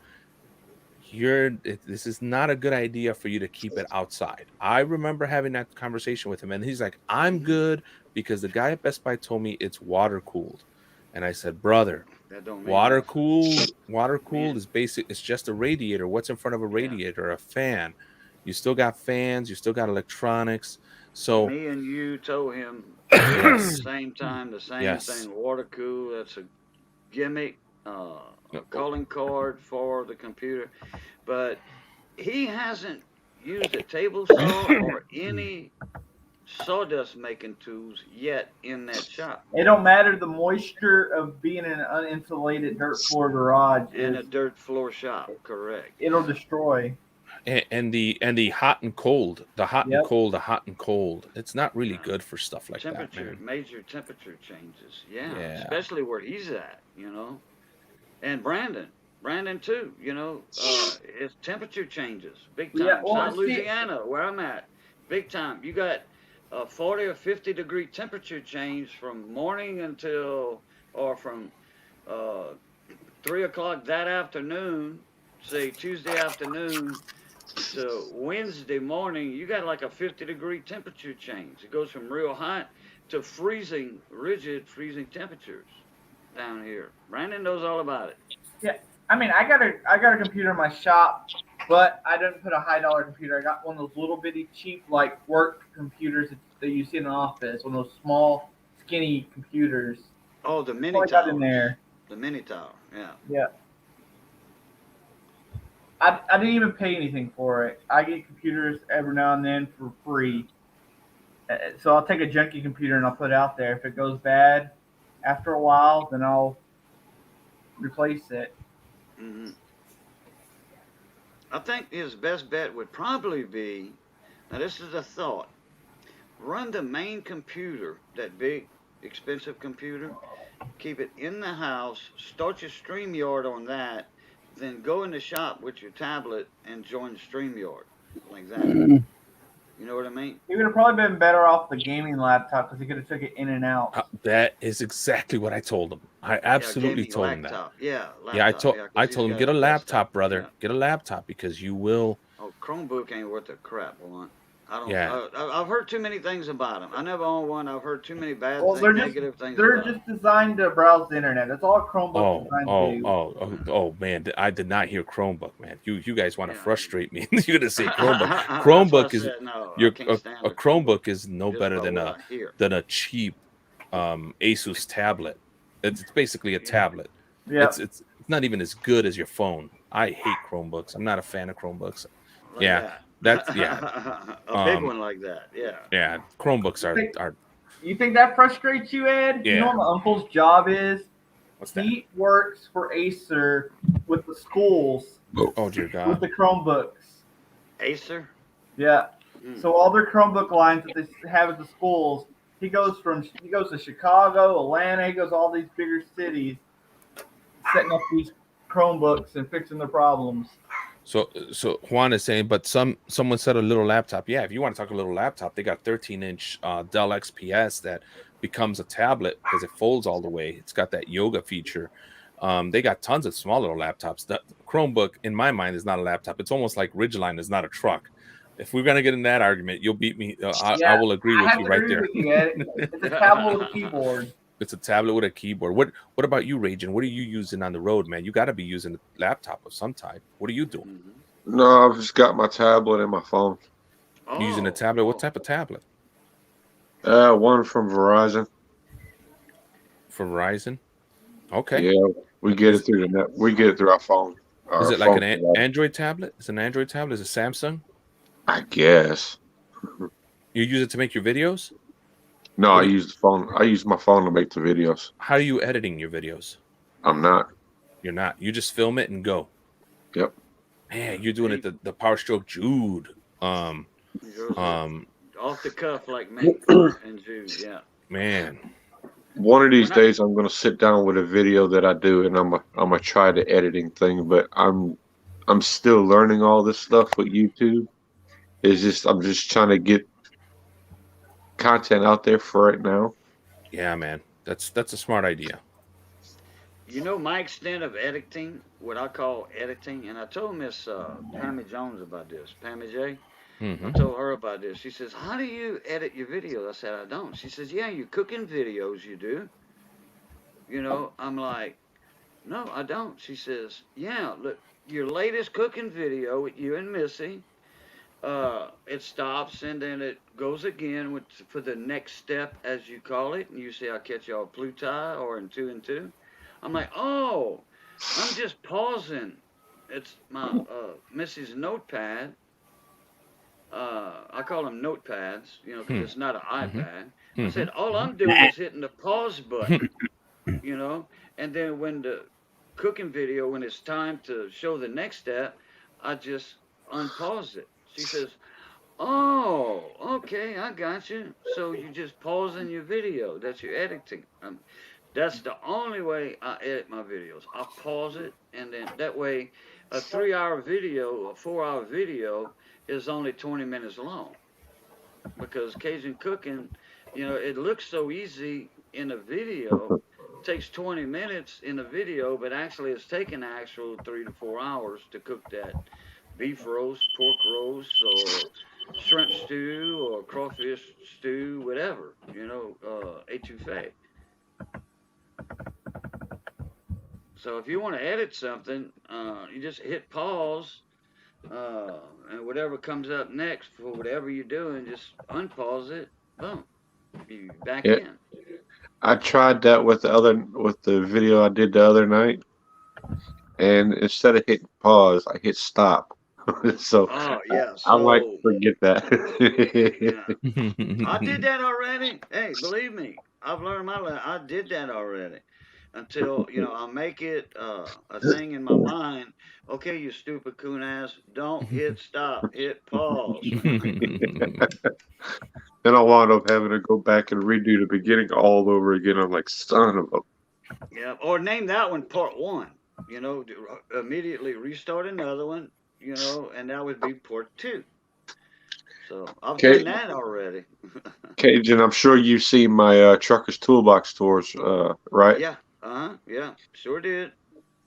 this is not a good idea for you to keep it outside. I remember having that conversation with him, and he's like, I'm good because the guy at Best Buy told me it's water cooled. And I said, brother, water cooled is basic. It's just a radiator. What's in front of a radiator? A fan. You still got fans. You still got electronics. So me and you told him at the same time, the same thing. Water cool. That's a gimmick. Calling card for the computer, but he hasn't used a table saw or any sawdust making tools yet in that shop. It don't matter the moisture of being in an uninsulated dirt floor garage. In a dirt floor shop, correct. It'll destroy. And the hot and cold, the hot and cold. It's not really good for stuff like that, man. Major temperature changes. Yeah, especially where he's at, you know. And Brandon too, you know, his temperature changes big time. Yeah, South Louisiana, where I'm at, big time. You got a 40 or 50 degree temperature change from morning until, or from 3 o'clock that afternoon, say Tuesday afternoon to Wednesday morning. You got like a 50 degree temperature change. It goes from real hot to freezing, rigid freezing temperatures down here. Brandon knows all about it. Yeah, I mean, I got a computer in my shop, but I didn't put a high dollar computer. I got one of those little bitty cheap like work computers that you see in an office, one of those small skinny computers. Oh, the mini tower. Got in there. The mini tower, yeah. Yeah. I didn't even pay anything for it. I get computers every now and then for free. So I'll take a junky computer and I'll put it out there. If it goes bad, after a while, then I'll replace it. Mm-hmm. I think his best bet would probably be, now this is a thought, run the main computer, that big, expensive computer, keep it in the house, start your StreamYard on that, then go in the shop with your tablet and join StreamYard, like that. You know what I mean? He would have probably been better off the gaming laptop because he could have took it in and out. That is exactly what I told him. I absolutely told him that. Laptop. I told him, get a laptop, brother. Get a laptop because you will. Oh, Chromebook ain't worth a crap, one. I don't. Yeah. I've heard too many things about them. I never owned one. I've heard too many bad Well, things, negative things they're about just designed to browse the internet. That's all a Chromebook's Oh, designed to do. man! I did not hear Chromebook, man. You guys want to Yeah. frustrate me? You're gonna say Chromebook. That's why I Chromebook is said no. I your can't stand a a Chromebook is no just better by what I hear. than a cheap Asus tablet. It's basically a tablet. Yeah. It's not even as good as your phone. I hate Chromebooks. I'm not a fan of Chromebooks. Like Yeah, that. that's yeah. A big one like that. Yeah. Yeah, Chromebooks are You think that frustrates you, Ed? You know Yeah. what my uncle's job is? what's that? He works for Acer with the schools Oh dear with God. the Chromebooks. Acer. Yeah. Mm. So all their Chromebook lines that they have at the schools, he goes to Chicago, Atlanta, he goes to all these bigger cities, setting up these Chromebooks and fixing their problems. So Juan is saying, but someone said a little laptop. Yeah, if you want to talk a little laptop, they got 13-inch Dell XPS that becomes a tablet because it folds all the way. It's got that yoga feature. They got tons of small little laptops. The Chromebook, in my mind, is not a laptop. It's almost like Ridgeline is not a truck. If we're gonna get in that argument, you'll beat me. I will agree with you right there. It's a tablet with a keyboard. It's a tablet with a keyboard. What about you, Raging? What are you using on the road, man? You got to be using a laptop of some type. What are you doing? No, I've just got my tablet and my phone. You using a tablet? What type of tablet? One from Verizon. From Verizon? Okay. Yeah, we get it through the net. We get it through our phone. Is it like an Android tablet? It's an Android tablet. Is it Samsung? I guess. You use it to make your videos? No, I use the phone. I use my phone to make the videos. How are you editing your videos? I'm not. You're not. You just film it and go. Yep. Man, you're doing it the Power Stroke Jude. Off the cuff like me and Jude. Yeah. Man. One of these days, I'm gonna sit down with a video that I do, and I'm gonna try the editing thing. But I'm still learning all this stuff with YouTube. I'm just trying to get content out there for right now. Yeah, man. That's a smart idea. You know my extent of editing, what I call editing, and I told Miss Pammy Jones about this. Pammy J. I told her about this. She says, "How do you edit your videos?" I said, "I don't." She says, "Yeah, you cooking videos, you do." You know, I'm like, "No, I don't." She says, "Yeah, look, your latest cooking video with you and Missy, it stops and then it goes again for the next step, as you call it, and you say, 'I'll catch y'all Pluti or in 2 and 2.' I'm like, "Oh, I'm just pausing. It's my Missy's notepad." I call them notepads, you know, because it's not an iPad. I said, all I'm doing is hitting the pause button, you know, and then when the cooking video, when it's time to show the next step, I just unpause it. She says, "Oh, okay, I got you. So you just pausing your video. That's your editing." That's the only way I edit my videos. I pause it, and then that way a 3-hour video, a 4-hour video is only 20 minutes long. Because Cajun cooking, you know, it looks so easy in a video. It takes 20 minutes in a video, but actually it's taking actual 3 to 4 hours to cook that beef roast, pork roast, or shrimp stew, or crawfish stew, whatever, you know, etouffee. So if you want to edit something, you just hit pause, and whatever comes up next for whatever you're doing, just unpause it. Boom, you back in. I tried that with the video I did the other night, and instead of hitting pause, I hit stop. So I might forget that. Yeah. I did that already. Hey, believe me, I've learned my lesson. I did that already. Until, you know, I make it a thing in my mind. Okay, you stupid coon ass, don't hit stop, hit pause. Then I wound up having to go back and redo the beginning all over again. I'm like, son of a. Yeah, or name that one part 1. You know, immediately restart another one. You know, and that would be part 2. So I've done that already. Cajun, I'm sure you've seen my Trucker's Toolbox tours, right? Yeah. Yeah, sure did.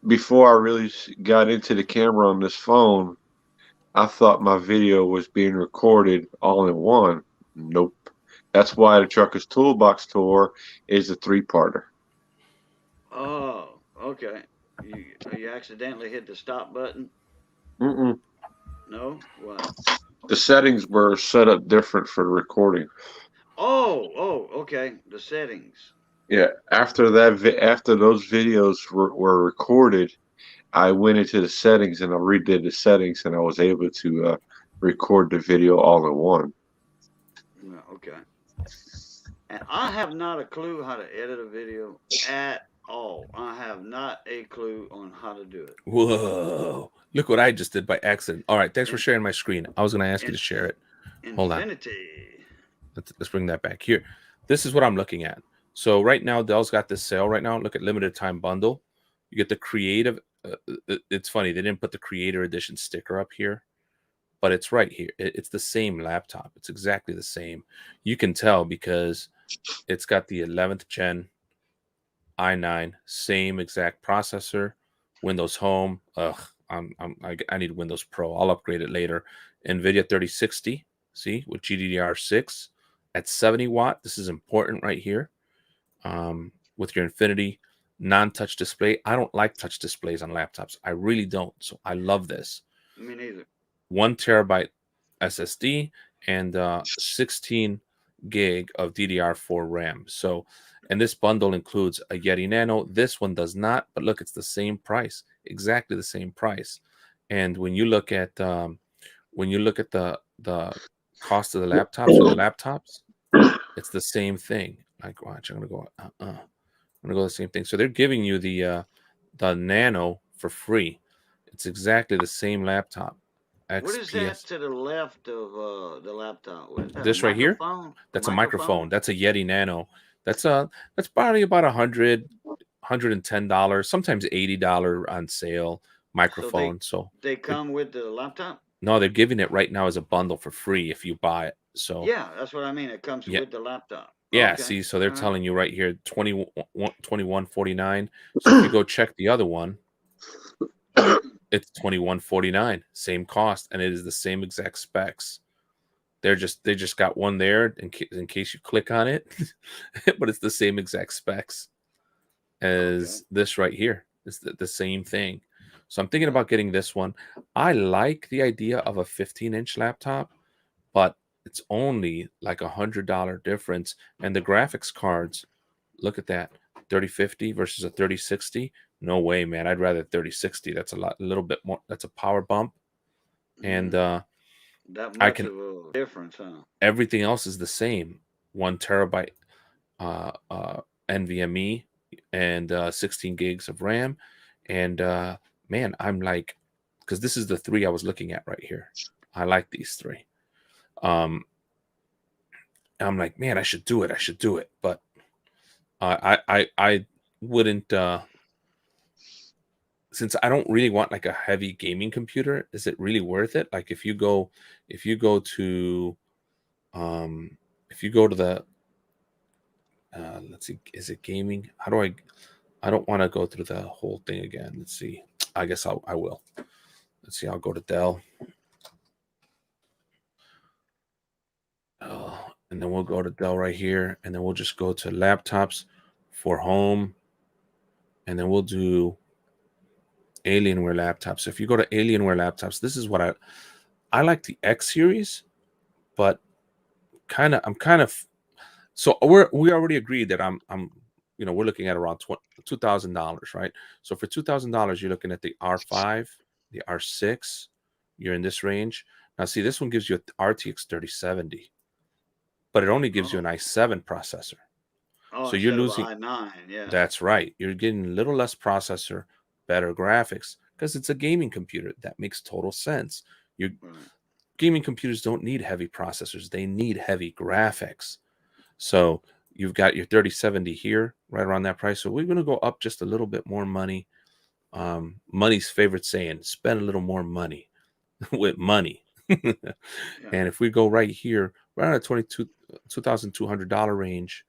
Before I really got into the camera on this phone, I thought my video was being recorded all in one. Nope. That's why the Trucker's Toolbox tour is a 3-parter. Oh, okay. You accidentally hit the stop button? Mm-mm. No? What? The settings were set up different for the recording. Oh, okay. The settings. Yeah, after those videos were recorded, I went into the settings and I redid the settings, and I was able to record the video all in one. Yeah, okay. And I have not a clue how to edit a video at all. I have not a clue on how to do it. Whoa. Look what I just did by accident. All right. Thanks for sharing my screen. I was going to ask you to share it. Hold on. Infinity. Let's bring that back here. This is what I'm looking at. So right now, Dell's got this sale right now. Look at limited time bundle. You get the creative. It's funny. They didn't put the creator edition sticker up here, but it's right here. It's the same laptop. It's exactly the same. You can tell because it's got the 11th gen i9, same exact processor, Windows Home. I need Windows Pro. I'll upgrade it later. NVIDIA 3060, see, with GDDR6 at 70 watt. This is important right here. With your Infinity non-touch display. I don't like touch displays on laptops. I really don't. So I love this. Me neither. 1 terabyte SSD and 16 gig of DDR4 RAM. So, and this bundle includes a Yeti Nano. This one does not, but look, it's the same price, exactly the same price. And when you look at the cost of the laptops or the laptops, it's the same thing. Like, watch, I'm gonna go. I'm gonna go the same thing. So they're giving you the Nano for free. It's exactly the same laptop. What is that to the left of the laptop? What is that, this right here? That's a microphone. That's a Yeti Nano. That's probably about $110, sometimes $80 on sale microphone. So they come with the laptop? No, they're giving it right now as a bundle for free if you buy it. So yeah, that's what I mean. It comes with the laptop. Yeah, okay. See, so they're telling you right here $21.49. So if you go check the other one, it's $21.49, same cost, and it is the same exact specs. They just got one there in case you click on it, but it's the same exact specs as this right here. It's the same thing. So I'm thinking about getting this one. I like the idea of a 15-inch laptop, but it's only like $100 difference. And the graphics cards, look at that, 3050 versus a 3060. No way, man. I'd rather 3060. That's a little bit more. That's a power bump, and that much of a difference, huh? Everything else is the same. 1 terabyte NVMe and 16 gigs of RAM, and man, I'm like, because this is the 3 I was looking at right here. I like these 3. I'm like, man, I should do it, but I wouldn't, since I don't really want like a heavy gaming computer. Is it really worth it? Like if you go to the let's see, is it gaming? How do I don't want to go through the whole thing again. Let's see. I guess I will. Let's see. I'll go to Dell. And then we'll go to Dell right here. And then we'll just go to laptops for home. And then we'll do Alienware laptops. So if you go to Alienware laptops, this is what I like the X series, but I'm kind of so we already agreed that I'm we're looking at around $2,000, right? So for $2,000, you're looking at the R5, the R6. You're in this range. Now, see, this one gives you a RTX 3070, but it only gives you an i7 processor. Oh, so you're losing i9, yeah. That's right. You're getting a little less processor, better graphics, because it's a gaming computer. That makes total sense. Gaming computers don't need heavy processors. They need heavy graphics. So you've got your 3070 here, right around that price. So we're going to go up just a little bit more money. Money's favorite saying, spend a little more money with money. And if we go right here, right at $2,200 range,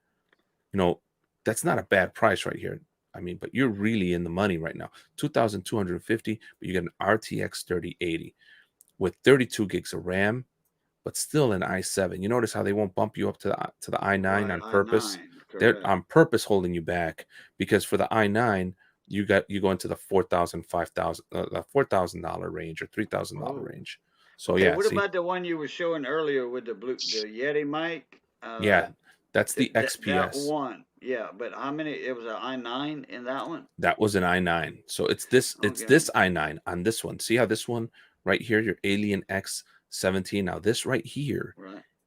that's not a bad price right here. I mean, but you're really in the money right now. $2,250, but you get an RTX 3080. with 32 gigs of RAM, but still an i7. You notice how they won't bump you up to the i9 on purpose? They're on purpose holding you back, because for the i9, you go into the $4,000, $5,000, $4,000 range or $3,000 range. So okay, yeah. What see, about the one you were showing earlier with the Yeti mic? yeah, that's the XPS. That one, yeah. But how many? It was an i9 in that one. That was an i9. So it's this i9 on this one. See how this one right here, your Alien X17. Now this right here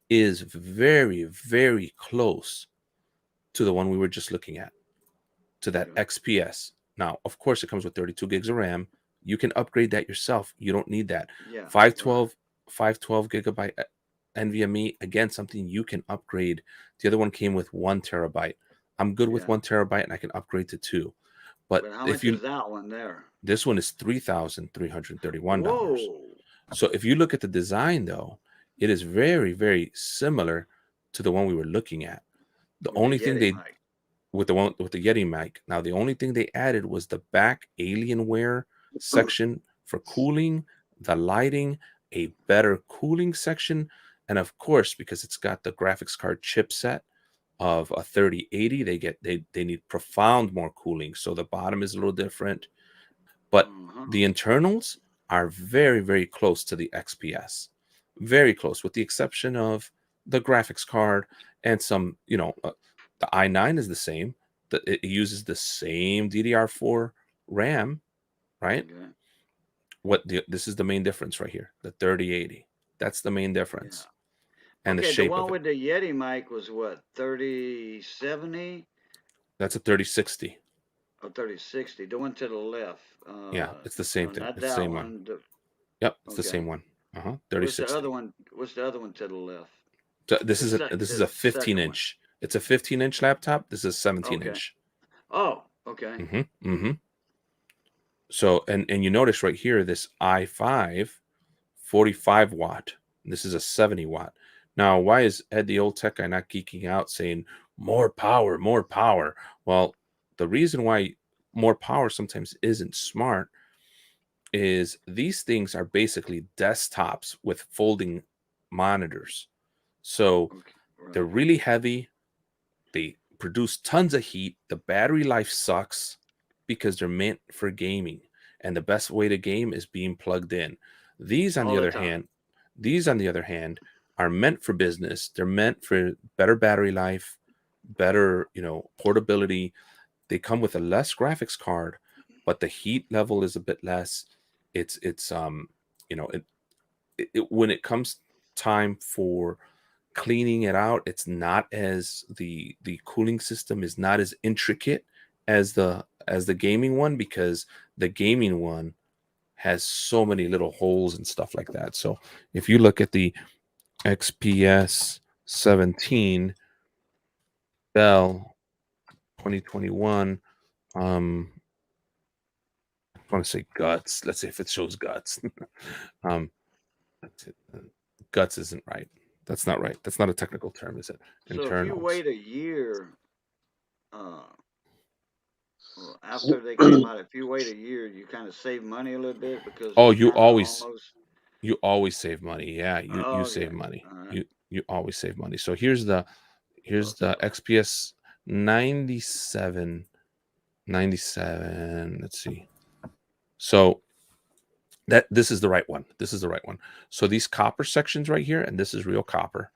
is very, very close to the one we were just looking at, to that XPS. Now, of course, it comes with 32 gigs of RAM. You can upgrade that yourself. You don't need that. 512 gigabyte NVMe, again, something you can upgrade. The other one came with 1 terabyte. I'm good with 1 terabyte, and I can upgrade to 2. But how much is that one there? This one is $3,331. So if you look at the design, though, it is very, very similar to the one we were looking at. The only thing they with the Yeti mic. Now, the only thing they added was the back Alienware section for cooling, the lighting, a better cooling section, and of course, because it's got the graphics card chipset of a 3080, they need profound more cooling. So the bottom is a little different, but the internals are very, very close to the XPS, very close, with the exception of the graphics card and some, the i9 is the same. It uses the same DDR4 RAM, right? This is the main difference right here, the 3080. That's the main difference. And the shape the one of it. with the Yeti mic was what, 3070? That's a 3060. Oh, 3060. The one to the left. Yeah, it's the same thing. It's the same one. Yep, it's the same one. 3060. What's the other one to the left? This is a 15-inch. It's a 15-inch laptop. This is a 17-inch. Oh, okay. So, and you notice right here, this i5, 45 watt. This is a 70 watt. Now, why is Ed the old tech guy not geeking out saying more power, more power? Well, the reason why more power sometimes isn't smart is these things are basically desktops with folding monitors. So they're really heavy. They produce tons of heat. The battery life sucks because they're meant for gaming. And the best way to game is being plugged in. These, on the other hand, are meant for business. They're meant for better battery life, better, portability. They come with a less graphics card, but the heat level is a bit less. When it comes time for cleaning it out, it's not as the cooling system is not as intricate as the gaming one, because the gaming one has so many little holes and stuff like that. So if you look at the XPS 17 Dell 2021, I want to say guts. Let's see if it shows guts. Guts isn't right. That's not right. That's not a technical term, is it? So if you wait a year, after they came out, if you wait a year, you kind of save money a little bit, because you always save money. Yeah, you save money. You always save money. So here's the XPS 97. Let's see. So this is the right one. This is the right one. So these copper sections right here, and this is real copper.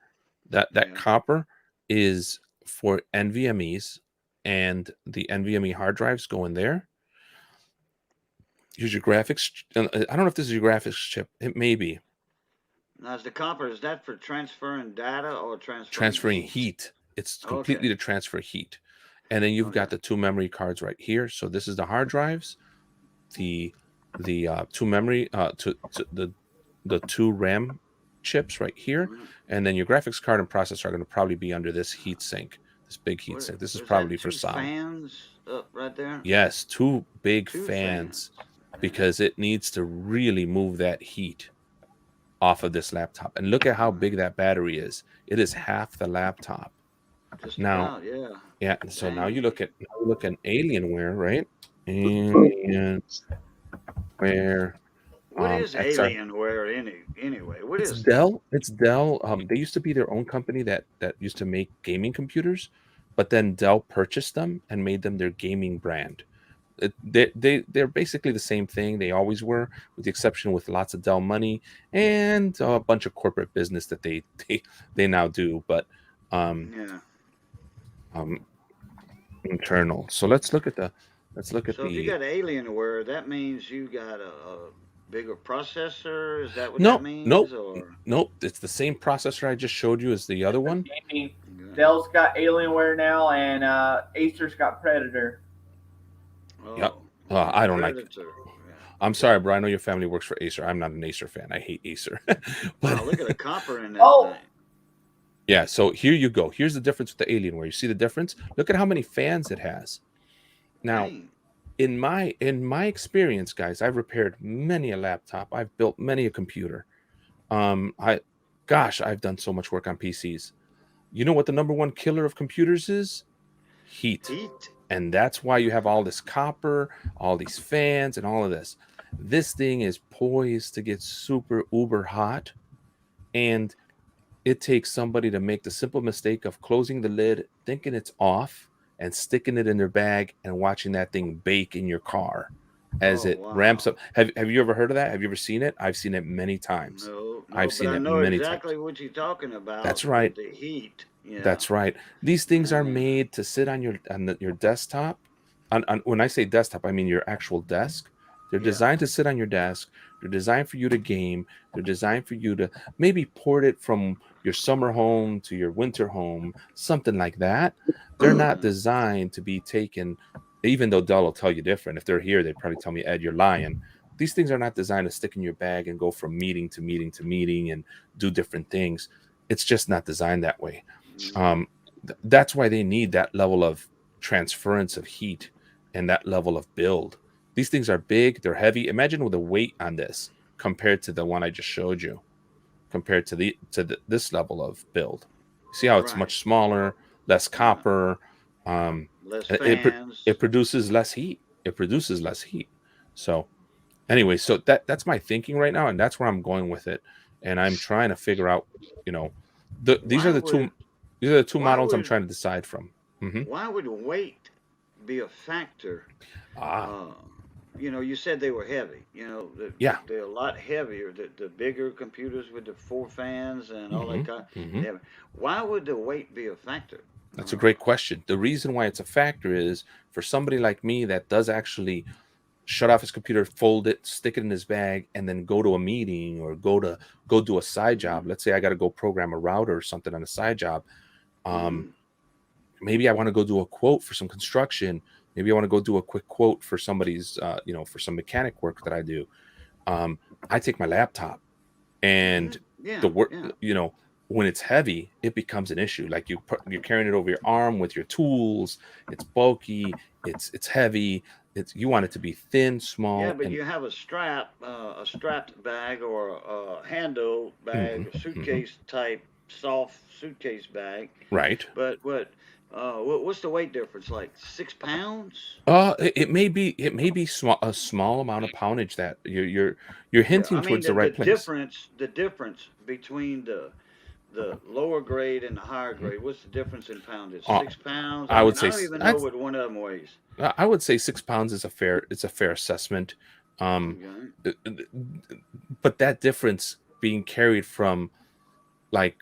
That copper is for NVMe's, and the NVMe hard drives go in there. Here's your graphics. I don't know if this is your graphics chip. It may be. Now, is the copper, is that for transferring data or transferring heat? It's completely to transfer heat. And then you've got the two memory cards right here. So this is the hard drives, the two memory, the two RAM chips right here, and then your graphics card and processor are going to probably be under this heat sink, this big heat sink. This is probably for sound. Fans up right there. Yes, two big fans, because it needs to really move that heat off of this laptop. And look at how big that battery is. It is half the laptop. Just now, about, yeah. So now you look at Alienware, right? Alienware What is XR. Alienware anyway? What It's is Dell. It's Dell. They used to be their own company that used to make gaming computers, but then Dell purchased them and made them their gaming brand. They're basically the same thing. They always were, with the exception with lots of Dell money and a bunch of corporate business that they now do. But Yeah. internal. So let's look at So if you got Alienware, that means you got a bigger processor. Is that what that means? Nope. It's the same processor I just showed you as the other one. Gaming. Dell's got Alienware now, and Acer's got Predator. Oh, Yep. I don't like it. Predator. Yeah. I'm sorry, bro. I know your family works for Acer. I'm not an Acer fan. I hate Acer. Wow, look at the copper in that thing. Yeah, so here you go. Here's the difference with the Alienware. You see the difference? Look at how many fans it has. Now, in my experience, guys, I've repaired many a laptop. I've built many a computer. I've done so much work on PCs. You know what the number one killer of computers is? Heat. And that's why you have all this copper, all these fans, and all of this. This thing is poised to get super uber hot, and it takes somebody to make the simple mistake of closing the lid, thinking it's off, and sticking it in their bag and watching that thing bake in your car as it ramps up. Have you ever heard of that? Have you ever seen it? I've seen it many times. No, I've seen but it I know many exactly times. what you're talking about. That's right. The heat. Yeah. That's right. These things are made to sit on your desktop. When I say desktop, I mean your actual desk. They're designed to sit on your desk. They're designed for you to game. They're designed for you to maybe port it from your summer home to your winter home, something like that. They're not designed to be taken, even though Dell will tell you different. If they're here, they'd probably tell me, Ed, you're lying. These things are not designed to stick in your bag and go from meeting to meeting to meeting and do different things. It's just not designed that way. That's why they need that level of transference of heat and that level of build. These things are big, they're heavy. Imagine with the weight on this compared to the one I just showed you, compared to this level of build. See how it's much smaller, less copper, less fans. It produces less heat. So anyway, so that's my thinking right now, and that's where I'm going with it. And I'm trying to figure out, these are the two models I'm trying to decide from. Why would weight be a factor? You said they were heavy. They're a lot heavier. The bigger computers with the 4 fans and all that kind of. Why would the weight be a factor? That's a great question. The reason why it's a factor is for somebody like me that does actually shut off his computer, fold it, stick it in his bag, and then go to a meeting or go do a side job. Let's say I got to go program a router or something on a side job. Maybe I want to go do a quote for some construction. Maybe I want to go do a quick quote for somebody's, for some mechanic work that I do. I take my laptop, and the work, when it's heavy, it becomes an issue. Like you're carrying it over your arm with your tools. It's bulky. It's heavy. You want it to be thin, small. Yeah, but you have a strapped bag or a handle bag, a suitcase type soft suitcase bag. Right. But what's the weight difference? Like 6 pounds? It may be a small amount of poundage that you're hinting towards the right place. The difference between the lower grade and the higher grade. What's the difference in poundage? 6 pounds? I don't even know what one of them weighs. I would say 6 pounds is a fair assessment. But that difference being carried from like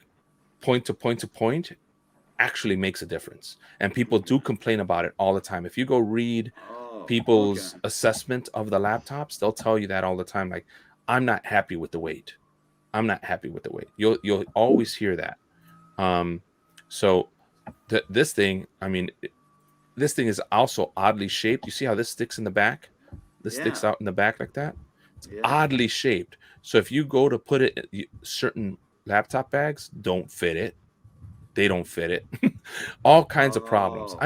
point to point to point actually makes a difference, and people do complain about it all the time. If you go read people's assessment of the laptops, they'll tell you that all the time. Like, I'm not happy with the weight. You'll always hear that. So this thing, this thing is also oddly shaped. You see how this sticks in the back? This sticks out in the back like that. It's oddly shaped. So if you go to put it, certain laptop bags don't fit it. They don't fit it. All kinds of problems.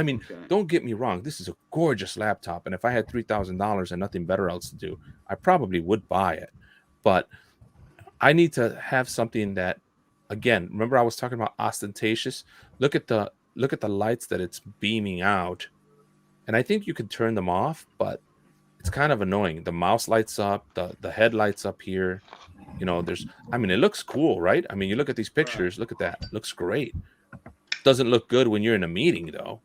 Don't get me wrong. This is a gorgeous laptop, and if I had $3,000 and nothing better else to do, I probably would buy it. But I need to have something that, again, remember I was talking about ostentatious. Look at the lights that it's beaming out, and I think you could turn them off, but It's kind of annoying. The mouse lights up, the head lights up here. You know, I mean, it looks cool, right? I mean, you look at these pictures, look at that. Looks great. Doesn't look good when you're in a meeting, though.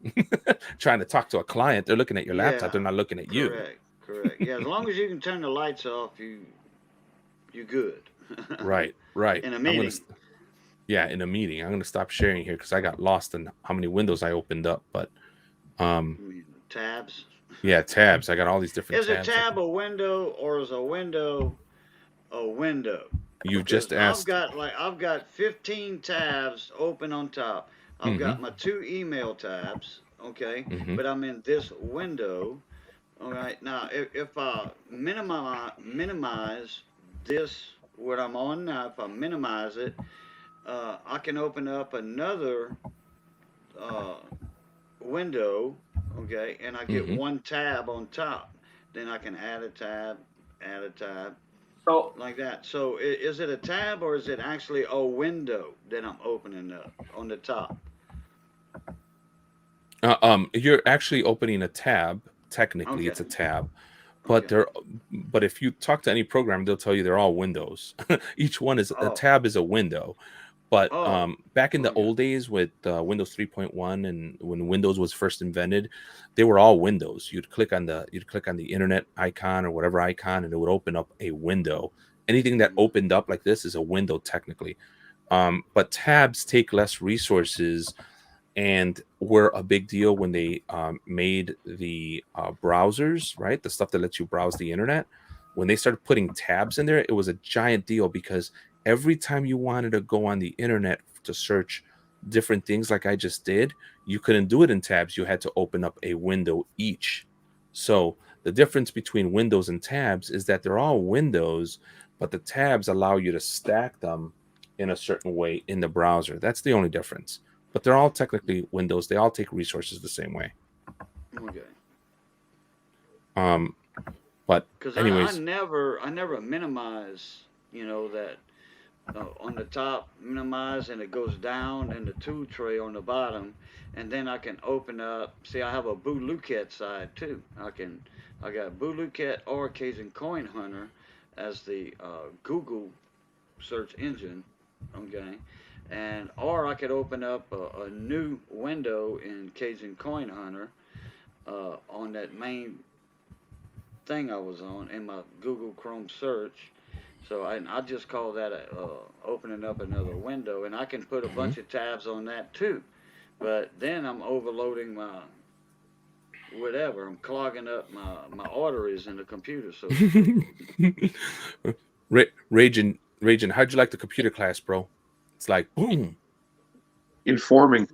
Trying to talk to a client, they're looking at your laptop. They're not looking at you. Correct. Yeah, as long as you can turn the lights off, you good. Right. In a meeting. In a meeting. I'm going to stop sharing here because I got lost in how many windows I opened up. But tabs. Yeah, tabs. I got all these different tabs. Is a tab a window, or is a window a window? You just asked. I've got 15 tabs open on top. I've got my 2 email tabs, okay? But I'm in this window. All right. Now, if I minimize this, what I'm on now, if I minimize it, I can open up another window, okay, and I get 1 tab on top. Then I can add a tab. So like that. So is it a tab, or is it actually a window that I'm opening up on the top? You're actually opening a tab. Technically, it's a tab, but but if you talk to any program, they'll tell you they're all windows. Each one is a tab is a window. But back in the old days with Windows 3.1 and when Windows was first invented, they were all windows. You'd click on the internet icon or whatever icon, and it would open up a window. Anything that opened up like this is a window technically. But tabs take less resources and were a big deal when they made the browsers, right? The stuff that lets you browse the internet. When they started putting tabs in there, it was a giant deal because every time you wanted to go on the internet to search different things like I just did, you couldn't do it in tabs. You had to open up a window each. So the difference between windows and tabs is that they're all windows, but the tabs allow you to stack them in a certain way in the browser. That's the only difference. But they're all technically windows. They all take resources the same way. Okay. But anyways, I never minimize, that on the top, minimize, and it goes down in the tool tray on the bottom, and then I can open up. See, I have a Booluket side too. I got Booluket or Cajun Coin Hunter as the Google search engine, okay, or I could open up a new window in Cajun Coin Hunter on that main thing I was on in my Google Chrome search. So I just call that opening up another window, and I can put a bunch of tabs on that too. But then I'm overloading my whatever. I'm clogging up my arteries in the computer. So Raging, how'd you like the computer class, bro? It's like boom. Informing.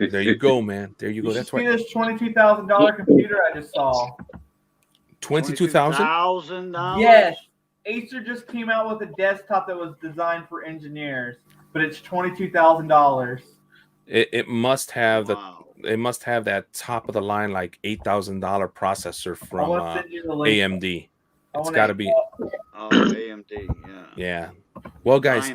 There you go, man. There you go. That's why. This $22,000 computer I just saw. $22,000? Yes. Acer just came out with a desktop that was designed for engineers, but it's $22,000. It must have it must have that top of the line like $8,000 processor from AMD. It's got to be AMD. Yeah. Well, guys,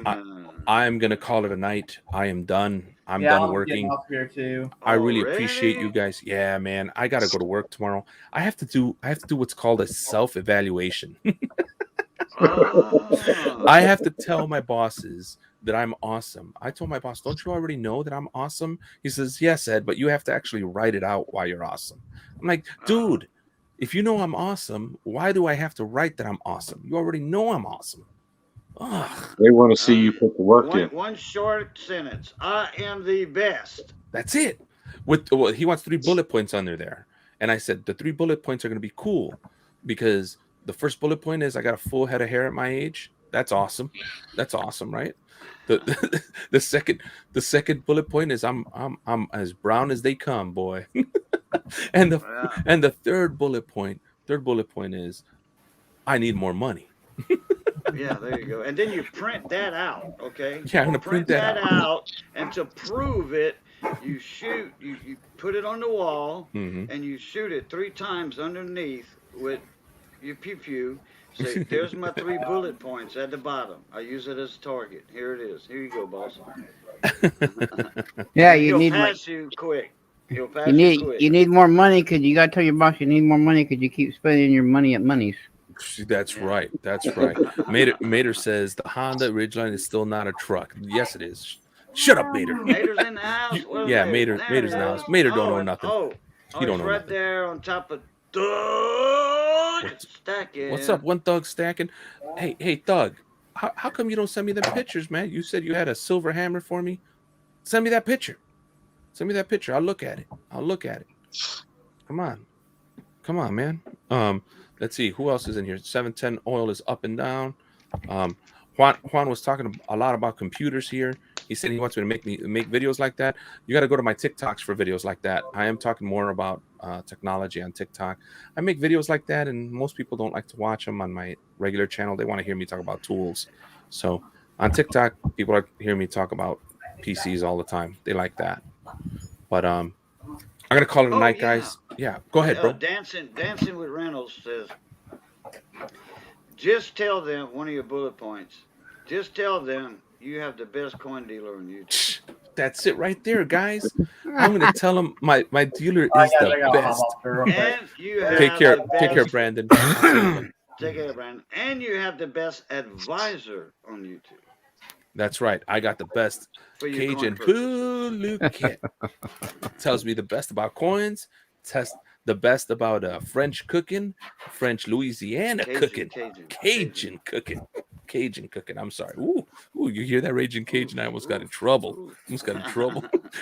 I'm gonna call it a night. I am done. I'm done working. Off here too. I really appreciate you guys. Yeah, man. I gotta go to work tomorrow. I have to do what's called a self-evaluation. I have to tell my bosses that I'm awesome. I told my boss, don't you already know that I'm awesome? He says, yes, Ed, but you have to actually write it out why you're awesome. I'm like, dude, if you know I'm awesome, why do I have to write that I'm awesome? You already know I'm awesome. Ugh. They want to see you put the work in. One short sentence. I am the best. That's it. He wants 3 bullet points under there. And I said, the 3 bullet points are going to be cool because the first bullet point is I got a full head of hair at my age. That's awesome. That's awesome, right? The second bullet point is I'm as brown as they come, boy. and the third bullet point is I need more money. Yeah, there you go. And then you print that out, okay? Yeah, I'm gonna print that out. And to prove it, you put it on the wall, and you shoot it 3 times underneath with your pew. Say, there's my 3 bullet points at the bottom. I use it as a target. Here it is. Here you go, boss. Yeah, you need pass you quick. He'll pass You quick. need more money because you gotta tell your boss you need more money because you keep spending your money at Money's. That's right. That's right. Mater says the Honda Ridgeline is still not a truck. Yes, it is. Shut up, Mater. Mater's in the house. Where's Yeah, Mater? Mater's in the house. Mater don't know nothing. He don't it's know right nothing. there on top of Doug stacking. What's up? One Thug stacking. Hey, Thug. How come you don't send me the pictures, man? You said you had a silver hammer for me. Send me that picture. Send me that picture. I'll look at it. Come on, man. Let's see who else is in here. 710 Oil is up and down. Juan was talking a lot about computers here. He said he wants me to make videos like that. You got to go to my TikToks for videos like that. I am talking more about technology on TikTok. I make videos like that, and most people don't like to watch them on my regular channel. They want to hear me talk about tools. So on TikTok, people are hearing me talk about PCs all the time. They like that. But I'm gonna call it a night, guys. Yeah, go ahead, bro. Dancing with Reynolds says, just tell them one of your bullet points. Just tell them you have the best coin dealer on YouTube. That's it right there, guys. I'm gonna tell them my dealer is the best. And you have take care, Brandon. Take care, Brandon. And you have the best advisor on YouTube. That's right. I got the best Cajun kit. Tells me the best about coins. The best about French cooking, French Louisiana cooking, Cajun cooking. I'm sorry. Ooh, you hear that, Raging Cajun? I almost got in trouble.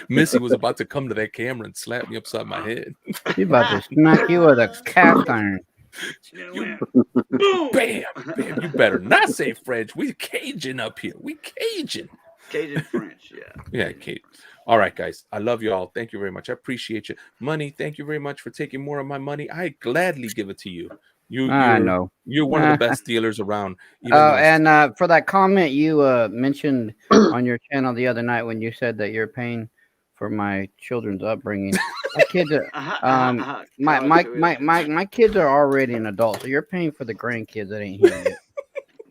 Missy was about to come to that camera and slap me upside my head. She's about to smack you with a cast iron. Bam. You better not say French. We Cajun up here. We Cajun French, yeah, Cajun. All right, guys, I love you all. Thank you very much. I appreciate you. Money, thank you very much for taking more of my money. I gladly give it to you. I know you're one of the best dealers around. And for that comment you mentioned on your channel the other night when you said that you're paying for my children's upbringing. My kids are my kids are already an adult, so you're paying for the grandkids that ain't here yet.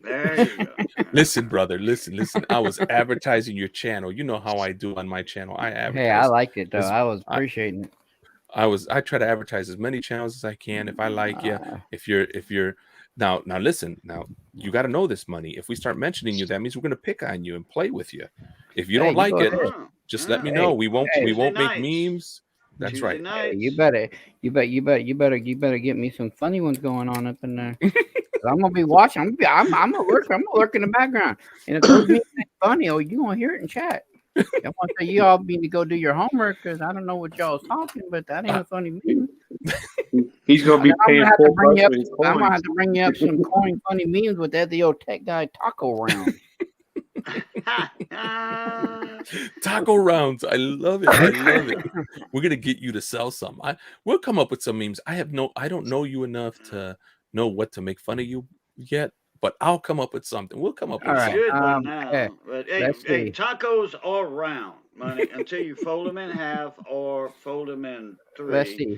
There you go. Listen, brother. Listen. I was advertising your channel. You know how I do on my channel. I advertise. Hey, I liked it though. I was appreciating it. I try to advertise as many channels as I can. If I like you, if you're now listen. Now you got to know this, Money. If we start mentioning you, that means we're going to pick on you and play with you. If you don't like it, just let me know. We won't make memes. That's right. Hey, you better get me some funny ones going on up in there. I'm gonna be watching. I'm gonna lurk in the background. And if those memes ain't funny, you gonna hear it in chat. I want to say you all need to go do your homework because I don't know what y'all's talking, but that ain't a funny meme. He's gonna be paying full price for his coins. I'm gonna have to bring you up some coin funny memes with that the old tech guy taco round. Taco rounds. I love it. We're gonna get you to sell some. We'll come up with some memes. I don't know you enough to know what to make fun of you yet, but I'll come up with something. We'll come up with something. Good one now. But hey, tacos are round, Money, until you fold them in half or fold them in 3. Let's see.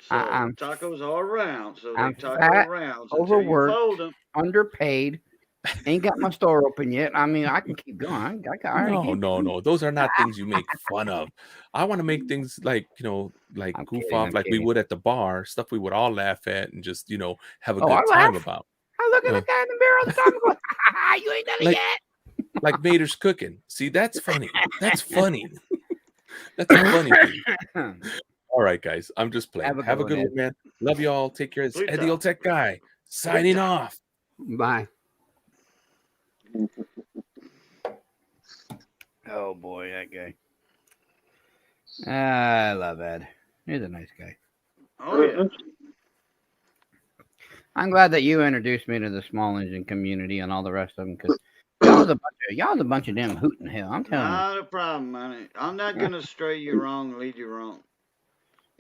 So tacos are round, so I'm they taco fat, rounds overworked, until you fold them. Underpaid. Ain't got my store open yet. I mean, I can keep going. No. Those are not things you make fun of. I want to make things like, goof off like we would at the bar, stuff we would all laugh at and just, have a good time about. I look at the guy in the mirror all the time and go, you ain't done it yet. Like Mater's cooking. See, that's funny. That's funny. That's a funny thing. All right, guys. I'm just playing. Have a good one, man. Love you all. Take care. It's Eddie Old Tech Guy signing off. Bye. Oh boy, that guy. I love Ed. He's a nice guy. Oh yeah. I'm glad that you introduced me to the small engine community and all the rest of them because y'all's a bunch of damn hooting hell. I'm telling you. Not a problem, Money. I'm not gonna stray you wrong, lead you wrong.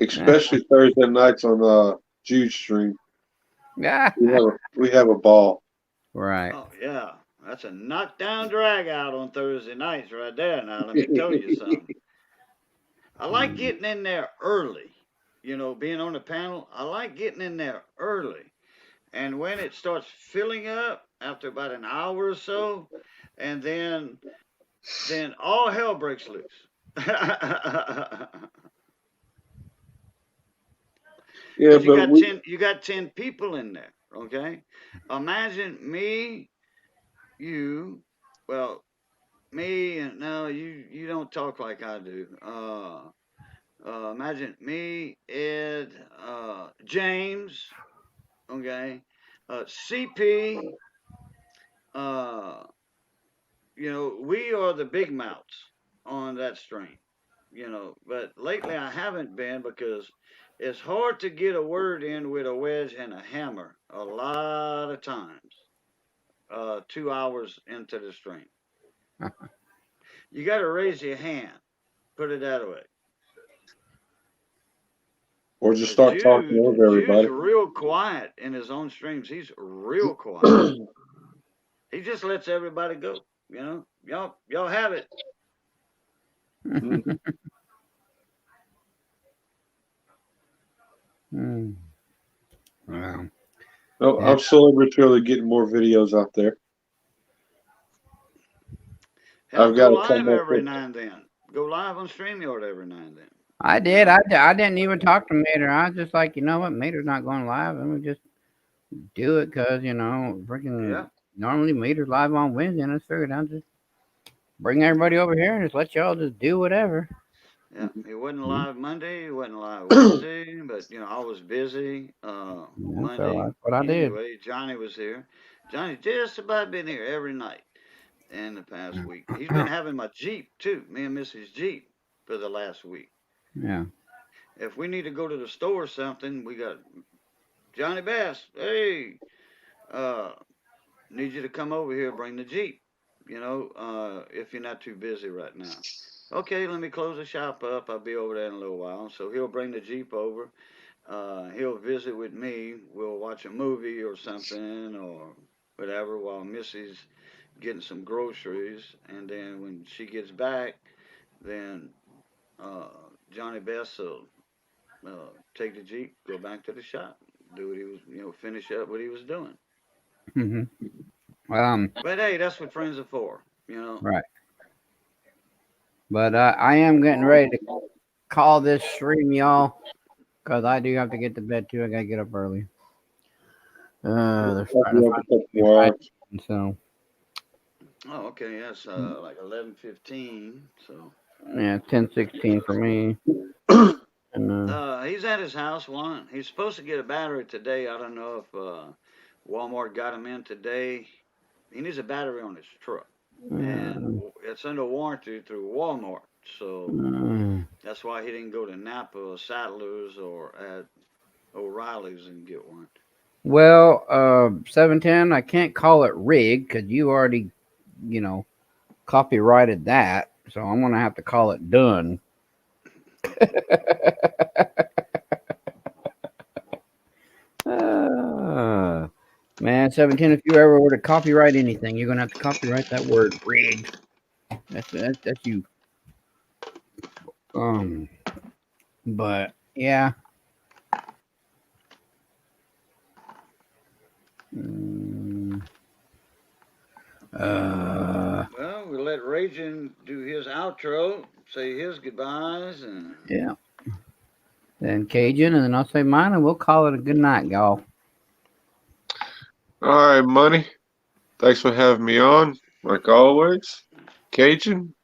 Especially Thursday nights on Jude stream. Yeah. We have a ball. Right. Oh yeah. That's a knockdown drag out on Thursday nights right there. Now, let me tell you something. I like getting in there early. Being on the panel, I like getting in there early. And when it starts filling up after about an hour or so, and then all hell breaks loose. Yeah, you but got 10 people in there. Okay, imagine me, you, well, me, and no, you don't talk like I do. Imagine me, Ed, James, okay, CP, uh, we are the big mouths on that stream, but lately I haven't been because it's hard to get a word in with a wedge and a hammer a lot of times, 2 hours into the stream. You got to raise your hand, put it that way. or just start talking over Jude's everybody. real quiet in his own streams. He's real quiet. He just lets everybody go. Y'all have it. Mhm. Wow. No, Yeah. I'm slowly but surely getting more videos out there. Hell, I've go got to live come up every with. now and then. Go live on StreamYard every now and then. I did. I didn't even talk to Mater. I was just like, you know what? Mater's not going live. Let me just do it because, freaking Yeah. normally Mater's live on Wednesday. And I figured I'd just bring everybody over here and just let y'all just do whatever. Yeah, he wasn't Mhm. live Monday. He wasn't live Wednesday, but I was busy. Yeah, Monday. so that's what I did. Anyway, Johnny was here. Johnny just about been here every night in the past week. He's been having my Jeep too. Me and Mrs. Jeep for the last week. Yeah. If we need to go to the store or something, we got Johnny Bass. Hey, need you to come over here, bring the Jeep. If you're not too busy right now. Okay, let me close the shop up. I'll be over there in a little while. So he'll bring the Jeep over. He'll visit with me. We'll watch a movie or something or whatever while Missy's getting some groceries. And then when she gets back, then uh, Johnny Best will take the Jeep, go back to the shop, do what he was, finish up what he was doing. hmm But hey, that's what friends are for. Right. But I am getting ready to call this stream, y'all, because I do have to get to bed too. I gotta get up early. They're starting to find me Friday, so Oh, okay. That's like 11:15. So yeah, 10:16 for me. And he's at his house. He's supposed to get a battery today. I don't know if Walmart got him in today. He needs a battery on his truck, and it's under warranty through Walmart. So that's why he didn't go to Napa or Saddlers or at O'Reilly's and get one. well, 710. I can't call it rigged because you already, copyrighted that. So I'm gonna have to call it done. Man, 17, if you ever were to copyright anything, you're gonna have to copyright that word rigged. That's you. But yeah. Well, we'll let Ragin do his outro, say his goodbyes, and yeah. Then Cajun, and then I'll say mine, and we'll call it a good night, y'all. All right, Money. Thanks for having me on, like always. Cajun,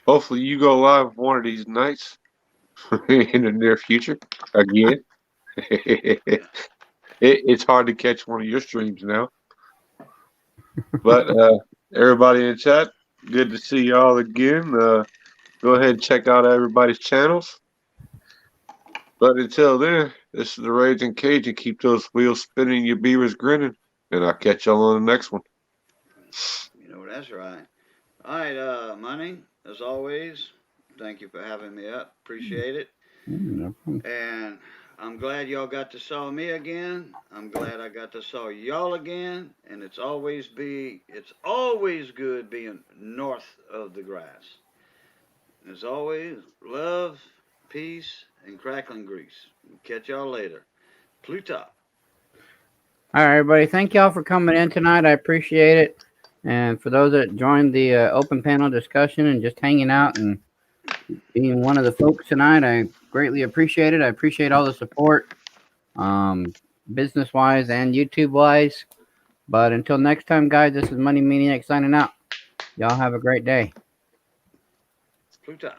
hopefully you go live one of these nights in the near future again. It's hard to catch one of your streams now. But everybody in chat, good to see y'all again. Go ahead and check out everybody's channels. But until then, this is the Raging Cajun. Keep those wheels spinning, your beavers grinning. And I'll catch y'all on the next one. That's right. All right, Money, as always, thank you for having me up. Appreciate it. And I'm glad y'all got to saw me again. I'm glad I got to saw y'all again. And it's always good being north of the grass. As always, love, peace, and crackling grease. Catch y'all later. Pluto. All right, everybody. Thank y'all for coming in tonight. I appreciate it. And for those that joined the open panel discussion and just hanging out and being one of the folks tonight, I greatly appreciated. I appreciate all the support, business wise and YouTube wise. But until next time, guys, this is Money Maniac signing out. Y'all have a great day. Pluto.